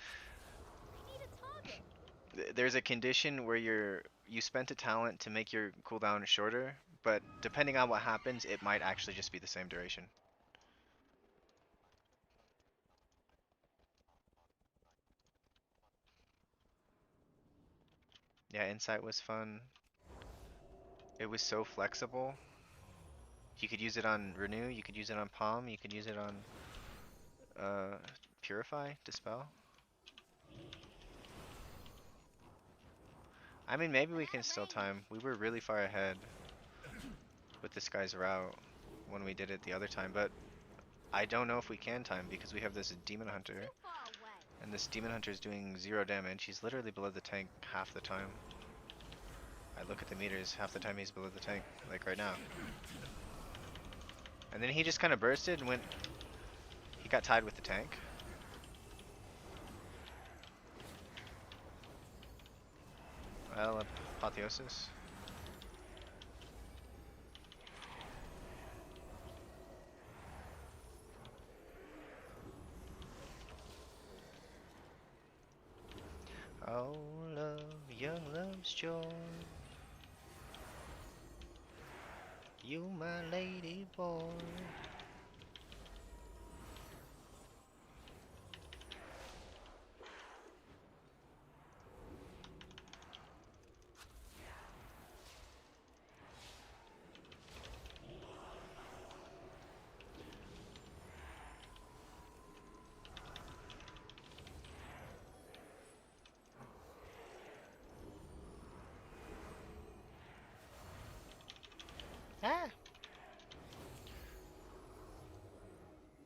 there's a condition where you spent a talent to make your cooldown shorter, but depending on what happens, it might actually just be the same duration. Yeah, Insight was fun. It was so flexible. You could use it on Renew, you could use it on Palm, you could use it on Purify, Dispel. I mean, maybe we can still time. We were really far ahead with this guy's route when we did it the other time, but I don't know if we can time because we have this Demon Hunter, and this Demon Hunter is doing 0 damage. He's literally below the tank half the time. I look at the meters, half the time he's below the tank, like right now. And then he just kind of bursted and went, he got tied with the tank. Well, Apotheosis. Oh, love, young love's joy. You my lady boy. Ah!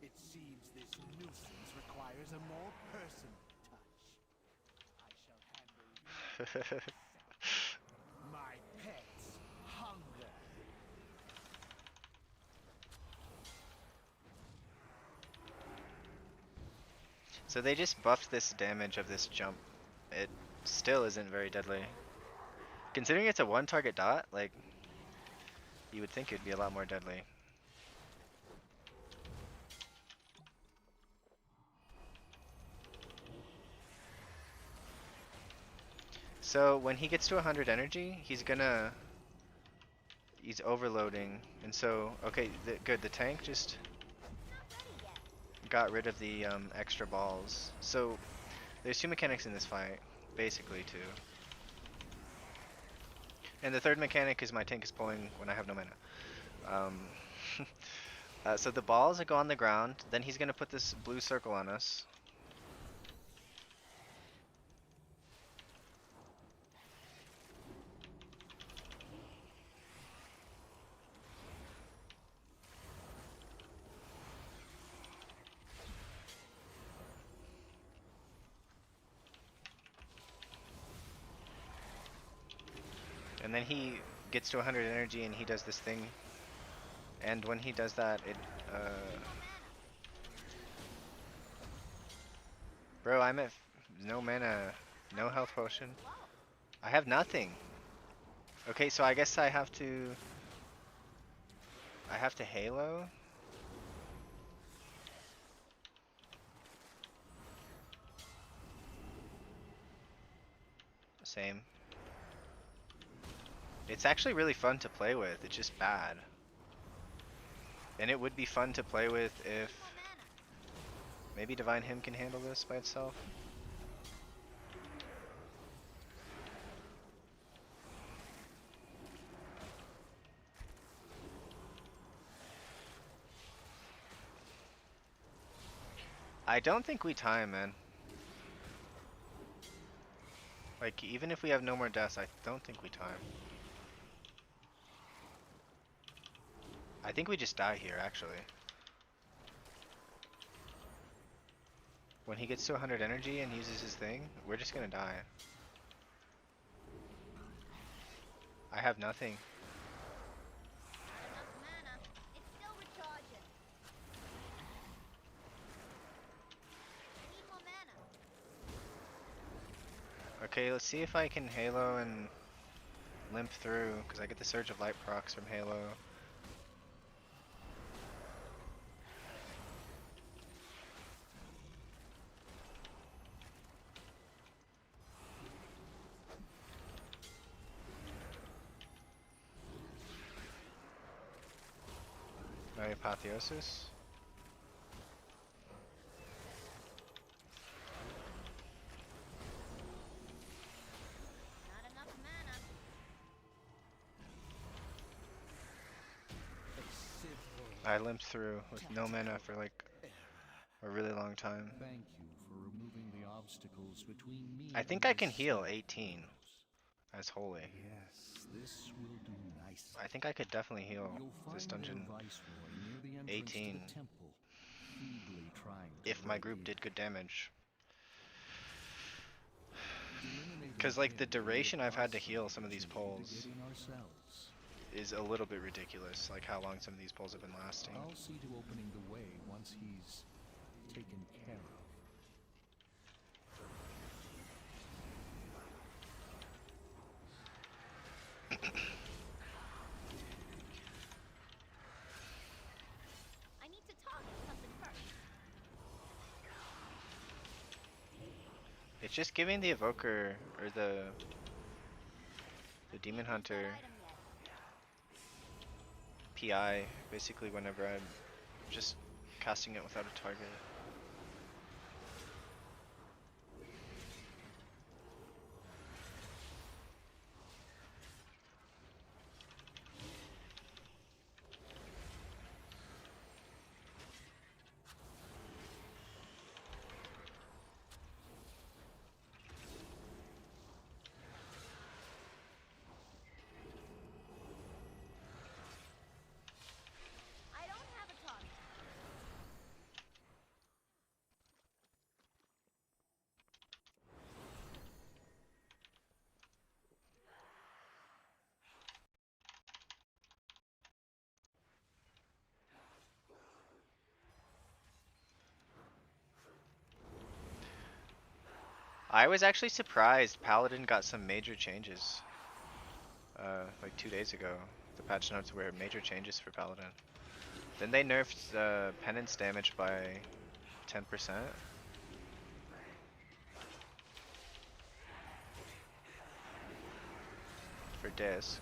It seems this nuisance requires a more personal touch. I shall handle you. My pet's hunger. So they just buffed this damage of this jump. It still isn't very deadly. Considering it's a 1 target dot, like, you would think it'd be a lot more deadly. So when he gets to 100 energy, he's overloading, and so, okay, good, the tank just got rid of the extra balls. So there's 2 mechanics in this fight, basically 2. And the 3rd mechanic is my tank is pulling when I have no mana. So the balls go on the ground, then he's gonna put this blue circle on us. And then he gets to 100 energy and he does this thing. And when he does that, it, bro, I'm at no mana, no health potion. I have nothing. Okay, so I guess I have to Halo. Same. It's actually really fun to play with, it's just bad. And it would be fun to play with if maybe Divine Hymn can handle this by itself. I don't think we time, man. Like, even if we have no more deaths, I don't think we time. I think we just die here, actually. When he gets to 100 energy and uses his thing, we're just gonna die. I have nothing. Not enough mana. It's still recharging. I need more mana. Okay, let's see if I can Halo and limp through, because I get the Surge of Light procs from Halo. My Apotheosis. Not enough mana. A I limped through with no mana for like a really long time. Thank you for removing the obstacles between me I think and I this can heal city, 18 heroes. as holy. Yes, this will do nicely. I think I could definitely heal You'll this find their dungeon viceroy near the entrance to 18 the temple, feebly trying to if my break group in. did good damage. Eliminating Because like the him will make duration I've had us to the heal some of these opportunity to get pulls in ourselves. is a little bit ridiculous, like how long some of these pulls have been lasting. I'll see to opening the way once he's taken care of. I need to target something first. It's just giving the evoker or the demon Can't use that hunter item yet. PI basically whenever I'm just casting it without a target. I don't have a target. I was actually surprised Paladin got some major changes. Like 2 days ago, the patch notes were major changes for Paladin. Then they nerfed penance damage by 10% for disc.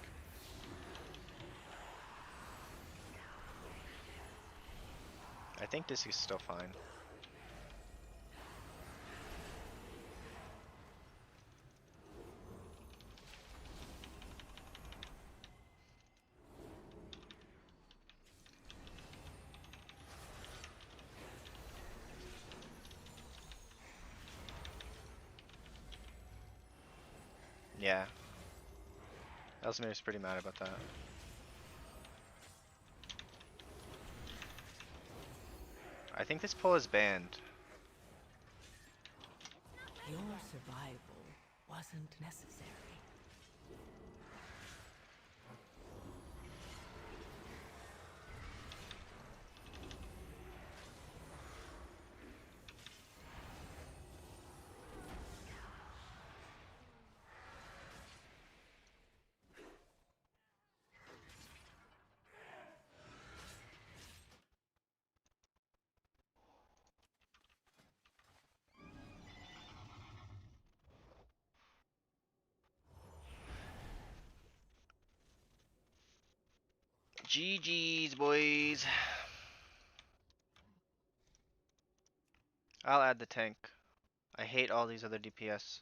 I think disc is still fine. Yeah. Elsmir's pretty mad about that. I think this pull is banned. Your survival wasn't necessary. GG's, boys. I'll add the tank. I hate all these other DPS.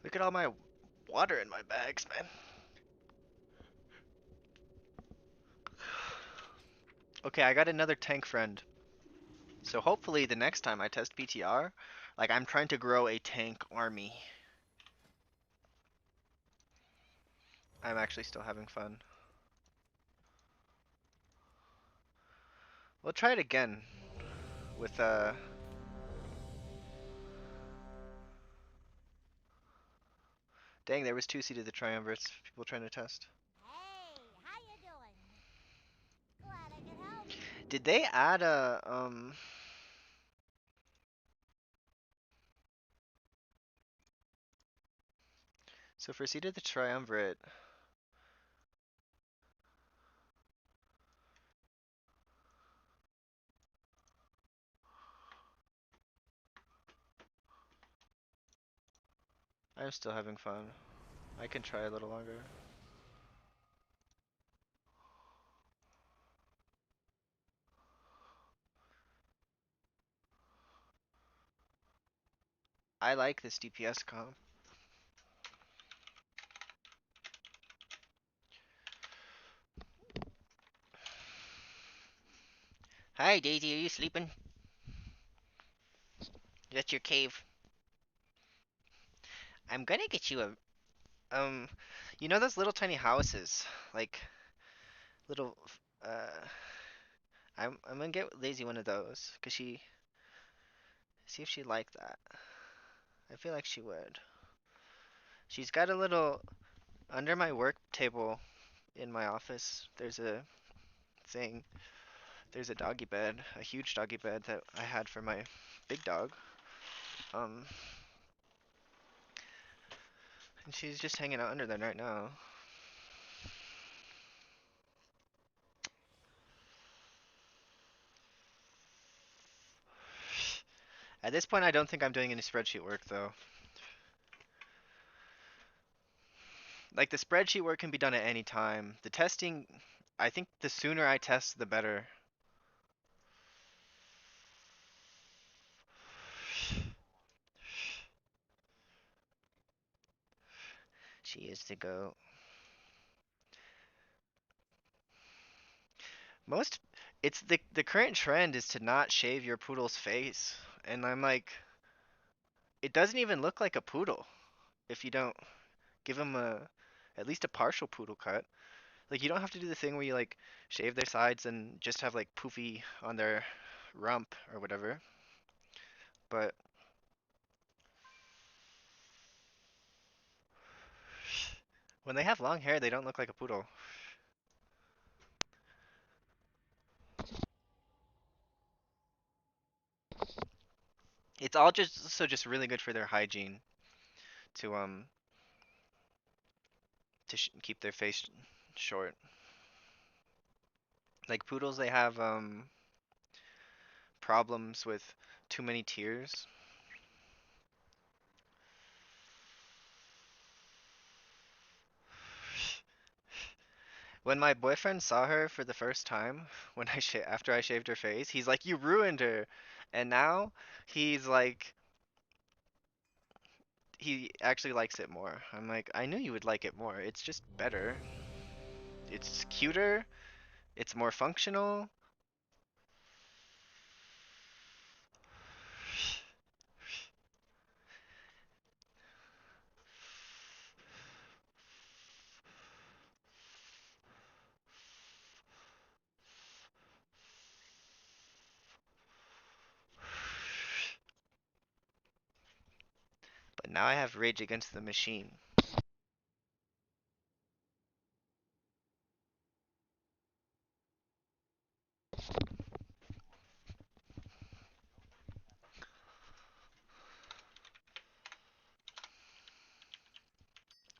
Look at all my water in my bags, man. Okay, I got another tank friend. So hopefully the next time I test PTR, like I'm trying to grow a tank army. I'm actually still having fun. We'll try it again with dang, there was 2 seeded the triumvirates. People trying to test. Hey, how you doing? Glad I could help. Did they add a so for seeded the triumvirate, I'm still having fun. I can try a little longer. I like this DPS comp. Hi Daisy, are you sleeping? That's your cave. I'm gonna get you a you know those little tiny houses, like little uh I'm gonna get Lazy one of those, cause she see if she liked that. I feel like she would. She's got a little under my work table in my office. There's a thing. There's a doggy bed, a huge doggy bed that I had for my big dog. Um, and she's just hanging out under there right now. At this point, I don't think I'm doing any spreadsheet work though. Like the spreadsheet work can be done at any time. The testing, I think the sooner I test, the better. She is the goat. Most, it's the current trend is to not shave your poodle's face, and I'm like, it doesn't even look like a poodle if you don't give him a at least a partial poodle cut. Like you don't have to do the thing where you like shave their sides and just have like poofy on their rump or whatever. But when they have long hair, they don't look like a poodle. It's all just really good for their hygiene to keep their face short. Like poodles, they have problems with too many tears. When my boyfriend saw her for the first time, when after I shaved her face, he's like, "You ruined her," and now he's like, he actually likes it more. I'm like, I knew you would like it more. It's just better. It's cuter. It's more functional. But now I have Rage Against the Machine.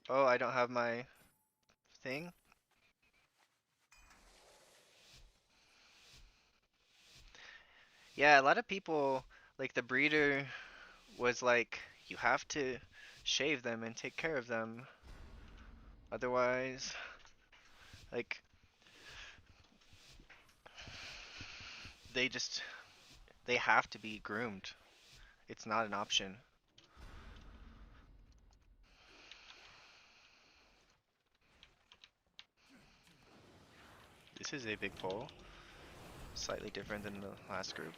Oh, I don't have my thing. Yeah, a lot of people, like the breeder was like, you have to shave them and take care of them. Otherwise, like, they just, they have to be groomed. It's not an option. This is a big pole. Slightly different than the last group.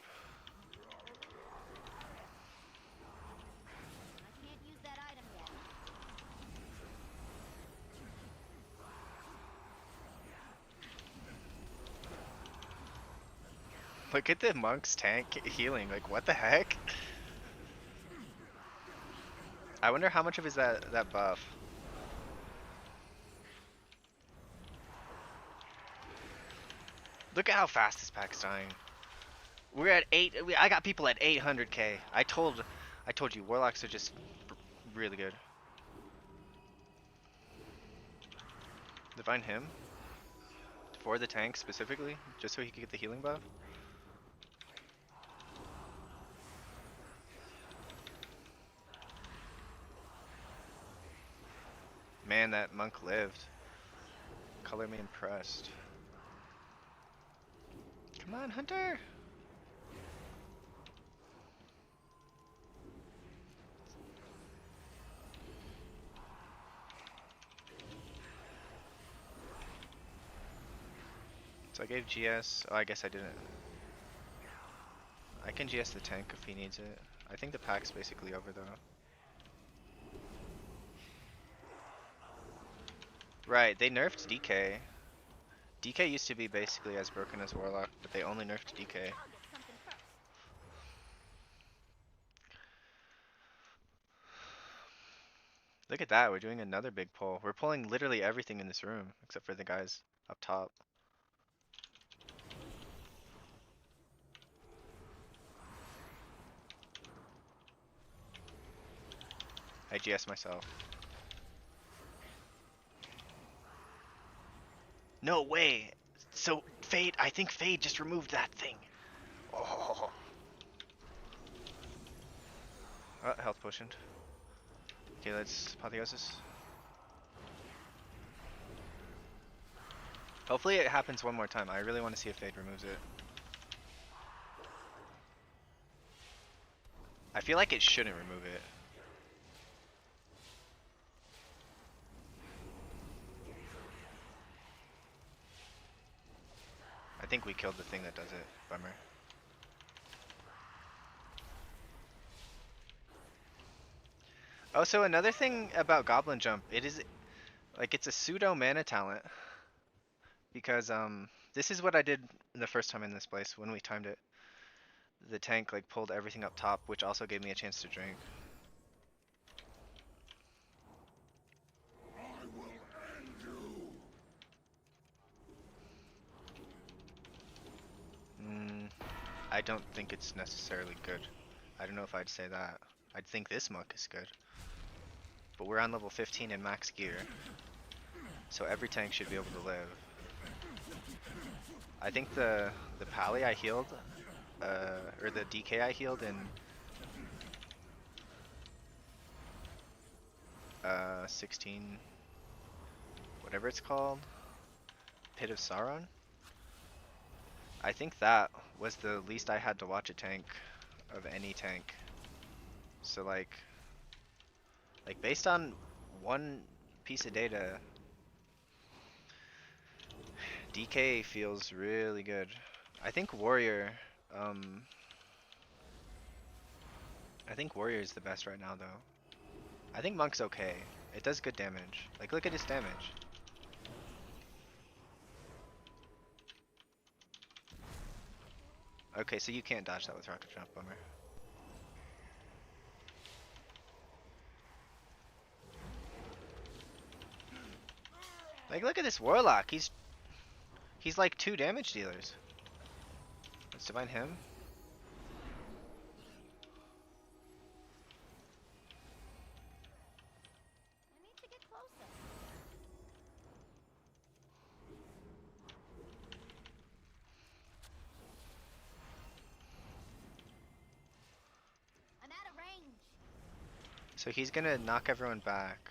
I can't use that item yet. Look at the monk's tank healing. Like, what the heck? I wonder how much of is that buff. Look at how fast this pack's dying. We're at I got people at 800k. I told you, warlocks are just really good. Divine him for the tank specifically, just so he could get the healing buff. Man, that monk lived. Color me impressed. Come on, Hunter! So I gave GS. Oh, I guess I didn't. I can GS the tank if he needs it. I think the pack's basically over though. Right, they nerfed DK. DK used to be basically as broken as Warlock, but they only nerfed DK. Target something first. Look at that, we're doing another big pull. We're pulling literally everything in this room, except for the guys up top. I GS myself. No way! So, Fade, I think Fade just removed that thing. Oh. Oh, health potion. Okay, let's Apotheosis. Hopefully it happens one more time. I really want to see if Fade removes it. I feel like it shouldn't remove it. I think we killed the thing that does it. Bummer. Oh, so another thing about Goblin Jump, it is like it's a pseudo mana talent. Because this is what I did the first time in this place when we timed it. The tank like pulled everything up top, which also gave me a chance to drink. I will end you. I don't think it's necessarily good. I don't know if I'd say that. I'd think this monk is good. But we're on level 15 in max gear. So every tank should be able to live. I think the Pally I healed, or the DK I healed in 16, whatever it's called, Pit of Sauron. I think that was the least I had to watch a tank of any tank. So like based on one piece of data, DK feels really good. I think Warrior, I think Warrior is the best right now though. I think Monk's okay. It does good damage. Like look at his damage. Okay, so you can't dodge that with Rocket Jump, bummer. Like look at this Warlock. He's like 2 damage dealers. Let's divine him. I need to get closer. I'm out of range. So he's gonna knock everyone back.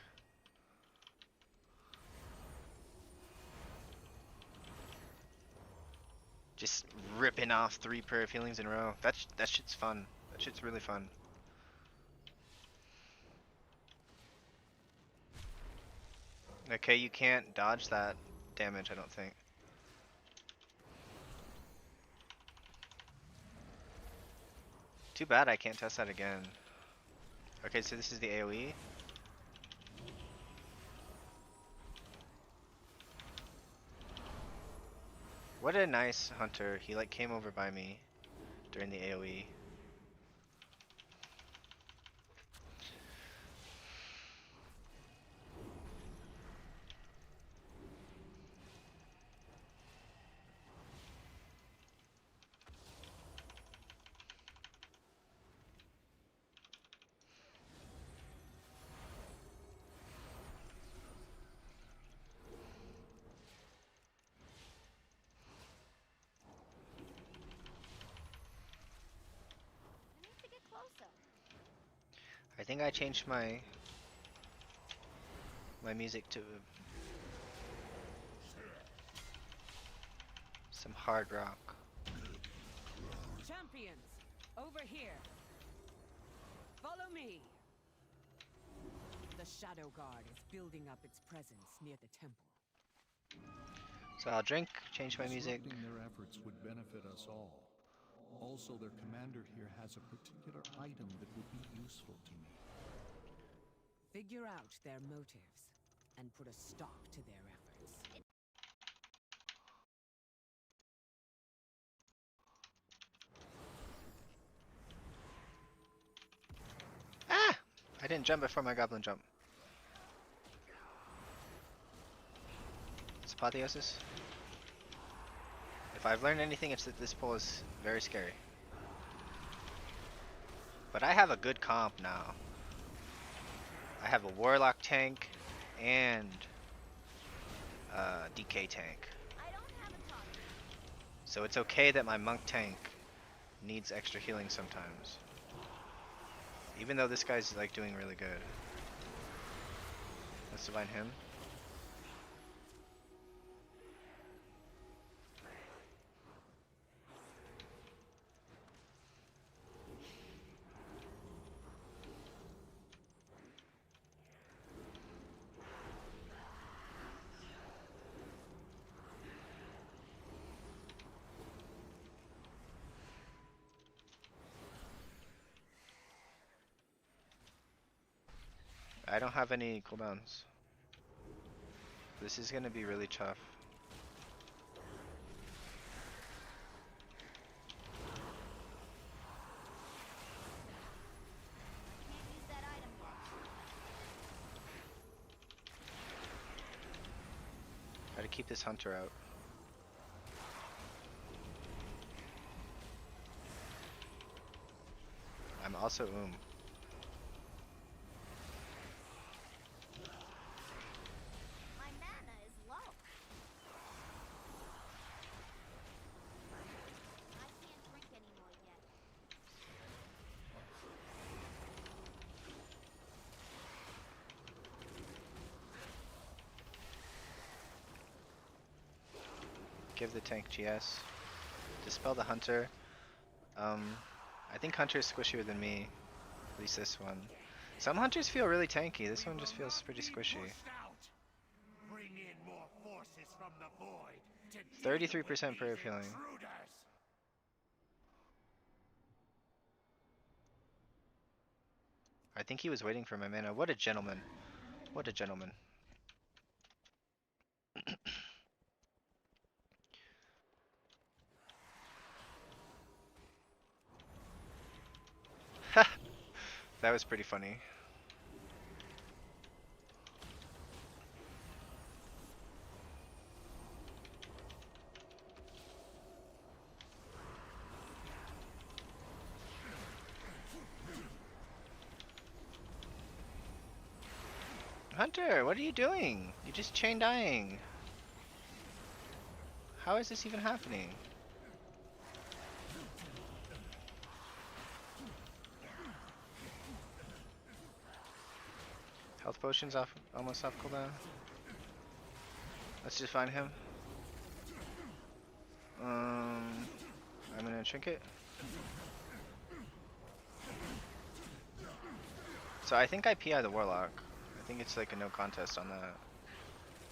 Just ripping off 3 prayer of healings in a row. That shit's fun. That shit's really fun. Okay, you can't dodge that damage, I don't think. Too bad I can't test that again. Okay, so this is the AoE. What a nice hunter. He like came over by me during the AoE. I need to get closer. I think I changed my music to some hard rock. Champions, over here. Follow me. The Shadow Guard is building up its presence near the temple. So I'll drink, change my music. Disrupting their efforts would benefit us all. Also, their commander here has a particular item that would be useful to me. Figure out their motives and put a stop to their efforts. Ah! I didn't jump before my goblin jump. It's apotheosis. If I've learned anything, it's that this pull is very scary. But I have a good comp now. I have a warlock tank and a DK tank. So it's okay that my monk tank needs extra healing sometimes. Even though this guy's like doing really good. Let's divine him. I don't have any cooldowns. This is gonna be really tough. Gotta keep this hunter out. I'm also My mana is low. I can't drink anymore yet. Give the tank GS. Dispel the hunter. I think hunter is squishier than me. At least this one. Some hunters feel really tanky. This one just feels pretty squishy. Bring in more forces from the void. 33% prayer of healing. I think he was waiting for my mana. What a gentleman. What a gentleman. That was pretty funny. Hunter, what are you doing? You just chain dying. How is this even happening? Health potions off, almost off cooldown. Let's just find him. I'm gonna trinket. So I think I PI the warlock. I think it's like a no contest on that.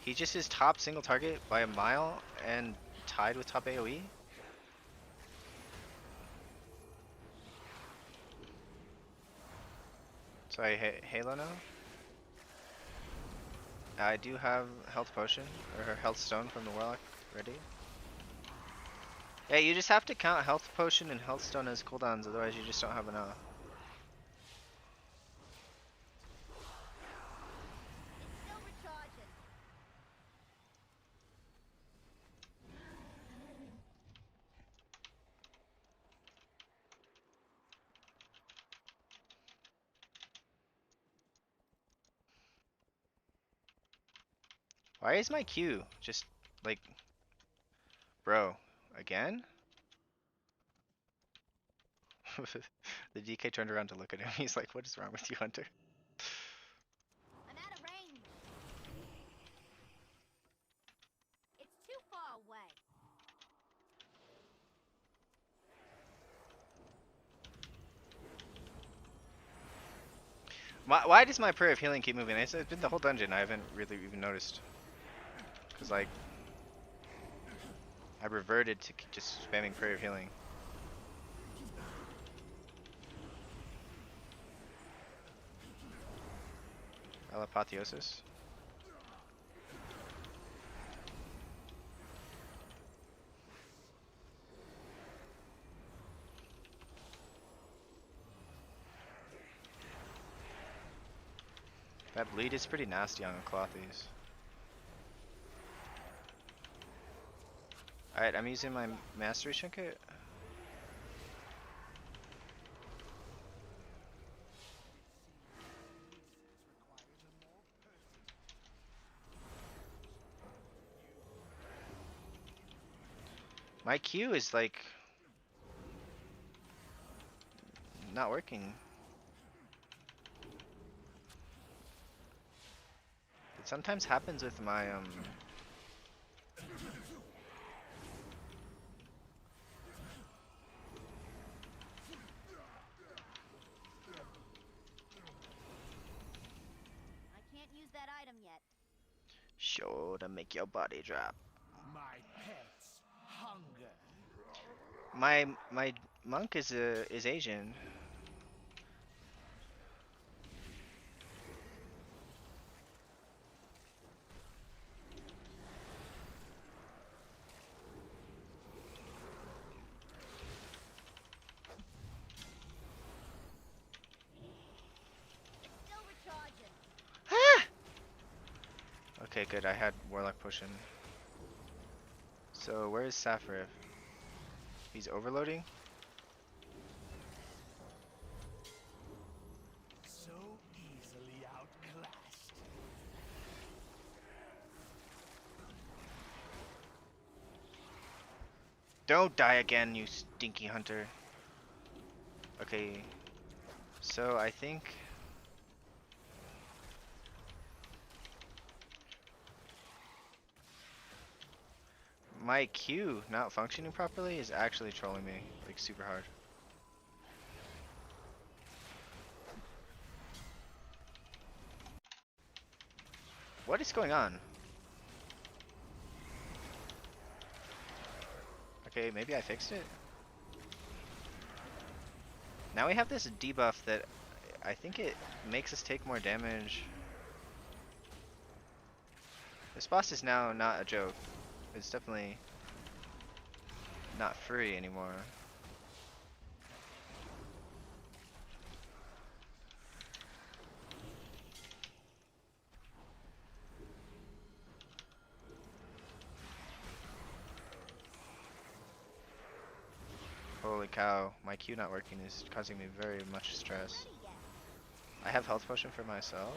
He just is top single target by a mile and tied with top AoE. So I Halo now. I do have health potion or health stone from the warlock ready. Yeah, you just have to count health potion and health stone as cooldowns, otherwise you just don't have enough. Still recharging. Why is my Q just like, bro, again? The DK turned around to look at him. He's like, what is wrong with you, Hunter? I'm out of range. It's too far away. Why does my prayer of healing keep moving? It's been the whole dungeon. I haven't really even noticed. Cause like, I reverted to just spamming Prayer of Healing. Apotheosis. That bleed is pretty nasty on Clothies. Alright, I'm using my Mastery Trinket. My Q is like not working. It sometimes happens with my I can't use that item yet. show to make your body drop. My pets hunger. My monk is Asian. Still recharging. Ah! Okay, good. I had Warlock Potion. So where is Sapphirev? He's overloading. So easily outclassed. Don't die again, you stinky hunter. Okay. So I think my Q not functioning properly is actually trolling me like super hard. What is going on? Okay, maybe I fixed it. Now we have this debuff that I think it makes us take more damage. This boss is now not a joke. It's definitely not free anymore. Holy cow, my Q not working is causing me very much stress. I have health potion for myself.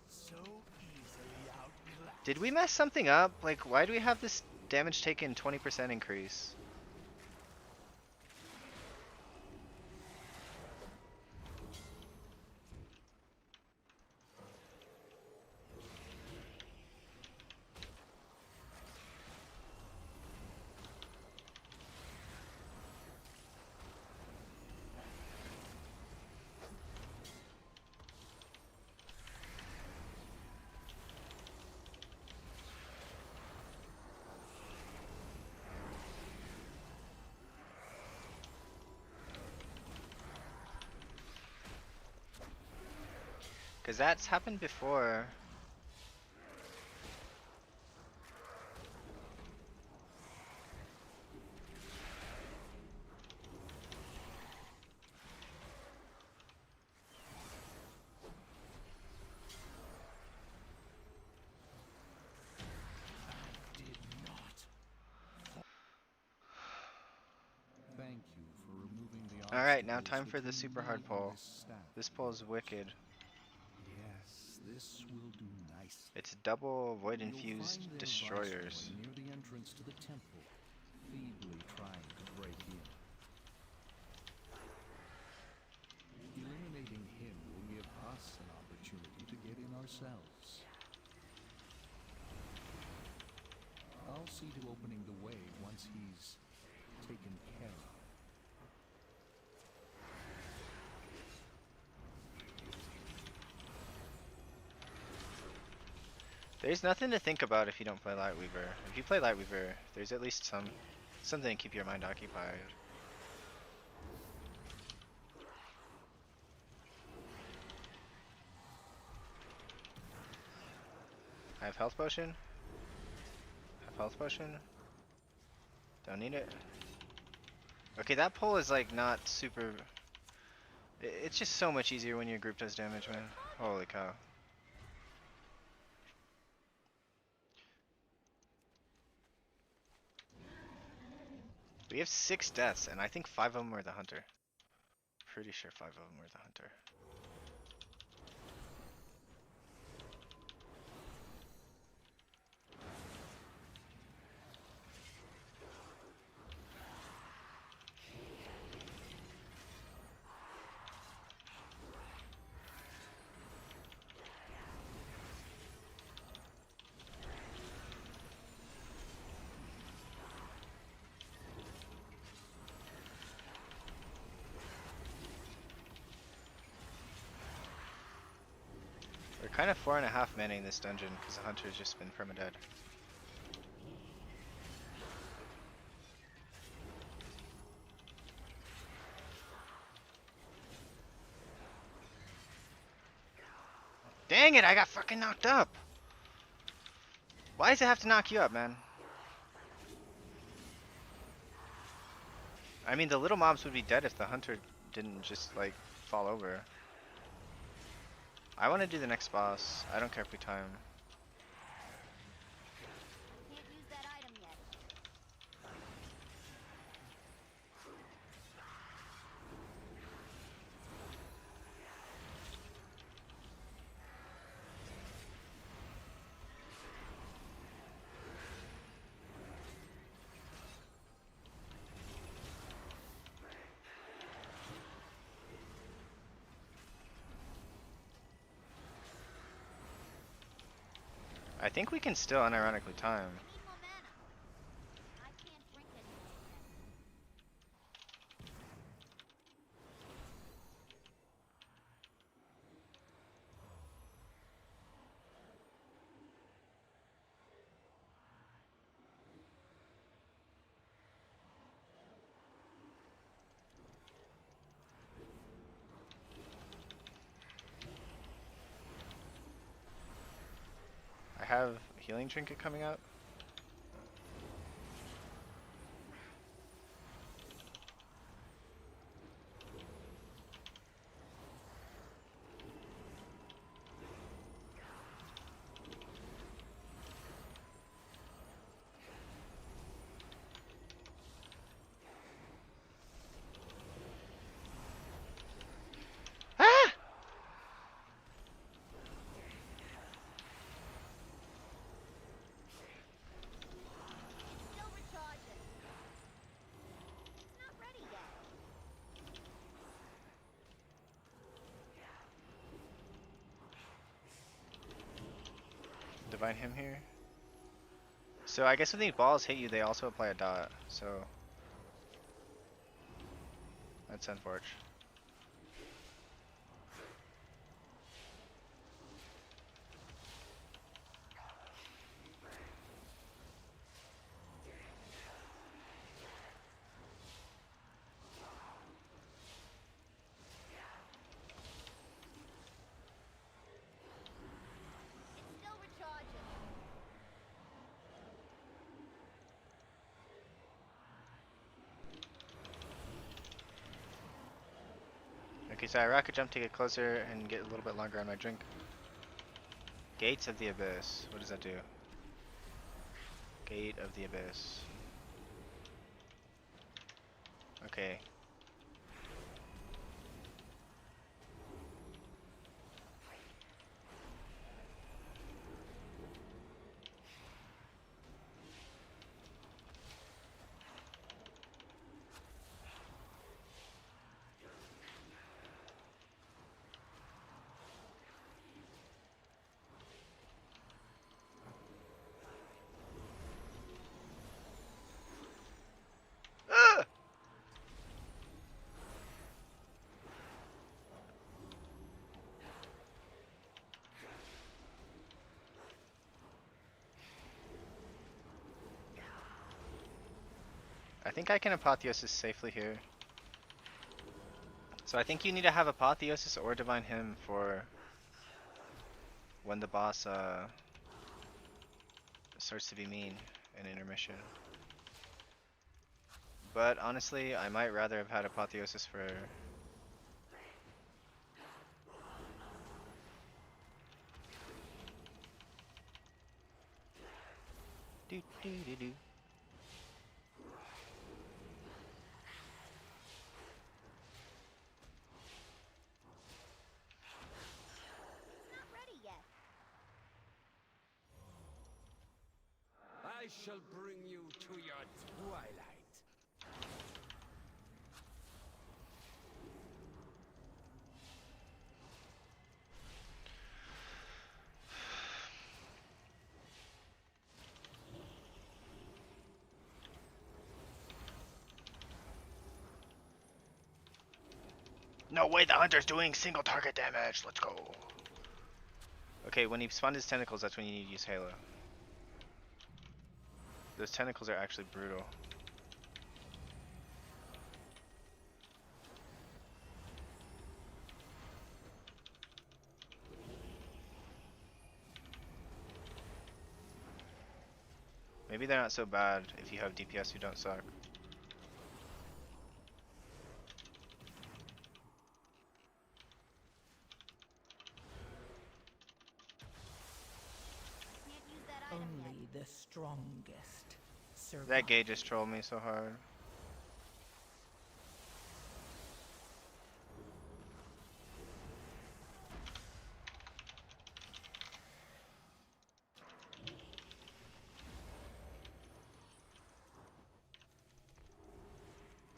So easily outclassed. Did we mess something up? Like, why do we have this damage taken 20% increase? Because that's happened before. Thank you for removing the Alright, now obstacles time for the between super me hard and pull. this staff. This pull is wicked. Yes, this will do nicely. It's double void You'll infused find their destroyers. viceroy near the entrance to the temple, feebly trying to break in. Eliminating him will give us an opportunity to get in ourselves. I'll see to opening the way once he's taken care of. There's nothing to think about if you don't play Lightweaver. If you play Lightweaver, there's at least something to keep your mind occupied. I have health potion. Have health potion. Don't need it. Okay, that pull is like not super. It's just so much easier when your group does damage, man. Holy cow. We have 6 deaths, and I think 5 of them were the hunter. Pretty sure 5 of them were the hunter. We're kind of 4.5 manning this dungeon because the hunter's just been permadead. Dang it, I got fucking knocked up! Why does it have to knock you up, man? I mean, the little mobs would be dead if the hunter didn't just, like, fall over. I want to do the next boss. I don't care if we time. Can't use that item yet. I think we can still unironically time. Need more mana. I can't drink anymore yet. I have healing trinket coming up. Ah! Still recharging. It's not ready yet. Divine him here. So I guess when these balls hit you, they also apply a dot. So that's unfortunate. It's still recharging. Okay, so I rocket jump to get closer and get a little bit longer on my drink. Gates of the Abyss. What does that do? Gate of the Abyss. Okay. Ah! I think I can Apotheosis safely here. So I think you need to have Apotheosis or Divine Hymn for when the boss starts to be mean in intermission. But honestly, I might rather have had Apotheosis for... Do do do do. He's not ready yet. I shall bring you to your twilight. No way, the hunter's doing single target damage. Let's go. Okay, when he spawns his tentacles, that's when you need to use Halo. Those tentacles are actually brutal. Maybe they're not so bad if you have DPS who don't suck. Can't use that item yet. Only the strongest survive. That gay just trolled me so hard.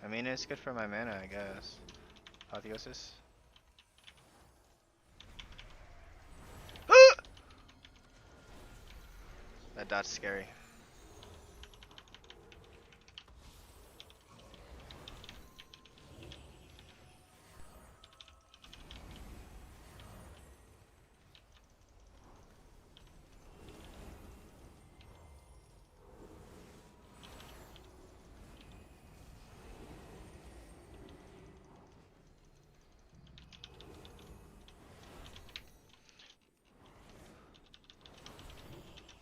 I mean, it's good for my mana, I guess. Apotheosis. That dot's scary.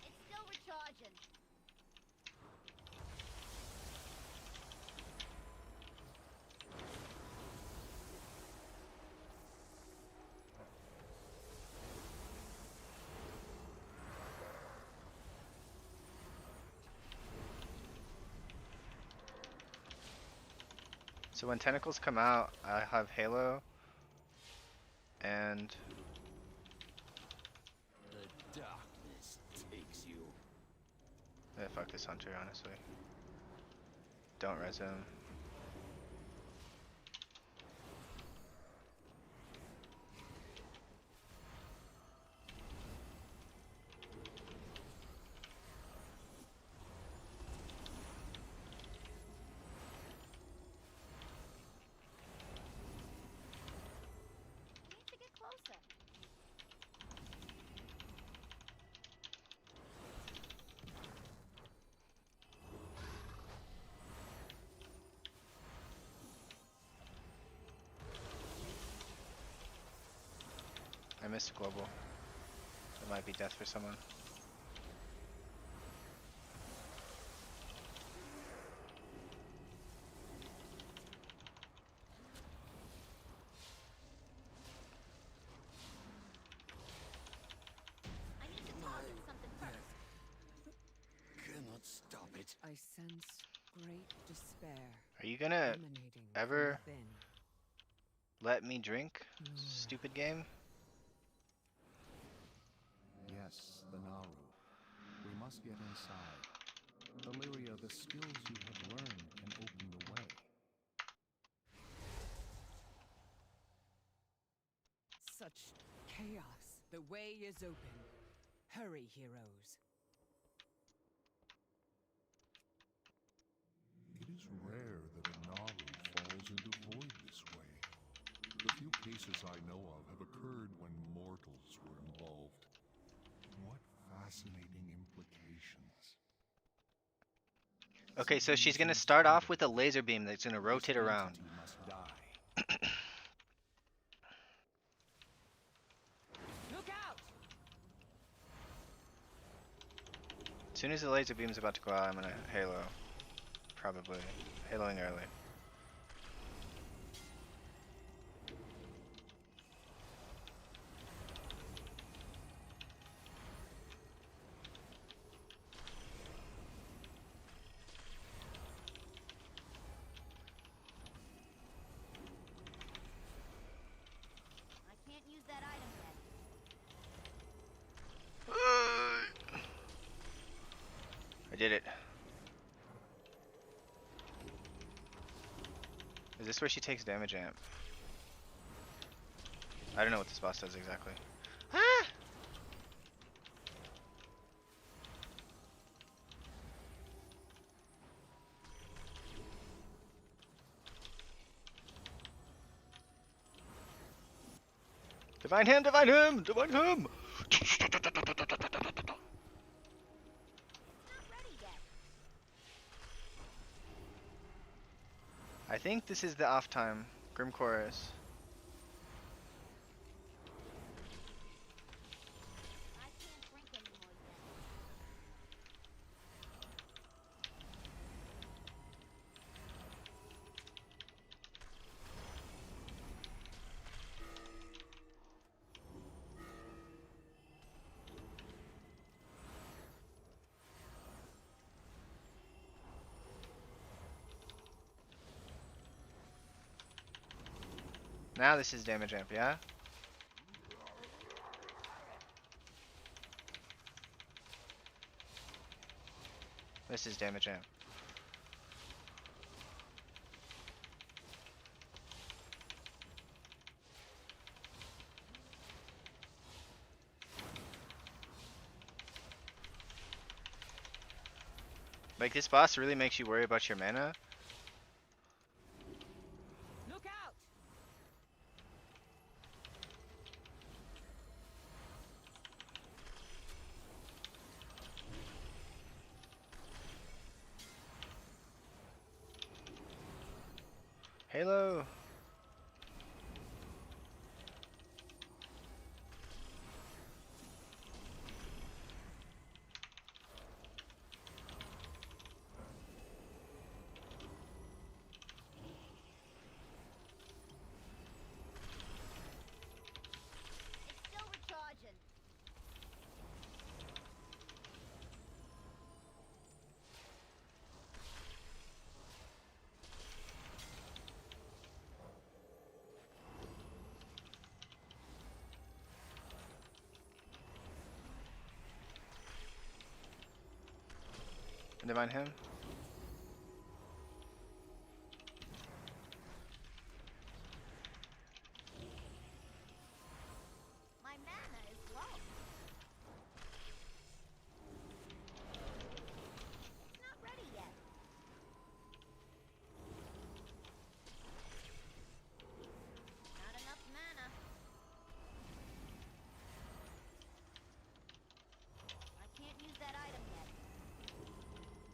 It's still recharging. So when tentacles come out, I have Halo and The darkness takes you. fuck this hunter, honestly. Don't res him. We need to get closer. I missed global. It might be death for someone. I need to target something first. Cannot stop it. I sense great despair Are you gonna emanating ever from within. let me drink? Stupid game. Yes, the Naru. We must get inside. Illyria, the skills you have learned can open the way. Such chaos. The way is open. Hurry, heroes. It is rare that a Naru falls into void this way. The few cases I know of have occurred when mortals were involved. What fascinating implications. Okay, so she's gonna Reasons start off given, with a laser beam that's gonna this rotate around. entity must die. Look out! As soon as the laser beam's about to go out, I'm gonna halo. Probably. Haloing early. I can't use that item yet. I did it. Is this where she takes damage amp? I don't know what this boss does exactly. Ah! Divine him! Divine him! Divine him! Not ready yet. I think this is the off time. Grim Chorus. I can't drink anymore yet. Now this is damage amp, yeah? This is damage amp. Like, this boss really makes you worry about your mana. Look out! Halo! It's still recharging. Divine him. My mana is low. It's not ready yet. Not enough mana. I can't use that item yet.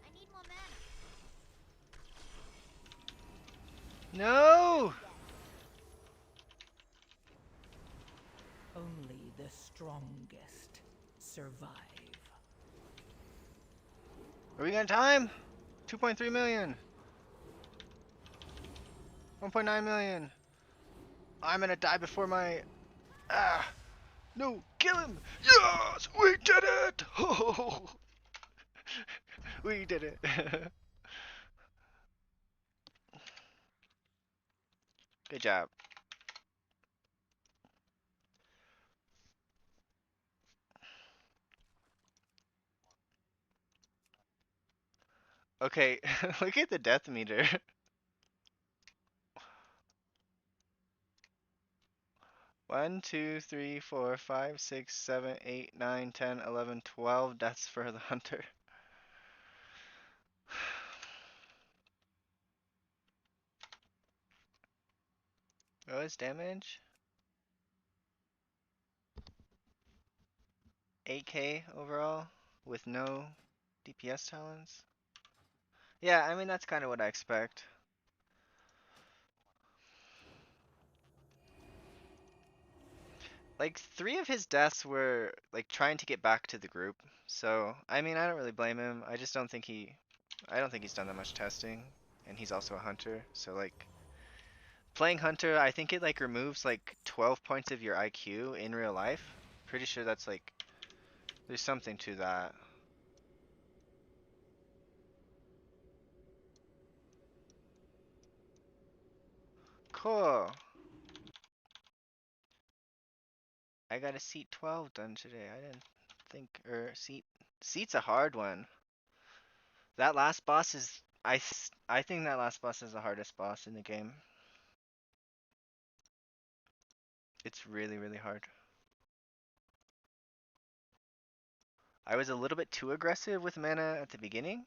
I need more mana. No! Only the strongest survive. Are we got time? 2.3 million. 1.9 million. I'm gonna die before my... Ah! No! Kill him! Yes! We did it! Oh! We did it. Good job. Okay, look at the death meter. 1, 2, 3, 4, 5, 6, 7, 8, 9, 10, 11, 12 deaths for the hunter. What was damage? 8k overall with no DPS talents. Yeah, I mean, that's kind of what I expect. Like, 3 of his deaths were, like, trying to get back to the group. So, I mean, I don't really blame him. I just don't think I don't think he's done that much testing. And he's also a hunter. So, like, playing hunter, I think it, like, removes, like, 12 points of your IQ in real life. Pretty sure that's, like, there's something to that. Cool. I got a seat 12 done today. I didn't think, or seat's a hard one. That last boss is, I think that last boss is the hardest boss in the game. It's really, really hard. I was a little bit too aggressive with mana at the beginning.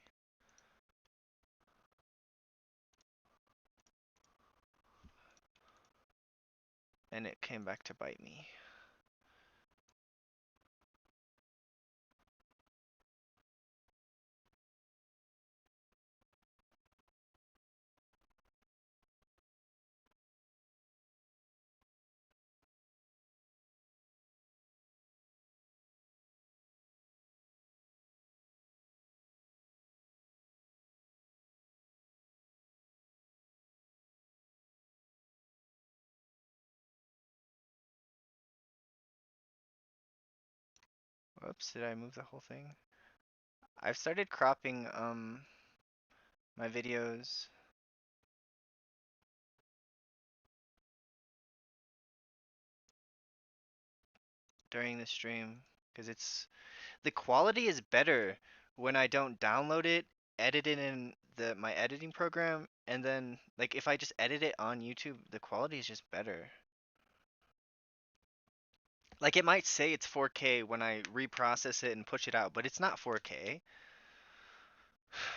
And it came back to bite me. Whoops, did I move the whole thing? I've started cropping my videos during the stream because the quality is better when I don't download it, edit it in my editing program, and then like if I just edit it on YouTube, the quality is just better. Like it might say it's 4K when I reprocess it and push it out, but it's not 4K.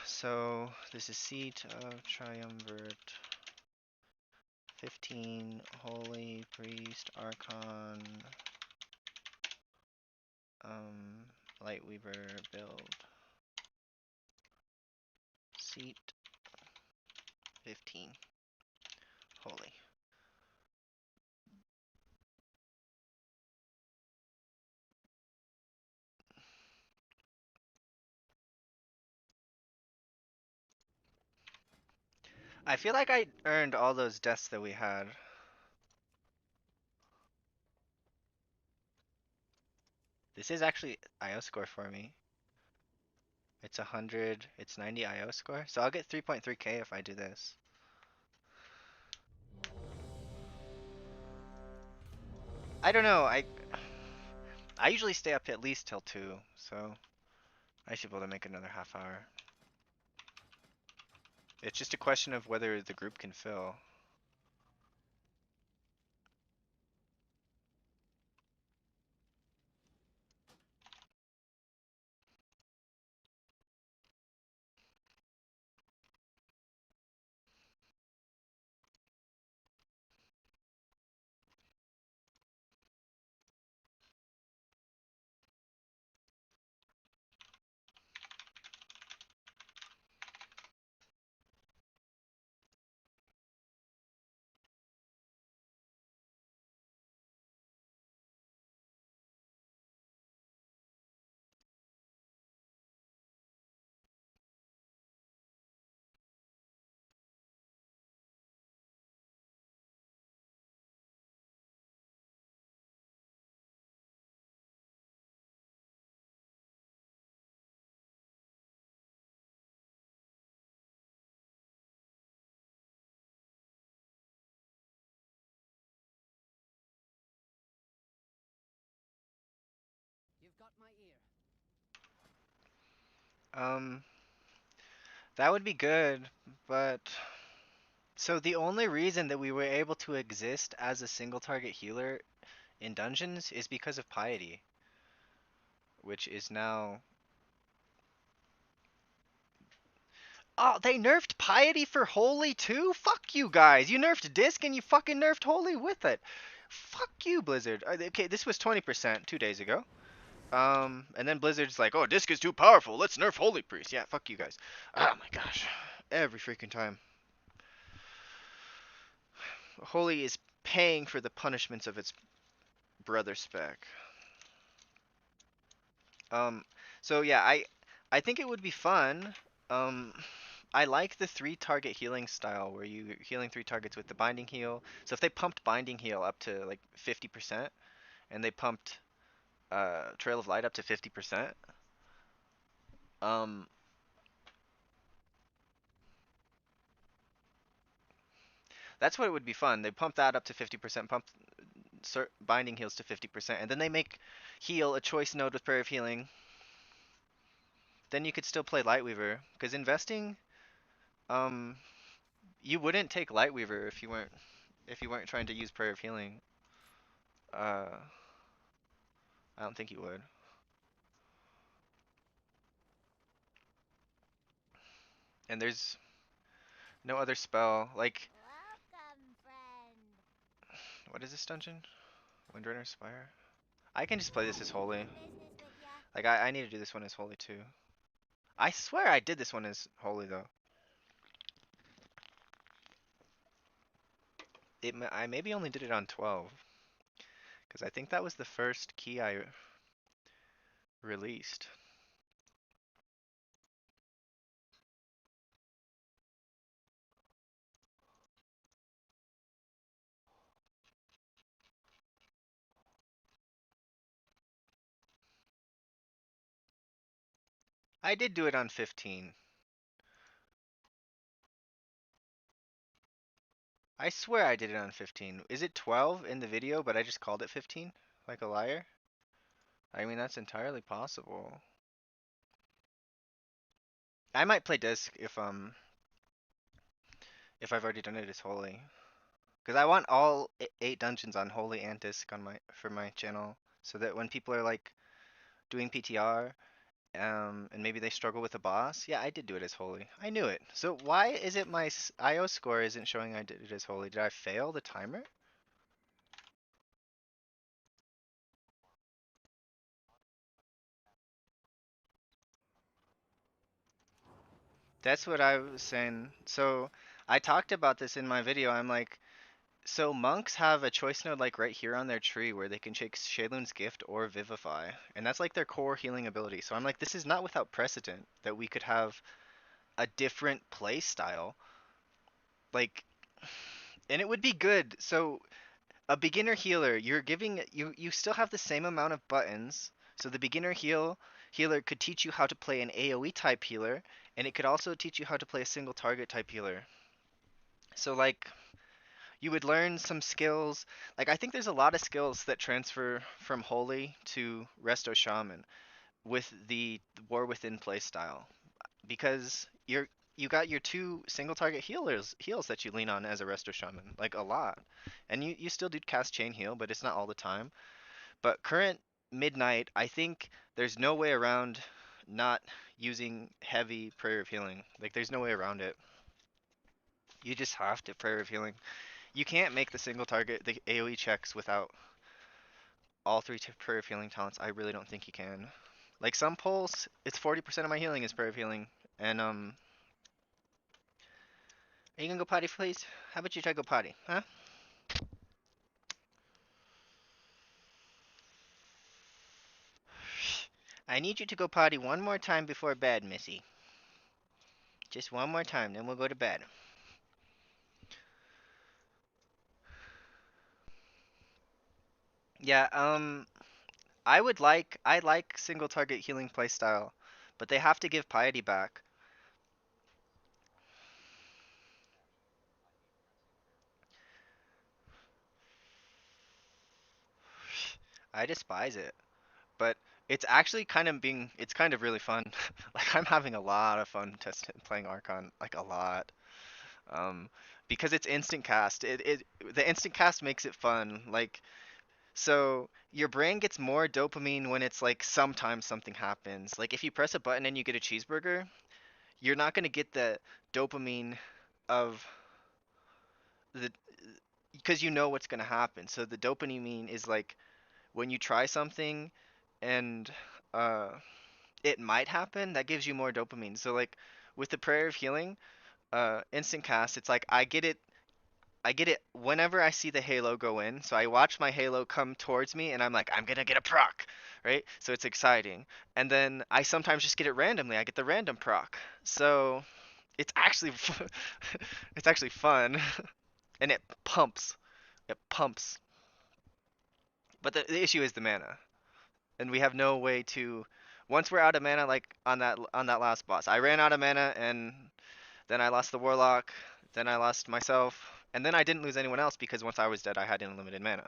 So this is seat of triumvirate 15 holy priest archon lightweaver build seat 15 holy. I feel like I earned all those deaths that we had. This is actually IO score for me. It's 100, it's 90 IO score. So I'll get 3.3k if I do this. I don't know, I usually stay up at least till 2, so I should be able to make another half hour. It's just a question of whether the group can fill. You've got my ear. That would be good, but so the only reason that we were able to exist as a single target healer in dungeons is because of piety, which is now. Oh, they nerfed piety for holy too? Fuck you guys. You nerfed disc and you fucking nerfed holy with it. Fuck you, Blizzard. Okay, this was 20% 2 days ago. And then Blizzard's like, oh, Disc is too powerful. Let's nerf holypriest. Yeah, fuck you guys. Oh my gosh, every freaking time. Holy is paying for the punishments of its brother spec. Um, so yeah, I think it would be fun. Um, I like the 3 target healing style where you healing 3 targets with the binding heal. So if they pumped binding heal up to like 50% and they pumped Trail of Light up to 50%, um, that's what it would be fun. They pump that up to 50%, pump binding heals to 50%, and then they make heal a choice node with Prayer of Healing. Then you could still play Lightweaver because investing, um, you wouldn't take Lightweaver if you weren't trying to use Prayer of Healing. Uh, I don't think you would. And there's no other spell. Like, Welcome, friend. what is this dungeon? Windrunner Spire? I can just play this as holy. Business with ya. Like, I need to do this one as holy too. I swear I did this one as holy though. I maybe only did it on 12. Because I think that was the first key I released. I did do it on 15. I swear I did it on 15. Is it 12 in the video, but I just called it 15? Like a liar? I mean, that's entirely possible. I might play disc if I've already done it as holy. Because I want all 8 dungeons on holy and disc on for my channel, so that when people are like doing PTR, and maybe they struggle with a boss. Yeah, I did do it as holy. I knew it. So why is it my IO score isn't showing I did it as holy? Did I fail the timer? That's what I was saying. So I talked about this in my video. I'm like, so monks have a choice node like right here on their tree where they can take Sheilun's Gift or Vivify, and that's like their core healing ability. So I'm like, this is not without precedent that we could have a different play style. Like, and it would be good. So a beginner healer, you're giving you still have the same amount of buttons. So the beginner healer could teach you how to play an AoE type healer, and it could also teach you how to play a single target type healer. So like you would learn some skills. Like I think there's a lot of skills that transfer from Holy to Resto Shaman with the War Within playstyle because you got your 2 single target heals that you lean on as a Resto Shaman, like a lot. And you still do cast Chain Heal, but it's not all the time. But current Midnight, I think there's no way around not using heavy Prayer of Healing. Like there's no way around it. You just have to Prayer of Healing. You can't make the single target, the AoE checks without all 3 Prayer of Healing talents. I really don't think you can. Like some pulls, it's 40% of my healing is Prayer of Healing. And are you gonna go potty, please? How about you try go potty, huh? I need you to go potty one more time before bed, Missy. Just one more time, then we'll go to bed. Yeah, I like single target healing playstyle, but they have to give piety back. I despise it, but it's kind of really fun. Like I'm having a lot of fun testing playing Archon, like a lot. Um, because it's instant cast. The instant cast makes it fun. Like so your brain gets more dopamine when it's like sometimes something happens. Like if you press a button and you get a cheeseburger, you're not gonna get the dopamine of the because you know what's gonna happen. So the dopamine is like when you try something and uh, it might happen, that gives you more dopamine. So like with the prayer of healing, instant cast, it's like I get it whenever I see the halo go in. So I watch my halo come towards me and I'm like, I'm gonna get a proc, right? So it's exciting. And then I sometimes just get it randomly. I get the random proc. So it's actually it's actually fun and it pumps. It pumps. But the issue is the mana. And we have no way to once we're out of mana like on that last boss. I ran out of mana and then I lost the warlock, then I lost myself, and then I didn't lose anyone else because once I was dead I had unlimited mana.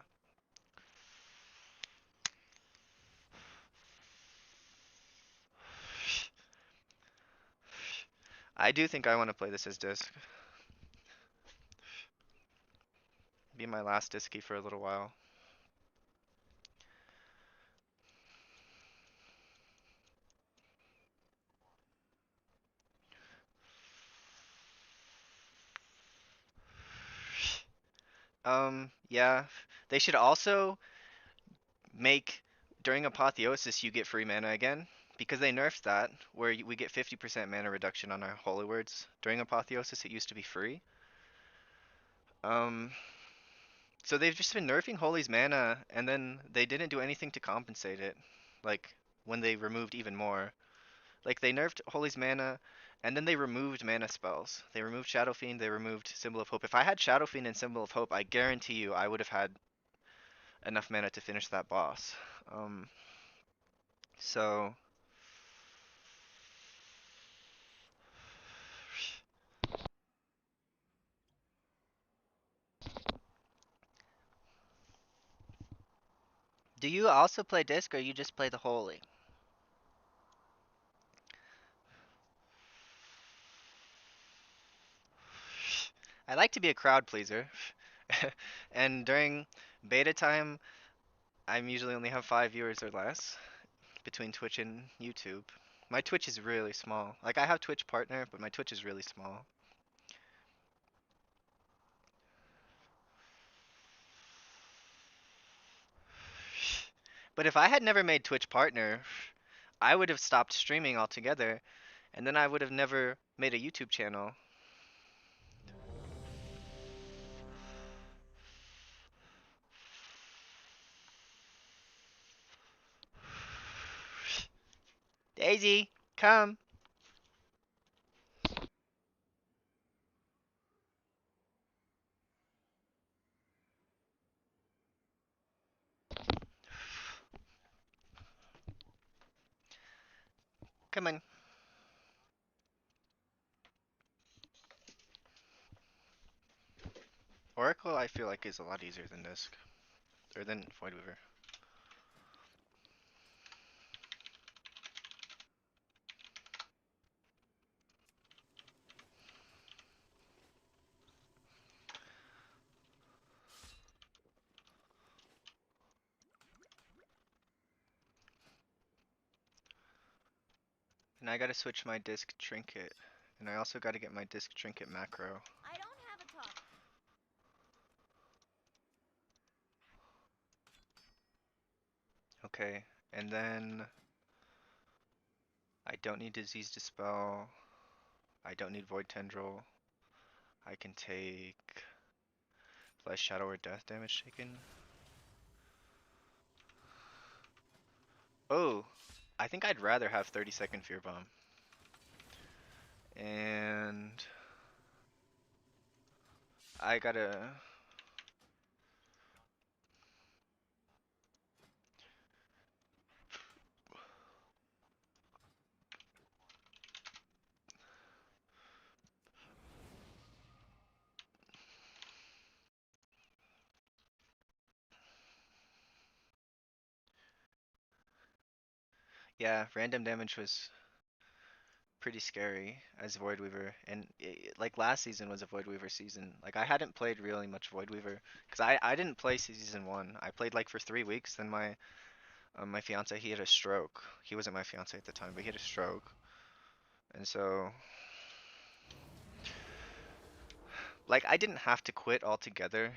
I do think I want to play this as disc. Be my last disky for a little while. Yeah. They should also make during Apotheosis you get free mana again. Because they nerfed that, where we get 50% mana reduction on our holy words. During Apotheosis it used to be free. Um, so they've just been nerfing Holy's mana, and then they didn't do anything to compensate it. Like, when they removed even more. Like, they nerfed Holy's mana, and then they removed mana spells. They removed Shadow Fiend, they removed Symbol of Hope. If I had Shadow Fiend and Symbol of Hope, I guarantee you I would have had enough mana to finish that boss. So... Do you also play Disc, or you just play the Holy? I like to be a crowd pleaser. And during beta time, I'm usually only have 5 viewers or less between Twitch and YouTube. My Twitch is really small. Like I have Twitch partner, but my Twitch is really small. But if I had never made Twitch partner, I would have stopped streaming altogether, and then I would have never made a YouTube channel. Daisy, come. Come on. Oracle, I feel like, is a lot easier than Disc. Or than Voidweaver. And I gotta switch my Disc Trinket. And I also gotta get my Disc Trinket macro. I don't have a talk. Okay, and then I don't need Disease Dispel. I don't need Void Tendril. I can take Flesh, Shadow, or Death damage taken. Oh, I think I'd rather have 30-second Fear Bomb. And I gotta... Yeah, random damage was pretty scary as Void Weaver, and like last season was a Void Weaver season. Like I hadn't played really much Void Weaver because I didn't play season 1. I played like for 3 weeks. Then my fiance, he had a stroke. He wasn't my fiance at the time, but he had a stroke, and so like I didn't have to quit altogether,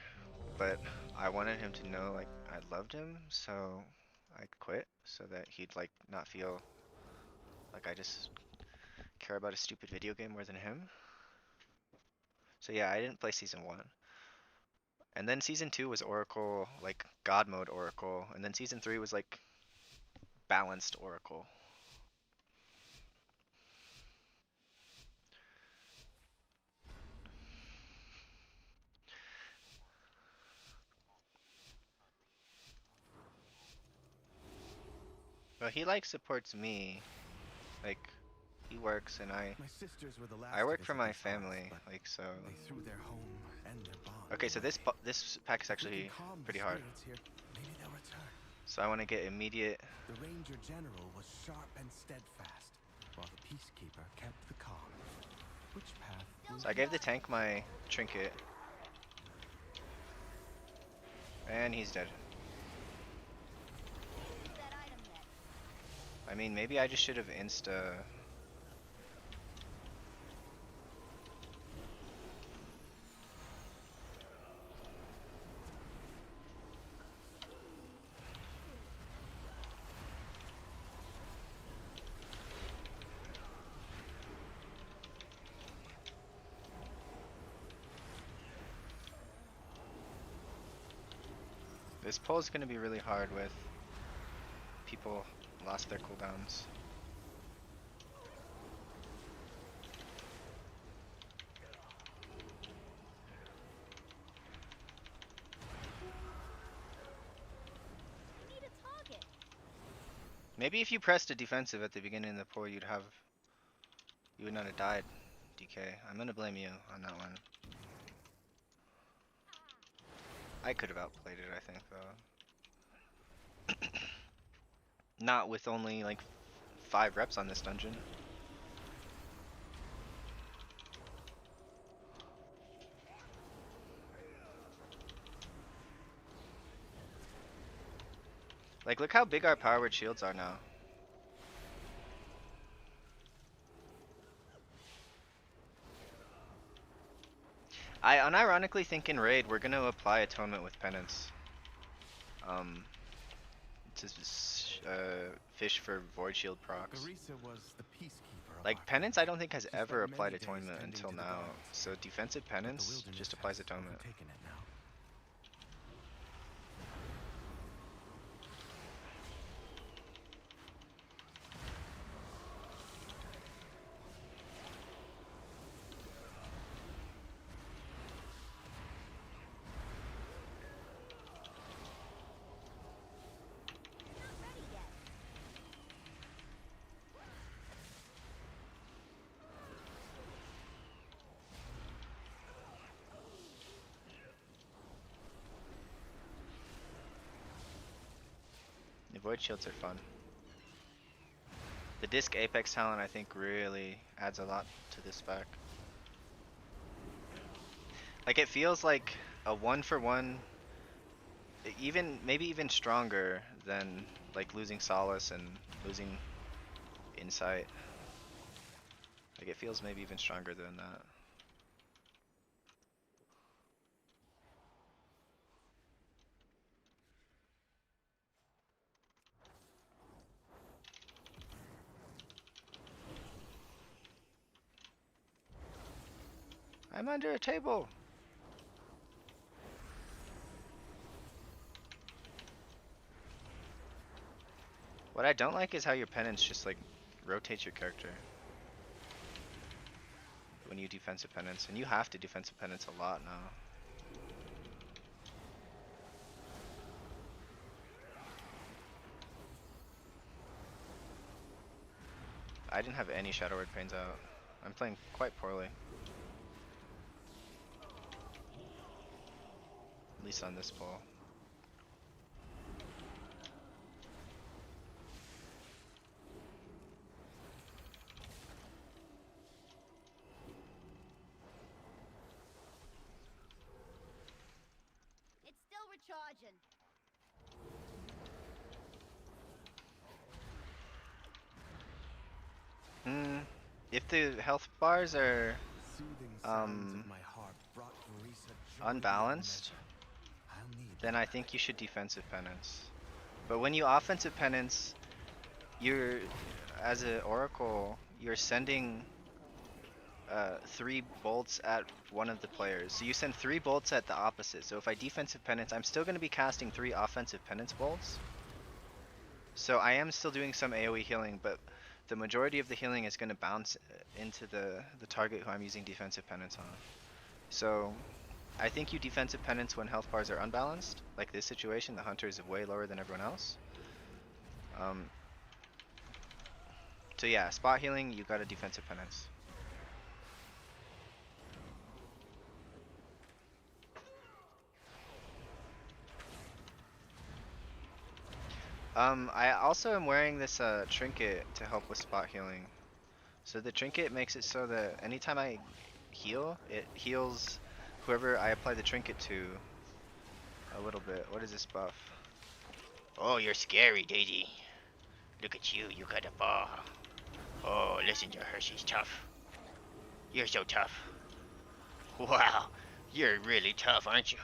but I wanted him to know like I loved him, so I'd quit so that he'd like not feel like I just care about a stupid video game more than him. So yeah, I didn't play season 1. And then season 2 was Oracle, like God mode Oracle, and then season 3 was like balanced Oracle. Well, he like supports me, like he works and My sisters were the last I to work for visit my this house, family, but like so. they threw their home and their bond. Okay, so this pack is If we can actually calm the pretty hard. spirits here, maybe they'll return. So I want to get immediate. The Ranger General was sharp and steadfast, while the Peacekeeper kept the calm. Which path will So I gave the tank my trinket, and he's dead. I mean, maybe I just should have insta. This pull is going to be really hard with people lost their cooldowns. Need a target. Maybe if you pressed a defensive at the beginning of the pull, you would not have died, DK. I'm gonna blame you on that one. I could have outplayed it, I think, though. Not with only like 5 reps on this dungeon. Like, look how big our powered shields are now. I unironically think in raid we're gonna apply atonement with penance. To fish for void shield procs. Barisa was the Peacekeeper of Like our penance, I don't think has She ever spent applied many days atonement tending until to the now. guards, So defensive but the penance wilderness just applies has atonement. overtaken it now. Not ready yet. The void shields are fun. The disc apex talent I think really adds a lot to this spec. Like it feels like a 1-for-1, maybe even stronger than like losing Solace and losing Insight. Like it feels maybe even stronger than that. I'm under a table. What I don't like is how your penance just like rotates your character when you defensive penance, and you have to defensive penance a lot now. I didn't have any Shadow Word Pains out. I'm playing quite poorly. At least on this pull. It's still recharging. If the health bars are Soothing sounds of my harp brought Barisa joy beyond unbalanced, measure. I'll need then them I back. think you should defensive penance. But when you offensive penance, you're, as an oracle, you're sending 3 bolts at one of the players. So you send 3 bolts at the opposite. So if I defensive penance, I'm still going to be casting 3 offensive penance bolts. So I am still doing some AoE healing, but the majority of the healing is going to bounce into the target who I'm using defensive penance on. So I think you defensive penance when health bars are unbalanced. Like this situation, the hunter is way lower than everyone else. So yeah, spot healing, you got a defensive penance. I also am wearing this trinket to help with spot healing. So the trinket makes it so that anytime I heal, it heals whoever I apply the trinket to a little bit. What is this buff? Oh, you're scary, Daisy. Look at you, you got a ball. Oh, listen to her, she's tough. You're so tough. Wow, you're really tough, aren't you?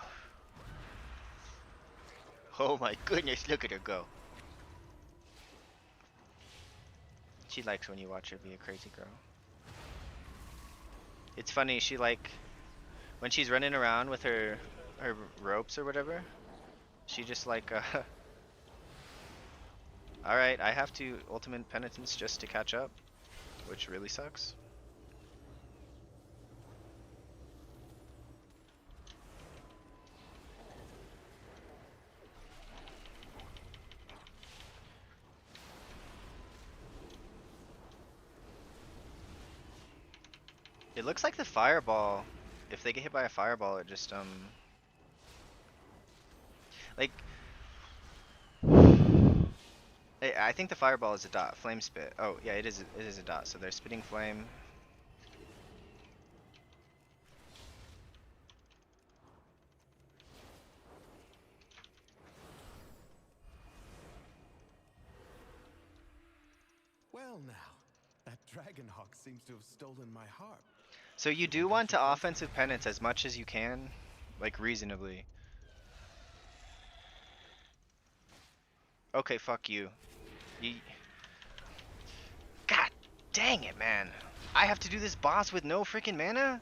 Oh my goodness, look at her go. She likes when you watch her be a crazy girl. It's funny, she like, when she's running around with her ropes or whatever, she just like, alright, I have to ultimate penitence just to catch up, which really sucks. It looks like the fireball, if they get hit by a fireball, it just, like, I think the fireball is a dot. Flame spit. Oh, yeah, it is a dot. So they're spitting flame. Well now, that Dragonhawk seems to have stolen my harp. So you do want to offensive penance as much as you can, like reasonably. Okay, fuck you. God dang it, man. I have to do this boss with no freaking mana?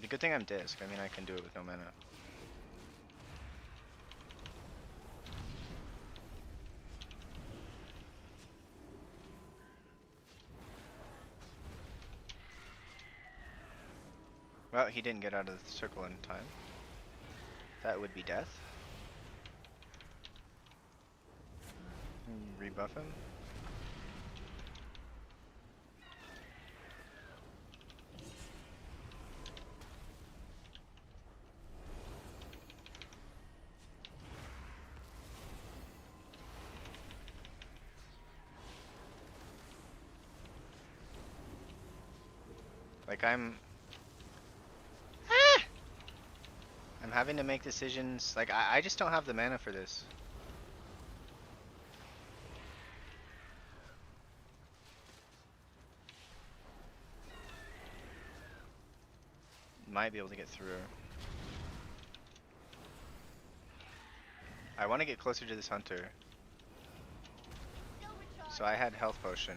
The good thing I'm disc. I mean, I can do it with no mana. Well, he didn't get out of the circle in time. That would be death. Rebuff him. Like I'm having to make decisions. Like I just don't have the mana for this. Might be able to get through. I want to get closer to this hunter. So I had health potion.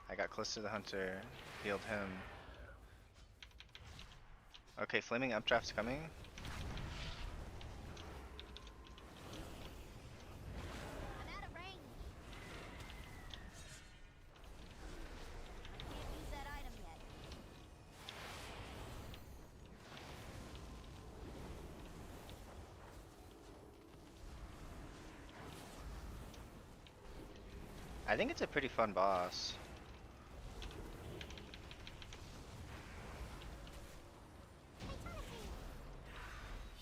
I got close to the hunter, healed him. Okay, flaming updraft's coming. I'm out of range. Can't use that item yet. I think it's a pretty fun boss.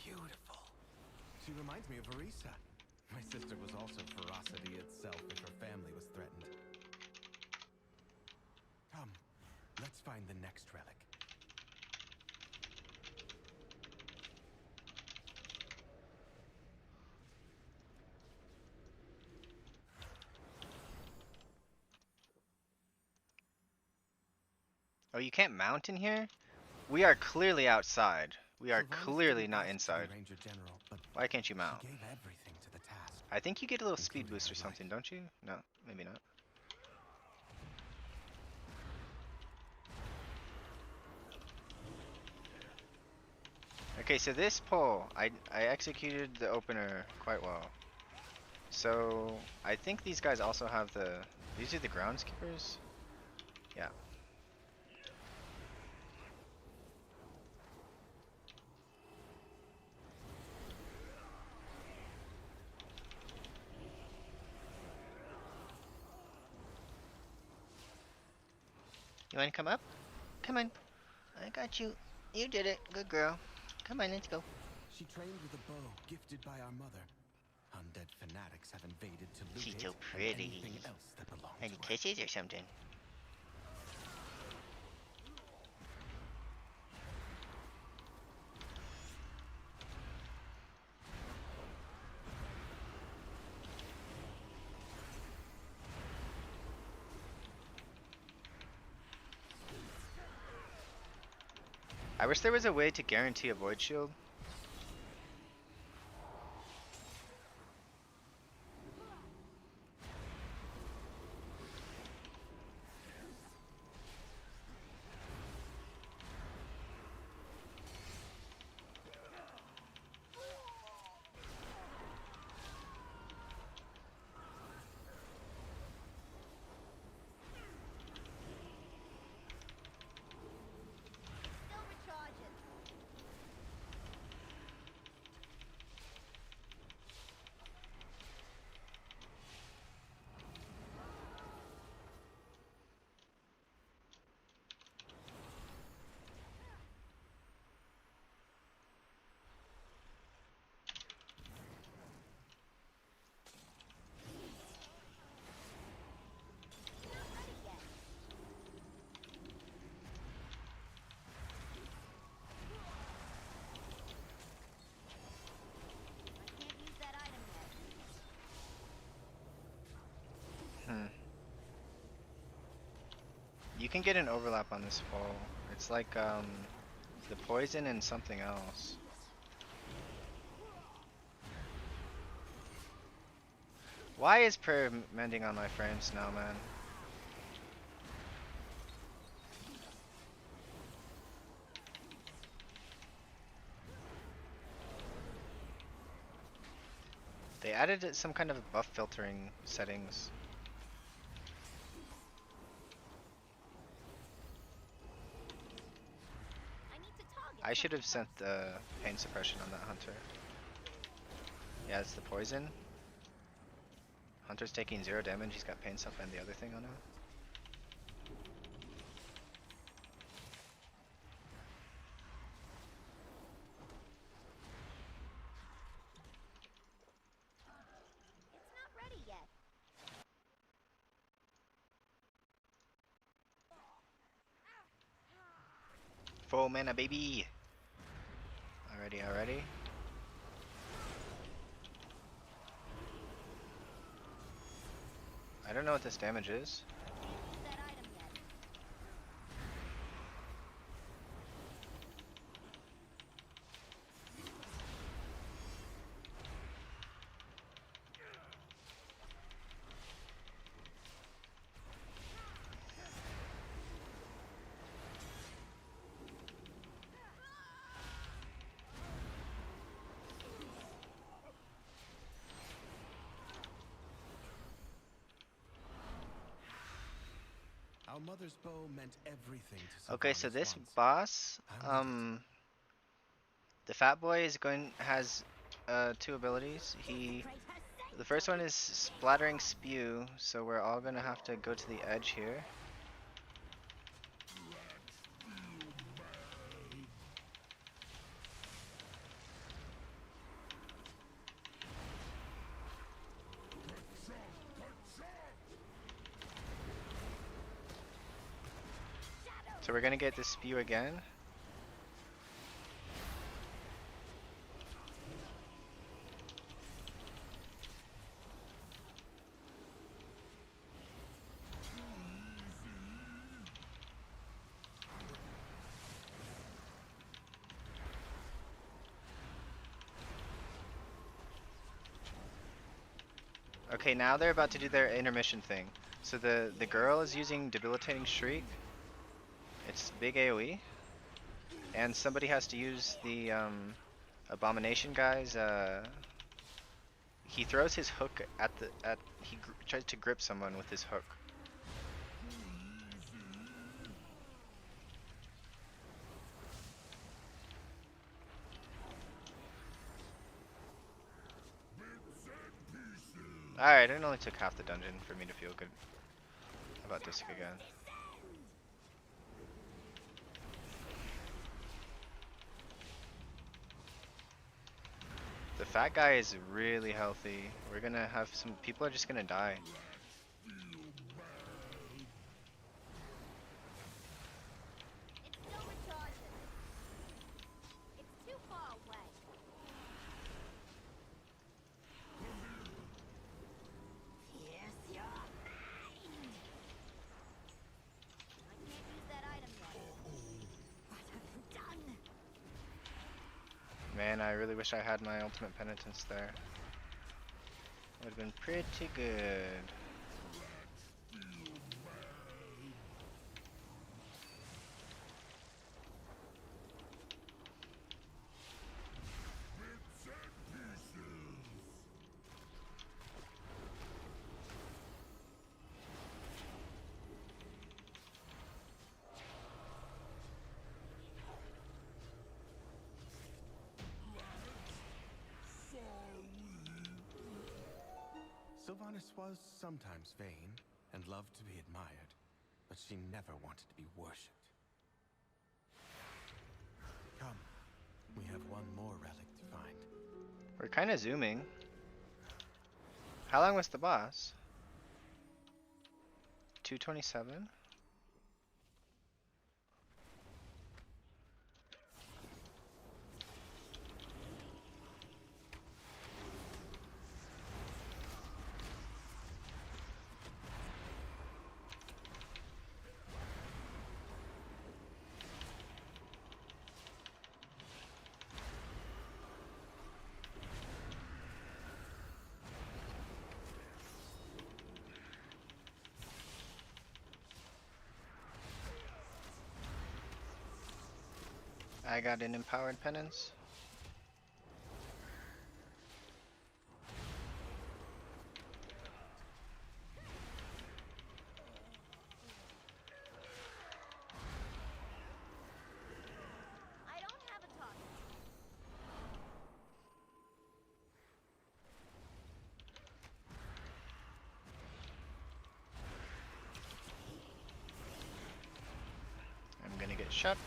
Beautiful. reminds me of Arisa. My sister was also ferocity itself if her family was threatened. Come, let's find the next relic. Oh, you can't mount in here? We are clearly outside. We are clearly not inside. Ranger General, but Why can't you mount? she gave everything to the task. I think you get a little speed boost or something, don't you? No, maybe not. Okay, so this pull, I executed the opener quite well. So, I think these guys also have the... These are the groundskeepers? Yeah. You wanna come up? Come on. I got you. You did it. Good girl. Come on, let's go. She trained with a bow gifted by our mother. Undead fanatics have invaded to loot She's it so and pretty. anything else that belongs Any to her. kisses or something? I wish there was a way to guarantee a void shield. Still recharging. Not ready yet. I can't use that item yet. Hmm. You can get an overlap on this fall. It's like the poison and something else. Why is prayer mending on my frames now, man? They added some kind of buff filtering settings. I need to target. I should have something sent the pain suppression on that hunter. Yeah, it's the poison. Hunter's taking 0 damage, he's got pain sup and the other thing on him. It's not ready yet. Full mana, baby! Alrighty, alrighty. I don't know what this damage is. Can't use that item yet. Our mother's bow meant everything to Okay, so Sylvanas this once. boss, I need the fat boy is has 2 abilities. The first one is splattering spew, so we're all gonna have to go to the edge here. So we're gonna get this spew again. Okay, now they're about to do their intermission thing. So the girl is using debilitating shriek. It's big AoE, and somebody has to use the abomination guy's. He throws his hook at he tries to grip someone with his hook. Alright, it only took half the dungeon for me to feel good about this again. The fat guy is really healthy. We're gonna have some people are just gonna die. It's still recharging. It's too far away. Yes, you're mine. I can't use that item yet. What have you done? Man, I really wish I had my ultimate penitence there. Would have been pretty good. Sylvanas was sometimes vain and loved to be admired, but she never wanted to be worshipped. Come, we have one more relic to find. We're kind of zooming. How long was the boss? 227? I got an empowered penance. I don't have a target. I'm gonna get shot.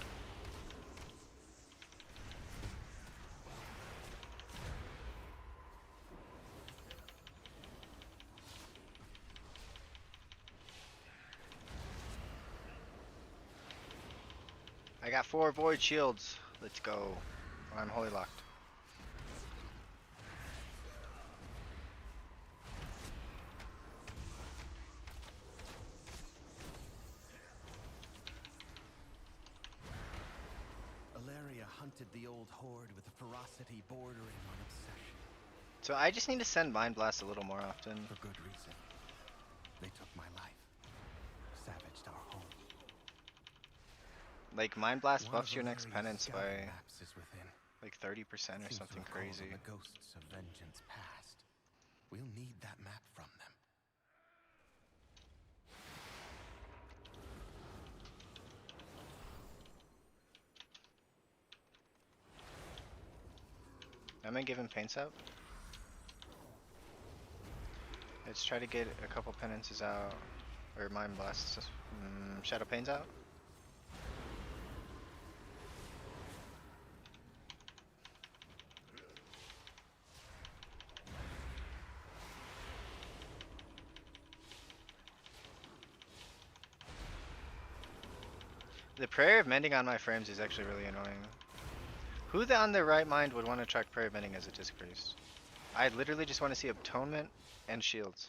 I got 4 void shields. Let's go. I'm holy locked. Alaria hunted the old horde with a ferocity bordering on obsession. So I just need to send Mind Blast a little more often. For good reason. They took my life. Savaged our home. Like Mind Blast One buffs of your next Alaria's penance scouting by maps is within. like 30% or Seems something to recall crazy. The ghosts of vengeance past. We'll need that map from them. I'm gonna give him Paints out. Let's try to get a couple penances out. Or Mind Blasts. Shadow Pains out. The prayer of mending on my frames is actually really annoying. Who on their right mind would want to track prayer of mending as a disc priest? I literally just want to see atonement and shields.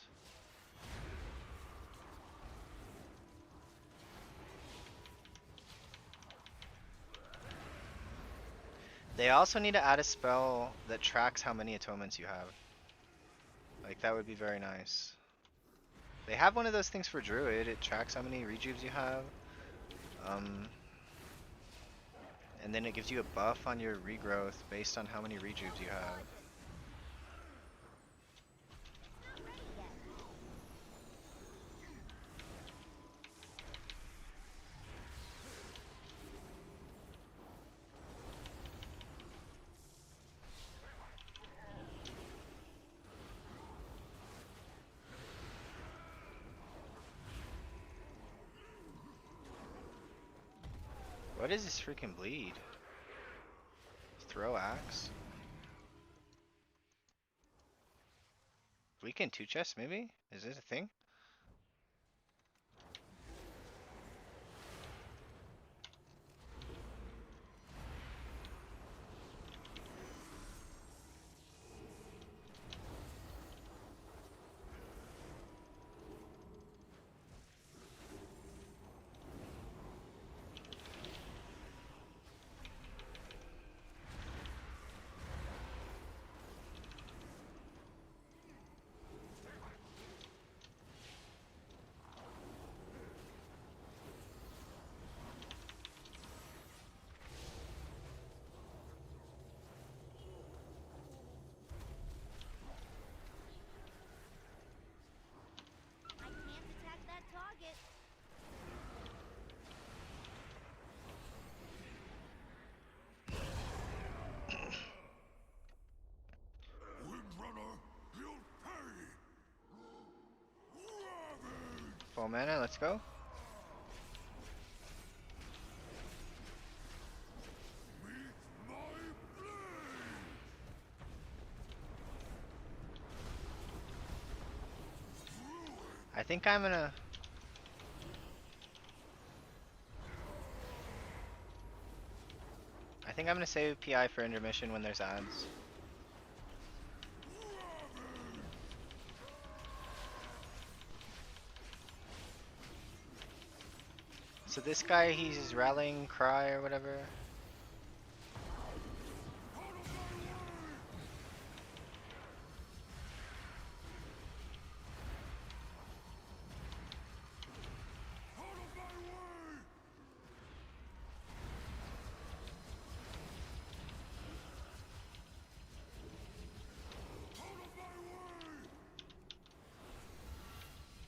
They also need to add a spell that tracks how many atonements you have. Like, that would be very nice. They have one of those things for druid. It tracks how many rejuves you have. And then it gives you a buff on your regrowth based on how many rejuves you have. What is this freaking bleed? Throw axe? Weaken 2 chests maybe? Is this a thing? I can't attack that target. Windrunner, you'll pay! Full mana, let's go. I think I'm gonna... I think I'm gonna save PI for intermission when there's ads. So this guy, he's rallying cry or whatever.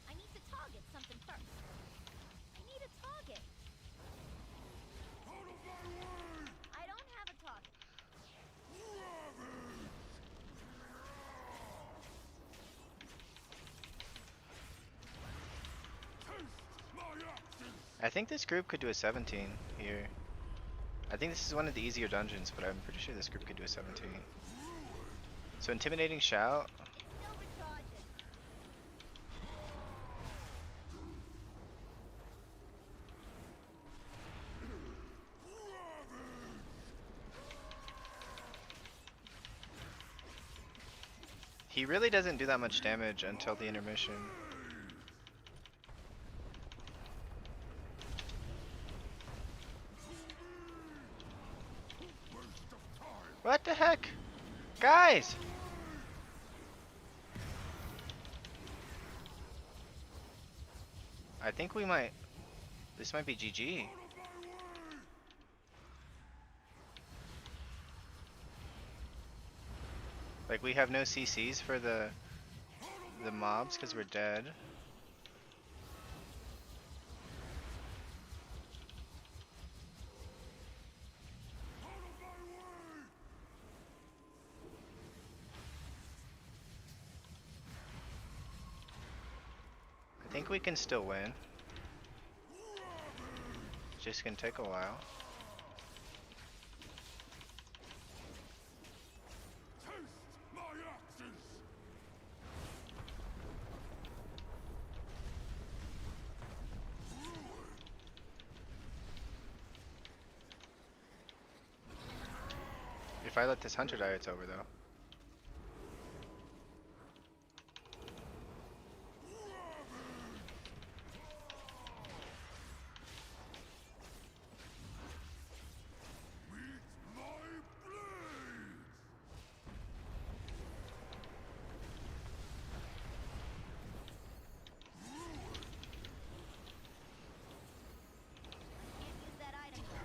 I need to target something first. I need a target. I don't have a target. I think this group could do a 17 here. I think this is one of the easier dungeons, but I'm pretty sure this group could do a 17. So intimidating shout. Still recharging. He really doesn't do that much damage until the intermission. What the heck? Guys! I think we might... This might be GG. Like, we have no CCs for the mobs because we're dead. I think we can still win. Just gonna take a while. I let this hunter die, it's over though. Can't use that item yet.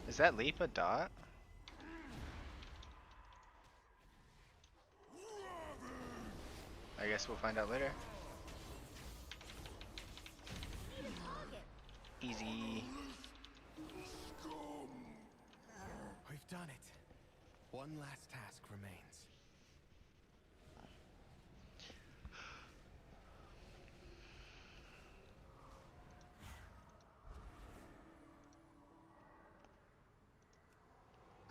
Is that leap a dot? I guess we'll find out later. Need a target. Easy. We've done it. One last task remains.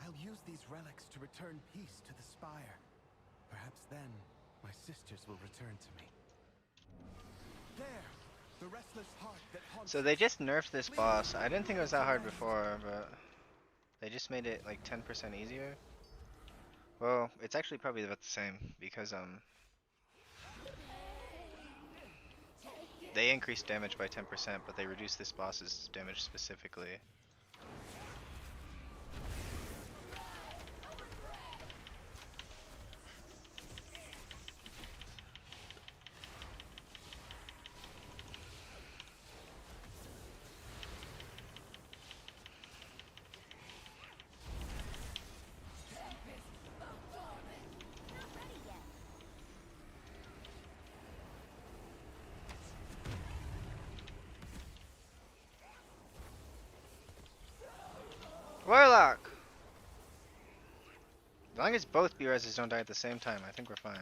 I'll use these relics to return peace to the spire. Perhaps then, my sisters will return to me. There! The restless heart that haunts So they just nerfed this boss. I didn't think it was that hard before, but they just made it like 10% easier. Well, it's actually probably about the same because they increased damage by 10%, but they reduced this boss's damage specifically. Not ready yet. Warlock! As long as both B-Reses don't die at the same time, I think we're fine.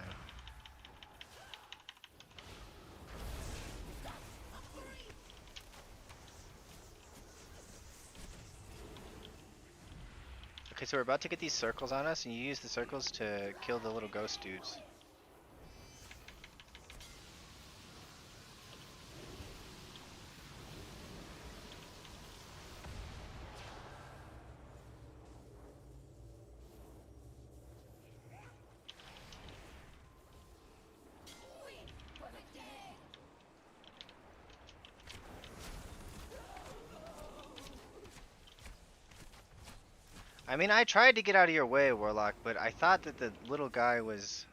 Okay, so we're about to get these circles on us, and you use the circles to kill the little ghost dudes. I mean, I tried to get out of your way, Warlock, but I thought that the little guy was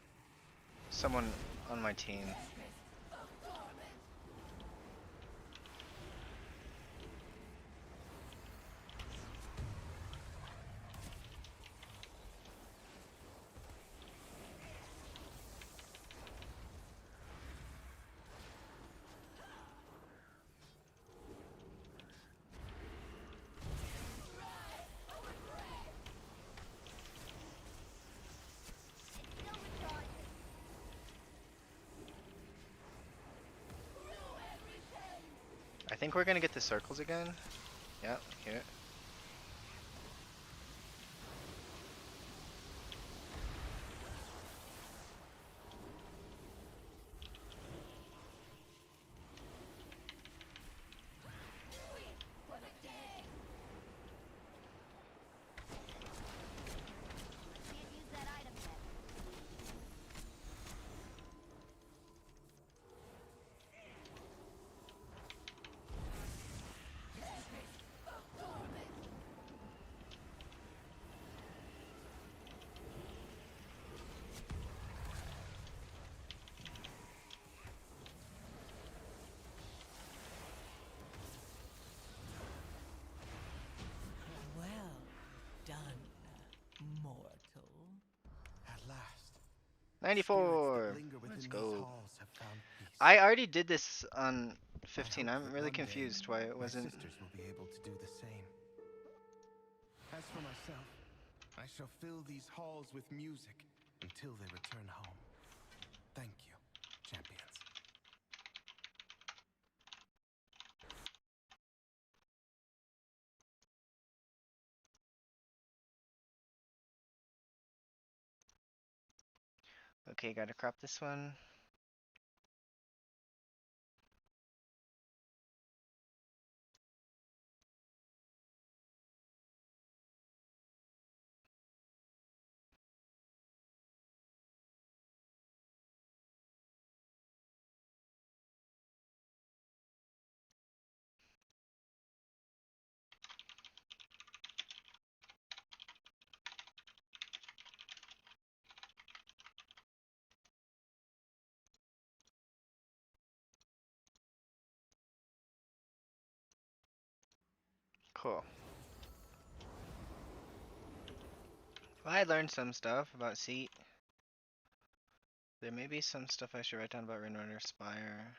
someone on my team. It's still recharging. I think we're gonna get the circles again. Yep, here. Can't use that item yet. Well done, mortal. At last. 94! Spirits that linger within Let's these go. halls have found peace. I already did this on I 15. hope I'm that really one day confused why it my wasn't... sisters will be able to do the same. As for myself, I shall fill these halls with music until they return home. Thank you. Okay, gotta crop this one. Cool. Well, I learned some stuff about Seat. There may be some stuff I should write down about Windrunner Spire.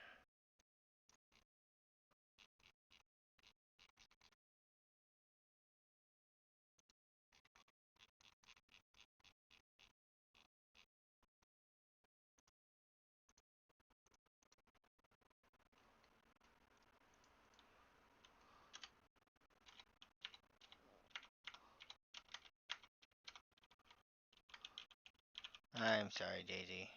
I'm sorry, Daisy.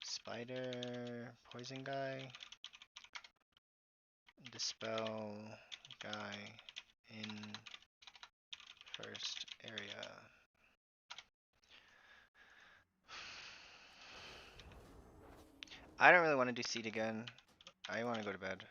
Spider, poison guy, dispel guy in first area. I don't really want to do Seed again. I want to go to bed.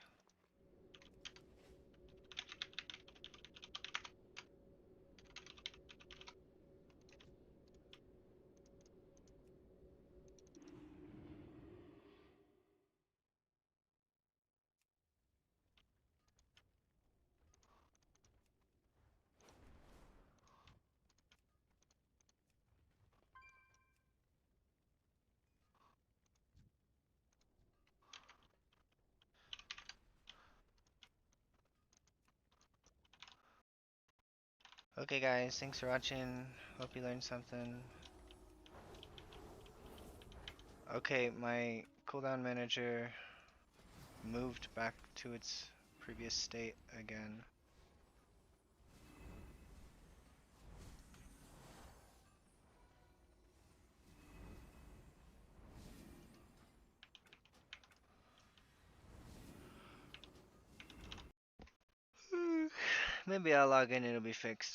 Okay guys, thanks for watching. Hope you learned something. Okay, my cooldown manager moved back to its previous state again. Maybe I'll log in and it'll be fixed.